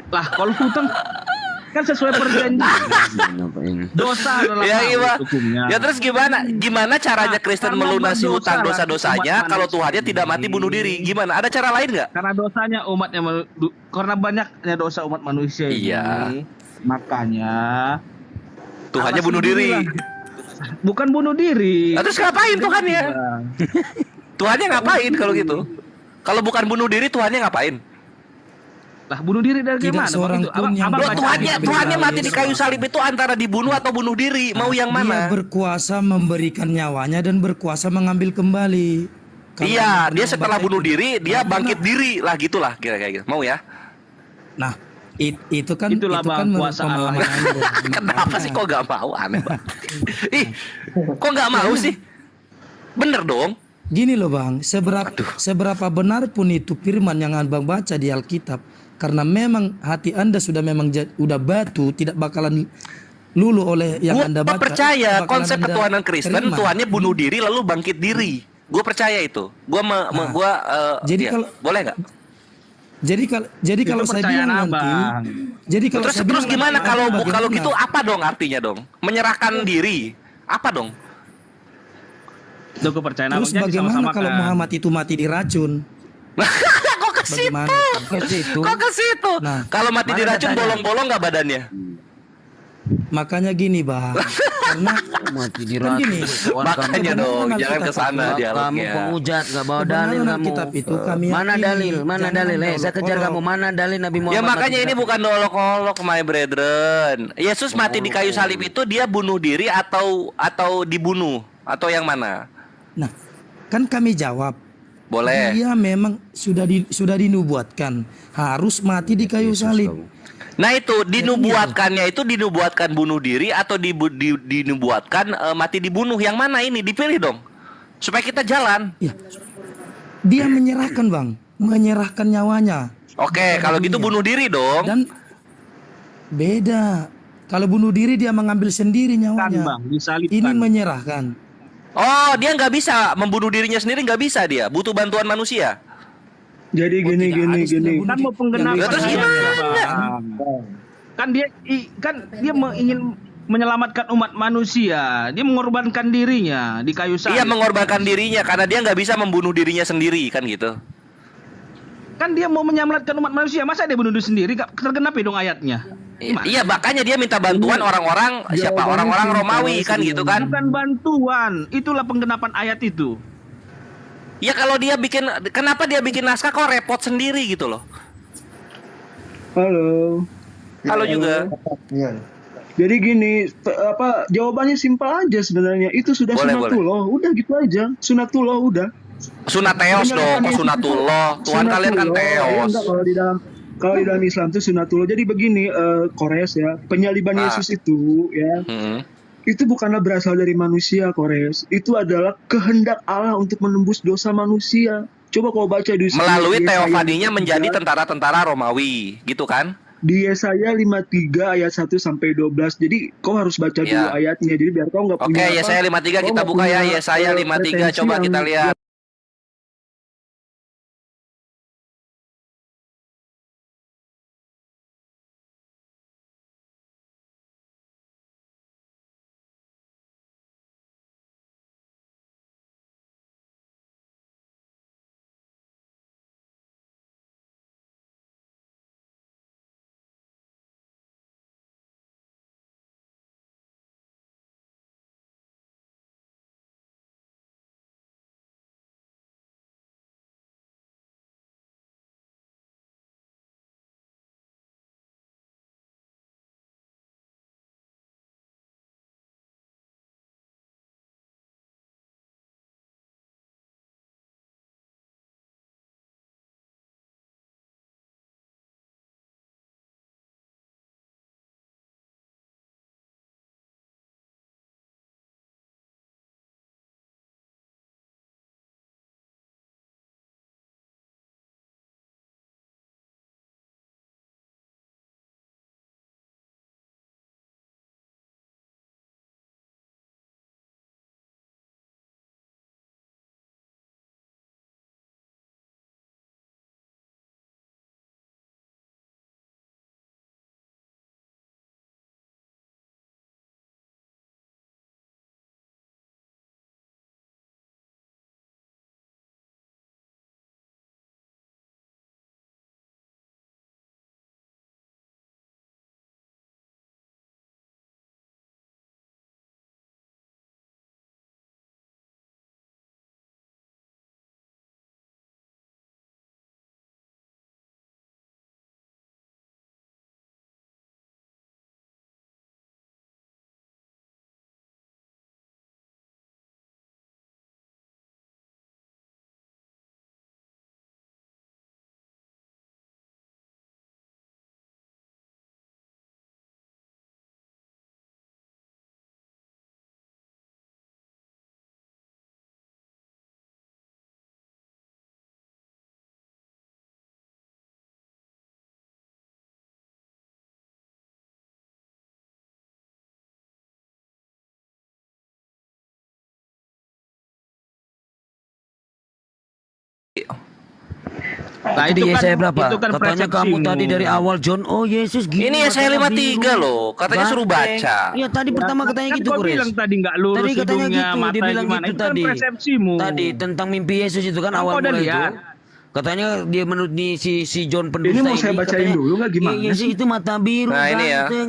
Lah, kalau hutang kan sesuai perjanjian. Dosa adalah hukumnya. Ya terus gimana caranya Kristen karena melunasi berdosa hutang lah dosa-dosanya umat kalau manusia Tuhannya tidak mati bunuh diri? Gimana? Ada cara lain nggak? Karena dosanya umatnya karena banyaknya dosa umat manusia ini. Iya. Makanya Tuhannya Allah bunuh diri. sendirilah. Bukan bunuh diri. Terus ngapain Tuhannya? Tuhannya ngapain kalau gitu? Kalau bukan bunuh diri, Tuhannya ngapain? Lah bunuh diri dari Tidak mana? seorang Bang? pun yang Abang baca Tuhannya mati di kayu salib itu antara dibunuh atau bunuh diri. Mau yang Dia mana? berkuasa memberikan nyawanya dan berkuasa mengambil kembali. Kalau Iya, Anda dia pernah setelah membaca bunuh itu. diri, dia Nah, bangkit diri lah gitulah kira-kira gitu. Mau ya? Nah, itu kan Itulah, Bang, menurut kuasa Allah. pemahaman Anda. Kenapa sih kok gak mau? Aneh banget. Kok gak mau sih? Bener dong. Gini loh Bang, seberapa benar pun itu firman yang Abang baca di Alkitab, karena memang hati Anda sudah memang udah batu, tidak bakalan lulu oleh yang Anda Gue baca. percaya bakalan konsep Anda ketuhanan Kristen, terima. Tuhannya bunuh diri lalu bangkit diri. Gue percaya itu. Jadi Iya. kalau Boleh nggak? Jadi kalau saya bilang nanti, jadi kalau Terus saya terus bilang gimana nanti, kalau bagaimana? gitu apa dong artinya dong? Menyerahkan diri. Apa dong? Itu kepercayaan Terus abangnya bagaimana disama-samakan. kalau Muhammad itu mati diracun? Kok ke situ? Bagaimana? Kok ke situ? Nah, Kalau mati mana diracun datanya? bolong-bolong nggak badannya? Makanya gini Bang, karena Mati kan gini, Makanya dong, kebenaran jangan Alkitab ke sana itu- Kamu dialognya. penghujat, nggak bawa Kebenaran dalil kamu. Alkitab itu kami Mana yakini. dalil? Mana Jangan dalil? Anda Saya kejar olok-olok. kamu. Mana dalil Nabi Muhammad? Ya makanya mati ini diracun? bukan olok-olok my brethren. Yesus mati di kayu salib itu dia bunuh diri atau dibunuh atau yang mana? Nah, kan kami jawab. Boleh. Dia memang sudah dinubuatkan harus mati di kayu salib. Nah itu dinubuatkannya itu dinubuatkan bunuh diri atau dinubuatkan mati dibunuh, yang mana ini dipilih dong supaya kita jalan. Ya. Dia menyerahkan Bang, menyerahkan nyawanya. Oke, kalau gitu bunuh diri dong. Dan beda. Kalau bunuh diri dia mengambil sendiri nyawanya. Bang, disalibkan. Ini menyerahkan. Oh, dia nggak bisa membunuh dirinya sendiri, nggak bisa, dia butuh bantuan manusia. Jadi gini. Kan mau penggenapan Ya, terus ayat, gimana? Bang. Kan dia ingin menyelamatkan umat manusia. Dia mengorbankan dirinya di kayu salib. Iya, mengorbankan dirinya karena dia nggak bisa membunuh dirinya sendiri, kan gitu. Kan dia mau menyelamatkan umat manusia. Masa dia bunuh diri sendiri? Tergenapi dong ayatnya. Iya, makanya dia minta bantuan orang-orang siapa? Orang-orang Romawi kan gitu kan? Bukan bantuan. Itulah penggenapan ayat itu. Ya kalau dia kenapa dia bikin naskah kok repot sendiri gitu loh. Halo. Halo juga. Iya. Jadi gini, jawabannya simpel aja sebenarnya. Itu sudah Boleh, sunatullah, udah gitu aja. Sunatullah udah. Sunateos dong, kok sunatullah. Tuhan kalian kan Ya, teos. enggak, kalau di dalam Islam itu sunatullah. Jadi begini, Kores ya, penyaliban Yesus itu ya. Itu bukanlah berasal dari manusia, Kores. Itu adalah kehendak Allah untuk menembus dosa manusia. Coba kau baca di Melalui Yesaya teofaninya 53, menjadi tentara-tentara Romawi, gitu kan? di Yesaya 53 ayat 1 sampai 12. Jadi kau harus baca dulu Ya. ayatnya. Jadi biar kau nggak Oke, punya Yesaya 53 kau kita nggak buka ya. punya, Yesaya 53 pretensi coba yang- kita lihat. Nah, Itu di Yesaya berapa? itu kan Katanya kamu persepsimu. tadi dari awal John, oh Yesus gini. Ini Yesaya matanya 53 biru, loh, katanya suruh banteng. baca. Iya tadi pertama katanya Kan gitu, kau Kores. bilang tadi nggak lurus Tadi katanya hidungnya, gitu, dia matanya bilang gimana. gitu Itu kan tadi. persepsimu. Tadi tentang mimpi Yesus itu kan Kau awal udah mulai itu. lihat? Katanya dia menurut si John pendusta Ini mau saya bacain katanya, dulu nggak gimana Yesus sih? itu mata biru, Nah, ini ya. ganteng,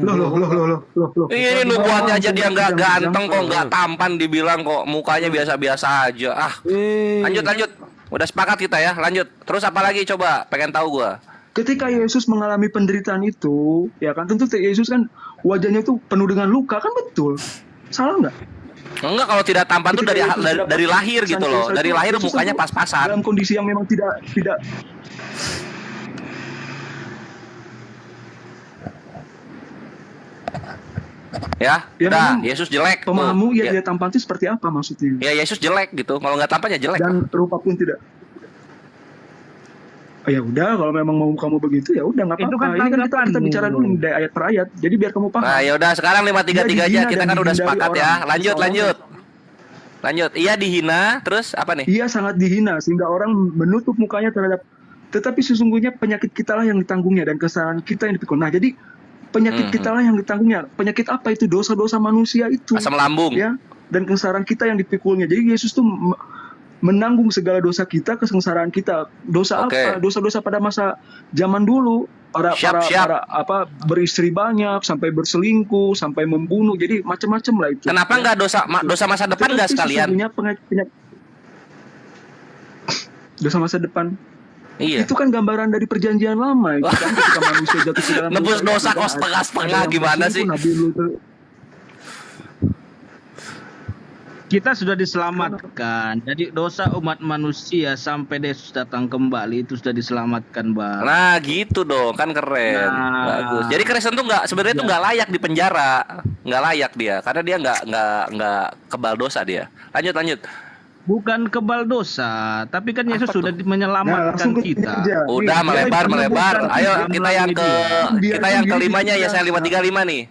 Loh. Ini nubuatnya aja dia nggak ganteng kok, nggak Hmm. tampan dibilang kok, mukanya biasa-biasa aja. Ah, lanjut. Udah sepakat kita ya, lanjut. Terus apa lagi coba? Pengen tahu gua. Ketika Yesus mengalami penderitaan itu, ya kan tentu Yesus kan wajahnya tuh penuh dengan luka, kan betul. Salah nggak? Enggak, kalau tidak tampan tuh Ketika Yesus dari dapat lahir gitu pesan loh. Yesus Dari itu, lahir Yesus mukanya itu pas-pasan. dalam kondisi yang memang tidak Ya, Ya, udah, memang Yesus jelek. tuh. pemahamu ya Ya, dia tampan itu seperti apa maksudnya? ya Yesus jelek gitu. Kalau nggak tampan ya jelek. Dan rupa pun tidak. Oh, ya udah, kalau memang mau kamu begitu ya udah nggak Itu apa-apa. kan Ini kan kita tanggapanmu. bicara dulu dari ayat per ayat. Jadi biar kamu paham. Nah, ya udah sekarang 533 aja Dia kita dihina kan dan udah dihindari sepakat ya. orang. Lanjut, Seorang lanjut. Lanjut. Iya dihina, terus apa nih? Ia sangat dihina sehingga orang menutup mukanya terhadap. Tetapi sesungguhnya penyakit kita lah yang ditanggungnya dan kesalahan kita yang dipikul. Nah, jadi penyakit kita lah yang ditanggungnya. Penyakit apa itu? Dosa-dosa manusia itu. Asam lambung. Ya, dan kesengsaraan kita yang dipikulnya. Jadi Yesus tuh menanggung segala dosa kita, kesengsaraan kita. Dosa Oke. apa? Dosa-dosa pada masa zaman dulu. Para apa beristri banyak, sampai berselingkuh, sampai membunuh. Jadi macam-macam lah itu. Kenapa nggak dosa masa depan nggak Tetapi sekalian? sesungguhnya dosa masa depan. Iya. Itu kan gambaran dari perjanjian lama. Itu kan ketika manusia jatuh ke dalam Nebus dosa kok ada setengah-setengah yang gimana sih? berselingkuh, Nabi Lut. Kita sudah diselamatkan. Jadi dosa umat manusia sampai Yesus datang kembali itu sudah diselamatkan, Bang. Nah gitu dong, kan keren, bagus. Jadi Kristen tuh sebenarnya tuh nggak layak di penjara, nggak layak dia, karena dia nggak kebal dosa dia. Lanjut. Bukan kebal dosa, tapi kan Yesus sudah Nah, menyelamatkan langsung ke kita. aja. Udah Nih, melebar. Ayo kita yang Biarkan diri kelimanya kita. ya saya 535 nih.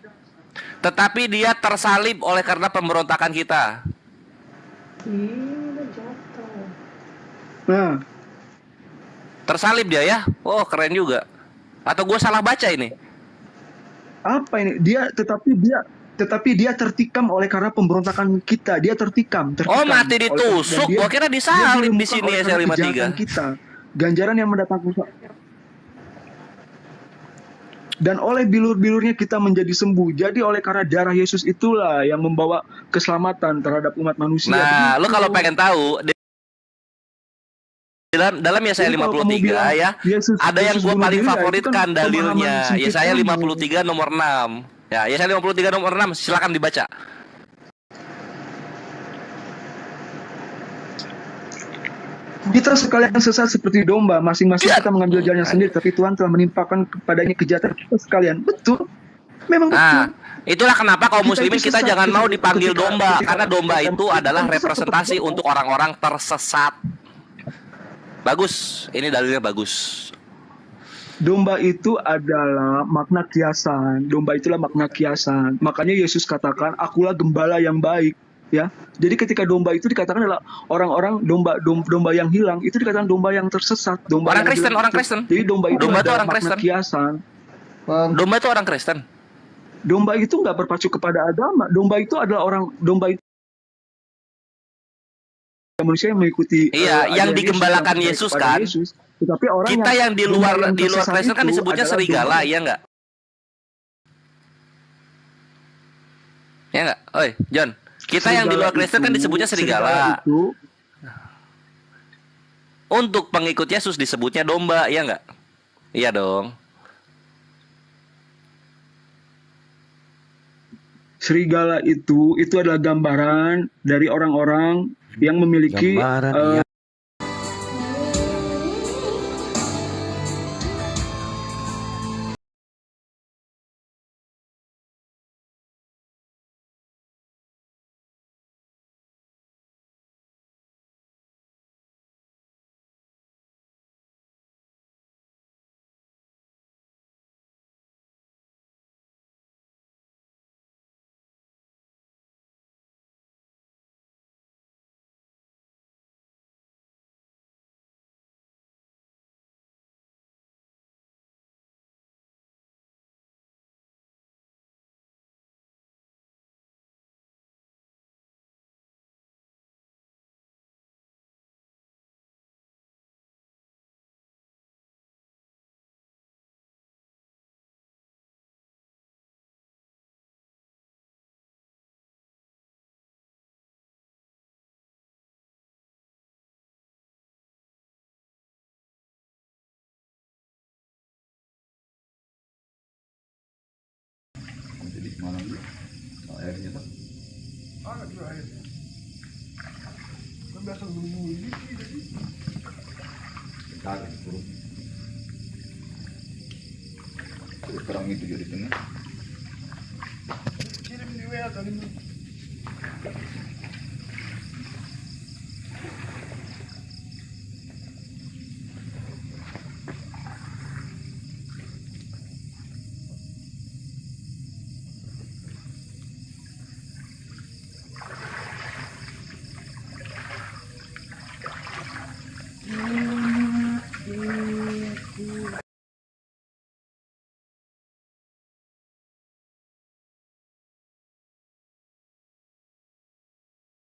Tetapi dia tersalib oleh karena pemberontakan kita. Nah, Tersalib dia ya. Oh keren juga. Atau gue salah baca ini? apa ini? Tetapi dia tertikam oleh karena pemberontakan kita. Dia tertikam. Oh mati ditusuk. Gua kira disalib di sini ya saya 53. Kita. Ganjaran yang mendatangkan dan oleh bilur-bilurnya kita menjadi sembuh. Jadi oleh karena darah Yesus itulah yang membawa keselamatan terhadap umat manusia. Nah, lu Begitu. kalau pengen tahu dalam Yesaya Jadi kalau 53 kamu bilang, ya, Yesus- ada yang Yesus gue bunuh paling diri, ya, itu favoritkan kan dalilnya. pemahaman sempit Yesaya kamu. 53 nomor 6. Ya, Yesaya 53 nomor 6 silakan dibaca. Kita sekalian sesat seperti domba, masing-masing kita mengambil jalannya sendiri, tapi Tuhan telah menimpakan kepadanya kejahatan kita sekalian. Betul, memang betul. Nah, itulah kenapa kaum muslimin itu kita sesat jangan mau ketika- dipanggil domba, ketika- karena domba ketika- itu adalah ketika- representasi untuk orang-orang tersesat. Bagus, ini dalilnya bagus. Domba itu adalah makna kiasan. Domba itulah makna kiasan. Makanya Yesus katakan, akulah gembala yang baik. Ya, jadi ketika domba itu dikatakan adalah orang-orang domba yang hilang itu dikatakan domba yang tersesat. Domba Orang yang Kristen, hilang orang itu. Kristen. Jadi domba itu Domba itu adalah orang makna Kristen. kiasan. Domba itu orang Kristen. Domba itu nggak berpacu kepada agama. Domba itu adalah domba itu manusia yang mengikuti Iya, yang ajaran digembalakan yang Yesus kepada kan. Yesus. Tetapi orang Kita yang di domba luar tersesat Kristen kan itu disebutnya adalah serigala, domba- iya enggak? Ya enggak? Oi, John. Kita yang di luar Kristen kan disebutnya serigala. itu Untuk pengikut Yesus disebutnya domba, iya enggak? Iya dong. serigala itu adalah gambaran dari orang-orang yang memiliki Gambaran, Mana dulu? Airnya tuh. Ada juga airnya. Kan biasa nunggu ini jadi. Kaget burung. Sekarang itu jadi tengah. Kirim di WA kali ini.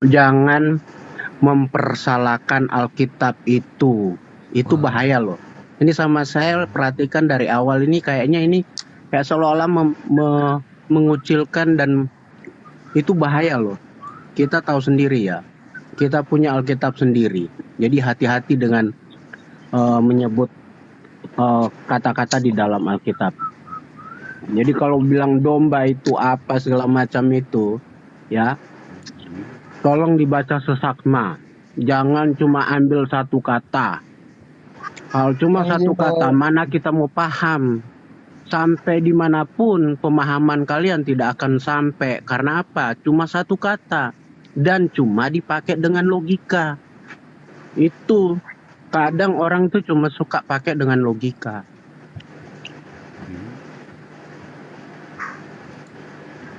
Jangan mempersalahkan Alkitab itu bahaya loh. Ini sama saya perhatikan dari awal ini kayaknya ini kayak seolah-olah mengucilkan, dan itu bahaya loh. Kita tahu sendiri ya, kita punya Alkitab sendiri. Jadi hati-hati dengan menyebut kata-kata di dalam Alkitab. Jadi kalau bilang domba itu apa segala macam itu, ya tolong dibaca sesaksma. Jangan cuma ambil satu kata. Kalau cuma satu kata, mana kita mau paham? Sampai dimanapun pemahaman kalian tidak akan sampai. Karena apa? Cuma satu kata. Dan cuma dipakai dengan logika. Itu kadang orang tuh cuma suka pakai dengan logika.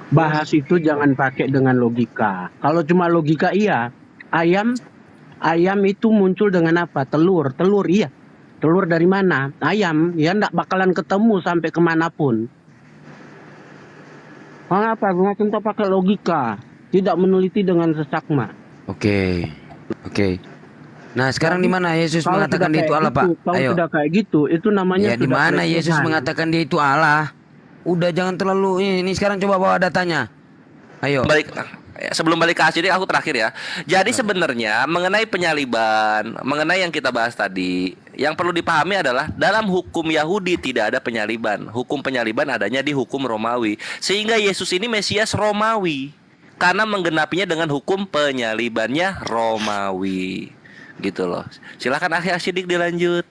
Bahas itu jangan pakai dengan logika. Kalau cuma logika iya. Ayam itu muncul dengan apa? Telur iya. Telur dari mana? Ayam. Ya nggak bakalan ketemu sampai kemanapun. Mengapa? Kita pakai logika. Tidak meneliti dengan sesaksma. Oke. Nah, sekarang di mana Yesus mengatakan dia itu Allah, Pak? Kalau Ayo. sudah kayak gitu, itu namanya Ya di sudah mana Yesus pelecehan. mengatakan dia itu Allah? Udah jangan terlalu ini sekarang coba bawa datanya. Ayo. Sebelum balik ke Asidik, aku terakhir ya. Jadi sebenarnya mengenai penyaliban, mengenai yang kita bahas tadi, yang perlu dipahami adalah dalam hukum Yahudi tidak ada penyaliban. Hukum penyaliban adanya di hukum Romawi. Sehingga Yesus ini Mesias Romawi karena menggenapinya dengan hukum penyalibannya Romawi. Gitu loh. Silakan Akhi Asidik dilanjut.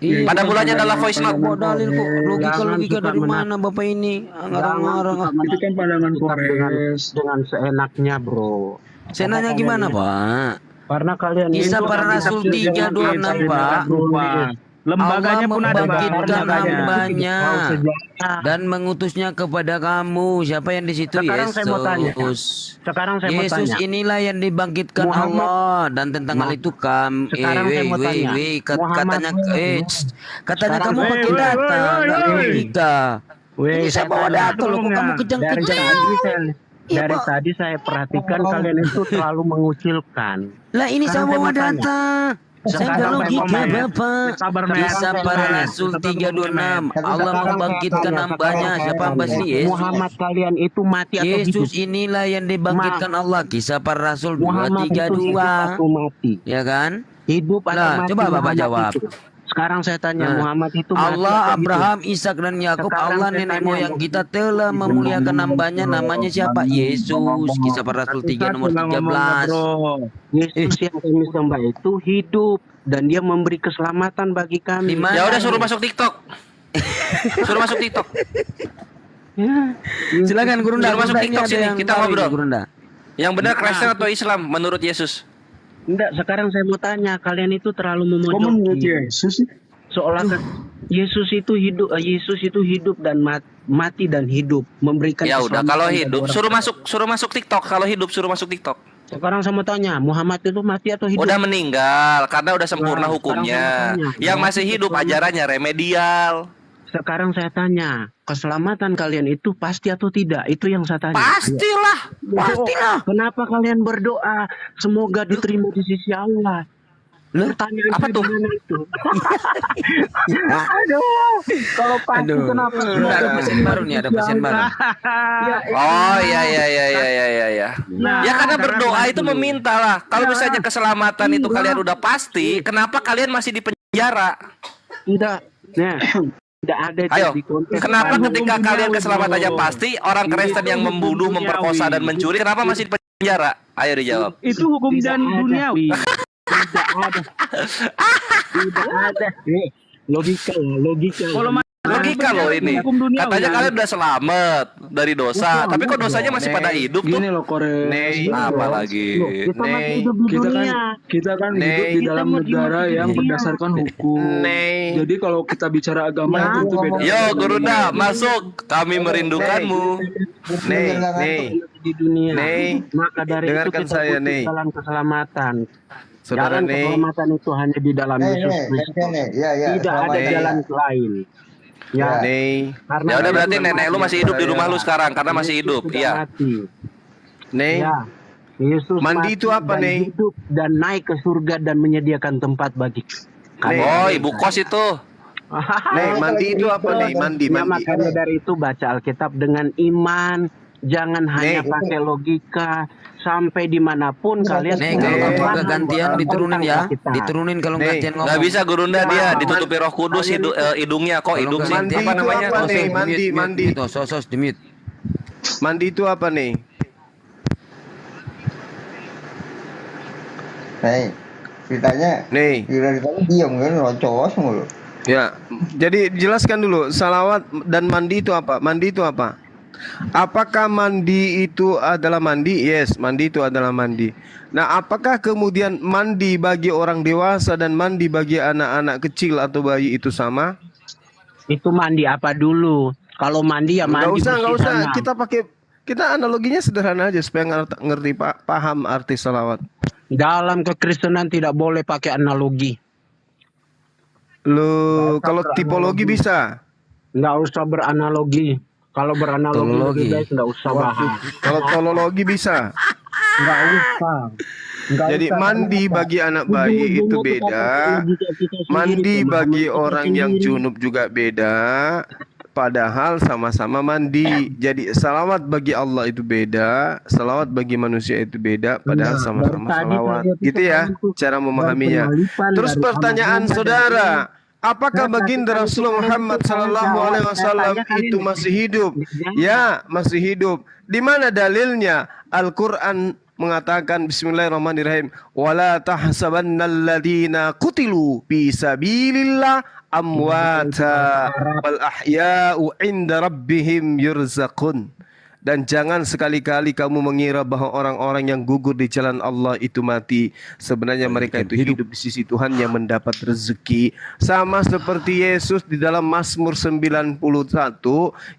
Pada mulanya adalah voice note. Dalil kok logika dari mana Bapak ini? Ngarang-ngarang. Itu kan pandangan Kores. Dengan seenaknya, bro. Seenaknya gimana, Pak? Karena kalian Kisah itu para Rasul 3:26, Pak. Lembaganya pun ada, Pak. membangkitkan Lembaganya. hambanya dan mengutusnya kepada kamu. Siapa yang di situ? Sekarang Yesus. saya mau tanya. Sekarang saya mau Yesus tanya. inilah yang dibangkitkan Muhammad- Allah, dan tentang hal itu Sekarang saya mau tanya. katanya katanya Sekarang kamu saya- pakai data, nggak logika. Ini saya bawa data loh, kok kamu kejang-kejang? Dari tadi saya perhatikan kalian itu terlalu mengucilkan. Lah ini saya Sekarang bawa mau tanya. data. Saya nggak logika, Bapak. Kisah para Rasul 3:26. Allah membangkitkan hambanya. Siapa hamba sini? Yesus. Muhammad kalian itu mati atau hidup? Yesus inilah yang dibangkitkan Allah. Kisah para Rasul Muhammad itu hidup 2:32. atau mati? Ya kan? Hidup atau Nah, mati? coba Bapak Muhammad jawab. itu. Sekarang saya tanya, Nah, Muhammad itu mati Allah, atau hidup? Abraham, Ishak dan Yakub, Sekarang Allah saya nenek tanya, moyang kita telah memuliakan hambanya. Namanya siapa? Yesus. Kisah para Rasul 3 nomor 13. Yesus yang kami sembah itu hidup dan dia memberi keselamatan bagi kami. Ya udah suruh masuk TikTok. Suruh masuk TikTok. Silakan Gurunda. Suruh masuk Gurunda, ini TikTok ada sini, yang kita tahu ini, ngobrol. Gurunda. Yang benar Kristen atau Islam menurut Yesus? Enggak, sekarang saya mau tanya, kalian itu terlalu Kok menurut memojoki. Yesus sih? Seolah Yesus itu hidup dan mati dan hidup, memberikan Ya udah, keselamatan kalau bagi hidup orang. suruh masuk TikTok. Kalau hidup suruh masuk TikTok. Sekarang saya mau tanya, Muhammad itu mati atau hidup? Udah meninggal karena udah sempurna Nah, hukumnya. sekarang saya mau tanya, Yang masih hidup ajarannya remedial. Sekarang saya tanya, keselamatan kalian itu pasti atau tidak? Itu yang saya tanya. Pastilah. Pastilah. Kenapa kalian berdoa semoga diterima di sisi Allah? Pertanyaan apa saya tuh? gimana itu? Aduh, kalau pasti kenapa? Gurunda, ada pasien baru nih, ada pasien baru. Oh ya. Ya karena berdoa itu meminta lah. Kalau misalnya keselamatan itu kalian udah pasti, kenapa kalian masih di penjara? Tidak. Nah, Tidak ada itu Ayo, di konteks kenapa Anu. ketika kalian keselamatannya pasti, orang Kristen yang membunuh, memperkosa dan mencuri, kenapa masih di penjara? Ayo dijawab. Itu hukum dan duniawi. Tidak ada. Tidak ada. Logika. Kalau Logika loh ini. Katanya kalian udah selamat dari dosa, tapi kok dosanya masih pada hidup tuh? Gini loh Kore. Apa lagi? Kita kan hidup di dalam negara yang berdasarkan hukum. Jadi kalau kita bicara agama itu beda. Yo, Gurunda, masuk. Kami merindukanmu. di dunia. Maka dari itu dengarkan kita saya, butuh Nih. jalan keselamatan. Saudara Jalan Nih. keselamatan itu hanya di dalam Yesus Kristus. Tidak ada jalan lain. Ya, karena Ya udah dia berarti sudah nenek lu mati. masih hidup di rumah lu sekarang karena masih hidup. Sudah Iya. mati. Nih. Ya. Yesus Mandi mati itu apa, dan Nih? hidup dan naik ke surga dan menyediakan tempat bagi Oh, ibu kos itu. Nih, mandi itu apa nih? Mandi, Ya, mandi. makanya dari itu baca Alkitab dengan iman, jangan hanya pakai logika. Sampai dimanapun kalian. Nih, kalau kamu agak gantian diturunin ya. Diturunin kalau gantian ngomong. Nggak bisa Gurunda dia ditutupi Roh Kudus hidungnya kok hidung sih. Mandi Apa itu namanya? apa nih? Mandi, mandi. Sos di mute. Mandi itu apa nih? Nih, ditanya. Nih. Ditanya diam kan, rocos mulu. Ya, jadi jelaskan dulu salawat dan mandi itu apa? Mandi itu apa? Apakah mandi itu adalah mandi? Yes, mandi itu adalah mandi. Nah, apakah kemudian mandi bagi orang dewasa dan mandi bagi anak-anak kecil atau bayi itu sama? Itu mandi apa dulu? Kalau mandi ya mandi. Nggak bersih usah. sana. Kita analoginya sederhana aja supaya ngerti paham arti salawat. Dalam kekristenan tidak boleh pakai analogi. Lo kalau tipologi bisa? Nggak usah beranalogi. Kalau beranalogi lebih baik nggak usah bahas. Kalau tolologi bisa? Nggak usah. Jadi mandi bagi anak bayi itu beda. Mandi bagi orang yang junub juga beda. Padahal sama-sama mandi. Jadi salawat bagi Allah itu beda, salawat bagi manusia itu beda. Padahal sama-sama salawat. Gitu ya cara memahaminya. Terus pertanyaan saudara, apakah baginda Rasulullah Muhammad sallallahu alaihi wasallam itu masih hidup? Ya, masih hidup. Di mana dalilnya? Al-Qur'an mengatakan bismillahirrahmanirrahim, wala tahsabannalladzina qutilu fi sabilillah amwata bal ahya'u 'inda rabbihim yurzaqun. Dan jangan sekali-kali kamu mengira bahwa orang-orang yang gugur di jalan Allah itu mati. Sebenarnya mereka itu hidup di sisi Tuhan yang mendapat rezeki. Sama seperti Yesus di dalam Mazmur 91.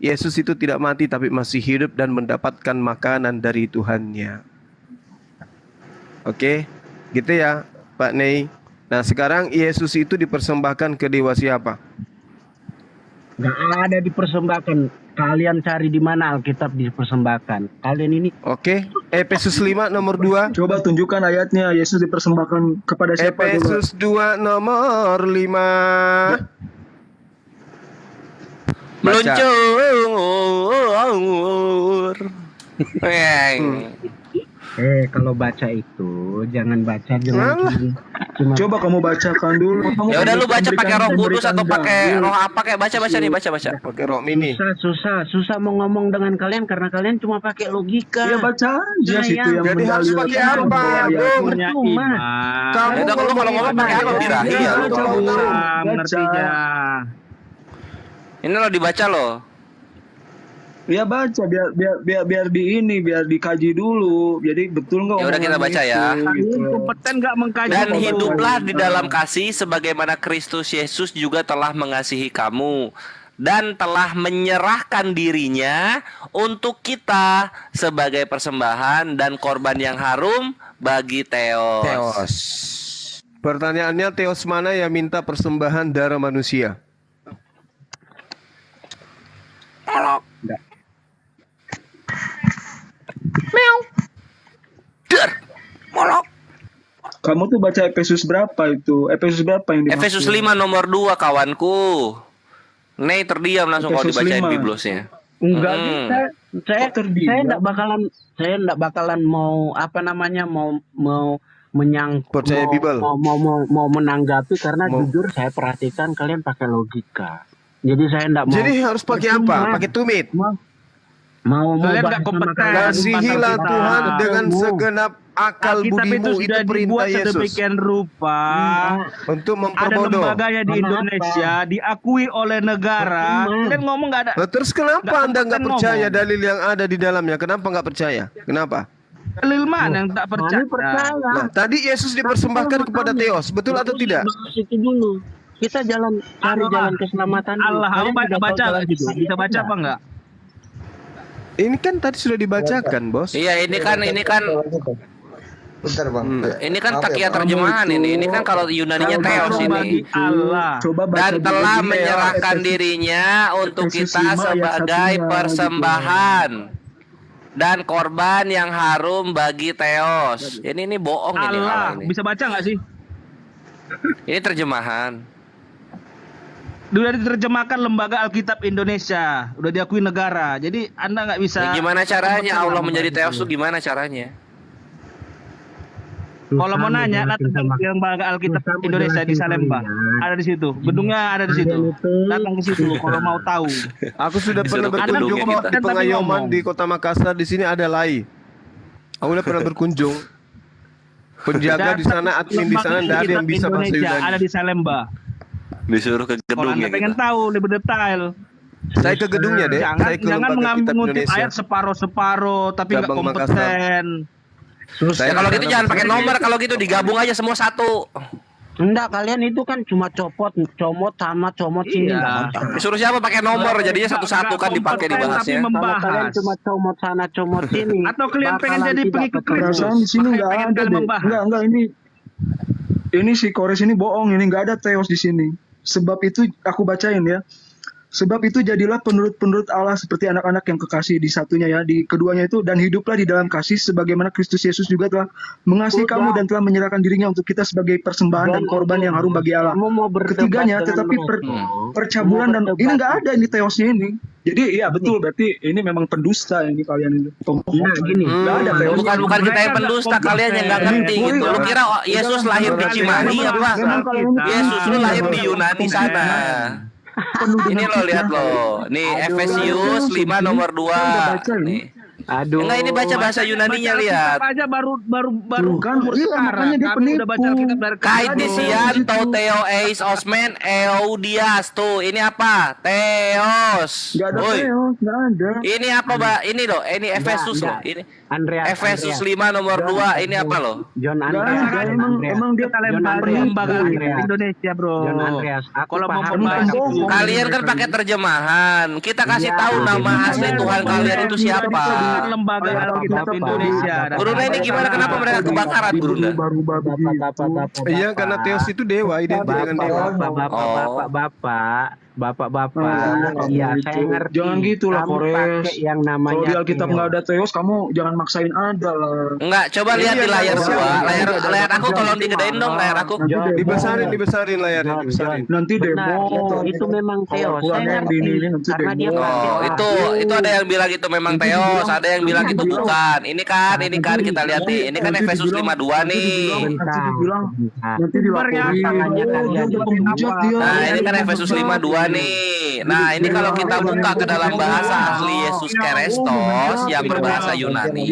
Yesus itu tidak mati tapi masih hidup dan mendapatkan makanan dari Tuhannya. Oke, gitu ya Pak Nei. Nah sekarang Yesus itu dipersembahkan ke dewa siapa? Nggak ada dipersembahkan. Kalian cari di mana Alkitab dipersembahkan. Kalian ini. Oke, Efesus 5 nomor 2. Coba tunjukkan ayatnya Yesus dipersembahkan kepada siapa? Efesus 2 nomor 5. Meluncur. Kalau baca itu jangan baca dengan cuma. Coba kamu bacakan dulu. Ya udah lu baca pakai Roh Kudus atau pakai roh apa kayak baca nih baca. Pakai roh mini. Susah mau ngomong dengan kalian karena kalian cuma pakai logika. Ya baca aja situ yang jadi harus pakai apa? Percuma. Kamu kalau ngomong pakai apa birahi ya lu tolong. Mengertinya. Ini lo dibaca loh. Ya baca biar dikaji dulu. Jadi betul nggak? Ya udah kita baca ya. Kompeten nggak mengkaji. Dan hiduplah di dalam kasih sebagaimana Kristus Yesus juga telah mengasihi kamu dan telah menyerahkan dirinya untuk kita sebagai persembahan dan korban yang harum bagi Theos. Pertanyaannya, Theos mana yang minta persembahan darah manusia? Meow. Der. Molok. Kamu tuh baca Efesus berapa itu? Efesus berapa yang dimaksud? Efesus 5 nomor 2 kawanku. Nih terdiam langsung kalau Efesus dibacain 5. biblosnya. Enggak bisa. Saya enggak bakalan mau menyangkut Percaya Bible. mau menanggapi karena jujur saya perhatikan kalian pakai logika. Jadi saya enggak mau. Jadi harus pakai apa? Pakai tumit. Mau Kalian bahas nggak sama kompeten. Kasihilah Pasal Tuhan kita. dengan segenap akal Alkitab budimu, itu itu sudah perintah dibuat Yesus. sedemikian rupa. Untuk Ada memperbodoh. lembaganya di Indonesia, diakui oleh negara. Kalian ngomong nggak ada. Nah, terus kenapa nggak Anda nggak kompeten percaya ngomong. dalil yang ada di dalamnya? Kenapa nggak percaya? Kenapa? Dalil mana yang tak percaya? Nah, tadi Yesus dipersembahkan kepada Theos, betul atau tidak? Itu dulu. Kita cari jalan keselamatan dulu. Allah, Kalian baca sudah tahu nggak jalan gitu? Bisa keselamatan baca apa enggak? Ini kan tadi sudah dibacakan, Bos. Iya, ini kan Bentar bang. ini kan takia terjemahan ini. Ini kan kalau Yunaninya Theos ini. Allah. Dan telah menyerahkan dirinya untuk kita sebagai persembahan dan korban yang harum bagi Theos. Ini bohong ini Allah. Allah ini. Bisa baca nggak sih? Ini terjemahan. Sudah diterjemahkan Lembaga Alkitab Indonesia, udah diakui negara. Jadi Anda nggak bisa. Ya, gimana caranya Allah menjadi Theos itu gimana caranya? Kalau mau nanya, datang ke Lembaga Alkitab Indonesia di Salemba, ada di situ. Gedungnya ada di situ. Datang ke situ kalau mau tahu. Aku sudah pernah Disuruh ke berkunjung gedungnya kok kita. di Pengayoman di Kota Makassar. Di sini ada lai. Aku udah pernah berkunjung. Penjaga di sana, admin di sana, tidak ada yang bisa bahasa Indonesia ada Yunani. di Salemba. Disuruh ke Kalau gedungnya Anda pengen kita. tahu lebih detail, Saya ke gedungnya deh. jangan Saya ke jangan Lembaga Kitab mengutip Indonesia. ayat separuh-separuh tapi nggak Cabang Makassar. kompeten. Saya Ya kalau gitu pernah jangan pakai berkunjung. nomor, kalau gitu digabung aja semua satu. Enggak, kalian itu kan cuma comot sama comot sini. Iya. Nggak baca. Disuruh siapa pakai nomor, jadinya satu-satu kan dipakai dibahasnya. Kalau kalian Membahas. cuma comot sana comot sini. Atau kalian pengen bakalan jadi tidak pengikut ketemu. Kristus? Perasaan di sini Makanya nggak pengen ada kalian deh. membahas. Enggak ini si Kores ini bohong, ini nggak ada Theos di sini. Sebab itu aku bacain ya. Sebab itu jadilah penurut-penurut Allah seperti anak-anak yang kekasih di satunya ya, di keduanya itu, dan hiduplah di dalam kasih sebagaimana Kristus Yesus juga telah mengasihi kamu dan telah menyerahkan dirinya untuk kita sebagai persembahan dan korban yang harum bagi Allah. Kamu mau berdebat Ketiganya, dengan tetapi percabulan dan ini nggak ada ini Theosnya ini. Jadi iya betul, berarti ini memang pendusta ini kalian ini. gini. Nggak ada Theos. Bukan kita yang pendusta, kalian yang nggak ngerti gitu. Lu kira Yesus lahir di Cimahi apa? Yesus lu lahir di Yunani sana. Ini lo lihat lo. Nih Efesius 5 nomor 2. Nih. Aduh. Enggak, ini baca bahasa Yunaninya lihat. Aja baru Kan, umur iya, sekarang. makanya dia Kami udah baca penipu. Alkitab dari Kaitisian to Theo eis osmen eudias. Tuh, ini apa? Theos. Nggak ada Woi. Theos, nggak ada. Ini apa, Mbak? Ini loh, ini Efesus loh. Ini Efesus 5 nomor 2. Ini apa loh? John Nggak Andreas. ada, emang dia Lembaga Alkitab Indonesia, bro. John Andreas. Aku Kalau mau paham membahas bahasa itu, Kalian kan pakai terjemahan. Kita kasih tahu nama asli Tuhan kalian itu siapa. Lembaga Alkitab Indonesia. Brunda ini gimana? Kenapa mereka kebakaran, Brunda? Iya, karena Theos itu dewa, identik dengan dewa. Bapak-bapak, ya saya ngerti. Jangan gitu lah, Kamu Kores. pakai yang namanya Kalau di Alkitab Theos. nggak ada Theos, kamu jangan maksain ada lah. Enggak, coba lihat di layar Iya, gua. iya, Layar aku tolong digedein dong layar aku. Dibesarin layarnya, dibesarin. Nanti Benar, demo. itu memang Theos. Saya ngerti. Karena dia Oh, itu ada yang bilang itu memang Theos, ada yang bilang itu bukan. Ini kan kita lihat nih. Ini kan Efesus 5:2 nih. Nanti dilaporin. Nah, ini kan Efesus 5:2 nih. Nah, ini kalau kita buka ke dalam bahasa asli Yesus Kristus yang berbahasa Yunani.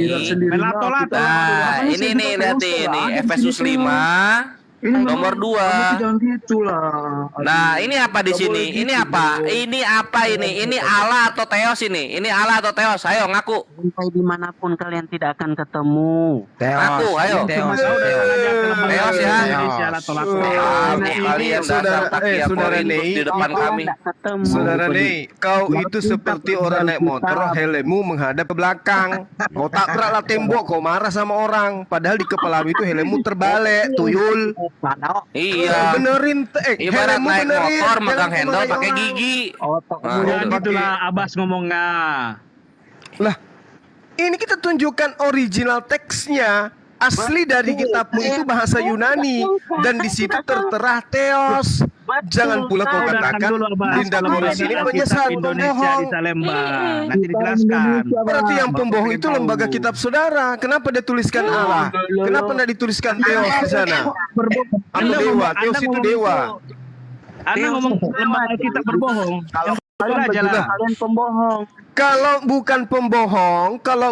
Nah, ini nih lihat nih, Efesus 5 nomor 2. Jangan gitu lah. Nah, ini apa di sini? Ini apa? Ini apa ini? Ini Allah atau Theos ini? Ini Allah atau Theos? Ayo ngaku. Sampai dimanapun kalian tidak akan ketemu. Ngaku, ayo. Theos ya. Kalian Saudara, dasar takia saudara Korintus Nei, di depan kami. Saudara Nei, kau itu seperti orang naik motor, helmmu menghadap ke belakang. Kau tabraklah tembok, kau marah sama orang. Padahal di kepalamu itu helmmu terbalik, tuyul. Iya. Benerin, Ibarat helmmu naik benerin. motor megang Jangan handle kemana pakai orang. gigi. Jangan gitulah Abbas ngomongnya. Lah, ini kita tunjukkan original teksnya. Asli dari kitabmu itu bahasa Yunani dan di situ tertera Theos. Jangan pula kau katakan Linda Kores ini penyesat Indonesia di pembohong. Salemba. Nanti dijelaskan. Berarti yang pembohong itu lembaga kitab saudara. Kenapa dia tuliskan Allah? Kenapa tidak dituliskan Theos di sana? Atau dewa? Theos itu dewa. Anda ngomong lembaga Alkitab berbohong. Yang betul aja lah. Kalian pembohong. Kalau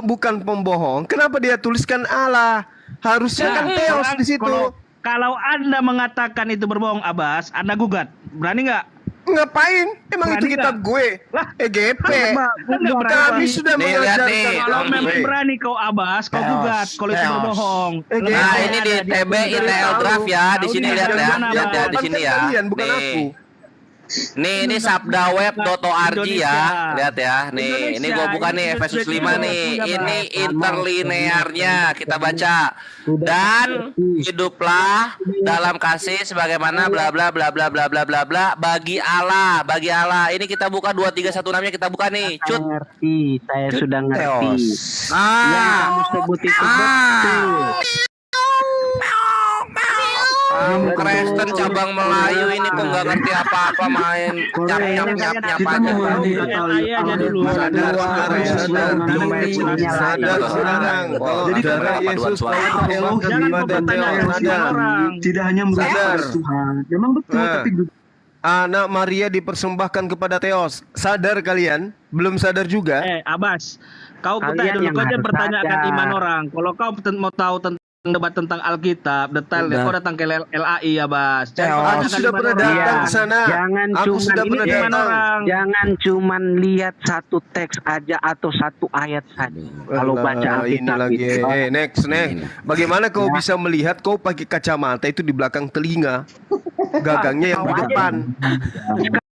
bukan pembohong, kenapa dia tuliskan Allah? Harusnya kan Theos di situ. Kalau Anda mengatakan itu berbohong, Abbas, Anda gugat. Berani nggak? Ngapain? Emang Berani itu kitab nggak? gue. EGP. Kami sudah Nih, lihat mengajarkan. nih. Kalau memang berani kau Abbas, kau gugat. Kalau itu berbohong. Nah, ini di TB ITL Draft ya. Di sini lihat ya. Lihat ya di sini ya. Bukan aku. Nih, ini sabdaweb.org ya. Lihat ya. Nih, ini gua buka nih Efesus 5 nih. Ini interlinearnya kita baca. Dan hiduplah dalam kasih sebagaimana bla bla bla bla bla bla bla bla bagi Allah. Ini kita buka 2316-nya kita buka nih. Cut. Saya sudah ngerti. Ah. Yang kamu sebut itu betul. Kristen cabang Melayu ini kok nggak ngerti apa-apa, main nyap aja. Tidak hanya merubah Tuhan, memang betul, tapi anak Maria dipersembahkan kepada Theos. Sadar kalian? Belum sadar juga? Abbas, kau bertanyakan iman orang. Kalau kau mau tahu tentang debat tentang Alkitab detailnya, kau datang ke LAI ya, Bas. Aku sudah pernah datang ke sana. Jangan cuman lihat satu teks aja atau satu ayat saja. Kalau baca Alkitab itu. Next. Bagaimana kau bisa melihat? Kau pakai kacamata itu di belakang telinga, gagangnya yang di depan.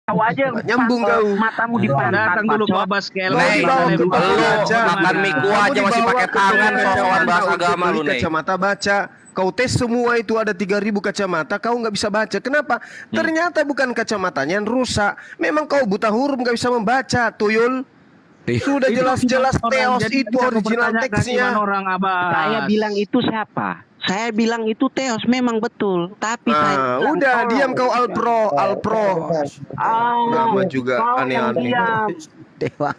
Kau aja nyambung kau. Matamu di pantat. Datang dulu ke Abbas ke LAI. Lu makan mie gua aja masih pakai tangan soal bahasa agama lu nih. Kacamata baca. Kau tes semua itu ada 3.000 kacamata, kau nggak bisa baca. Kenapa? Ternyata bukan kacamatanya yang rusak. Memang kau buta huruf nggak bisa membaca, tuyul. Sudah jelas-jelas Theos itu original teksnya. Saya bilang itu siapa? Saya bilang itu Theos memang betul, tapi saya udah diam kau Alpro. Nama juga aneh-aneh. Dewa.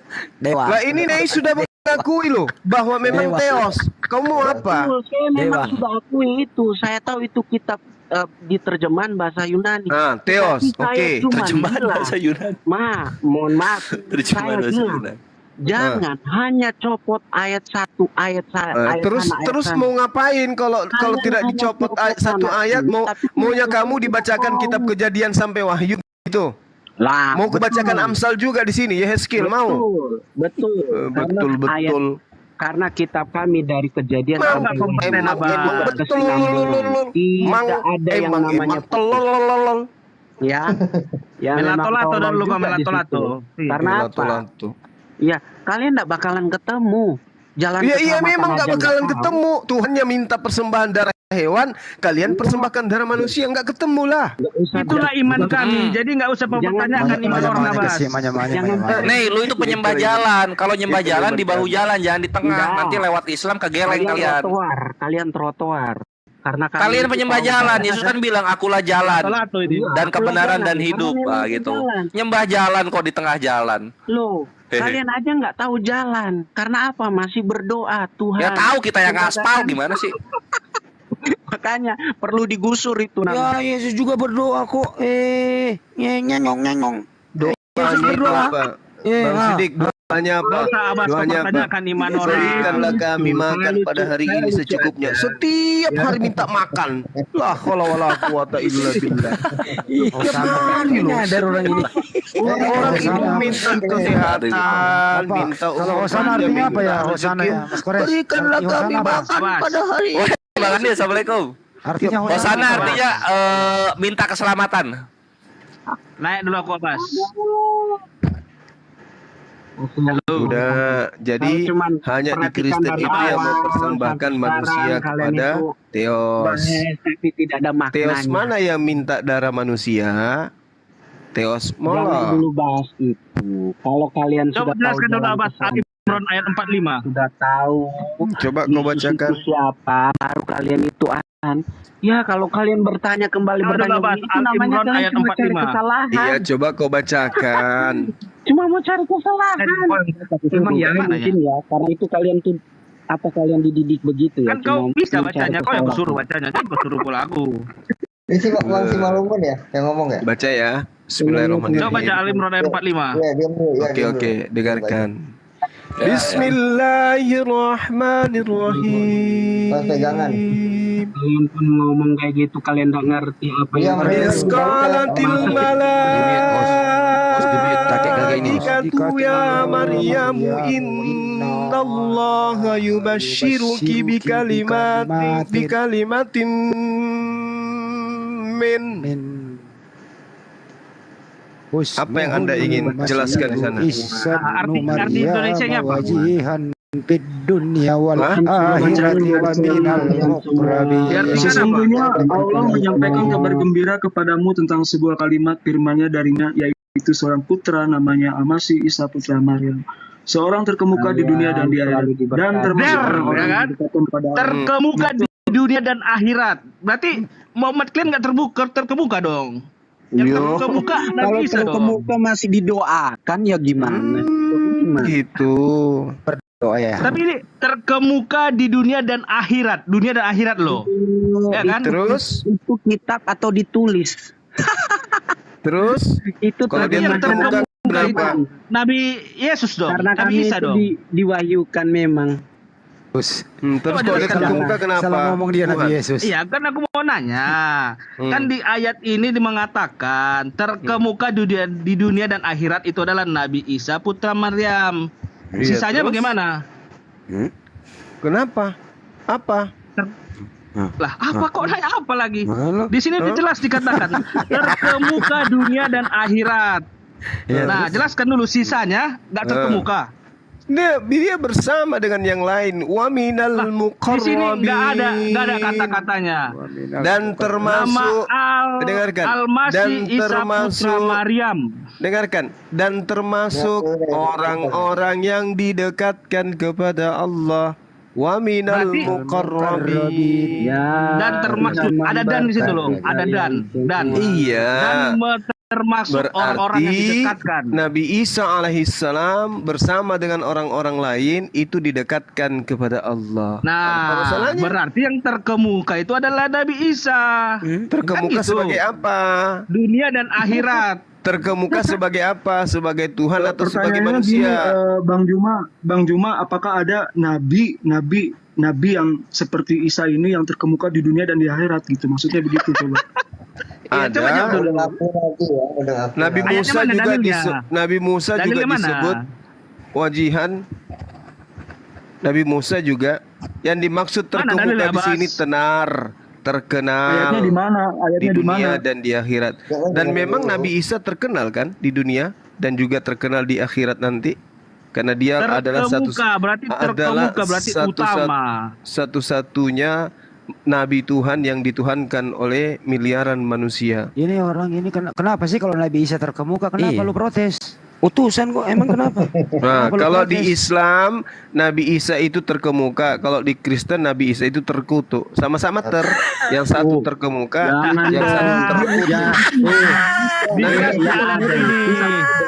Lah ini Nei sudah mengakui loh bahwa memang Theos. Kau mau apa? Saya memang sudah akui itu. Saya tahu itu kitab di terjemahan bahasa Yunani. Theos. Oke. Terjemahan bahasa Yunani. Mohon maaf. Terjemahan bahasa Yunani. Jangan hanya copot ayat satu ayat terus mau ngapain kalau tidak dicopot satu ayat, maunya kamu dibacakan kitab Kejadian sampai Wahyu itu. Lah, mau kebacakan Amsal juga di sini, Yehezkiel mau. Betul. Karena kitab kami dari Kejadian sampai betul. Tidak ada yang namanya telol. Ya. Melatolato dan luka melatolato. Karena apa? Ya, kalian enggak bakalan ketemu jalan. Iya memang enggak bakalan ketemu. Tuhannya minta persembahan darah hewan, kalian persembahkan darah manusia, enggak ketemu lah. Itulah iman kami. Jadi enggak usah mempertanyakan iman orang, Abbas. Nih, lu itu penyembah jalan. Kalau nyembah jalan di bahu jalan, jangan di tengah. Nanti lewat Islam kegeleng kalian. Kalian trotoar. Karena kalian penyembah jalan. Yesus kan bilang akulah jalan dan kebenaran dan hidup. Gitu. Nyembah jalan kok di tengah jalan. Loh, kalian aja nggak tahu jalan. Karena apa? Masih berdoa Tuhan. Ya tahu kita yang aspal gimana sih? Makanya perlu digusur itu. Ya Yesus juga berdoa kok. Nyengong. Yesus berdoa. Bang Sidik, doanya apa? Doanya apa? Berikanlah kami makan pada hari ini secukupnya. Setiap hari minta makan. La haula wala quwata illa billah. Ada orang ini. Orang itu minta kesehatan, minta kalau hosana artinya apa ya? Hosana ya, Mas Kores. Berikanlah kami makan pada hari ini. Bang Andi, assalamualaikum. Artinya hosana artinya minta keselamatan. Naik dulu aku, Abbas. Sudah, jadi hanya di Kristen itu yang mempersembahkan manusia kepada Theos. Tapi tidak ada maknanya. Theos mana yang minta darah manusia? Theos Jangan Moloch. dulu bahas itu. Kalau kalian Coba sudah tahu jelaskan dulu, jalan Abbas. Tuhan, Imran ayat 45. sudah tahu. Coba kau bacakan. Itu siapa? Baru kalian itu akan. Ya kalau kalian bertanya kembali bertanya Abbas, itu namanya Imran kalian ayat cuma cari 45. kesalahan. Iya, coba kau bacakan. Cuma mau cari kesalahan. Memang ya mungkin ya, karena itu kalian tuh apa kalian dididik begitu ya? Kan kau cuma bisa mencari bacanya, kau yang kesalahan. suruh bacanya, jangan kau suruh pula aku. Ini Bang Simalungun ya yang ngomong ya? Baca ya. Bismillahirrahmanirrahim. Coba baca Al Imran ayat 45. Ya, diam dulu. Oke, dengarkan. Bismillahirrahmanirrahim. Pas pegangan. Kalian pun ngomong kayak gitu, kalian nggak ngerti apa yang Isqalatil malaikatu ya Maryamu innallaha yubashshiruki bikalimatin min. Apa yang Anda ingin jelaskan di sana? Arti Indonesianya apa? Wajihan fid dunya wal akhirati wa minal muqrabin. Sesungguhnya Allah menyampaikan kabar gembira kepadamu tentang sebuah kalimat firman-Nya darinya, yaitu seorang putra namanya Al-Masih Isa putra Maryam. Seorang terkemuka di dunia dan di akhirat, dan termasuk orang-orang yang dikatakan pada Allah. Terkemuka di dunia dan akhirat. Berarti Muhammad kalian nggak terkemuka dong. Yang terkemuka kalau terkemuka masih didoakan ya gimana? Gitu. Berdoa ya. Tapi ini terkemuka di dunia dan akhirat, loh. Ya kan? Terus itu kitab atau ditulis? Terus itu kalau dia terkemuka berapa? Nabi Yesus dong. Karena Nabi kami Isa itu dong. diwahyukan memang. Terus kalau dia terkemuka kenapa? Salah ngomong dia Nabi Yesus. Iya, kan aku mau nanya. Kan di ayat ini mengatakan terkemuka di dunia dan akhirat itu adalah Nabi Isa putra Maryam. Sisanya bagaimana? Kenapa? Apa? Lah, apa kok nanya apa lagi? Di sini jelas dikatakan terkemuka dunia dan akhirat. Nah, jelaskan dulu sisanya nggak terkemuka. Dia bersama dengan yang lain. Wa minal muqarrabin. Di sini nggak ada kata-katanya. Dan termasuk dengarkan. Al-Masih Isa putra Maryam. Dengarkan. Dan termasuk orang-orang yang didekatkan kepada Allah. Wa minal muqarrabin. Dan termasuk ada dan di situ loh. Ada dan. Iya. Dan termasuk orang-orang yang didekatkan. Nabi Isa alaihissalam bersama dengan orang-orang lain itu didekatkan kepada Allah. Nah, berarti yang terkemuka itu adalah Nabi Isa. Terkemuka Kan gitu. sebagai apa? Dunia dan akhirat. Terkemuka sebagai apa? Sebagai Tuhan atau sebagai Pertanyaannya manusia? gini, Bang Juma, apakah ada nabi yang seperti Isa ini yang terkemuka di dunia dan di akhirat gitu? Maksudnya begitu coba. Ada. Nabi Musa juga Nabi Musa juga disebut wajihan. Nabi Musa juga yang dimaksud terkemuka di sini tenar, terkenal. Ayatnya di mana? Di dunia dan di akhirat. Dan memang Nabi Isa terkenal kan di dunia dan juga terkenal di akhirat nanti. Karena dia adalah satu-satunya Nabi Tuhan yang dituhankan oleh miliaran manusia. Ini orang ini kenapa sih kalau Nabi Isa terkemuka? Kenapa lu protes? Utusan kok, emang kenapa? Nah, kalau di Islam Nabi Isa itu terkemuka, kalau di Kristen Nabi Isa itu terkutuk. Sama-sama yang satu terkemuka, yang satu terkutuk.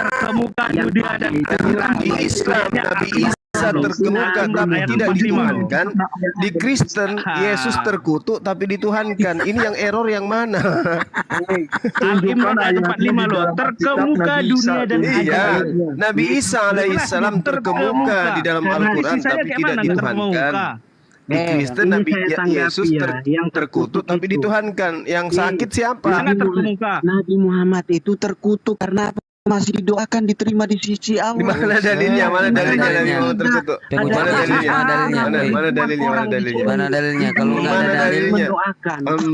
Terkemuka dunia dan akhirat. Di Islam Nabi Isa terkemuka tapi tidak dituhankan. Di Kristen Yesus terkutuk tapi dituhankan. Ini yang error yang mana? Al-Imran ayat 45 loh. Terkemuka dunia dan akhirat. Nabi Isa alaihissalam terkemuka di dalam Al-Quran tapi tidak dituhankan. Di Kristen Nabi Yesus terkutuk tapi dituhankan. Yang sakit siapa? Nabi Muhammad itu terkutuk karena masih didoakan diterima di sisi Allah. Mana dalilnya? Mana dalilnya Nabi Muhammad terkutuk? Mana dalilnya? Mana dalilnya? Kalau nggak ada dalilnya,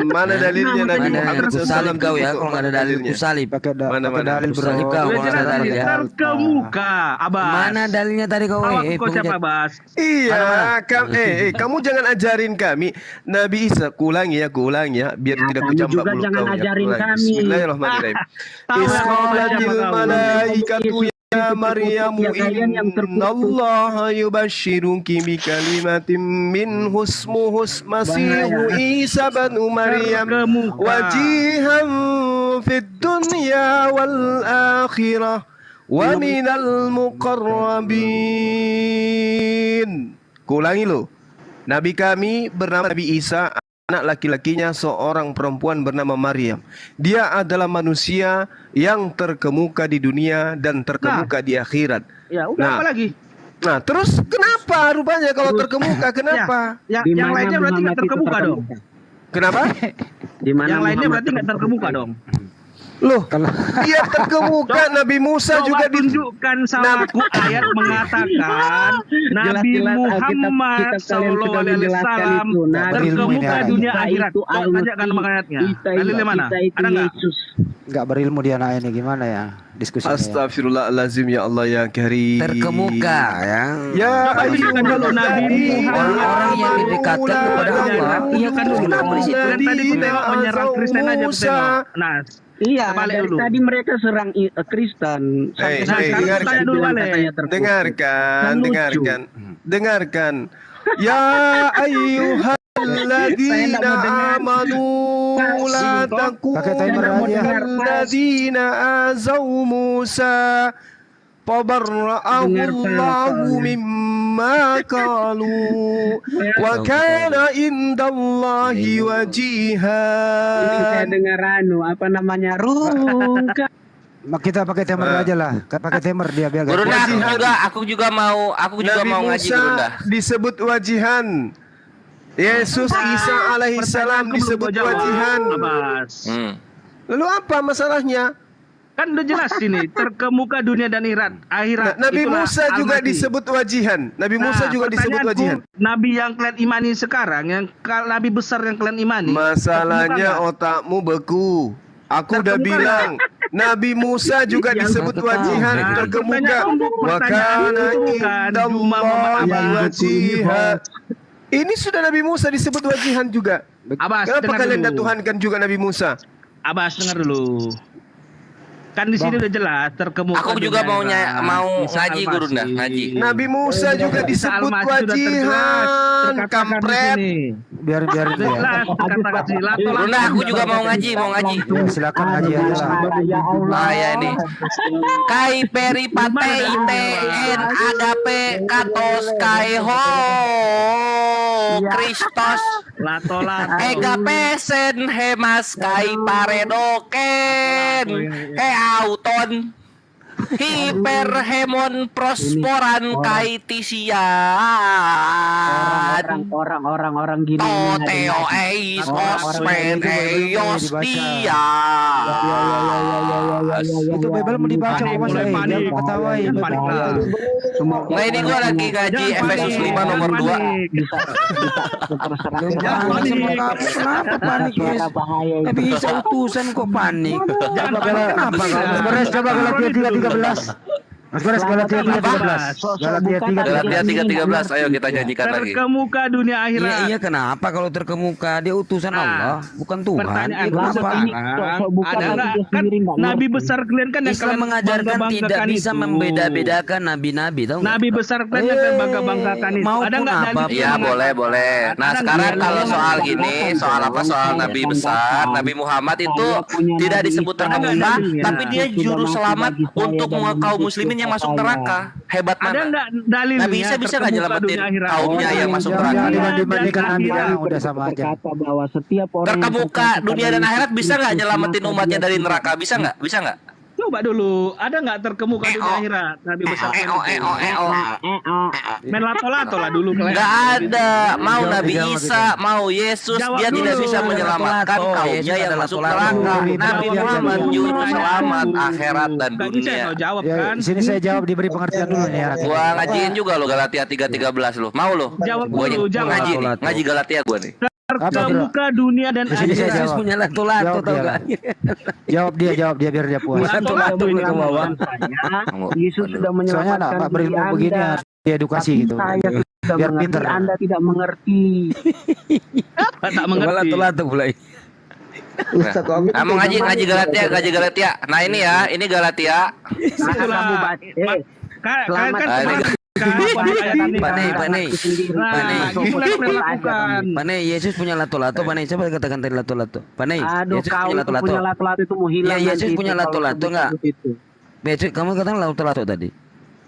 mana dalilnya Nabi Muhammad salib kau ya. Kalau nggak ada dalil, salib. Mana dalil salib kau? Kalau nggak ada dalil ya. Terkemuka, Abas. Mana dalilnya tadi kau? Kau siapa, Abas? Iya, kamu jangan ajarin kami. Nabi Isa, kuulangi ya, biar tidak kujambak mulut kau. Jangan ajarin kami. Bismillahirrahmanirrahim. Isqalatil malaikatu ya Maryamu innallaha yubashshiruki bikalimatin minhu ismuhu Masihu Isa ibnu Maryam wajihan fid dunya wal akhirah wa minal muqarrabin. Kuulangi lo. Nabi kami bernama Nabi Isa anak laki-lakinya seorang perempuan bernama Maryam. Dia adalah manusia yang terkemuka di dunia dan terkemuka di akhirat. Ya, udah apa lagi? Nah, terus kenapa rupanya kalau terkemuka? Kenapa? Yang lainnya berarti nggak terkemuka dong. Kenapa? Yang lainnya berarti nggak terkemuka dong. Loh, dia terkemuka. Nabi Musa juga ditunjukkan sama aku ayat mengatakan Nabi Muhammad Sallallahu Alaihi Wasallam terkemuka dunia akhirat. Tanyakan sama ayatnya. Dalilnya mana? Ada nggak? Nggak berilmu dia anak ini, gimana ya diskusinya? Astagfirullahalazim, ya Allah ya Karim. Terkemuka ya. Ya, kalau Nabi orang-orang yang didekatkan kepada Allah. Iya kan dulu. Tadi ku tengok menyerang Kristen aja ku tengok. Nah, iya, balik dari dulu. tadi mereka serang Kristen. Dengarkan. Ya ayyuhalladzina amanu la takunu kalladzina azaw Musa fabarra'ahu Allahu mimma qalu wa kana indallahi wajihan. Ini saya dengar apa namanya? Kita pakai temer aja lah. Pakai temer dia biar Gurunda, aku juga mau ngaji Gurunda. Disebut wajihan. Yesus Isa alaihissalam disebut wajihan. Lalu apa masalahnya? Kan udah jelas ini, terkemuka dunia dan akhirat. Nabi Musa juga disebut wajihan. Nabi Musa juga disebut wajihan. Nabi yang kalian imani sekarang, yang nabi besar yang kalian imani. Masalahnya otakmu beku. Aku udah bilang, Nabi Musa juga disebut wajihan, terkemuka. Wa kana indallahi wajihan. Ini sudah Nabi Musa disebut wajihan juga. Kenapa kalian tidak tuhankan juga Nabi Musa? Abbas, dengar dulu. Kan di sini udah jelas terkemuka. Aku juga mau ngaji Gurunda, ngaji. Nabi Musa juga disebut wajihan, kampret. Biar Gurunda, aku juga mau ngaji. Silakan ngaji aja lah. Ya ini. Kai peri pate iten agape katos kai ho Kristos ega pesen hemas kai paredoken auton hiperhemon prosporan kai tisian orang gini toteo eis osmen eos dia. Itu Bible mau dibaca kok Mas. Ketawain. Nah ini gue lagi ngaji Efesus 5 nomor 2. Kenapa panik? Tapi bisa utusan kok panik. Kenapa? Coba Galatia 3:13. Mas Gores, Galatia 3:13. Galatia 3:13. Ayo kita nyanyikan lagi. Terkemuka dunia akhirat. Iya, kenapa kalau terkemuka dia utusan Allah, bukan Tuhan? Kenapa? Ada kan nabi besar kalian kan yang Islam mengajarkan tidak bisa membeda-bedakan nabi-nabi, tahu nggak? Nabi besar kalian yang kalian bangga-banggakan itu. Ada nggak dalil? Iya, boleh. Nah, sekarang kalau soal gini, soal nabi besar, Nabi Muhammad itu tidak disebut terkemuka, tapi dia juru selamat untuk kaum muslimin yang masuk neraka. Hebat mana? Ada nggak dalil? Nabi Isa bisa nggak nyelamatin kaumnya yang masuk neraka? Dibandingkan Nabi udah sama aja. Bahwa setiap orang terkemuka dunia dan akhirat bisa nggak nyelamatin umatnya dari neraka? Bisa nggak? Coba dulu, ada nggak terkemuka dunia akhirat? Nabi besar. Main lato-lato lah dulu. Nggak ada. Mau Nabi Isa, mau Yesus, dia tidak bisa menyelamatkan kaumnya yang masuk neraka. Nabi Muhammad juru selamat akhirat dan dunia. Di sini saya jawab, diberi pengertian dulu nih ya. Gua ngajiin juga lo Galatia 3:13 lo. Mau lo? Jawab dulu, jawab. Ngaji Galatia gua nih. Terkemuka dunia dan akhirat. Yesus punya lato-lato tau gak? Jawab dia biar dia puas. Lato-lato ke bawah. Yesus sudah menyelamatkan Pak berilmu begini harus diedukasi gitu. Biar pintar. Anda tidak mengerti. Tak mengerti. Lato-lato mulai. Mau ngaji Galatia. Nah ini ya, ini Galatia. Panai, Yesus punya lato-lato. Panai, coba katakan tadi lato-lato. Panai, Yesus punya lato-lato itu mau hilang. Ya, Yesus punya lato-lato nggak? Yesus, kamu katakan lato-lato tadi.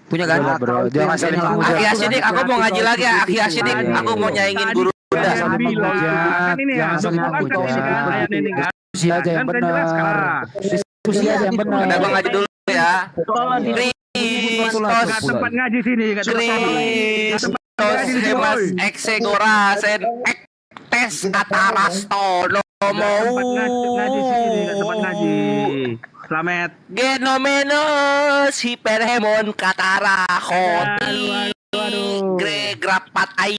Punya kan? Bro, jangan Aki Asidik, aku mau ngaji lagi ya. Aki Asidik, aku mau nyaingin guru. udah. Jangan bilang kan ini ya. Jangan saling Kan ini kan ayat ini kan. Diskusi aja yang Kan saya jelaskan. benar. Diskusi aja yang benar. Ada Bang Haji dulu ya. Gak tempat ngaji sini. Gak tempat Kristos hemas eksegorasen tes atarasto nomou. Ngaji sini. Gak tempat ngaji. Selamat. Genomenos hiperhemon katara khoti gregrapat ai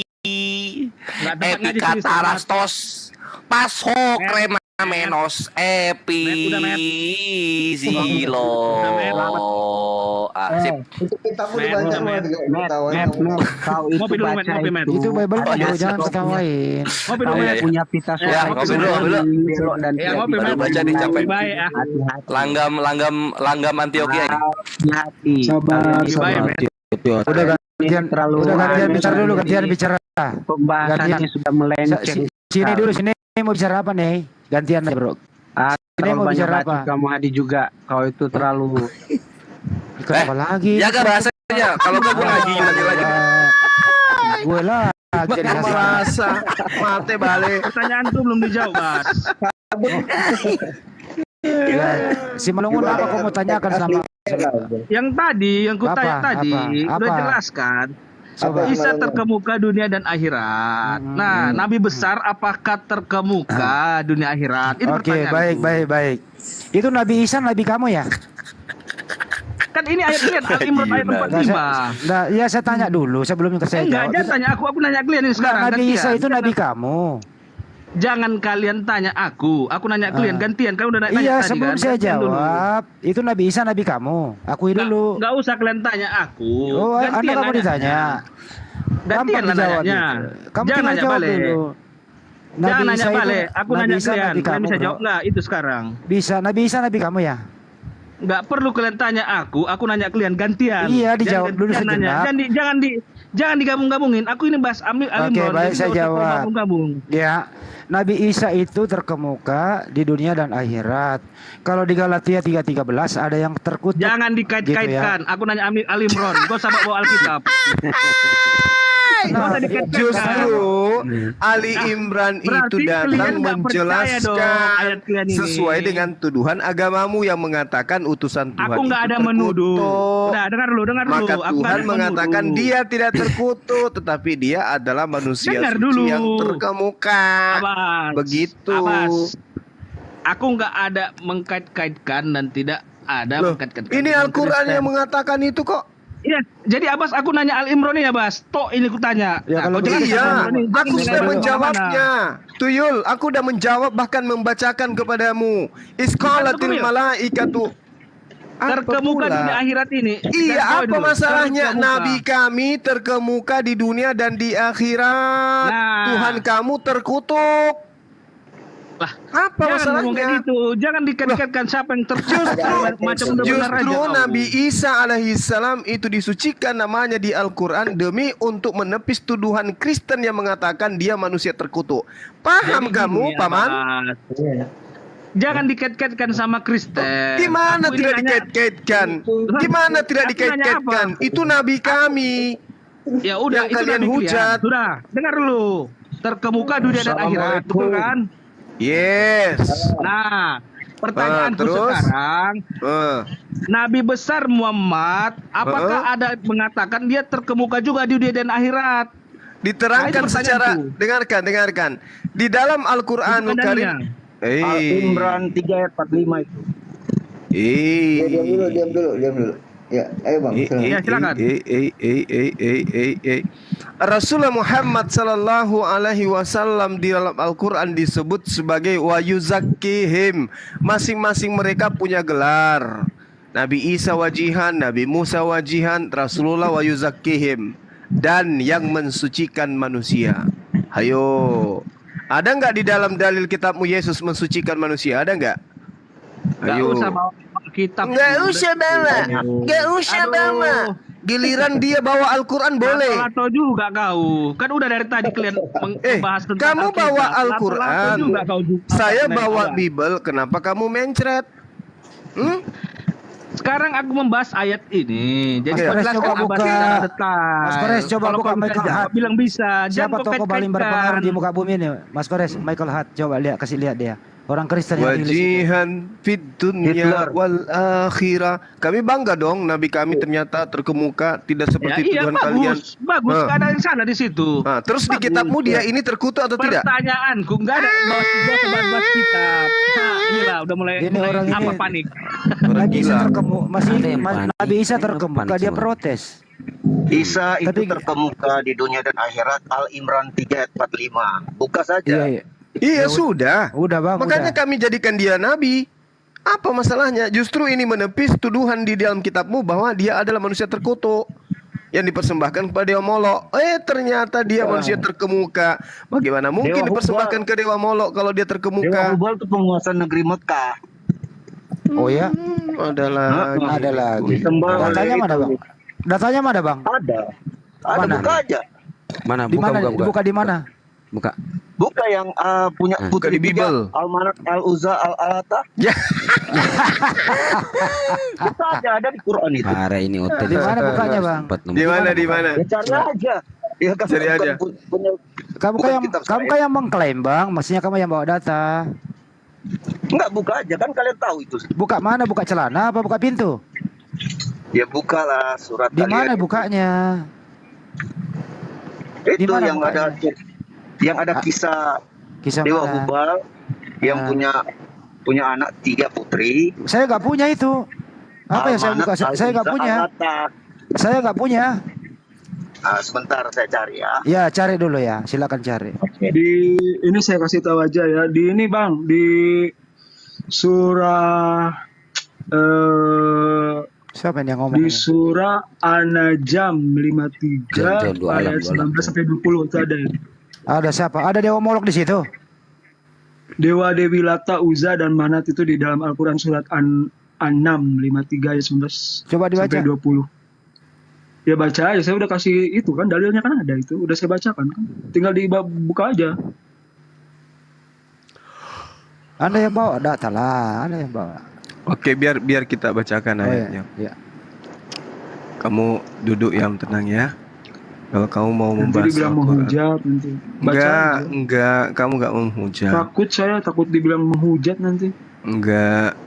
epikatarastos paso kremamenos epizilo. Sip. Itu kitabmu dibaca banget Kau itu Ngopi dulu, baca Met, ngopi, Met. Itu Bible Oh, bro, iya, jangan siap. ketawain. Ngopi Kau dulu, Met. punya pita Ya, ngopi dulu, ngopi dulu. belok dan Ya, ngopi, Baru Met. baca nih, capek. Baik ya. hati-hati. Langgam Antioquia ini. Hati-hati. Sabar, Kalian sabar. Udah gantian, terlalu udah gantian aneh. bicara dulu, gantian bicara. Pembahasannya Gantian. sudah melenceng. Sini dulu, sini mau bicara apa nih? Gantian aja bro. Ini Terlalu mau banyak bicara hati apa? kamu Hadi juga. Kau itu terlalu Kenapa lagi? Jaga bahasanya. Kalau gak gue ngaji lagi. Gue lah. Jadi merasa mate balik. Pertanyaan tuh belum dijawab, Mas. Ya, si Melungun apa kau mau tanyakan sama? Yang tadi, yang kutanya Apa? tadi, Apa? udah Apa? jelaskan. Coba. Isa terkemuka dunia dan akhirat. Nah, Nabi besar apakah terkemuka dunia akhirat? Itu Oke, pertanyaanku. baik. Itu Nabi Isa, Nabi kamu ya? Kan ini ayat kalian, Al-Imran ayat 45. Nah, ya saya tanya dulu sebelum saya Enggak, jawab. jangan tanya aku nanya kalian ini sekarang. Nabi gantian. Isa itu Nabi kamu. Jangan kalian tanya aku nanya kalian gantian. Kalian udah nanya Iya, tadi sebelum kan? saya Gantian dulu. jawab, itu Nabi Isa Nabi kamu. Akui dulu. Nggak usah kalian tanya aku. Oh, Anda Gantian kamu nanya. ditanya. Gantian lah dijawab nanyanya. itu. Kamu Jangan tinggal nanya jawab balik. dulu. Jangan nanya Isa itu- balik. Aku Nabi nanya Isa kalian. Nabi Kalian kamu, bisa bro. jawab nggak itu sekarang? Bisa, Nabi Isa Nabi kamu ya? Nggak perlu kalian tanya aku nanya kalian gantian. Iya, dijawab dulu Jangan nanya. sejenak. Jangan digabung-gabungin. Aku ini bahas Oke, Al-Imran. baik jadi saya nggak usah jawab. gabung-gabung. Ya, Nabi Isa itu terkemuka di dunia dan akhirat. Kalau di Galatia 3:13 ada yang terkutuk. Jangan dikait-kaitkan. Aku nanya Al-Imran. Gue sama bawa Alkitab. Nah, Justru Ali Imran Berarti itu kalian datang nggak percaya dong menjelaskan ayat kalian ini. sesuai dengan tuduhan agamamu yang mengatakan utusan Tuhan Aku nggak itu ada menuduh. terkutuk. Udah, dengar dulu. Maka Aku nggak Tuhan ada mengatakan menuduh. dia tidak terkutuk, tetapi dia adalah manusia Dengar suci dulu. yang terkemuka. Abbas, Begitu. Abbas. Aku nggak ada mengkait-kaitkan dan tidak ada Loh, mengkait-kaitkan. ini dengan Al-Quran Kristen. yang mengatakan itu kok. Iya, jadi Abbas aku nanya Al-Imran ya, Bas. Tok ini ku tanya. Ya, kalau kau jelaskan Iya, Al-Imran ini. aku Jangan sudah kemana-mana. menjawabnya. Tuyul, aku sudah menjawab bahkan membacakan kepadamu. Isqalatil malaikatu. Terkemuka dunia akhirat ini. Iya, Kau apa dulu, masalahnya? terkemuka. Nabi kami terkemuka di dunia dan di akhirat. Nah. Tuhan kamu terkutuk. Lah, apa jangan ngomong masalahnya? kayak gitu. Jangan dikait-kaitkan siapa yang terkutuk. Macam udah benar aja. Justru kau. Nabi Isa alaihissalam itu disucikan namanya di Al-Quran demi untuk menepis tuduhan Kristen yang mengatakan dia manusia terkutuk. Paham Jadi kamu, gini ya, Paman? Bas. Jangan dikait-kaitkan sama Kristen. Gimana Aku ini tidak nanya- dikaitkan? Gimana tidak Aku nanya dikaitkan? apa? Itu Nabi kami. Ya udah, Yang itu kalian Nabi kalian. hujat. Sudah, dengar dulu. Terkemuka dunia dan akhirat, betul kan? Yes. Nah, pertanyaanku terus? sekarang, Nabi besar Muhammad, apakah ada mengatakan dia terkemuka juga di dunia dan akhirat? Diterangkan Nah, itu secara pertanyaanku. dengarkan. Di dalam Al-Qur'anul Itu Karim. pertanyaannya. Al-Imran 3 ayat 45 itu. Diam dulu. Ya, ayo Bang. silakan. Rasulullah Muhammad sallallahu alaihi wasallam di dalam Al-Qur'an disebut sebagai wa yuzakkihim. Masing-masing mereka punya gelar. Nabi Isa wajihan, Nabi Musa wajihan, Rasulullah wa yuzakkihim, dan yang mensucikan manusia. Hayo. Ada enggak di dalam dalil kitabmu Yesus mensucikan manusia? Ada enggak? Gak Ayo. usah bawa kitab. Nggak usah bawa. Nggak usah bawa. Giliran dia bawa Al-Quran boleh. Lato juga kau. Kan udah dari tadi kalian membahas tentang Kamu Alkitab. bawa Lato-lato Al-Quran. juga kau juga. Saya Nah, bawa apa? Bible. Kenapa kamu mencret? sekarang aku membahas ayat ini. Jadi Mas Kores coba buka. Mas Kores coba Kalau buka kau Michael jawab, Hart. bilang bisa. Siapa Jangan kau tokoh paling kait-kaitkan. berpengaruh di muka bumi ini? Mas Kores, Michael Hart. Coba lihat, kasih lihat dia. Orang Kristen yang tulis itu. Wajihan fid dunya wal akhirah. Kami bangga dong Nabi kami ternyata terkemuka, tidak seperti iya, tuduhan kalian. bagus. Ah. Nggak ada yang salah di situ. Terus di kitabmu dia ini terkutuk atau tidak? Pertanyaanku nggak ada bahas kitab. Nah, inilah udah mulai orang ini apa panik. Nabi Isa terkemuka, Ada yang Nabi Isa terkemuka, panik dia semua. protes. Isa itu terkemuka di dunia dan akhirat. Al-Imran 3 ayat 45. Buka saja. Iya sudah. Udah bang. Makanya kami jadikan dia nabi. Apa masalahnya? Justru ini menepis tuduhan di dalam kitabmu bahwa dia adalah manusia terkutuk yang dipersembahkan kepada Dewa Molok. Ternyata dia manusia terkemuka. Bagaimana mungkin Dewa dipersembahkan ke Dewa Molok kalau dia Dewa terkemuka? Hubal itu penguasa negeri Mekah. Oh ya? Ada lagi. Datanya mana bang? Datanya mana bang? Ada. Ada, Mana? buka aja. Mana? Di mana? Buka di mana? Buka. Buka yang punya Buka di tiga, Bible. Al-Manak, Al-Uzza, Al-Alata. Ya. Buka aja, ada di Quran itu. Parah ini hotel. Di mana bukanya bang? Di mana? Ya cari aja. Ya kan Cari aja. punya Kamu kayak yang mengklaim bang, maksudnya kamu yang bawa data. Enggak, buka aja kan kalian tahu itu. Buka mana? Buka celana apa buka pintu? Ya bukalah surat Di mana kalian. bukanya? Itu Di mana yang bukanya? ada kisah Dewa mana? Hubal yang punya anak 3 putri. Saya nggak punya itu. Apa yang saya buka? Saya nggak punya. Saya nggak punya. Sebentar saya cari ya. Ya cari dulu ya. Silakan cari. Di ini saya kasih tahu aja ya. Di ini bang di surah siapa yang ngomong? Di surah An-Najm 53 ayat 19 sampai 20 itu ada. Ada siapa? Ada Dewa Molok di situ. Dewa Dewi Lata, Uzza dan Manat itu di dalam Al-Qur'an surat An-Najm 53 ayat 19 Coba dibaca. sampai 20. Ya baca aja, saya udah kasih itu kan dalilnya kan ada itu, udah saya bacakan kan. Tinggal dibuka aja. Anda yang bawa data lah, Anda yang bawa. Oke, biar kita bacakan ayatnya. Iya. Kamu duduk yang tenang ya. Kalau kamu mau Nanti membahas dibilang Al-Quran. menghujat nanti. Baca aja. Enggak, kamu enggak menghujat. Takut dibilang menghujat nanti. Enggak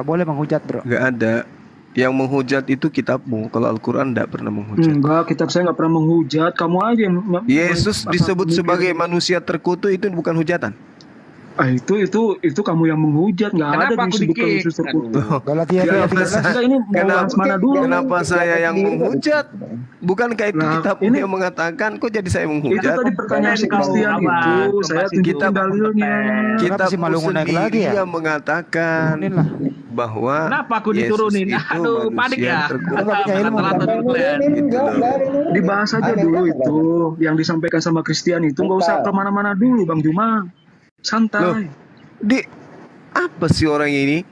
boleh menghujat, bro. Enggak ada. Yang menghujat itu kitabmu. Kalau Al-Quran enggak pernah menghujat. Enggak, kitab saya enggak pernah menghujat. Kamu aja yang Yesus disebut sebagai manusia terkutuk itu bukan hujatan. Itu kamu yang menghujat, nggak ada Kenapa aku disebutkan dikit? Yesus terkutuk. Kenapa saya yang menghujat? Bukankah itu kitabmu yang mengatakan? Kok jadi saya menghujat? Itu tadi pertanyaan si Christian itu, saya tunjukkan dalilnya. Kitabmu sendiri yang mengatakan bahwa Kenapa aku diturunin? Yesus itu Aduh, panik ya. Dibahas aja dulu itu, yang disampaikan sama Christian itu nggak usah kemana-mana dulu, Bang Juma. Santai. Apa sih orang ini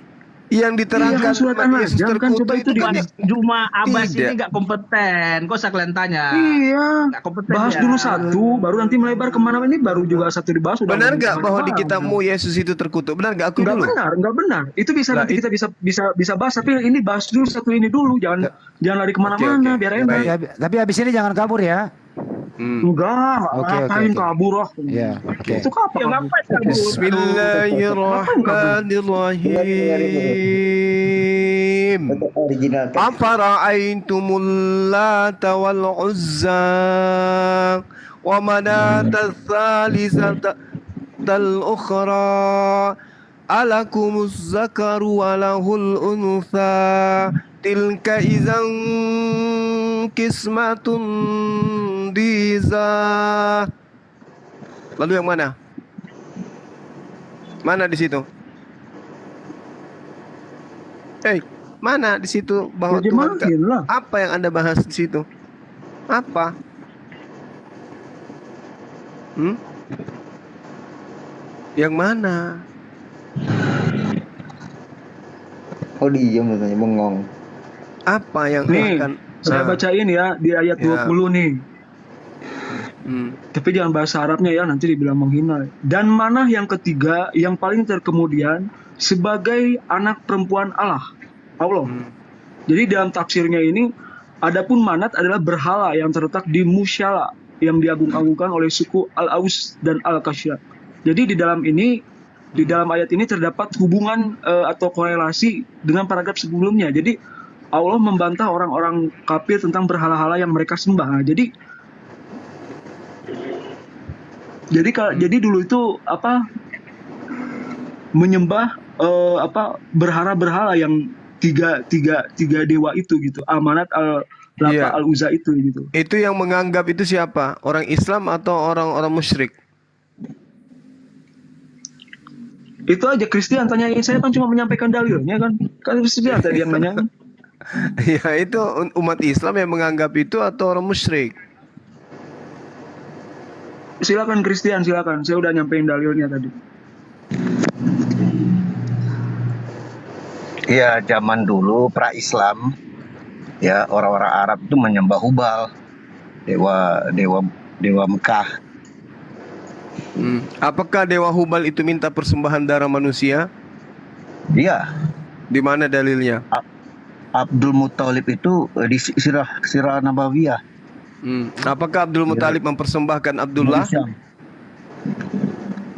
yang diterangkan surat Yesus An-Najm kan, coba itu kan Juma Abbas Tidak. ini nggak kompeten. Kok saya kalian tanya? Iya. Nggak kompeten Bahas ya. dulu satu, baru nanti melebar kemana ini baru juga satu dibahas. Udah benar nggak bahwa di kemana-mana. kitabmu Yesus itu terkutuk? Benar nggak? Aku Nggak dulu. benar. Itu bisa nanti kita bisa bahas, tapi ini bahas dulu satu ini dulu, jangan lari kemana-mana, biar enak. Tapi habis ini jangan kabur ya. Enggak, ngapain kabur ah. Ya, oke. Itu kapan? Bismillahirrahmanirrahim. Afara'aitumul Lata wal Uzza wa manata tsalisata al-ukhra alakumuz zakaru wa lahul untha tilka idzan kismatun diza. Lalu yang mana? Mana di situ? Mana di situ bahwa Ya, Tuhan dimatiin lah. apa yang Anda bahas di situ? Apa? Yang mana? Oh diam katanya, bengong. Apa yang Nih, akan saya bacain ya di ayat 20 nih. Tapi jangan bahasa Arabnya ya, nanti dibilang menghina. Dan mana yang ketiga yang paling terkemudian sebagai anak perempuan Allah. Jadi dalam tafsirnya ini, adapun Manat adalah berhala yang terletak di Musyala yang diagung-agungkan oleh suku Al-Aus dan Al-Kasya. Jadi di dalam ayat ini terdapat hubungan atau korelasi dengan paragraf sebelumnya. Jadi Allah membantah orang-orang kafir tentang berhala-hala yang mereka sembah. Nah, jadi dulu itu menyembah berhala-berhala yang tiga dewa itu gitu. Al-Manat, Al-Lata, Al-Uzza itu gitu. Itu yang menganggap itu siapa? Orang Islam atau orang-orang musyrik? Itu aja Kristen tanyain, saya kan cuma menyampaikan dalilnya kan. Kan Kristen tadi yang nanya. Ya itu umat Islam yang menganggap itu atau orang musyrik? Silakan Kristen, silakan. Saya udah nyampein dalilnya tadi. Ya, zaman dulu pra-Islam, ya orang-orang Arab itu menyembah Hubal, dewa Mekah. Apakah Dewa Hubal itu minta persembahan darah manusia? Iya. Di mana dalilnya? Abdul Muthalib itu di Sirah Nabawiyah. Apakah Abdul Muthalib mempersembahkan Abdullah?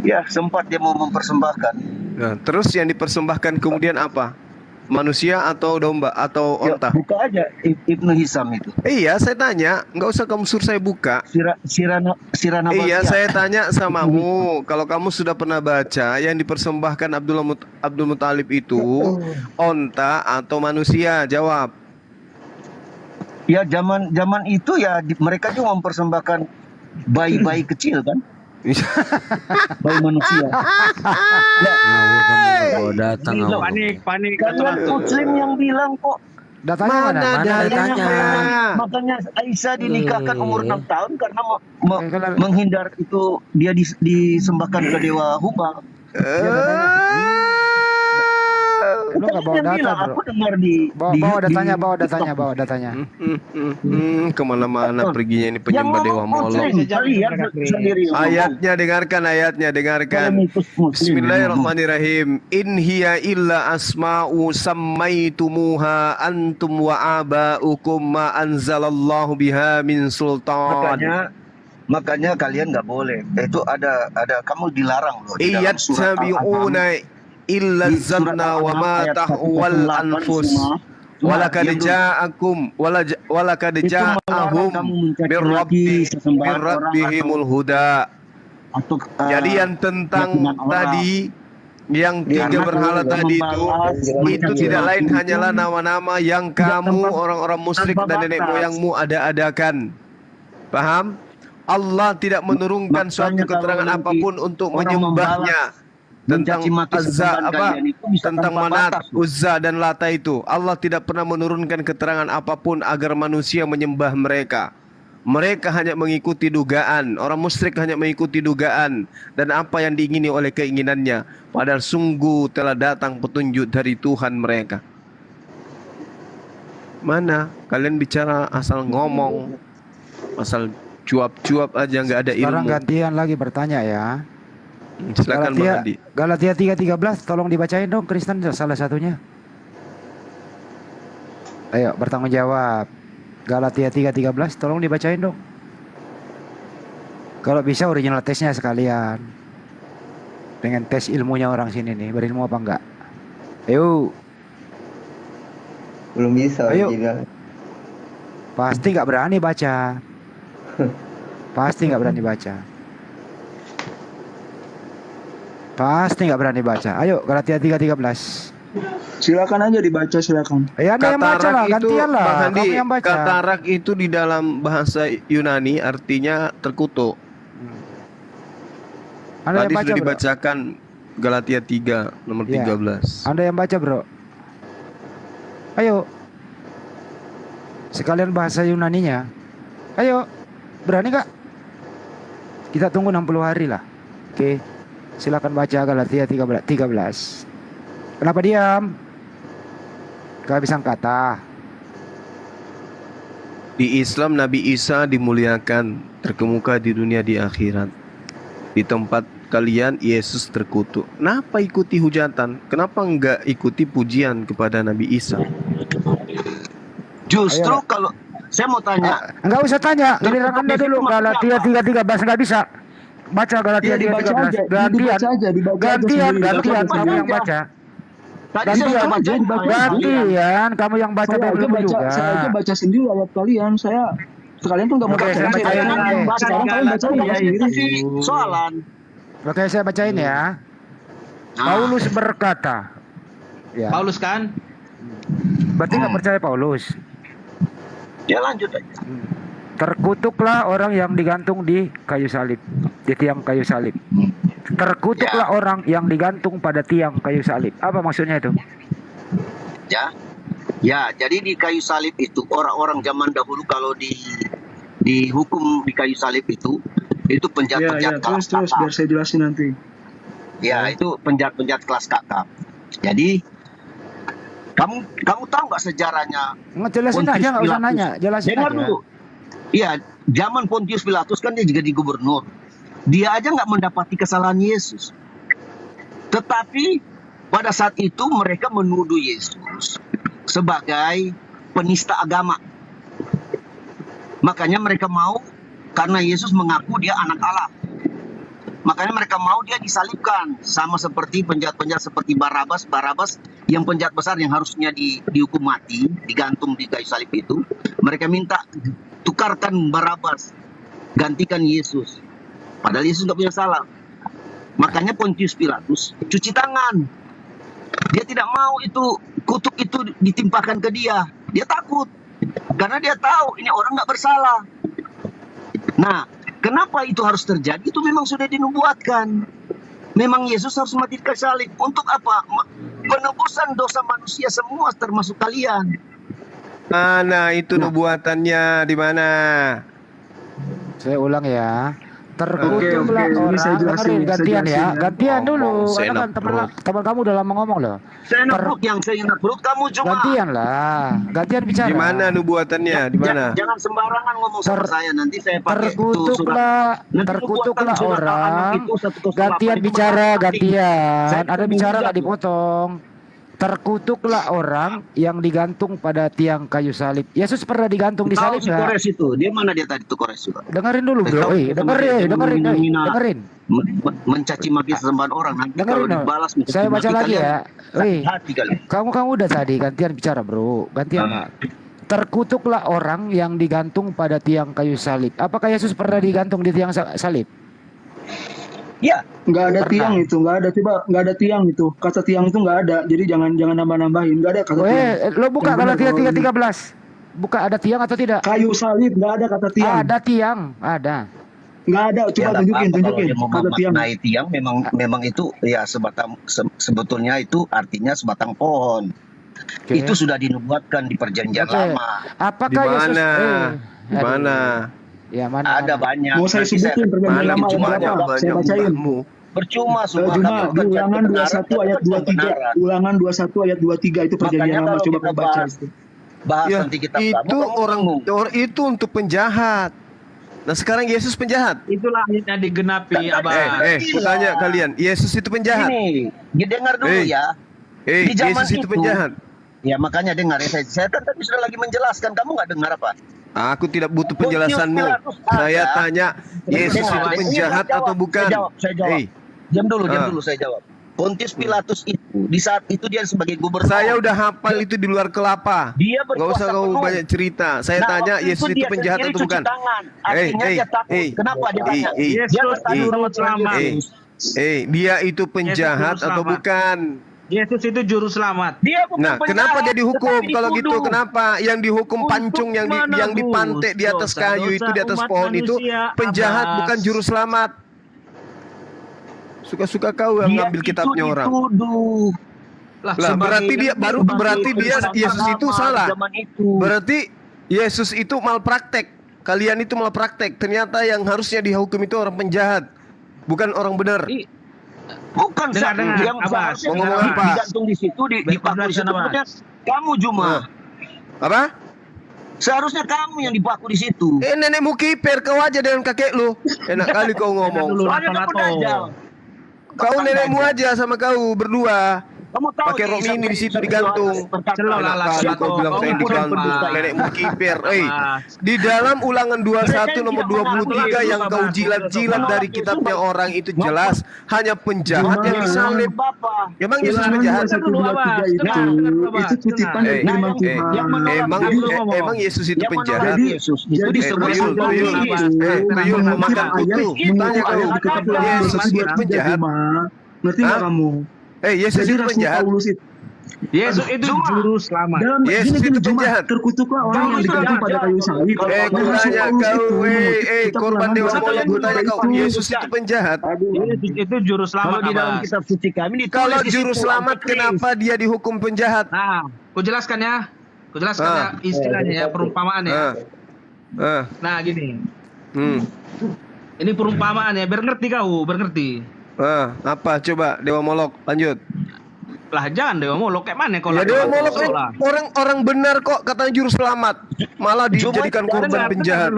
Ya, sempat dia mau mempersembahkan. Nah, terus yang dipersembahkan kemudian apa? Manusia atau domba atau onta? Buka aja Ibnu Hisam itu. Iya, saya tanya, nggak usah kamu suruh saya buka. Sirah Nabawiyah. Iya, saya tanya samamu. Kalau kamu sudah pernah baca yang dipersembahkan Abdul Muthalib itu onta atau manusia? Jawab. Ya, zaman itu ya mereka juga mempersembahkan bayi-bayi kecil kan? Bayi manusia. Datang panik. Karena Muslim yang bilang kok. Datanya mana? Makanya Aisyah dinikahkan umur 6 tahun karena menghindar itu dia disembahkan ke Dewa Hubal. Lu nggak bawa data, bro? Aku dengar bawa datanya. Kemana-mana perginya ini penyembah dewa Moloch. Ayatnya dengarkan. Bismillahirrahmanirrahim. In hiya illa asma'u sammaitumuha antum wa aba'ukum ma anzalallahu biha min sultan. Makanya kalian nggak boleh. Itu ada kamu dilarang loh di dalam surat Al-An'am. Illa zanna wa ma tahwal anfus walakad ja'akum min rabbihimul huda. Jadi yang tentang tadi yang tiga berhala tadi itu tidak lain hanyalah nama-nama yang kamu orang-orang musyrik dan nenek moyangmu ada-adakan. Paham? Allah tidak menurunkan suatu keterangan apapun untuk menyembahnya. Tentang tentang Manat, Uzza dan Lata itu Allah tidak pernah menurunkan keterangan apapun agar manusia menyembah mereka. Mereka hanya mengikuti dugaan. Orang musyrik hanya mengikuti dugaan dan apa yang diingini oleh keinginannya. Padahal sungguh telah datang petunjuk dari Tuhan mereka. Mana kalian bicara asal ngomong, asal cuap-cuap aja, nggak ada ilmu. Sekarang gantian lagi bertanya ya. Silakan Bang Adi. Galatia 3:13 tolong dibacain dong, Kristen salah satunya. Ayo bertanggung jawab. Galatia 3:13 tolong dibacain dong. Kalau bisa original tesnya sekalian. Pengen tes ilmunya orang sini nih, berilmu apa enggak? Ayo. Belum bisa original. Pasti nggak berani baca. Pasti nggak berani baca. Pasti nggak berani baca. Ayo Galatia 3:13. Silakan aja dibaca, silakan. Ya ada yang baca lah, gantian lah. Bang Andi, kamu yang baca. katarak itu di dalam bahasa Yunani artinya terkutuk. Anda Tadi yang baca, sudah bro? dibacakan Galatia 3 nomor 13. Anda yang baca, bro. Ayo. Sekalian bahasa Yunaninya. Ayo. Berani gak? Kita tunggu 60 hari lah. Oke. Silakan baca Galatia 13. Kenapa diam? Kehabisan kata. Di Islam Nabi Isa dimuliakan, terkemuka di dunia di akhirat. Di tempat kalian Yesus terkutuk. Kenapa ikuti hujatan? Kenapa enggak ikuti pujian kepada Nabi Isa? Justru kalau saya mau tanya, Enggak usah tanya, giliran Anda dulu. Galatia 3:13 enggak bisa. Baca Galatia 3:13. Gantian kamu yang baca. Gantian kamu yang baca dulu juga. Saya aja baca sendiri ayat kalian. Sekalian tuh nggak mau baca. Sekarang kalian baca sendiri. Soalan. Oke, saya bacain ya. Paulus berkata. Ya. Paulus kan? Berarti nggak percaya Paulus? Ya lanjut aja. Terkutuklah orang yang digantung di kayu salib, di tiang kayu salib. Terkutuklah orang yang digantung pada tiang kayu salib. Apa maksudnya itu? Ya, jadi di kayu salib itu orang-orang zaman dahulu kalau dihukum di kayu salib itu penjahat-penjahat kelas terus biar saya jelasin nanti. Ya, itu penjahat-penjahat kelas kakap. Jadi kamu tahu nggak sejarahnya? Jelasin aja, nggak usah nanya. Jelasin Dengar aja. dulu. Iya, zaman Pontius Pilatus kan dia juga di gubernur. Dia aja nggak mendapati kesalahan Yesus. Tetapi pada saat itu mereka menuduh Yesus sebagai penista agama. Makanya mereka mau, karena Yesus mengaku dia anak Allah. Makanya mereka mau dia disalibkan. Sama seperti penjahat-penjahat seperti Barabas yang penjahat besar yang harusnya dihukum mati, digantung di kayu salib itu. Mereka minta tukarkan Barabas, gantikan Yesus. Padahal Yesus nggak punya salah. Makanya Pontius Pilatus cuci tangan. Dia tidak mau itu kutuk itu ditimpakan ke dia. Dia takut karena dia tahu ini orang nggak bersalah. Nah, kenapa itu harus terjadi? Itu memang sudah dinubuatkan. Memang Yesus harus mati di kayu salib. Untuk apa? Penebusan dosa manusia semua termasuk kalian. Mana itu nubuatannya di mana? Saya ulang ya. Terkutuklah orang. Dengerin gantian ya. Gantian dulu. Karena kan teman kamu udah lama ngomong loh. Saya enak perut kamu cuma. Gantian lah. Gantian bicara. Di mana nubuatannya? Di mana? Jangan sembarangan ngomong sama saya. Nanti saya pakai itu surat. Terkutuklah orang. Gantian bicara, gantian. Ada bicara nggak dipotong. Terkutuklah orang yang digantung pada tiang kayu salib. Yesus pernah digantung di salib nggak? Kores itu, dia mana dia tadi tuh Kores juga? Dengerin dulu bro, dengerin. Mencaci maki sesembahan orang nanti kalau dibalas. Saya baca lagi ya. Kamu udah tadi gantian bicara bro, gantian. Terkutuklah orang yang digantung pada tiang kayu salib. Apakah Yesus pernah digantung di tiang salib? Ya, nggak ada tiang itu, nggak ada tiang itu. Kata tiang itu nggak ada, jadi jangan nambah-nambahin. Nggak ada kata tiang. Lo buka Galatia 3:13. Buka ada tiang atau tidak? Kayu salib nggak ada kata tiang. Ada tiang, ada. Nggak ada, coba tunjukin kata tiang. Tiang memang itu ya sebetulnya itu artinya sebatang pohon. Itu sudah dinubuatkan di perjanjian lama. Apakah Yesus? Di mana? Ya mana? Ada banyak. Mau saya sebutin perjanjian lama berapa? Saya bacain. Percuma semua. Di Ulangan 21 ayat 23. Ulangan 21 ayat 23 itu perjanjian lama. Coba baca itu. Nanti kita itu orang itu untuk penjahat. Nah sekarang Yesus penjahat. Itulah yang digenapi, Abang. Tanya kalian, Yesus itu penjahat? Ini, dengar dulu ya. Di zaman Yesus itu penjahat. Ya makanya dengar ya. Saya kan tadi sudah lagi menjelaskan. Kamu nggak dengar apa? Aku tidak butuh penjelasanmu. Saya tanya, Yesus itu penjahat atau bukan? Saya jawab. Diam dulu saya jawab. Pontius Pilatus itu di saat itu dia sebagai gubernur. Saya udah hafal itu di luar kelapa. Dia nggak usah kamu banyak cerita. Saya tanya Yesus itu penjahat atau bukan? Kenapa dia tanya? Dia itu penjahat atau bukan? Yesus itu juru selamat. Dia bukan nah, kenapa dia dihukum? Kalau gitu, kenapa yang dihukum pancung yang dipantek di atas kayu itu, di atas pohon itu penjahat, bukan juru selamat? Suka-suka kau yang ngambil kitabnya orang. Lah, berarti dia Yesus itu salah. Berarti Yesus itu malpraktek. Kalian itu malpraktek. Ternyata yang harusnya dihukum itu orang penjahat, bukan orang benar. Bukan yang seharusnya digantung di situ, dipaku di situ. Kamu Juma. Apa? Seharusnya kamu yang dipaku di situ. Nenekmu kiper, kau aja dengan kakek lu. Enak kali kau ngomong. Soalnya kamu dajal. Kau nenekmu aja sama kau berdua. Kamu tahu pakai rok mini di situ digantung. Kau bilang saya digantung, nenekmu kiper. Di dalam ulangan 21 nomor 23 yang kau jilat-jilat dari kitabnya orang itu jelas hanya penjahat yang disalib. Emang Yesus penjahat? Itu kutipan dari firman Tuhan. Emang Yesus itu penjahat? Jadi Tuyul memakan kutu. Tanya kau, Yesus itu penjahat? Ngerti nggak kamu? Yesus itu penjahat. Yesus itu juru selamat. Yesus itu penjahat. Terkutuklah orang yang digantung pada kayu salib. Kutanya kau, korban dewa Molok, kutanya kau, Yesus itu penjahat. Yesus itu juru selamat. Kalau di dalam kitab suci kami kalau juru selamat, kenapa dia dihukum penjahat? Nah, ku jelaskan ya. Istilahnya ya, perumpamaannya. Nah, gini. Ini perumpamaan ya, biar ngerti kau, biar ngerti. Apa coba Dewa Molok, lanjut. Lah jangan Dewa Molok kayak mana kalau Dewa Molok orang benar kok katanya juru selamat, malah dijadikan korban penjahat.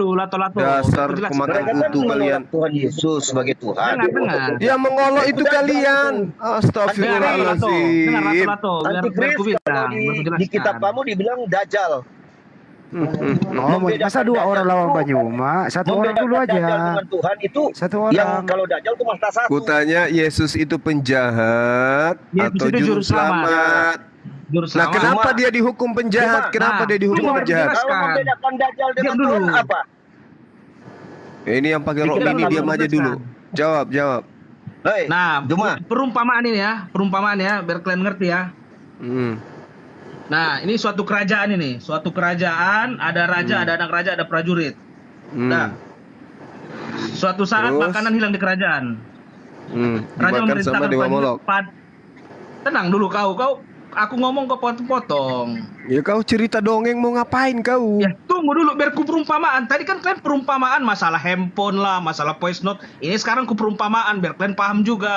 Dasar pemakan kutu kalian. Tuhan Yesus sebagai Tuhan. Yang mengolok itu kalian. Astagfirullahaladzim. Antikris kalau di kitab kamu dibilang Dajjal. Masa dua orang lawan Banyuma, satu orang dulu aja. Dengan Tuhan itu satu orang. Yang kalau Dajjal itu masta satu. Kutanya Yesus itu penjahat atau juru selamat? Nah, kenapa dia dihukum penjahat? Kenapa dia dihukum penjahat? Kalau membedakan Dajjal dengan Tuhan apa? Ini yang pakai rok mini diam aja dulu. Jawab. Nah, perumpamaan ini ya, biar kalian ngerti ya. Nah, ini suatu kerajaan ini. Suatu kerajaan, ada raja, ada anak raja, ada prajurit. Nah, suatu saat makanan hilang di kerajaan. Raja memerintahkan prajurit. Tenang dulu kau. Aku ngomong kau potong-potong. Ya kau cerita dongeng mau ngapain kau? Ya tunggu dulu biar ku perumpamaan. Tadi kan kalian perumpamaan masalah handphone lah, masalah voice note. Ini sekarang ku perumpamaan biar kalian paham juga.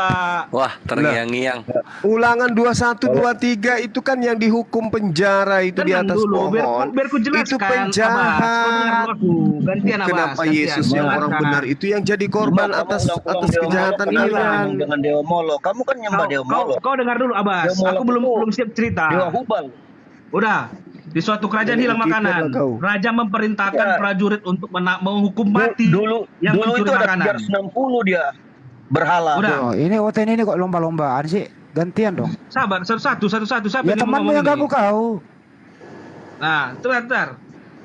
Wah, terngiang-ngiang. Ulangan 21, 23 itu kan yang dihukum penjara itu. Tenang di atas dulu, pohon. Biar ku jelaskan. Itu penjahat. Gantian Kenapa Yesus yang orang benar itu yang jadi korban atas kejahatan kalian? Dengan Dewa Molok. Kamu kan nyembah Dewa Molok. Kau dengar dulu Abbas. Aku belum siap cerita. Dewa Hubal. Udah, di suatu kerajaan hilang makanan. Raja memerintahkan prajurit untuk menghukum mati yang mencuri makanan. 360 dia berhala. Udah. Ini OTN ini kok lomba-lombaan sih? Gantian dong. Sabar, satu-satu. Siapa ya temanmu yang ganggu kau. Nah, bentar.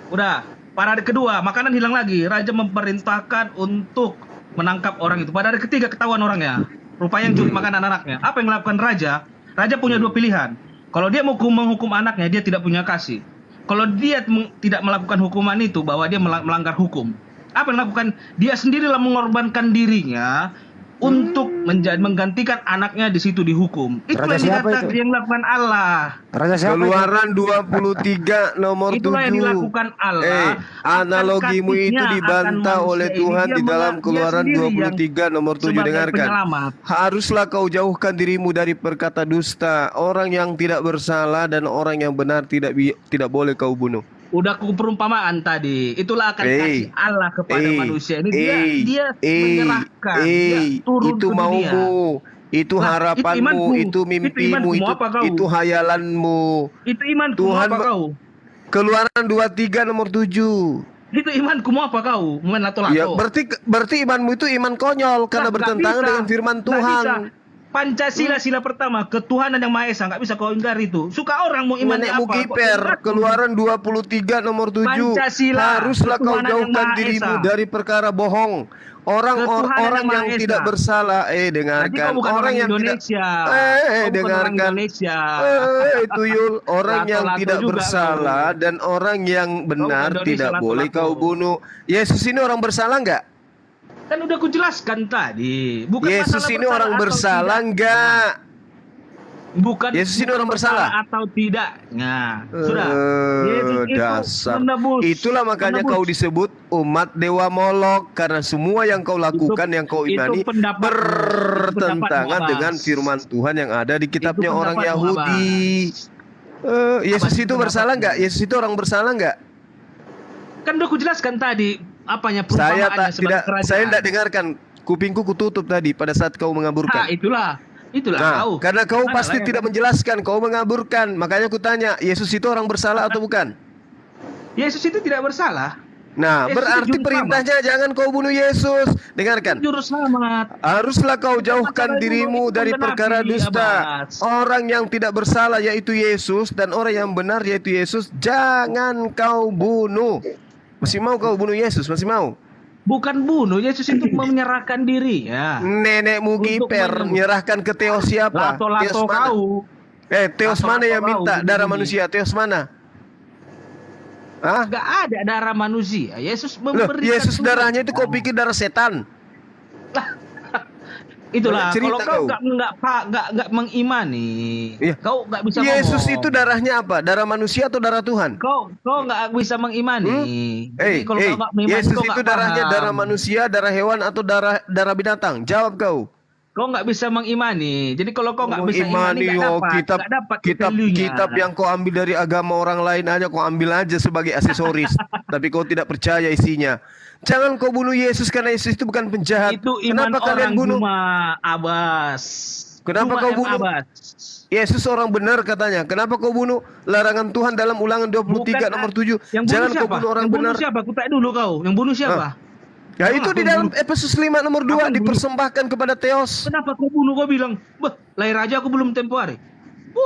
Udah, pada hari kedua makanan hilang lagi. Raja memerintahkan untuk menangkap orang itu. Pada hari ketiga ketahuan orangnya. Rupanya yang curi makanan anaknya. Apa yang dilakukan raja? Raja punya dua pilihan. Kalau dia mau menghukum anaknya, dia tidak punya kasih. Kalau dia tidak melakukan hukuman itu, bahwa dia melanggar hukum. Apa yang dilakukan? Dia sendirilah mengorbankan dirinya untuk menggantikan anaknya di situ dihukum. Itu yang dilakukan Allah. Keluaran 23 nomor 7. Itulah yang dilakukan Allah. Analogimu itu dibantah oleh Tuhan di dalam Keluaran 23 nomor 7. Dengarkan. Haruslah kau jauhkan dirimu dari perkata dusta. Orang yang tidak bersalah dan orang yang benar tidak boleh kau bunuh. Udah ku perumpamaan tadi. Itulah akan kasih Allah kepada manusia. Ini dia menyerahkan. Dia turun itu ke dunia. Maumu, itu harapanmu, itu mimpimu, itu hayalanmu. Itu imanku, Tuhan, mau apa kau? Keluaran 23 nomor 7. Itu imanku, mau apa kau? Main lato-lato. Ya, berarti imanmu itu iman konyol karena bertentangan dengan firman Tuhan. Pancasila sila pertama, ketuhanan yang Maha Esa, nggak bisa kau ingkari itu. Suka orang mau iman apa? Kiper, Keluaran 23 nomor 7. Pancasila, haruslah kau jauhkan dirimu dari perkara bohong. Orang yang tidak bersalah, dengarkan. Orang yang Indonesia. Dengarkan. Tuyul, orang yang tidak bersalah dan orang yang benar tidak boleh kau bunuh. Yesus ini orang bersalah nggak? Kan udah ku jelaskan tadi. Bukan Yesus ini orang bersalah enggak? Bukan Yesus ini orang bersalah atau tidak. Nah, sudah. Dasar. Itulah makanya kau disebut umat Dewa Molok karena semua yang kau lakukan, yang kau imani bertentangan dengan firman Tuhan yang ada di kitabnya orang Yahudi. Yesus itu bersalah enggak? Yesus itu orang bersalah enggak? Kan udah ku jelaskan tadi. Apanya saya tidak dengarkan. kupingku kututup tadi pada saat kau mengaburkan. Itulah Nah, kau. karena kau Mana pasti lah yang tidak menjelaskan, kau mengaburkan. Makanya kutanya, Yesus itu orang bersalah atau bukan? Yesus itu tidak bersalah. Nah, Yesus berarti juru perintahnya jangan kau bunuh Yesus. Dengarkan. Juru selamat. Haruslah kau jauhkan dirimu dari perkara dusta. Orang yang tidak bersalah yaitu Yesus dan orang yang benar yaitu Yesus, jangan kau bunuh. Masih mau kau bunuh Yesus? Masih mau? Bukan bunuh, Yesus itu menyerahkan diri ya. Nenekmu Giper menyerahkan ke Theos siapa? Lato-lato Theos mana? kau. Theos mana yang Lato-lato minta kau, darah begini. manusia? Theos mana? Hah? Gak ada darah manusia. Yesus Loh, memberikan Yesus darahnya itu kau pikir darah setan? Itulah Cerita kalau kau kau. nggak mengimani, kau nggak bisa Yesus ngomong. itu darahnya apa? Darah manusia atau darah Tuhan? Kau nggak bisa mengimani. Jadi kalau kau nggak mengimani, Yesus kau itu nggak darahnya paham. darah manusia, darah hewan atau darah binatang? Jawab kau. Kau nggak bisa mengimani. Jadi kalau kau nggak bisa Imani, imani, nggak oh, dapat, nggak dapat value-nya. kitab yang kau ambil dari agama orang lain aja kau ambil aja sebagai aksesoris, tapi kau tidak percaya isinya. Jangan kau bunuh Yesus karena Yesus itu bukan penjahat. Itu iman Kenapa kalian orang bunuh? Juma Abbas. Kenapa Juma kau M. bunuh? Abbas. Yesus orang benar katanya. Kenapa kau bunuh larangan Tuhan dalam Ulangan 23 nomor 7? Yang bunuh Jangan siapa? kau bunuh orang yang bunuh benar. siapa? Aku tanya dulu kau. Yang bunuh siapa? Ya itu di dalam Efesus 5 nomor 2 dipersembahkan kepada Theos. Kenapa kau bunuh? Kau bilang, "Bah, lahir aja aku belum tempo hari."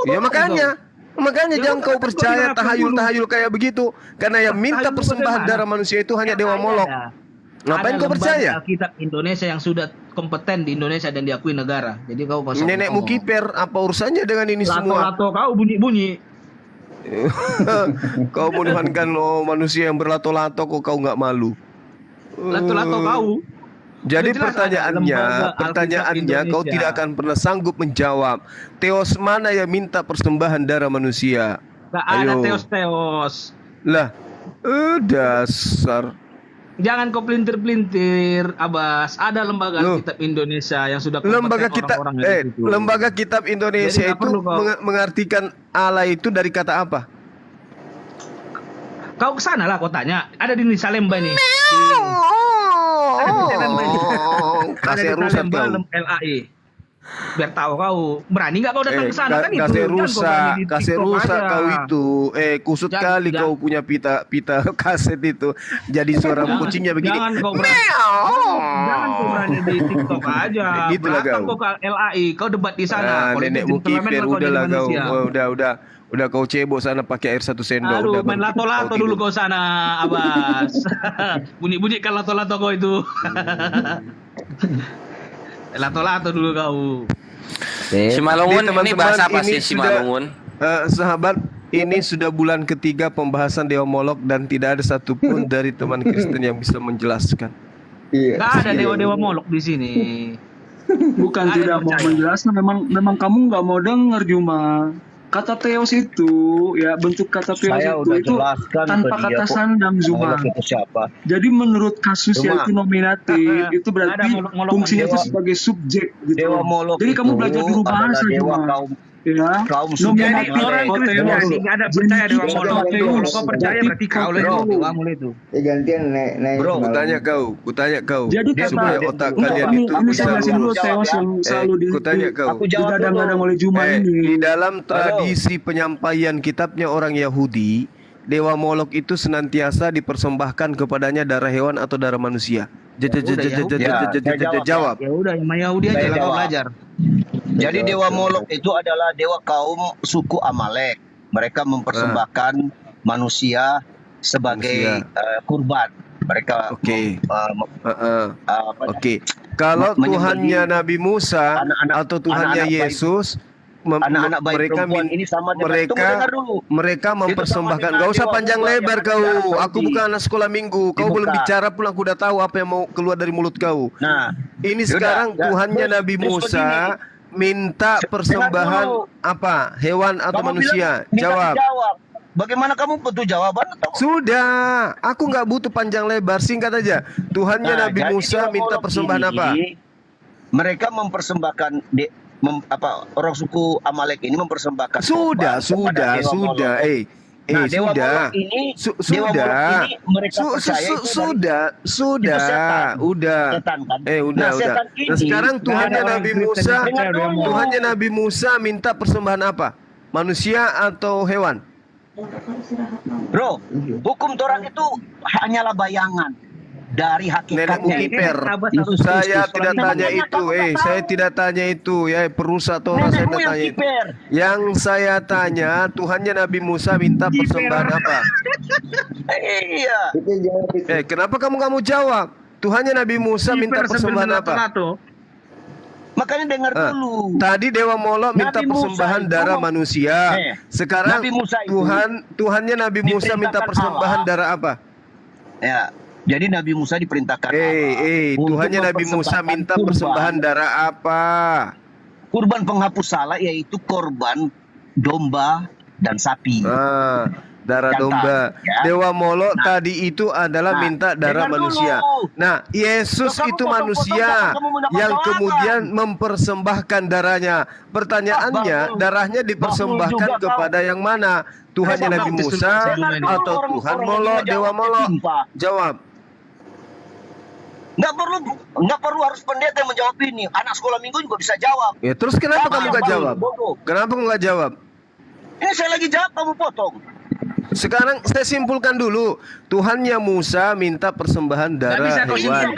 Ya makanya Ya, jangan kau kau percaya bilang aku tahayul-tahayul kayak begitu. Karena yang minta Tahayul persembahan bagaimana? darah manusia itu hanya Dewa Molok. Ngapain kau percaya? Kitab Indonesia yang sudah kompeten di Indonesia dan diakui negara. Jadi kau pasal Nenekmu kiper, apa urusannya dengan ini semua? Lato-lato kau bunyi-bunyi. Kau menuhankan manusia yang berlato-lato kok kau nggak malu? Lato-lato kau. Jadi Sudah jelas ada lembaga pertanyaannya Alkitab kau Indonesia. tidak akan pernah sanggup menjawab. Theos mana yang minta persembahan darah manusia? Gak ada Ayo. teos-teos. Lah, dasar. Jangan kau pelintir-pelintir, Abbas. Ada lembaga Alkitab Indonesia yang sudah kompeten orang-orang yang itu. Lembaga Kitab Indonesia Jadi nggak itu perlu kau- mengartikan Allah itu dari kata apa? Kau kesana lah, kau tanya. Ada di Salemba ini. Ada di Salemba ini. Ada Kasih di rusak Salemba kau. LAI. Biar tahu kau. Berani nggak kau datang ke sana kan itu? Kasih Jangan kau rusak, berani di kasih TikTok rusak aja. kau itu. Kusut kali kau punya pita kaset itu. Jadi suara kucingnya begini. Jangan kau berani. Jangan kau berani di TikTok aja. Gitulah Belakang kau. kau ke LAI, kau debat di sana. Kalau Nenekmu itu gentleman, kiper, kau jadi udahlah kau. manusia. Udah kau cebok sana pakai air 1 sendok. Aduh, udah, main baru lato-lato kau dulu tidur. kau sana, Abbas. Bunyi-bunyikan lato-lato kau itu. Lato-lato dulu kau. Simalungun Jadi, ini bahasa apa ini sih sudah- Simalungun? Sahabat, ini sudah bulan ketiga pembahasan Dewa Molok dan tidak ada satupun dari teman Kristen yang bisa menjelaskan. Gak ada dewa-dewa molok di sini. Bukan Ada tidak yang mau percaya. menjelaskan, memang kamu nggak mau dengar Juma. Kata Theos itu, ya bentuk kata Theos Saya itu udah itu jelaskan tanpa ke dia kata kok. sandang Zuma. Molok itu siapa? Jadi menurut kasus Zuma. yaitu nominatif itu berarti Ada molok-molok fungsinya itu Dewa- sebagai subjek gitu. Dewa Molok Jadi kamu itu belajar juru bahasa adalah dewa Juma. kaum Ya. kaum Nominatif Jadi orang kata Kristen Theos. ini nggak ada percaya dewa Jadi molok. kata Theos. Kau percaya Jadi berarti kau kata Theos. dewa molok itu. gantian naik Bro, semalam. kutanya kau. Jadi supaya kata otak enggak, kalian ini itu saya bisa jelasin dulu jawab Theos ya. yang selalu kutanya kau. digadang-gadang oleh Juma Di ini. dalam tradisi penyampaian kitabnya orang Yahudi, Dewa Molok itu senantiasa dipersembahkan kepadanya darah hewan atau darah manusia. Jawab. Ya udah, yang Yahudi aja Saya lah kau jawab. belajar. Jadi Dewa Molok itu adalah dewa kaum suku Amalek. Mereka mempersembahkan manusia sebagai kurban. Mereka Oke. apa- Oke. Kalau menyembelih Tuhannya Nabi Musa anak-anak- atau Tuhannya anak-anak bayi- Yesus anak-anak bayi mereka perempuan ini sama dengan tunggu mereka dengar dulu. mereka mempersembahkan. dengan Gak usah Dewa panjang Musa yang lebar ada kau. di Arab Aku Saudi. bukan anak sekolah minggu. Kau belum Dibuka. bicara pun aku udah tahu apa yang mau keluar dari mulut kau. Nah, Ini yaudah, sekarang ya, Tuhannya terus- Nabi terus Musa begini. minta persembahan dulu. apa? Hewan atau Kamu manusia? bilang, minta Jawab. dijawab. Bagaimana kamu butuh jawaban? Atau? Sudah, aku nggak butuh panjang lebar, singkat aja. Tuhannya Nah, Nabi jadi Musa Dewa minta Molok persembahan ini, apa? Mereka mempersembahkan orang suku Amalek ini mempersembahkan Sudah, korban kepada Dewa sudah. Molok. Nah, Dewa Molok ini, Dewa Molok ini mereka percaya itu sudah, udah. setan kan. Udah. setan Nah, ini, sekarang Tuhannya Nabi Musa, dengar dulu. Tuhannya Nabi Musa minta persembahan apa? Manusia atau hewan? Bro, hukum Taurat itu hanyalah bayangan dari Nenek hakikatnya. Mukiper, saya tidak tanya itu, saya tidak tanya itu, ya perusak Torah saya tidak tanya itu. Yang saya tanya, Tuhannya Nabi Musa minta persembahan apa? Iya. Kenapa kamu jawab? Tuhannya Nabi Musa minta persembahan apa? Makanya dengar dulu. Tadi Dewa Molok minta persembahan darah manusia. Sekarang Tuhannya Nabi Musa minta persembahan darah apa? Ya. Jadi Nabi Musa diperintahkan Tuhannya Nabi Musa minta persembahan darah apa? Kurban penghapus salah, yaitu korban domba dan sapi. Darah domba. Dewa Molok tadi itu adalah minta darah manusia. Nah, Yesus itu manusia yang kemudian mempersembahkan darahnya. Pertanyaannya, darahnya dipersembahkan kepada yang mana? Tuhannya Nabi Musa atau Tuhan Molok, Dewa Molok? Jawab. Nggak perlu harus pendeta yang menjawab ini. Anak sekolah minggu juga bisa jawab. Ya, terus kenapa kamu nggak jawab? Kenapa kamu nggak jawab? Ini saya lagi jawab, kamu potong. Sekarang saya simpulkan dulu. Tuhannya Musa minta persembahan darah hewan.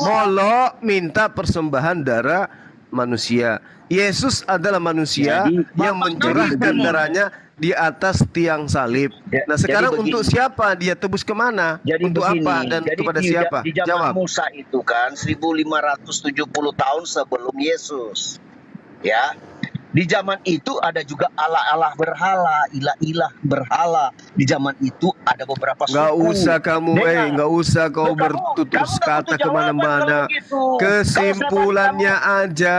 Molok minta persembahan darah manusia. Yesus adalah manusia yang mencurahkan darahnya di atas tiang salib. Nah, sekarang untuk siapa dia tebus kemana? Untuk apa dan kepada siapa? Di zaman Jawab. Musa itu kan 1570 tahun sebelum Yesus. Ya. Di zaman itu ada juga Allah-Allah berhala, ilah-ilah berhala. Di zaman itu ada beberapa suku. Nggak usah kamu, nggak usah kau bertutus kata kemana-mana. Kesimpulannya aja,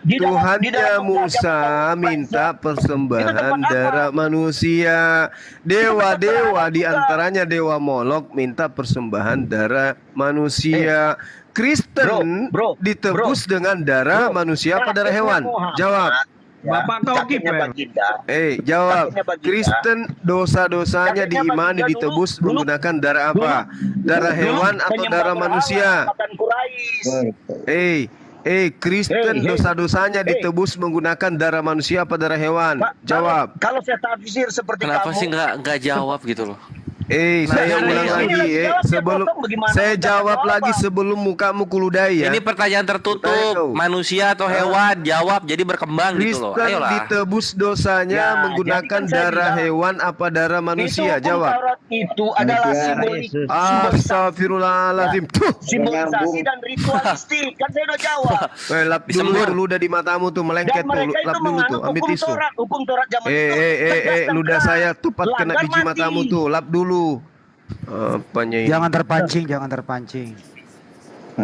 Tuhannya Musa minta persembahan darah manusia. Dewa-dewa diantaranya Dewa Molok minta persembahan darah manusia. Kristen ditebus dengan darah manusia apa darah hewan? Jawab. Bapak kau kiper. Jawab. Kristen dosa-dosanya diimani ditebus menggunakan darah apa? Darah hewan atau darah manusia? Kristen dosa-dosanya ditebus menggunakan darah manusia apa darah hewan? Jawab. Kalau saya tafsir seperti Kenapa kamu, sih nggak jawab gitu loh? Saya ulang lagi, sebelum saya jawab lagi sebelum mukamu kuludai ya. Ini pertanyaan tertutup, manusia atau hewan? Jawab, jadi berkembang gitu loh. Kristen Ayolah. ditebus dosanya menggunakan darah hewan apa darah manusia? Jawab. Itu adalah simbolik. Astagfirullahaladzim. Simbolisasi dan ritualistik. Kan saya udah jawab. Lap dulu udah di matamu tuh melengket tuh. Lap dulu tuh, ambil tisu. Hukum Taurat zaman itu. Ludah saya tepat kena biji matamu tuh. Lap dulu. Jangan terpancing.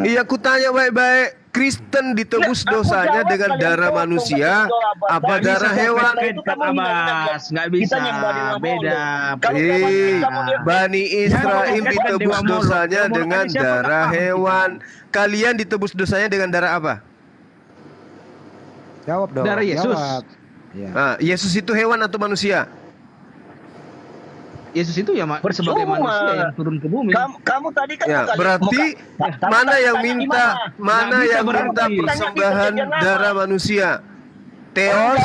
Iya, aku tanya baik-baik. Kristen ditebus dosanya dengan darah manusia apa darah hewan? Nggak bisa, beda. Bani Israel ditebus dosanya dengan darah hewan. Kalian ditebus dosanya dengan darah apa? Jawab dong. Darah Yesus. Yesus itu hewan atau manusia? Yesus itu ya sebagai manusia yang turun ke bumi. Kamu tadi kan berarti mana yang minta persembahan darah manusia? Theos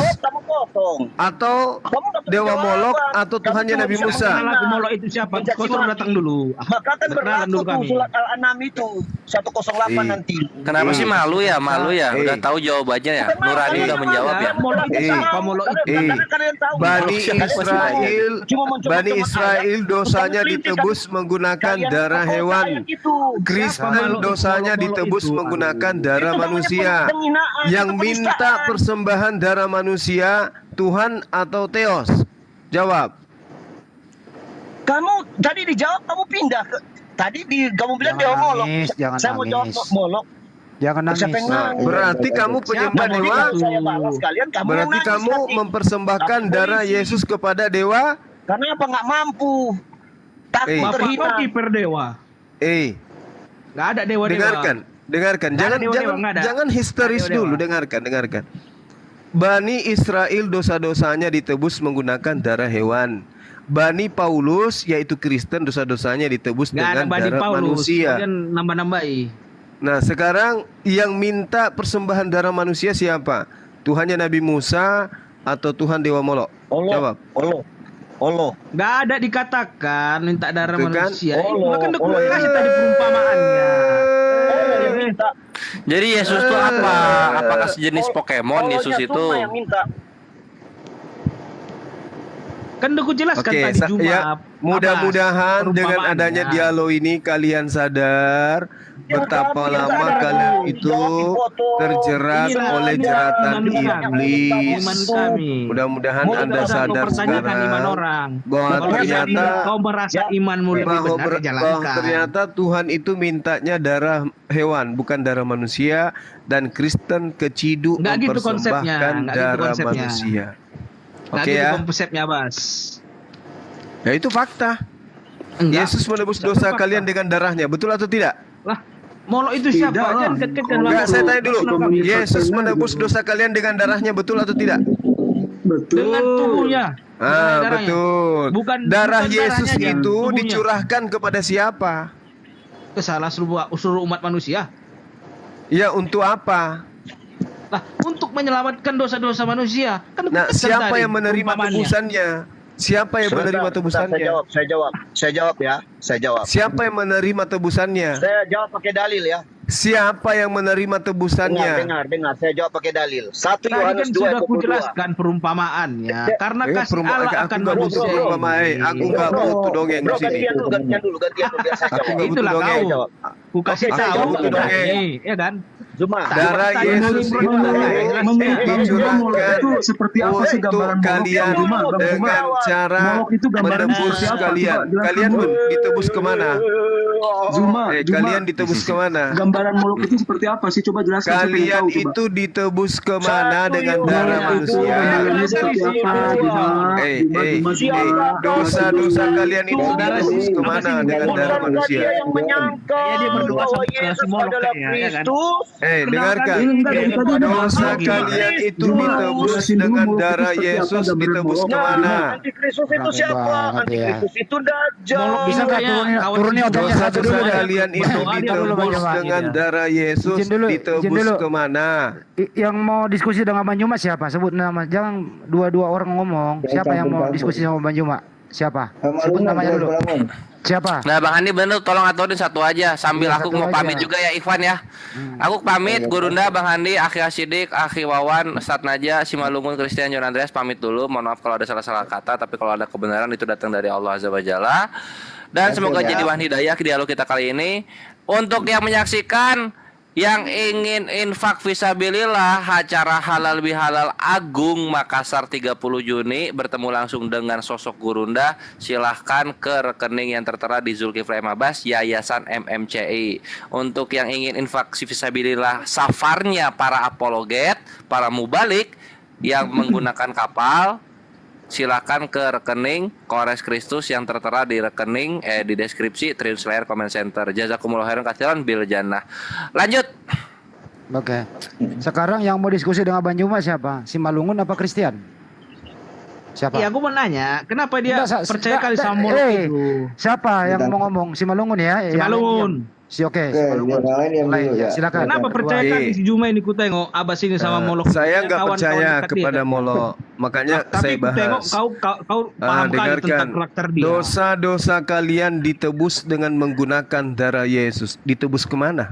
atau Dewa Molok atau Tuhannya Nabi Musa? Molok itu siapa? Kau suruh datang dulu. Maka kan berlaku tuh surat Al-An'am itu 108 nanti. Kenapa sih malu ya? Udah tahu jawabannya ya. Nurani udah menjawab ya. Bani Israel dosanya ditebus menggunakan darah hewan. Kristen dosanya ditebus menggunakan darah manusia. Yang minta persembahan darah manusia Tuhan atau Theos? Jawab. Kamu tadi dijawab, kamu pindah ke kamu bilang Dewa Molok. Saya mau jawab Molok. Jangan nangis. Berarti kamu penyembah dewa. Berarti kamu mempersembahkan darah Yesus kepada dewa. Karena apa? Nggak mampu. Takut terhina. Bapak kiper dewa. Nggak ada dewa. Dengarkan. Jangan histeris dulu. Dengarkan. Bani Israel dosa-dosanya ditebus menggunakan darah hewan. Bani Paulus yaitu Kristen dosa-dosanya ditebus Nggak ada dengan Bani darah Paulus. manusia. Kemudian nambah-nambahi. Nah sekarang yang minta persembahan darah manusia siapa? Tuhannya Nabi Musa atau Tuhan Dewa Molok? Jawab. Allah. Nggak ada dikatakan minta darah Itu kan? manusia. Bahkan udah gua kasih tadi perumpamaannya. Jadi Yesus itu apa? Apakah sejenis Pokemon Yesus itu? Kan udah kujelaskan Oke, tadi Jumat. ya, mudah-mudahan Abbas, dengan adanya perumpamaannya. dialog ini kalian sadar betapa lama kalian itu terjerat oleh jeratan iblis. Mudah-mudahan Anda sadar sekarang bahwa ternyata kau merasa imanmu lebih benar, jalankan. ternyata Tuhan itu mintanya darah hewan bukan darah manusia, dan Kristen keciduk Nggak gitu konsepnya, mempersembahkan nggak gitu darah konsepnya. manusia. Nggak Oke gitu ya. konsepnya, Bas. Ya itu fakta. Enggak. Yesus menebus dosa kalian dengan darahnya, betul atau tidak? Lah, Molok itu siapa? Jangan kaitkan Enggak, saya tanya dulu. Yesus menebus dosa kalian dengan darahnya, betul atau tidak? Dengan tubuhnya. Ah, Darahnya. betul. Bukan Darah bukan Yesus darahnya, itu tubuhnya. dicurahkan kepada siapa? Ke salah seluruh umat manusia. Ya, untuk apa? Lah, untuk menyelamatkan dosa-dosa manusia. Kan Nah, bukan siapa tadi yang menerima perumpamaannya. tebusannya? Siapa yang menerima tebusannya? Saya jawab ya. Saya jawab. Siapa yang menerima tebusannya? Saya jawab pakai dalil ya. Siapa yang menerima tebusannya? Dengar. Saya jawab pakai dalil. 1 Tadi Yohanes kan 2 sudah ayat 22. kujelaskan perumpamaannya. Karena kasih Allah aku akan nggak butuh manusia. perumpamaan. Aku nggak butuh dongeng di sini. Gantian dulu biar saya Aku jawab. nggak butuh Itulah dongeng. kau. Ku kasih Oke, saya tahu jawab udah dongeng. nih, ya kan? Zuma. Darah Yesus itu dicurahkan itu seperti apa sih untuk gambaran kalian dengan cara menebus kalian. Kalian ditebus kemana? Zuma, Kalian ditebus kemana? Gambaran Molok itu seperti apa sih? Coba jelaskan. saya pengen Kalian tahu, coba. itu ditebus kemana dengan darah manusia? Gambarannya seperti apa? Dosa-dosa kalian itu ditebus kemana dengan darah manusia? Yang menyangka bahwa Yesus adalah Kristus. Dengarkan. Dosa kalian itu ditebus dengan darah Yesus, ditebus kemana? Antikristus itu siapa? Antikristus itu Dajjal. Bisa nggak turunin otaknya satu dulu Dosa deh. kalian itu ditebus dengan darah Yesus, ditebus kemana? Yang mau diskusi dengan Bang Juma siapa? Sebut nama. Jangan dua-dua orang ngomong. Siapa yang mau diskusi sama Bang Juma? Siapa? Sebut namanya dulu. Siapa? Nah Bang Andi bener tolong aturin satu aja sambil Iya, aku satu mau aja. pamit juga ya Ivan ya. Aku pamit Gurunda, Bang Andi, Akhi Asidik, Akhi Wawan, Ustadz Naja, Simalungun, Christian, John Andreas pamit dulu. Mohon maaf kalau ada salah-salah kata, tapi kalau ada kebenaran itu datang dari Allah Azza wa Jalla. Dan semoga jadi wahan hidayah ke dialog kita kali ini. Untuk yang menyaksikan, yang ingin infak fisabilillah acara halal bihalal Agung Makassar 30 Juni bertemu langsung dengan sosok Gurunda, silahkan ke rekening yang tertera di Zulkifli M. Abbas Yayasan MMCI. Untuk yang ingin infak fisabilillah safarnya para apologet, para mubalik yang menggunakan kapal, silakan ke rekening Kores Kristus yang tertera di rekening di deskripsi Triun Slayer Comment Center. Jazakumullah khairan katsiran bil jannah. Lanjut. Oke. Sekarang yang mau diskusi dengan Bang Juma siapa? Simalungun apa Christian? Siapa? Iya, aku mau nanya, kenapa dia Enggak, percaya kali sama Molok itu? Siapa yang mau ngomong? Simalungun ya? Simalungun. Oke, Simalungun. Ya, silakan. Kenapa percaya kali si Juma ini ku tengok Abbas ini sama Molok? Saya nggak Kawan-kawan percaya dekat dia, kepada kan? Molok, makanya Tapi saya ku tengok bahas. kau paham kali Dengarkan, tentang karakter dia. dosa-dosa kalian ditebus dengan menggunakan darah Yesus. Ditebus kemana?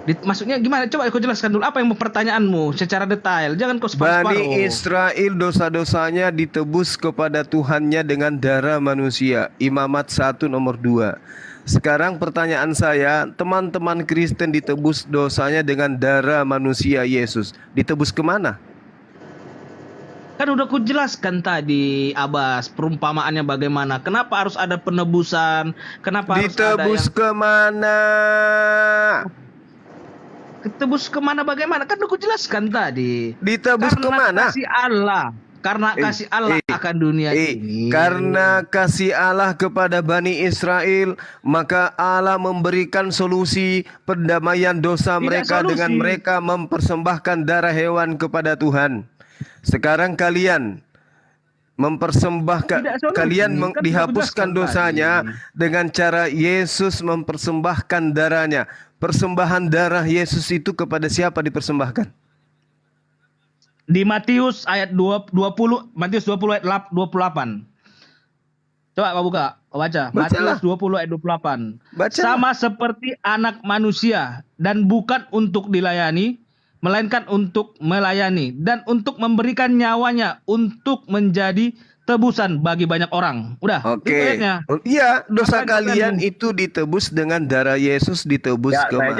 Maksudnya gimana? Coba aku jelaskan dulu apa yang pertanyaanmu secara detail. Jangan kau separuh-separuh. Bani Israel dosa-dosanya ditebus kepada Tuhannya dengan darah manusia. Imamat 1 nomor 2. Sekarang pertanyaan saya, teman-teman Kristen ditebus dosanya dengan darah manusia Yesus. Ditebus kemana? Kan udah ku jelaskan tadi Abbas perumpamaannya bagaimana. Kenapa harus ada penebusan? Kenapa harus ada Ditebus yang kemana? Ditebus kemana bagaimana? Kan udah ku jelaskan tadi. Ditebus kemana? Kasih Allah. Karena kasih Allah akan dunia ini. Karena kasih Allah kepada Bani Israel, maka Allah memberikan solusi pendamaian dosa Tidak mereka solusi. dengan mereka mempersembahkan darah hewan kepada Tuhan. Sekarang kalian mempersembahkan Tidak solusi. kalian Kan dihapuskan sudah jelaskan dosanya dengan cara Yesus mempersembahkan darahnya. Persembahan darah Yesus itu kepada siapa dipersembahkan? Di Matius ayat 20, Matius 20 ayat 28. Coba Pak buka, baca. Bacalah. Matius 20 ayat 28. Bacalah. Sama seperti anak manusia dan bukan untuk dilayani, melainkan untuk melayani dan untuk memberikan nyawanya untuk menjadi tebusan bagi banyak orang. Udah. Oke. itu ayatnya. Iya, dosa Apa kalian yang itu ditebus dengan darah Yesus ditebus Ya, kemana?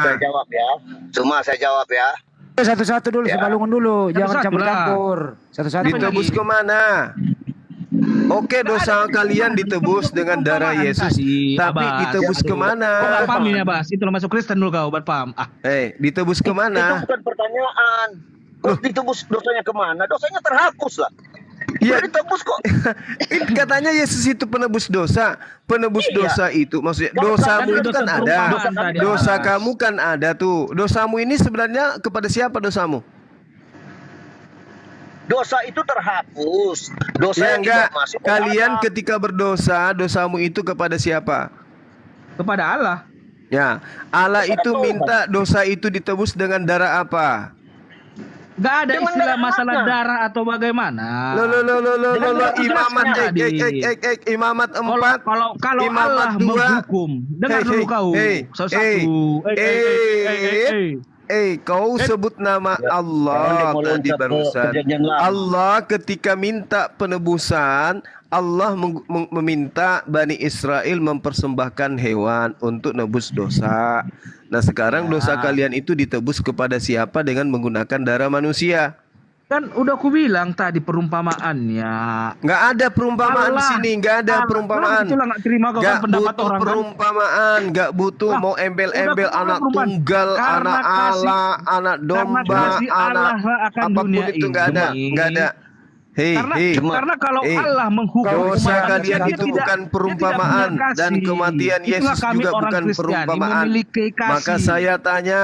saya jawab ya. Cuma saya jawab ya. Satu-satu dulu, sebalungun dulu, jangan Satu-satu campur-campur. Satu-satu. Ditebus kemana? Oke, dosa kalian ditebus dengan darah Yesus, tapi ditebus kemana? Kau nggak paham ini Bas? Itu lo masuk Kristen dulu kau, baru paham. Ah. Ditebus Itu kemana? bukan pertanyaan. Terus ditebus dosanya kemana? Dosanya terhapus lah. Iya. Udah ditebus kok. Katanya Yesus itu penebus dosa. Penebus Iya. dosa itu maksudnya Dosa dosamu kan itu kan dosa ada. perumpamaan tadi, Dosa Mas. kamu kan ada tuh. Dosamu ini sebenarnya kepada siapa dosamu? Dosa itu terhapus. Dosa Ya yang enggak. dibuat masuk ke Kalian Adam. ketika berdosa, dosamu itu kepada siapa? Kepada Allah. Ya, Allah itu minta dosa itu ditebus dengan darah apa? Gak ada Dengan istilah darah masalah mana? darah atau bagaimana. Lo imamat tadi. imamat 4 Kalau imamat Allah 2 menghukum, dengar dulu kau. Satu. Kau sebut nama Allah tadi barusan. Allah ketika minta penebusan, Allah meminta Bani Israel mempersembahkan hewan untuk nebus dosa. Nah sekarang dosa kalian itu ditebus kepada siapa dengan menggunakan darah manusia? Kan udah aku bilang tadi perumpamaannya. Nggak ada perumpamaan di Allah. sini, nggak ada Allah. perumpamaan. Itulah nggak terima kau kan Nggak pendapat butuh orang kan. perumpamaan, nggak butuh Wah, mau embel-embel udah anak perumpamaan. tunggal, Karena anak kasih- Allah, anak domba, kasih Allah anak akan apapun dunia itu nggak ada, ini. nggak ada. Karena kalau Allah menghukum dosa umat kalian manusia, itu dia bukan tidak perumpamaan punya kasih. dan kematian Itulah Yesus kami juga orang bukan Kristiani perumpamaan. memiliki kasih. Maka saya tanya,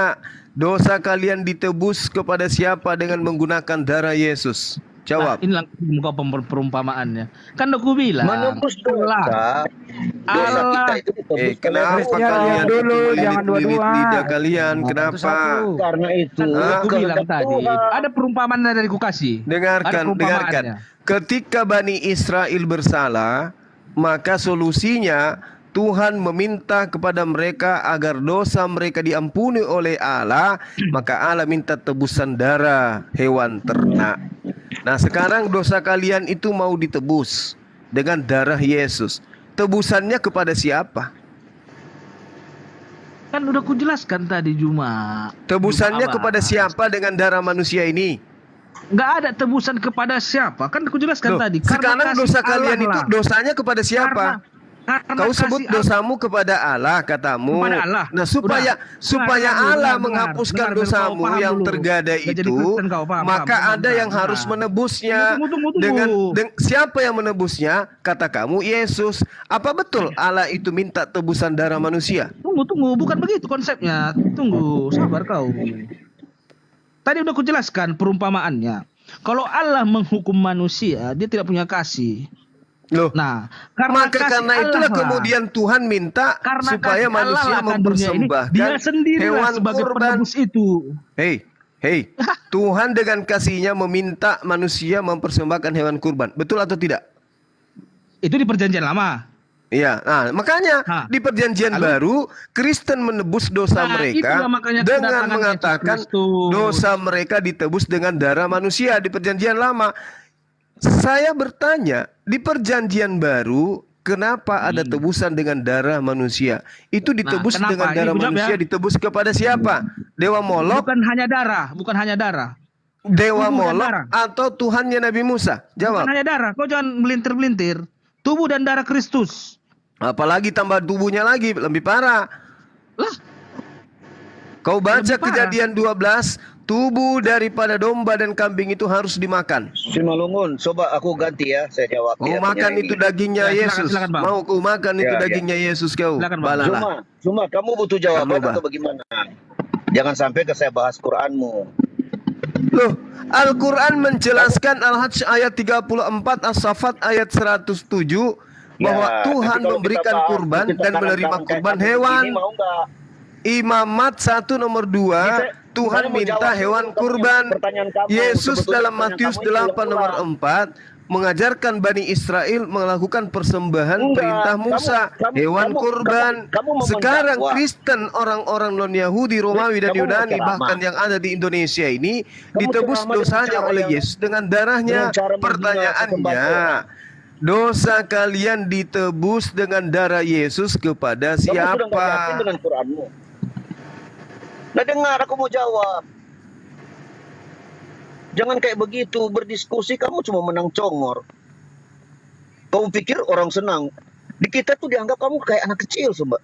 dosa kalian ditebus kepada siapa dengan menggunakan darah Yesus? Jawab. Nah, inilah muka perumpamaannya. Kan aku bilang. Menebus dosa. Allah. Kenapa kalian dulu, jangan melilit-lilit dua-dua. lidah kalian? Kenapa? Karena itu. Aku bilang tadi. Ada perumpamaan dari ku kasih. Dengarkan, dengarkan. Ketika Bani Israel bersalah, maka solusinya Tuhan meminta kepada mereka agar dosa mereka diampuni oleh Allah, maka Allah minta tebusan darah hewan ternak. Nah sekarang dosa kalian itu mau ditebus dengan darah Yesus. Tebusannya kepada siapa? Kan udah ku jelaskan tadi Juma. Tebusannya Juma kepada Abbas. siapa dengan darah manusia ini? Nggak ada tebusan kepada siapa. Kan aku jelaskan Loh, tadi. sekarang kasih dosa Allah kalian itu lah. dosanya kepada siapa? Karena Kau kasih sebut dosamu kepada Allah katamu. Kepada Allah. Nah supaya Udah. supaya Dengar, Allah dengar, menghapuskan dengar, dosamu kau paham yang dulu. tergada Nggak jadi itu, Kristen kau, paham, maka paham, ada paham, yang paham. harus menebusnya. Tunggu. Dengan siapa yang menebusnya? Kata kamu Yesus. Apa betul Allah itu minta tebusan darah manusia? Tunggu, bukan begitu konsepnya. Tunggu, sabar kau. Tadi udah ku jelaskan perumpamaannya. Kalau Allah menghukum manusia, dia tidak punya kasih. Loh, nah, karena itulah kemudian Tuhan minta supaya manusia mempersembahkan dia sendirilah hewan sebagai kurban. penebus itu. Hei, Tuhan dengan kasihnya meminta manusia mempersembahkan hewan kurban. Betul atau tidak? Itu di perjanjian lama. Iya, nah makanya di perjanjian baru Kristen menebus dosa mereka itulah makanya dengan kedatangan mengatakan Yesus Kristus. dosa mereka ditebus dengan darah manusia di perjanjian lama. Saya bertanya, di perjanjian baru kenapa ada tebusan dengan darah manusia? Itu ditebus kenapa? dengan Ini darah aku jawab manusia ya. ditebus kepada siapa? Dewa Molok? Bukan hanya darah. Dewa Tubuh dan Molok darah. atau Tuhannya Nabi Musa? Jawab. Bukan hanya darah. Kau jangan melintir-melintir. Tubuh dan darah Kristus. Apalagi tambah tubuhnya lagi lebih parah. Kau baca Kejadian 12, tubuh daripada domba dan kambing itu harus dimakan. Simalungun, coba aku ganti ya, saya jawab. Kau makan itu dagingnya Yesus. Mau kau makan itu dagingnya Yesus kau. Balalah. Cuma kamu butuh jawaban atau bagaimana? Jangan sampai ke saya bahas Quranmu. Loh, Al-Quran menjelaskan Al-Hajj ayat 34, As-Saffat ayat 107 bahwa Ya, Tuhan tapi kalau memberikan kita kurban kita dan tanamkan menerima kayak kurban kasus hewan. begini, mau nggak? Imamat 1 nomor 2, Tuhan saya mau minta jawab hewan dulu kurban. pertanyaan kamu. Yesus Sebetulnya dalam pertanyaan Matius kamu ini 8 nomor kurang. 4 mengajarkan Bani Israel melakukan persembahan Enggak, perintah Musa, hewan kurban. kamu Sekarang mendakwa. Kristen, orang-orang non-Yahudi, Romawi dan Kamu mau Yunani, ceramah. bahkan yang ada di Indonesia ini Kamu ditebus ceramah dengan dosanya cara oleh yang- Yesus dengan darahnya. dengan cara menghina Pertanyaannya, dosa kalian ditebus dengan darah Yesus kepada Kamu sudah nggak yakin siapa? dengan Quranmu? Nah dengar, aku mau jawab. Jangan kayak begitu berdiskusi, kamu cuma menang congor. Kamu pikir orang senang. Di kita tuh dianggap kamu kayak anak kecil semua.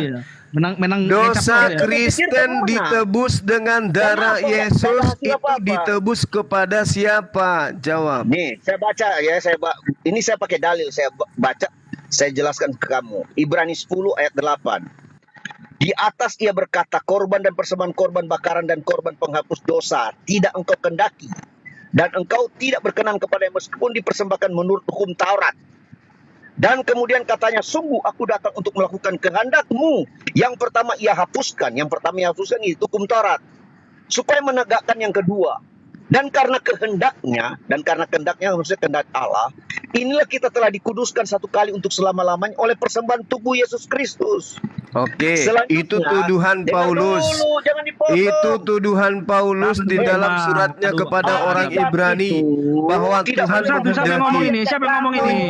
Iya. Menang Dosa ngecap ya. Kristen ditebus dengan darah Kenapa? Yesus, Darah itu siapa? ditebus kepada siapa? Jawab. Nih, saya baca ya, ini saya pakai dalil, saya baca, saya jelaskan ke kamu. Ibrani 10 ayat 8. Di atas ia berkata, korban dan persembahan korban bakaran dan korban penghapus dosa tidak engkau kendaki, dan engkau tidak berkenan kepada meskipun dipersembahkan menurut hukum Taurat. Dan kemudian katanya, sungguh aku datang untuk melakukan kehendakmu. Yang pertama ia hapuskan itu hukum Taurat, supaya menegakkan yang kedua. Dan karena kehendaknya maksudnya kehendak Allah, inilah kita telah dikuduskan satu kali untuk selama-lamanya oleh persembahan tubuh Yesus Kristus. Oke, Selanjutnya, itu tuduhan dengar Paulus. dulu, jangan dipotong. Itu tuduhan Paulus di dalam suratnya kepada orang Ibrani bahwa Tuhan Siapa yang ngomong ini?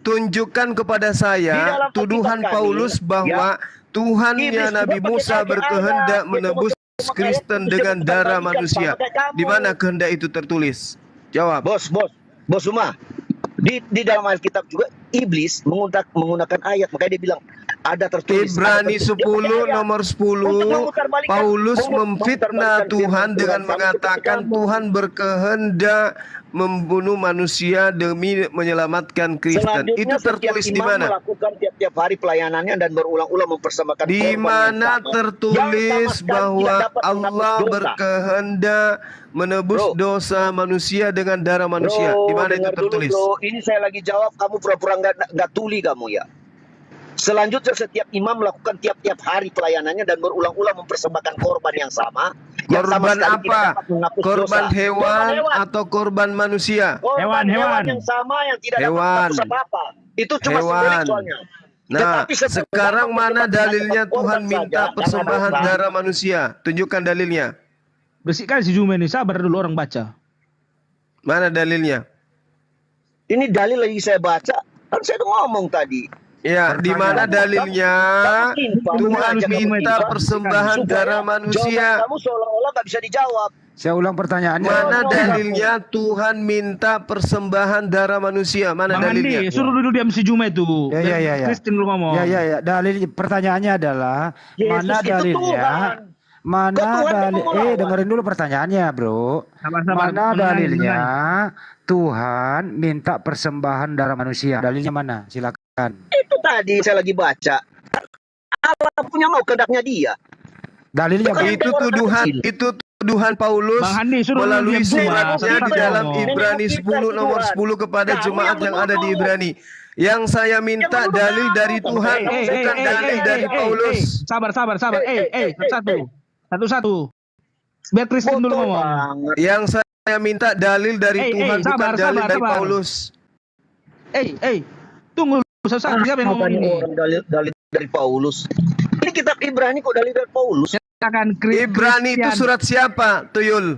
tunjukkan kepada saya tuduhan Paulus bahwa Tuhannya Nabi Musa berkehendak menebus Kristen dengan darah manusia. Di mana kehendak itu tertulis? Jawab. Bos Uma. Di dalam Alkitab juga iblis menggunakan ayat, makanya dia bilang ada tertulis. Ibrani 10 nomor 10, Paulus memfitnah Tuhan dengan mengatakan Tuhan berkehendak membunuh manusia demi menyelamatkan Kristen. Itu tertulis di mana? Melakukan tiap-tiap hari pelayanannya dan berulang-ulang mempersembahkan Di mana tertulis bahwa Allah berkehendak menebus dosa manusia dengan darah manusia? Di mana itu tertulis? Ini saya lagi jawab, kamu pura-pura nggak tuli kamu ya. Selanjutnya setiap imam melakukan tiap-tiap hari pelayanannya dan berulang-ulang mempersembahkan korban yang sama. Korban apa? Korban hewan atau korban manusia? Hewan yang sama yang tidak dapat menghapus apa-apa. Itu cuma simbolik soalnya. Nah, sekarang mana dalilnya Tuhan minta persembahan darah manusia? Tunjukkan dalilnya. Bersihkan si Jume ini, sabar dulu orang baca. Mana dalilnya? Ini dalil lagi saya baca, kan saya udah ngomong tadi. Ya, di mana dalilnya Tuhan minta persembahan darah manusia? Kamu seolah-olah nggak bisa dijawab. Saya ulang pertanyaannya. Mana dalilnya Tuhan minta persembahan darah manusia? Mana Bang dalilnya? Andi, suruh dulu diam si Jume itu. Ya. Kristen dulu ngomong. Ya. Dalil pertanyaannya adalah Yesus mana itu dalilnya? Tuhan. Mana dalil? Dengerin dulu pertanyaannya, Bro. Mana dalilnya Tuhan minta persembahan darah manusia? Dalilnya mana? Silakan. Itu tadi saya lagi baca. Allah punya mau kehendaknya dia. Dalilnya itu tuduhan Paulus melalui suratnya di dalam Ibrani 10 nomor 10 kepada jemaat yang ada di Ibrani. Yang saya minta dalil dari Tuhan, bukan dalil dari Paulus. Sabar. Satu-satu. Biar Kristen dulu ngomong. Yang saya minta dalil dari Tuhan, bukan dalil dari Paulus. Tunggu. Siapa yang ngomong ini? Dalil dari Paulus. Ini kitab Ibrani kok dalil dari Paulus? Ibrani itu surat siapa, Tuyul?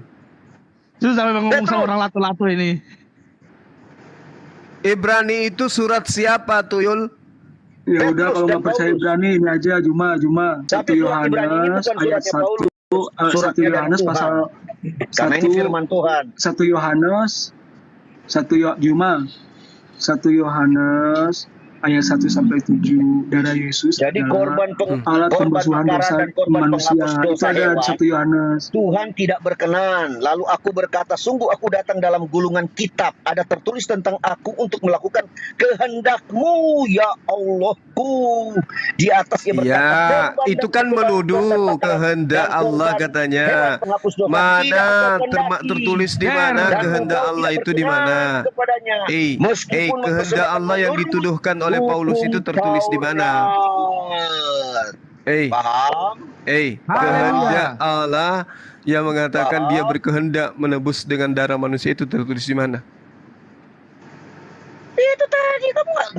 Terus sampai ngomong sama orang latu-latu ini. Ibrani itu surat siapa, Tuyul? Ya udah, kalau nggak percaya Ibrani ini aja Juma 1 Yohanes ayat 1 Yohanes pasal 1 firman Tuhan. 1 Yohanes 1 Yohanes ayat 1 sampai 7 darah Yesus Jadi adalah korban alat pembersihan perkara dosa dan korban manusia. penghapus Itu dosa ada di hewan. 1 Yohanes. Tuhan tidak berkenan. Lalu aku berkata, sungguh aku datang dalam gulungan kitab. Ada tertulis tentang aku untuk melakukan kehendak-Mu, ya Allahku. Di atas ia berkata, Ya, korban itu dan kan persembahan menuduh dosa kehendak dan Allah korban katanya. hewan penghapus dosa tidak Mana kau kehendaki. tertulis di mana Dan kehendak engkau Allah tidak itu di mana? berkenan kepadanya. Meskipun Kehendak mempersembahkan Allah yang menurut dituduhkan oleh Paulus itu tertulis di mana? Paham? Kehendak Allah yang mengatakan dia berkehendak menebus dengan darah manusia itu tertulis di mana? Itu tadi kamu nggak.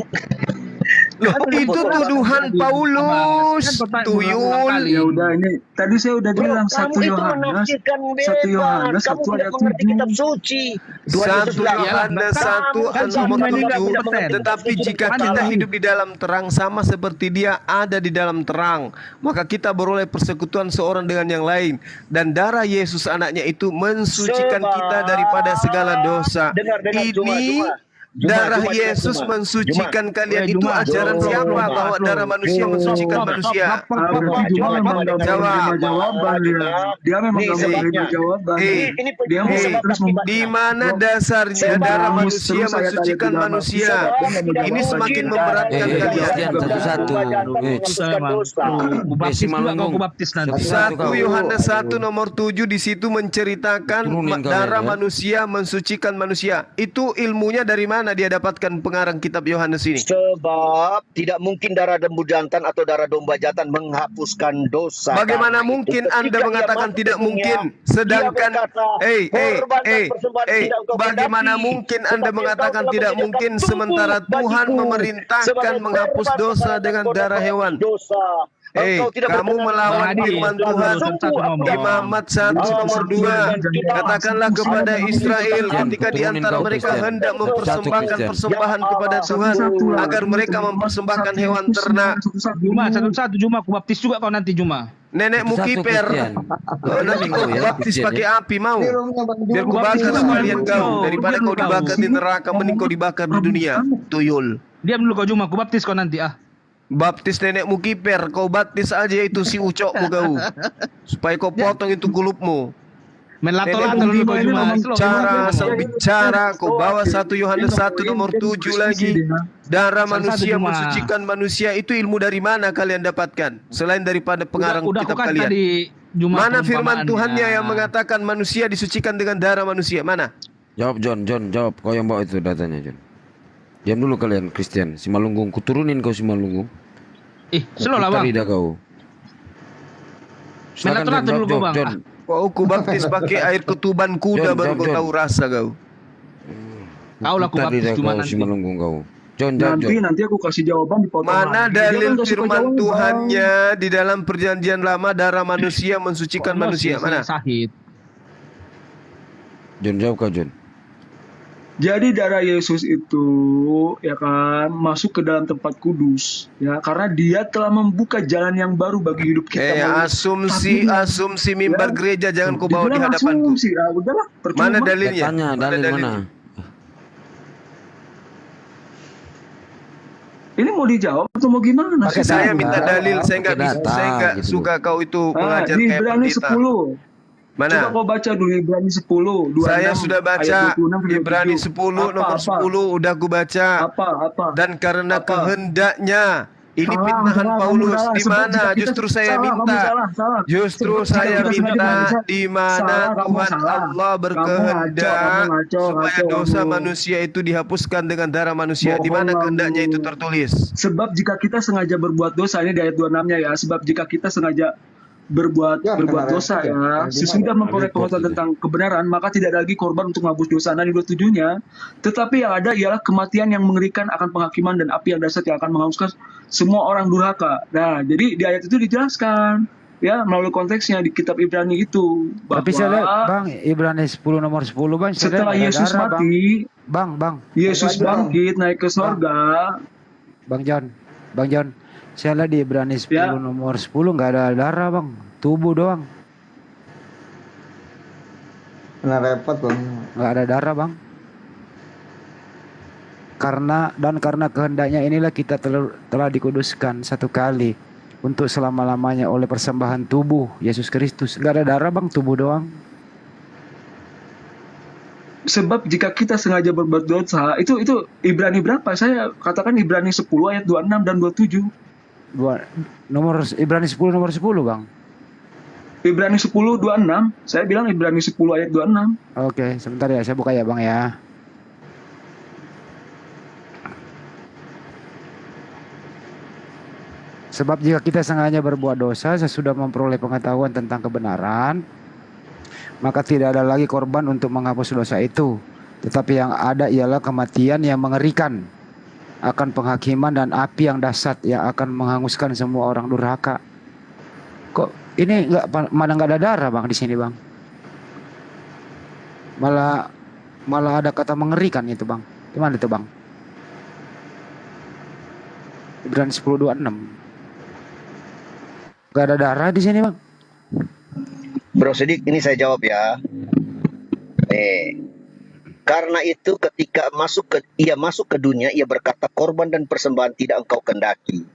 Loh, itu tuduhan Paulus, tuyul. Ya udah, ini tadi saya udah bilang 1 Kamu itu Yohanes, menafsirkan 1 bebas. Yohanes Kamu 1 tidak ayat mengerti 7. kitab suci. 1 Yohanes 1 nomor 7. Tetapi jika kita hidup di dalam terang sama seperti dia ada di dalam terang, maka kita beroleh persekutuan seorang dengan yang lain, dan darah Yesus anaknya itu mensucikan kita daripada segala dosa. Ini darah Yesus mensucikan kalian. Itu ajaran siapa bahwa darah manusia mensucikan manusia? Jawab. Dia memang nggak mau terima jawaban. Dia mau terus Di mana dasarnya darah manusia mensucikan manusia? Ini semakin memberatkan kalian. Satu Yohanes 1 nomor 7 di situ menceritakan darah manusia mensucikan manusia. Itu ilmunya dari mana dia dapatkan pengarang kitab Yohanes ini? Sebab tidak mungkin darah lembu jantan atau darah domba jantan menghapuskan dosa. Bagaimana mungkin Anda mengatakan tidak mungkin, sedangkan bagaimana mungkin Anda mengatakan tidak mungkin sementara Tuhan memerintahkan menghapus dosa dengan darah hewan? Kamu melawan firman Tuhan. Imamat 1 nomor 2. Katakanlah kepada Israel ketika di antara mereka hendak mempersembahkan persembahan kepada Tuhan, agar mereka mempersembahkan hewan ternak. Juma, satu Juma, aku baptis juga kau nanti Juma. Nenekmu kiper. Nanti kau baptis pakai api mau? Biar kau bakar sekalian kau. Daripada kau dibakar di neraka, mending kau dibakar di dunia. Tuyul. Diam dulu kau Juma, aku baptis kau nanti Baptis nenekmu kiper, kau baptis aja itu si ucokmu kau, supaya kau potong itu kulupmu. Cara bicara, kau bawa 1 Yohanes 1 nomor 7 lagi. Darah manusia mensucikan manusia, itu ilmu dari mana kalian dapatkan? Selain daripada pengarang kitab kalian. Mana firman Tuhannya yang mengatakan manusia disucikan dengan darah manusia? Mana? Jawab John, jawab. Kau yang bawa itu datanya John. Diam dulu kalian Kristen. Si Malunggung, kuturunin kau si Malunggung. Slow lah bang. Tidak kau. Silakan dulu kau bang. Kau ku baptis pakai air ketuban kuda baru kau tahu rasa kau. Kau lah ku baptis cuma nanti. Si Malunggung kau. John. Nanti aku kasih jawaban di potongan. Mana dalil firman Tuhannya di dalam perjanjian lama darah manusia mensucikan manusia? Mana? John, jawab kau John. Jadi darah Yesus itu ya kan masuk ke dalam tempat kudus ya, karena dia telah membuka jalan yang baru bagi hidup kita. Asumsi mimbar gereja jangan kau bawa di hadapanku. Udahlah, mana dalilnya? Dalil mana? Ini mau dijawab atau mau gimana? Saya minta dalil, saya nggak suka kau itu mengajar kayak Ibrani 10. Mana? Coba kau baca dulu Ibrani 10. Saya sudah baca Ibrani 10 nomor 10 udah aku baca. Dan karena kehendaknya ini fitnahan Paulus di mana? Justru saya minta. Di mana Tuhan Allah berkehendak supaya dosa manusia itu dihapuskan dengan darah manusia. Di mana kehendaknya itu tertulis? Sebab jika kita sengaja berbuat dosa, ini di ayat 26-nya ya. Sebab jika kita sengaja berbuat dosa ya, sesudah memperoleh pengetahuan tentang kebenaran, maka tidak ada lagi korban untuk menghapus dosa. Nah, di 27-nya, tetapi yang ada ialah kematian yang mengerikan akan penghakiman dan api yang dahsyat yang akan menghanguskan semua orang durhaka. Nah, jadi di ayat itu dijelaskan ya melalui konteksnya di kitab Ibrani itu. Tapi saya lihat Bang, Ibrani 10 nomor 10 Bang, setelah Yesus mati, Bang, Yesus bangkit naik ke sorga. Bang John, saya lihat di Ibrani 10 nomor 10 nggak ada darah Bang, tubuh doang. Nah repot Bang. Nggak ada darah Bang. karena kehendaknya inilah kita telah dikuduskan satu kali untuk selama-lamanya oleh persembahan tubuh Yesus Kristus. Gak ada darah bang, tubuh doang. Sebab jika kita sengaja berbuat dosa, itu Ibrani berapa? Saya katakan Ibrani 10 ayat 26 dan 27. Ibrani 10 nomor 10 bang. Ibrani 10 26. Saya bilang Ibrani 10 ayat 26. Oke, sebentar ya, saya buka ya bang ya. Sebab jika kita sengaja berbuat dosa sesudah memperoleh pengetahuan tentang kebenaran, maka tidak ada lagi korban untuk menghapus dosa itu. Tetapi yang ada ialah kematian yang mengerikan, akan penghakiman dan api yang dahsyat yang akan menghanguskan semua orang durhaka. Kok ini nggak ada darah bang di sini bang? Malah ada kata mengerikan itu bang. Gimana itu bang? Ibrani 10:26. Gak ada darah di sini bang. Bro Sidik, ini saya jawab ya. Karena itu ketika ia masuk ke dunia, ia berkata korban dan persembahan tidak engkau kendaki.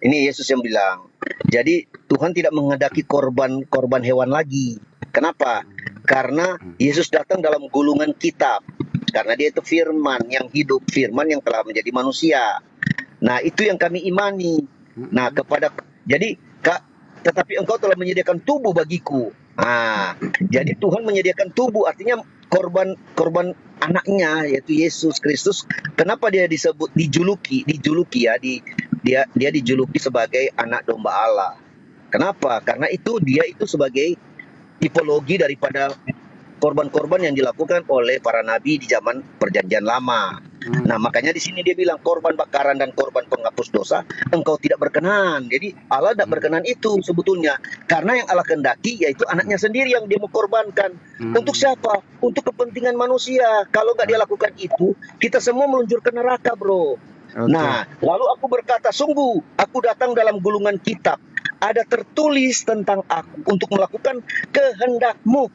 Ini Yesus yang bilang. Jadi Tuhan tidak menghendaki korban hewan lagi. Kenapa? Karena Yesus datang dalam gulungan kitab. Karena dia itu firman yang hidup, firman yang telah menjadi manusia. Nah, itu yang kami imani. Nah, tetapi engkau telah menyediakan tubuh bagiku. Nah, jadi Tuhan menyediakan tubuh, artinya korban anaknya yaitu Yesus Kristus. Kenapa dia dijuluki sebagai anak domba Allah? Kenapa? Karena dia itu sebagai tipologi daripada korban-korban yang dilakukan oleh para nabi di zaman Perjanjian Lama. Nah, makanya di sini dia bilang korban bakaran dan korban penghapus dosa engkau tidak berkenan. Jadi Allah tidak berkenan itu sebetulnya. Karena yang Allah kehendaki yaitu anaknya sendiri yang dia mau korbankan. Untuk siapa? Untuk kepentingan manusia. Kalau nggak dia lakukan itu, kita semua meluncur ke neraka, bro. Nah, lalu aku berkata, sungguh aku datang dalam gulungan kitab. Ada tertulis tentang aku untuk melakukan kehendakmu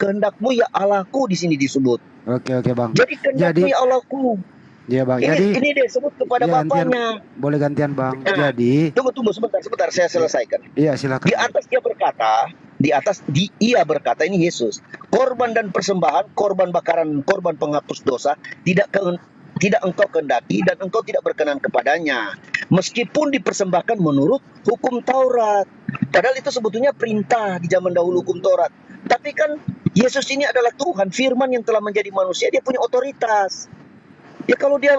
ya Allahku di sini disebut. Oke bang. Jadi kehendakmu ya Allahku. Iya bang. Ini dia sebut kepada bapaknya. Boleh gantian bang. Nah, jadi tunggu sebentar saya selesaikan. Iya silakan. Di atas ia berkata ini Yesus. Korban dan persembahan, korban bakaran, korban penghapus dosa tidak engkau kehendaki dan engkau tidak berkenan kepadanya. Meskipun dipersembahkan menurut hukum Taurat. Padahal itu sebetulnya perintah di zaman dahulu hukum Taurat. Tapi kan Yesus ini adalah Tuhan, firman yang telah menjadi manusia, dia punya otoritas. Ya kalau dia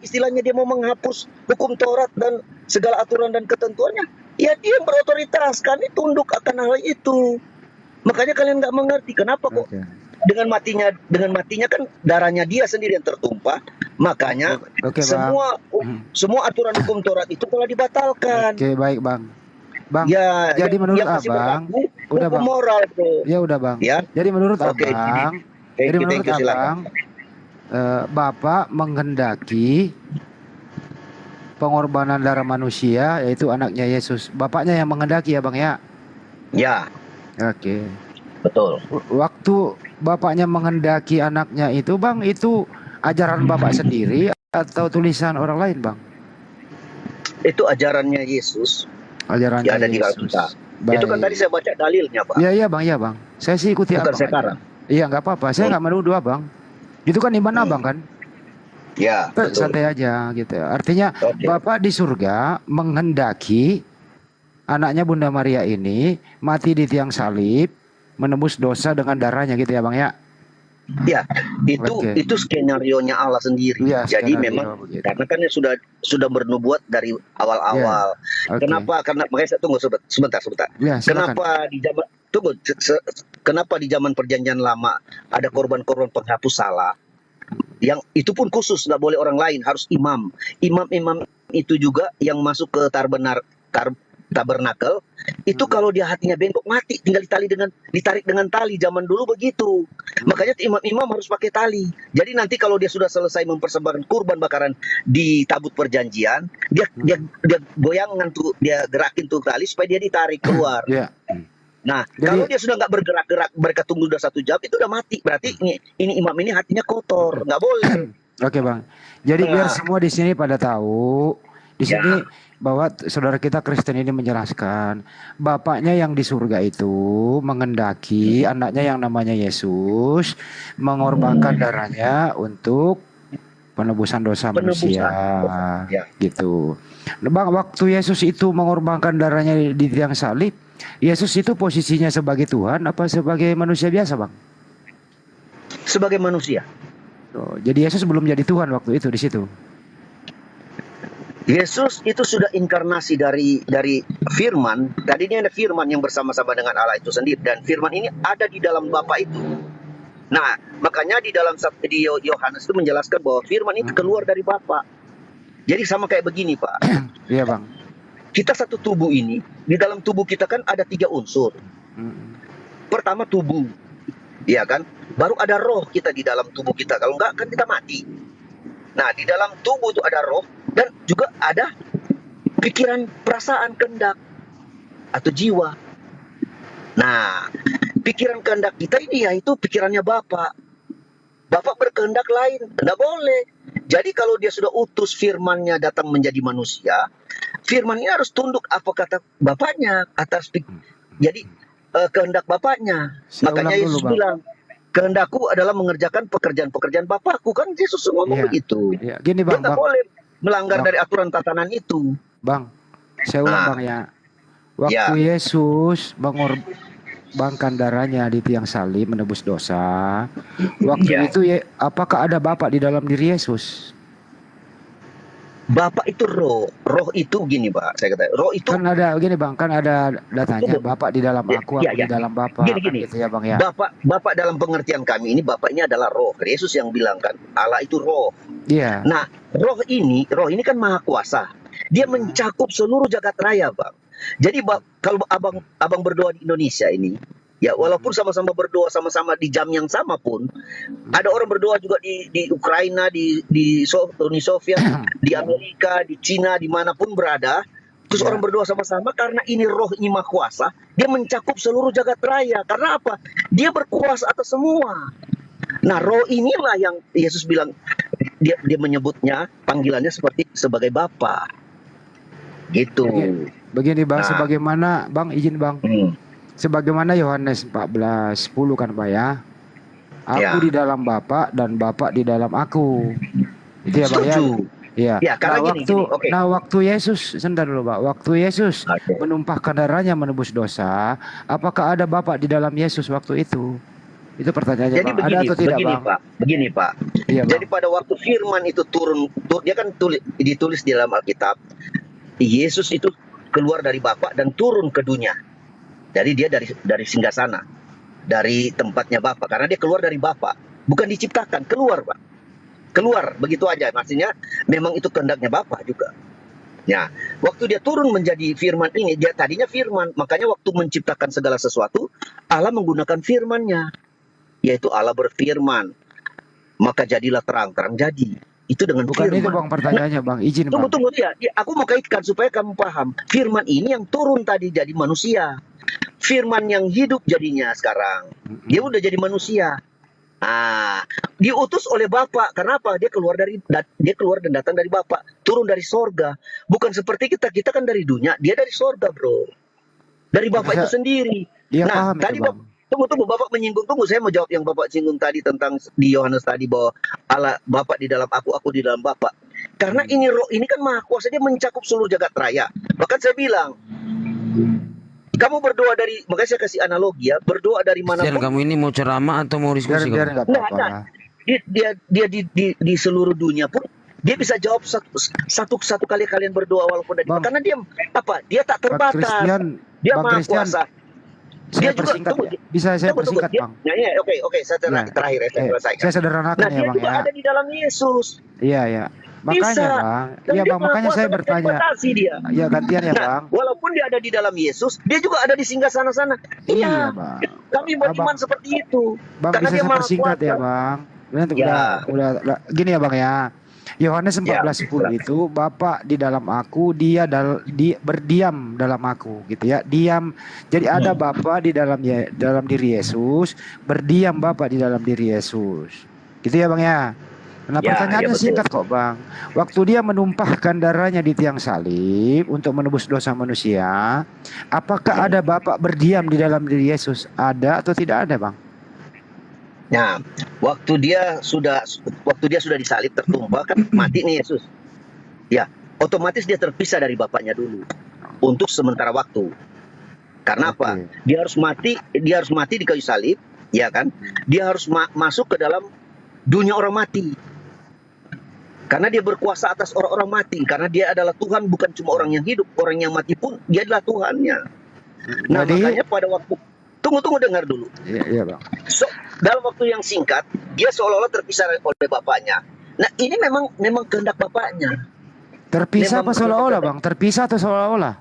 istilahnya dia mau menghapus hukum Taurat dan segala aturan dan ketentuannya, ya dia yang berotoritas, kami tunduk akan hal itu. Makanya kalian nggak mengerti kenapa kok dengan matinya kan darahnya dia sendiri yang tertumpah. Makanya semua aturan hukum Taurat itu telah dibatalkan. Oke, baik bang. Bang, ya, jadi menurut yang abang, udah bang. Moral, bro. Ya udah bang. Ya. Jadi menurut abang, silakan. Bapak menghendaki pengorbanan darah manusia, yaitu anaknya Yesus. Bapaknya yang menghendaki ya bang ya? Ya. Oke. Betul. Waktu bapaknya menghendaki anaknya itu bang, itu ajaran bapak sendiri atau tulisan orang lain bang? Itu ajarannya Yesus. Ajarannya yang ada di Yesus. Alkitab. Itu kan tadi saya baca dalilnya, Pak. Iya bang. Saya sih ikuti bukan abang. Sekarang. Iya nggak apa-apa. Saya nggak menuduh abang. Itu kan iman abang kan? Ya. Santai aja gitu. Artinya bapak di surga menghendaki anaknya Bunda Maria ini mati di tiang salib, menebus dosa dengan darahnya gitu ya bang ya? Ya, itu skenarionya Allah sendiri. Ya, jadi memang begitu. Karena kan sudah bernubuat dari awal-awal. Ya. Karena makanya saya tunggu sebentar. Ya, Kenapa di zaman Perjanjian Lama ada korban-korban penghapus salah? Yang itu pun khusus, nggak boleh orang lain, harus imam. Imam itu juga yang masuk ke tabernakel itu kalau dia hatinya bengkok mati, tinggal ditarik dengan tali. Zaman dulu begitu. Makanya imam harus pakai tali. Jadi nanti kalau dia sudah selesai mempersembahkan kurban bakaran di tabut perjanjian, dia goyangan tuh, dia gerakin tuh tali supaya dia ditarik keluar. Nah, kalau dia sudah nggak bergerak-gerak, mereka tunggu udah 1 jam, itu udah mati. Berarti ini imam ini hatinya kotor, nggak boleh. Oke Bang. Jadi biar Nah. semua di sini pada tahu, di Ya. sini bahwa saudara kita Kristen ini menjelaskan bapaknya yang di surga itu mengendaki anaknya yang namanya Yesus mengorbankan darahnya untuk penebusan dosa manusia. Ya. Gitu. Nah, Bang, waktu Yesus itu mengorbankan darahnya di tiang salib, Yesus itu posisinya sebagai Tuhan apa sebagai manusia biasa, Bang? Sebagai manusia. Oh, jadi Yesus belum jadi Tuhan waktu itu di situ. Yesus itu sudah inkarnasi dari Firman. Tadinya ada Firman yang bersama-sama dengan Allah itu sendiri, dan Firman ini ada di dalam Bapa itu. Nah, makanya di dalam di Yohanes itu menjelaskan bahwa Firman itu keluar dari Bapa. Jadi sama kayak begini, Pak. Iya, Bang. Kita satu tubuh ini, di dalam tubuh kita kan ada 3 unsur. Pertama tubuh, ya kan? Baru ada roh kita di dalam tubuh kita. Kalau enggak kan kita mati. Nah, di dalam tubuh itu ada roh dan juga ada pikiran, perasaan, kehendak atau jiwa. Nah, pikiran kehendak kita ini yaitu pikirannya Bapak. Bapak berkehendak lain, tidak boleh. Jadi kalau dia sudah utus firman-Nya datang menjadi manusia, firman-nya harus tunduk apa kata Bapaknya atas jadi kehendak Bapaknya. Makanya Yesus bilang, kehendakku adalah mengerjakan pekerjaan-pekerjaan Bapakku, kan Yesus ngomong begitu. Iya. Gini Bang, Dia nggak boleh melanggar dari aturan tatanan itu. Bang, saya ulang Bang ya. Waktu Yesus mengorbankan darahnya di tiang salib menebus dosa, waktu itu apakah ada Bapa di dalam diri Yesus? Bapak itu roh. Roh itu gini, Pak. Saya kata, roh itu kan ada gini Bang, kan ada datanya Bapak di dalam aku di dalam Bapak. Gini. Kan gitu ya Bang ya. Bapak dalam pengertian kami ini, Bapak ini adalah roh. Yesus yang bilang kan, Allah itu roh. Iya. Nah, roh ini kan maha kuasa. Dia mencakup seluruh jagat raya, Bang. Jadi kalau abang berdoa di Indonesia ini, ya walaupun sama-sama berdoa sama-sama di jam yang sama pun, ada orang berdoa juga di Ukraina, di Uni Soviet, di Amerika, di Cina, dimanapun berada. Terus orang berdoa sama-sama karena ini roh ini maha kuasa. Dia mencakup seluruh jagat raya. Karena apa? Dia berkuasa atas semua. Nah, roh inilah yang Yesus bilang, dia menyebutnya, panggilannya sebagai Bapa. Gitu. Begini Bang, Nah. sebagaimana Bang izin Bang. Sebagaimana Yohanes 14:10 kan Pak ya. Aku di dalam Bapa dan Bapa di dalam aku. Itu ya Bang ya. Iya. Ya, karena Nah, waktu Yesus, sebentar dulu Pak. Waktu Yesus menumpahkan darahnya menebus dosa, apakah ada Bapa di dalam Yesus waktu itu? Itu pertanyaannya Jadi Bang. Ada atau tidak Bang? Begini Pak. Iya, Jadi pada waktu firman itu turun, dia kan ditulis di dalam Alkitab. Yesus itu keluar dari Bapa dan turun ke dunia. Jadi dia dari singgasana, dari tempatnya Bapa, karena dia keluar dari Bapa, bukan diciptakan, keluar Pak. Keluar begitu aja, maksudnya memang itu kehendaknya Bapa juga. Ya, waktu dia turun menjadi firman ini, dia tadinya firman, makanya waktu menciptakan segala sesuatu, Allah menggunakan firman-Nya, yaitu Allah berfirman, maka jadilah terang, terang jadi. Itu dengan Bukan firman. itu Bang pertanyaannya Bang, izin Bang. Tunggu dia. Aku mau kaitkan supaya kamu paham. Firman ini yang turun tadi jadi manusia. Firman yang hidup jadinya sekarang. Dia udah jadi manusia. Diutus oleh Bapa. Kenapa? Dia keluar dan datang dari Bapa. Turun dari sorga. Bukan seperti kita kan dari dunia. Dia dari sorga, bro. Dari Bapa itu sendiri. Iya, Nah, paham itu, tadi Bang. Tunggu, Bapak menyinggung. Saya mau jawab yang Bapak singgung tadi tentang di Yohanes tadi bahwa Allah Bapak di dalam aku di dalam Bapak. Karena ini roh ini kan maha kuasa, dia mencakup seluruh jagat raya. Bahkan saya bilang, kamu berdoa makanya saya kasih analogi ya, berdoa dari mana Christian, kamu ini mau ceramah atau mau diskusi? Biar nggak apa-apa. Nah, dia di seluruh dunia pun dia bisa jawab satu kali kalian berdoa walaupun dari karena dia Dia tak terbatas. Christian, Dia Bang maha Christian, kuasa. Saya Dia juga persingkat ya. Bisa saya persingkat Bang. Oke, saya terakhir ya, saya selesaikan. Saya sederhanakan Nah, ya dia Bang juga ya. ada di dalam Yesus. Iya. Makanya Bisa. Bang. Dan Iya dia Bang, makanya maha saya kuasa bertanya. menginterpretasi dia. Ya gantian ya Nah, Bang. walaupun dia ada di dalam Yesus, dia juga ada di singgah sana. Iya, Bang. Kami beriman seperti itu. Bang, Karena bisa dia saya maha persingkat kuasa. ya Bang. Ya. Udah gini ya Bang ya. Yohanes 14:10 itu Bapa di dalam aku, dia berdiam dalam aku gitu ya. Diam. Jadi ada Bapa di dalam diri Yesus, berdiam Bapa di dalam diri Yesus. Gitu ya Bang ya. Nah, pertanyaannya singkat kok, Bang. Waktu dia menumpahkan darahnya di tiang salib untuk menebus dosa manusia, apakah ada Bapa berdiam di dalam diri Yesus? Ada atau tidak ada, Bang? Nah, waktu dia sudah disalib, tertumpah kan, mati nih Yesus. Ya, otomatis dia terpisah dari Bapaknya dulu untuk sementara waktu. Karena apa? Dia harus mati di kayu salib, ya kan? Dia harus masuk ke dalam dunia orang mati. Karena dia berkuasa atas orang-orang mati. Karena dia adalah Tuhan, bukan cuma orang yang hidup. Orang yang mati pun dia adalah Tuhannya. Nah, makanya pada waktu tunggu dengar dulu. Iya, Bang. Dalam waktu yang singkat, dia seolah-olah terpisah oleh Bapaknya. Nah, ini memang kehendak Bapaknya. Terpisah apa seolah-olah, Bang? Terpisah atau seolah-olah?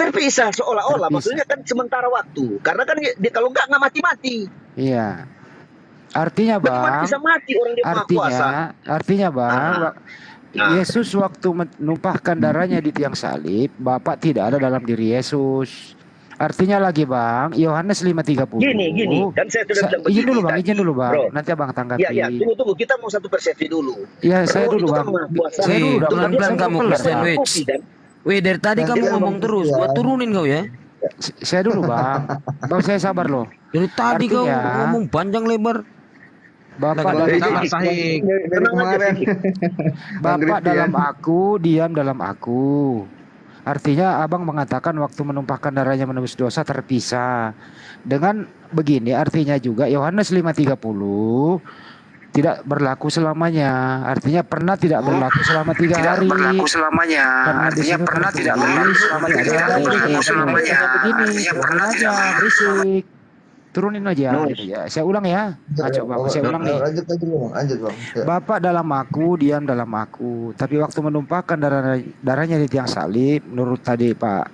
Terpisah seolah-olah. Maksudnya kan sementara waktu. Karena kan dia kalau nggak mati-mati. Iya. Artinya, Bang, bisa mati orang dia maha kuasa. Artinya, Bang, Yesus waktu menumpahkan darahnya di tiang salib, Bapa tidak ada dalam diri Yesus. Artinya lagi, Bang, Yohanes 5:30. Gini, kan saya sudah bilang begini. Izin dulu, Bang. Bro. Nanti Abang tanggapi. Ya, tunggu. Kita mau satu persepsi dulu. Iya, saya dulu, Bang. Saya dulu, pelan-pelan kamu, Kristen, weh, dari tadi kamu ngomong terus, gua turunin kau ya. Saya dulu, Bang. Bang, saya sabar loh. Dari tadi kau ngomong panjang lebar. Bapak dalam aku, diam dalam aku. Artinya Abang mengatakan waktu menumpahkan darahnya menebus dosa terpisah. Dengan begini artinya juga Yohanes 5:30 tidak berlaku selamanya. Artinya pernah tidak berlaku selama 3 hari. Tidak berlaku selamanya. Artinya pernah tidak berlaku selama 3 hari. Begini aja, berisik. Turunin aja, gitu ya. Saya ulang ya. Coba saya ulang nih. Lanjut bang. Bapak dalam aku, diam dalam aku. Tapi waktu menumpahkan darahnya di tiang salib, menurut tadi Pak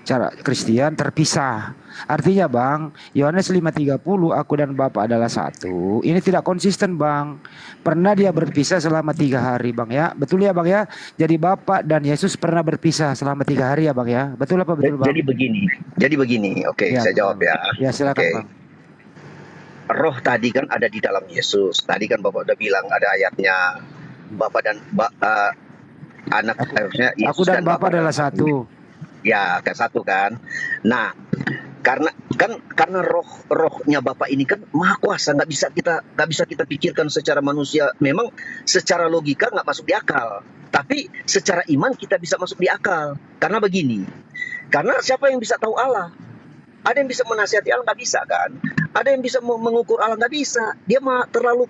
cara Christian terpisah. Artinya, Bang, Yohanes 5:30, aku dan Bapak adalah satu. Ini tidak konsisten, Bang. Pernah dia berpisah selama 3 hari, Bang ya. Betul ya, Bang ya? Jadi Bapak dan Yesus pernah berpisah selama 3 hari ya, Bang ya. Betul apa betul, Bang? Jadi begini. Oke, ya, saya jawab ya. Ya, silakan, Oke. Bang. Roh tadi kan ada di dalam Yesus. Tadi kan Bapak udah bilang ada ayatnya Bapak dan anak harusnya Yesus aku dan Bapak adalah satu. Ya, kan satu kan. Nah, karena rohnya Bapak ini kan maha kuasa, nggak bisa kita pikirkan secara manusia. Memang secara logika nggak masuk di akal. Tapi secara iman kita bisa masuk di akal. Karena begini. Karena siapa yang bisa tahu Allah? Ada yang bisa menasihati Allah, nggak bisa kan? Ada yang bisa mengukur Allah, nggak bisa. Dia terlalu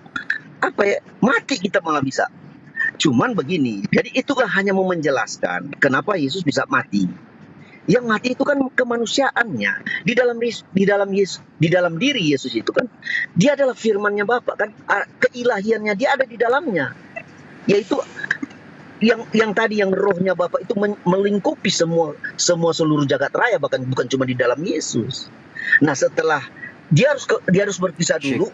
mati kita malah bisa. Cuman begini, jadi itu kan hanya mau menjelaskan kenapa Yesus bisa mati. Yang mati itu kan kemanusiaannya. Di dalam diri Yesus itu kan dia adalah firman-Nya Bapa kan, keilahiannya dia ada di dalamnya. Yaitu yang tadi yang rohnya Bapa itu melingkupi semua seluruh jagat raya, bahkan bukan cuma di dalam Yesus. Nah, setelah dia harus berpisah dulu.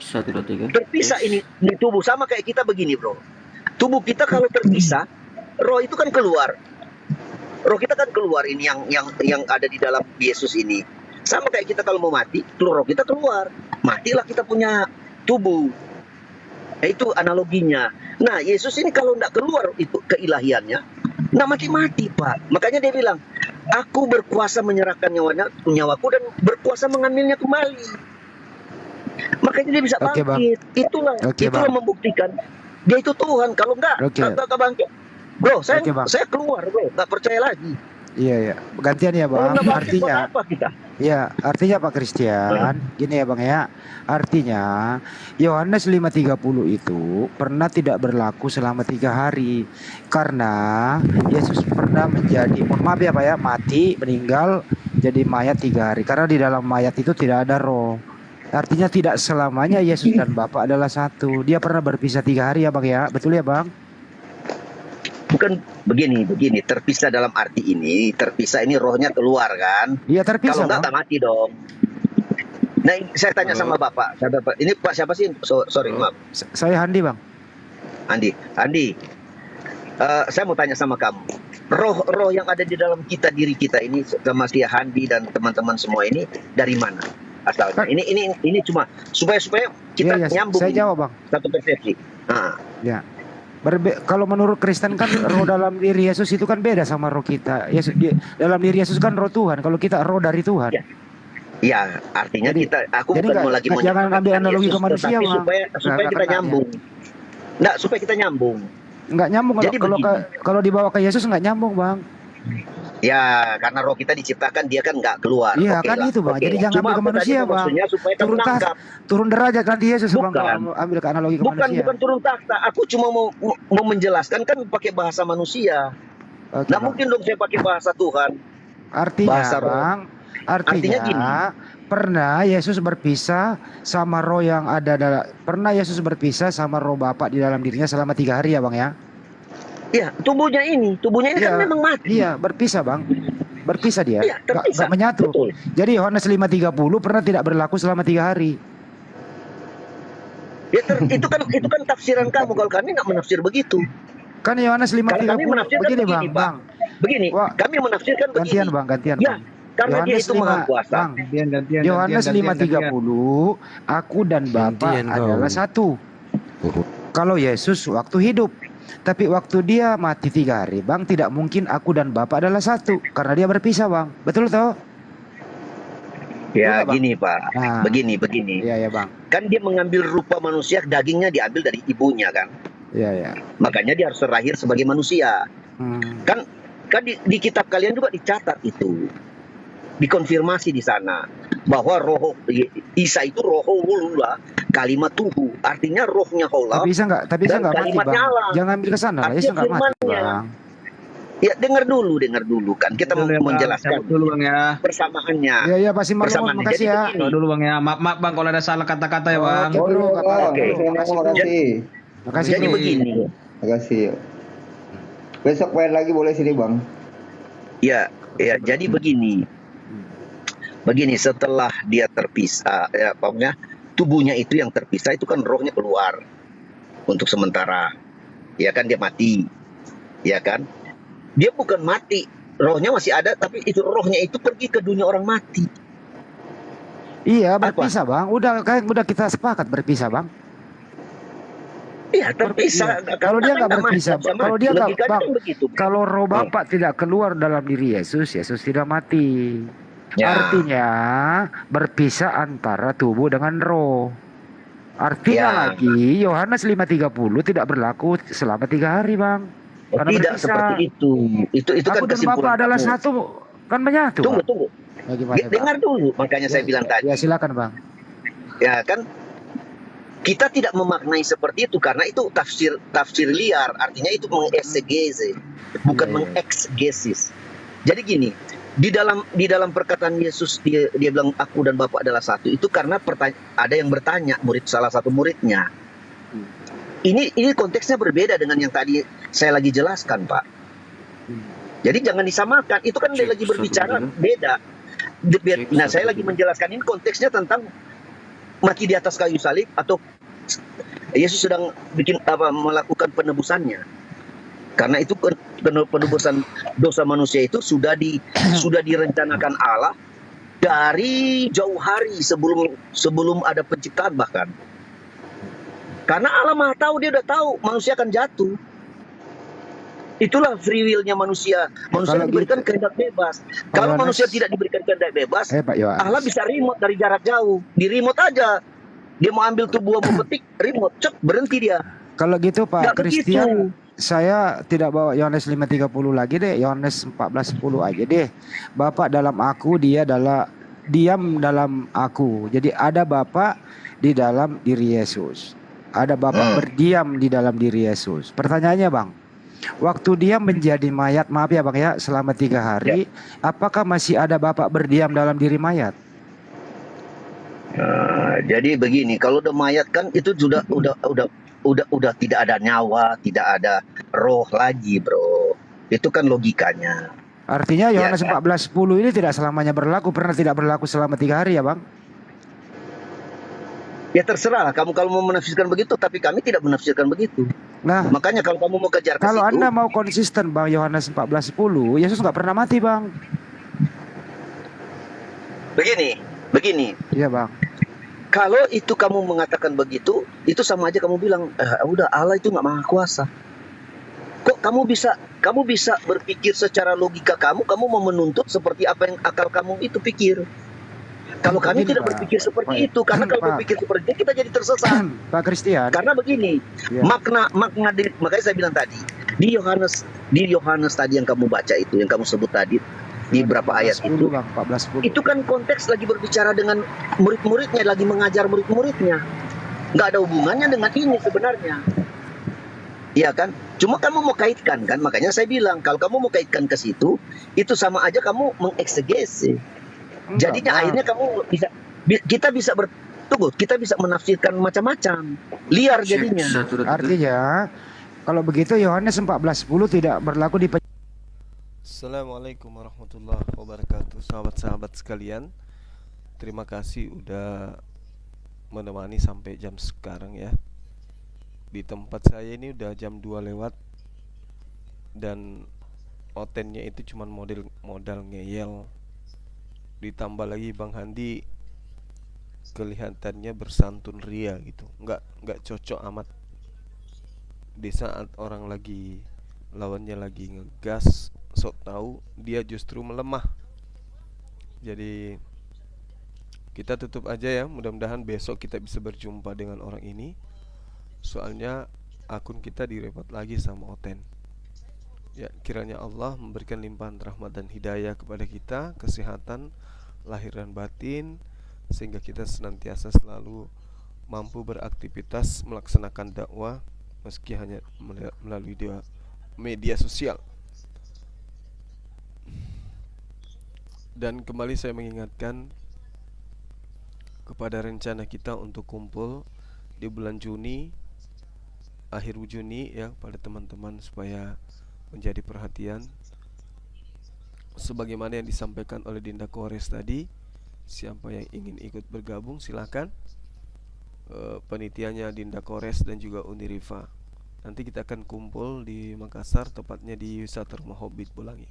Terpisah ini di tubuh sama kayak kita begini, Bro. Tubuh kita kalau terpisah, roh itu kan keluar. Roh kita kan keluar ini yang ada di dalam Yesus ini. Sama kayak kita kalau mau mati, roh kita keluar. Matilah kita punya tubuh. Nah, itu analoginya. Nah, Yesus ini kalau tidak keluar itu keilahiannya, nah mati-mati, Pak. Makanya dia bilang, aku berkuasa menyerahkan nyawaku dan berkuasa mengambilnya kembali. Makanya dia bisa bangkit. Itulah membuktikan dia itu Tuhan. Kalau enggak bangkit. Bro, saya keluar, bro. Nggak percaya lagi. Iya. Gantian ya, Bang. Artinya apa kita? Ya, artinya Pak Christian, gini ya, Bang ya. Artinya Yohanes 5:30 itu pernah tidak berlaku selama 3 hari. Karena Yesus pernah menjadi, maaf ya Pak ya, mati, meninggal, jadi mayat 3 hari. Karena di dalam mayat itu tidak ada roh. Artinya tidak selamanya Yesus dan Bapa adalah satu. Dia pernah berpisah 3 hari ya, Bang ya. Betul ya, Bang? Bukan begini, terpisah dalam arti ini, terpisah ini rohnya keluar kan? Iya, terpisah. Kalau enggak mati dong. Nah, saya tanya sama Bapak, ini Pak siapa sih? Sorry, maaf. Saya Handi, Bang. Andi, saya mau tanya sama kamu. Roh yang ada di dalam diri kita ini, sama si Handi dan teman-teman semua ini dari mana asalnya? Ini cuma supaya kita nyambung. Saya jawab, Bang. Satu persepsi. Ya. Kalau menurut Kristen kan roh dalam diri Yesus itu kan beda sama roh kita. Yesus dalam diri Yesus kan roh Tuhan. Kalau kita roh dari Tuhan. Ya, artinya aku bukan mau lagi jangan ambil analogi ke manusia, tapi Bang. supaya kita nyambung. Enggak, supaya kita nyambung. Enggak nyambung Jadi kalau dibawa ke Yesus enggak nyambung, Bang. Ya, karena roh kita diciptakan dia kan nggak keluar. Iya kan itu, Bang. Jadi jangan ambil ke manusia, Bang. Turun derajat nanti Yesus, Bang. Kalau ambil ke analogi ke manusia. Bukan turun takhta. Aku cuma mau menjelaskan kan pakai bahasa manusia. Nggak mungkin dong saya pakai bahasa Tuhan. Artinya, bahasa Bang. Artinya gini. Pernah Yesus berpisah sama roh yang ada pernah Yesus berpisah sama roh Bapa di dalam dirinya selama 3 hari ya, Bang ya? Iya, tubuhnya ini kan memang mati. Iya, berpisah, Bang. Berpisah dia. Iya, terpisah. Gak menyatu. Betul. Jadi Yohanes 5:30 pernah tidak berlaku selama 3 hari. Ya, itu kan tafsiran kamu, kalau kami nggak menafsir begitu. Kan Yohanes 5:30 begini, Bang. Begini, kami menafsirkan gantian, begini. Bang, gantian. Ya, karena dia itu maha kuasa. Bang, Yohanes 5:30, aku dan Bapa adalah satu. Kalau Yesus waktu hidup, tapi waktu dia mati 3 hari, Bang, tidak mungkin aku dan Bapa adalah satu karena dia berpisah, Bang. Betul toh? Ya, Bang? gini Pak. Nah. Begini. Iya, Bang. Kan dia mengambil rupa manusia, dagingnya diambil dari ibunya kan. Iya. Makanya dia harus terlahir sebagai manusia. Kan di kitab kalian juga dicatat itu. Dikonfirmasi di sana bahwa roh Isa itu rohullah kalimatuhu, artinya rohnya Allah. Tapi Isa enggak mati, Bang. Allah. Jangan ambil ke sana, Isa enggak mati, Bang. Ya, dengar dulu kan. Kita mau menjelaskan dulu, Bang ya. Persamaannya. Iya, pasti maklum, makasih ya. Dulu, Bang ya. Maaf, Bang, kalau ada salah kata-kata ya, Bang. Makasih. Jadi begini. Makasih. Besok main lagi boleh sini, Bang. Ya, jadi begini. Begini, setelah dia terpisah, pokoknya tubuhnya itu yang terpisah itu kan rohnya keluar untuk sementara, ya kan, dia mati, ya kan, dia bukan mati, rohnya masih ada, tapi itu rohnya itu pergi ke dunia orang mati. Iya, berpisah, Bang. Udah kita sepakat berpisah, Bang. Iya, terpisah. Kalau dia nggak berpisah, kalau dia nggak, Bang, begitu. kalau roh Bapa tidak keluar dalam diri Yesus tidak mati. Ya. Artinya berpisah antara tubuh dengan roh. Artinya lagi Yohanes 5:30 tidak berlaku selama 3 hari, Bang. Karena tidak berpisah. seperti itu. Itu kan Aku dan kesimpulan Bapa adalah kamu. satu, kan menyatu. Tunggu. Bagaimana, Dengar dulu, makanya saya bilang tadi. Ya, silakan, Bang. Ya kan, kita tidak memaknai seperti itu karena itu tafsir liar, artinya itu mengeksegese, bukan mengeksegesis. Jadi gini, di dalam perkataan Yesus dia bilang aku dan Bapa adalah satu, itu karena ada yang bertanya, salah satu muridnya. Ini konteksnya berbeda dengan yang tadi saya lagi jelaskan, Pak. Jadi jangan disamakan, itu kan dia lagi berbicara beda. Nah, saya lagi menjelaskan ini konteksnya tentang mati di atas kayu salib atau Yesus sedang melakukan penebusannya. Karena itu penebusan dosa manusia itu sudah direncanakan Allah dari jauh hari sebelum ada penciptaan bahkan. Karena Allah Maha tahu, dia udah tahu manusia akan jatuh. Itulah free will-nya manusia. Manusia diberikan kehendak bebas. Kalau manusia tidak diberikan kehendak bebas, Allah bisa remote dari jarak jauh. Di remote aja. Dia mau ambil tubuh, mau petik, remote, cek, berhenti dia. Kalau gitu Pak Christian, saya tidak bawa Yohanes 5:30 lagi deh, Yohanes 14:10 aja deh. Bapa dalam aku, dia adalah diam dalam aku. Jadi ada Bapa di dalam diri Yesus. Ada Bapa berdiam di dalam diri Yesus. Pertanyaannya, Bang, waktu dia menjadi mayat, maaf ya Bang ya, selama 3 hari, apakah masih ada Bapa berdiam dalam diri mayat? Jadi begini, kalau udah mayat kan itu sudah tidak ada nyawa, tidak ada roh lagi, bro. Itu kan logikanya. Artinya Yohanes 14:10 ini tidak selamanya berlaku, pernah tidak berlaku selama 3 hari ya, Bang? Ya terserah kamu kalau mau menafsirkan begitu, tapi kami tidak menafsirkan begitu. Nah, makanya kalau kamu mau kejar ke kalau situ, Anda mau konsisten Bang, Yohanes 14:10, Yesus nggak pernah mati, Bang. Begini. Iya, Bang. Kalau itu kamu mengatakan begitu, itu sama aja kamu bilang, udah Allah itu nggak maha kuasa. Kok kamu bisa berpikir secara logika kamu mau menuntut seperti apa yang akal kamu itu pikir. Kalau kami tidak berpikir seperti itu, karena kalau berpikir seperti itu kita jadi tersesat. Pak Christian. Karena begini, makna makanya saya bilang tadi di Yohanes tadi yang kamu baca itu, yang kamu sebut tadi di berapa ayat itu, Bang, 14:10. itu kan konteks lagi berbicara dengan murid-muridnya, lagi mengajar murid-muridnya. Nggak ada hubungannya dengan ini sebenarnya. Iya kan? Cuma kamu mau kaitkan kan, makanya saya bilang kalau kamu mau kaitkan ke situ, itu sama aja kamu mengeksegesi. Jadinya akhirnya kamu kita bisa menafsirkan macam-macam, liar jadinya. Artinya kalau begitu Yohanes 14:10 tidak berlaku di Assalamualaikum warahmatullahi wabarakatuh. Sahabat-sahabat sekalian, terima kasih udah menemani sampai jam sekarang ya. Di tempat saya ini udah jam 2 lewat, dan otennya itu cuman modal ngeyel. Ditambah lagi Bang Handi kelihatannya bersantun ria gitu, nggak cocok amat di saat orang lagi lawannya lagi ngegas, sok tahu dia justru melemah. Jadi kita tutup aja ya, mudah-mudahan besok kita bisa berjumpa dengan orang ini. Soalnya akun kita direpot lagi sama Oten. Ya, kiranya Allah memberikan limpahan rahmat dan hidayah kepada kita, kesehatan lahir dan batin, sehingga kita senantiasa selalu mampu beraktivitas melaksanakan dakwah meski hanya melalui media sosial. Dan kembali saya mengingatkan kepada rencana kita untuk kumpul di bulan Juni, akhir Juni ya, pada teman-teman supaya menjadi perhatian sebagaimana yang disampaikan oleh Dinda Kores tadi. Siapa yang ingin ikut bergabung silakan. Penitiannya Dinda Kores dan juga Unirifa. Nanti kita akan kumpul di Makassar, tepatnya di Wisata Rumah Hobbit Bolangi.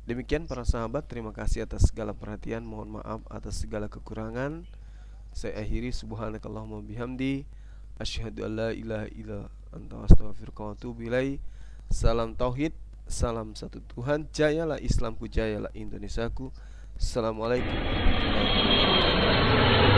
Demikian para sahabat, terima kasih atas segala perhatian. Mohon maaf atas segala kekurangan. Saya akhiri, subhanakallahumma bihamdi, asyhadu an la ilaha illa anta astaghfiruka wa atubu ilaik. Salam tauhid, salam satu Tuhan. Jayalah Islamku, jayalah Indonesiaku. Assalamualaikum warahmatullahi wabarakatuh.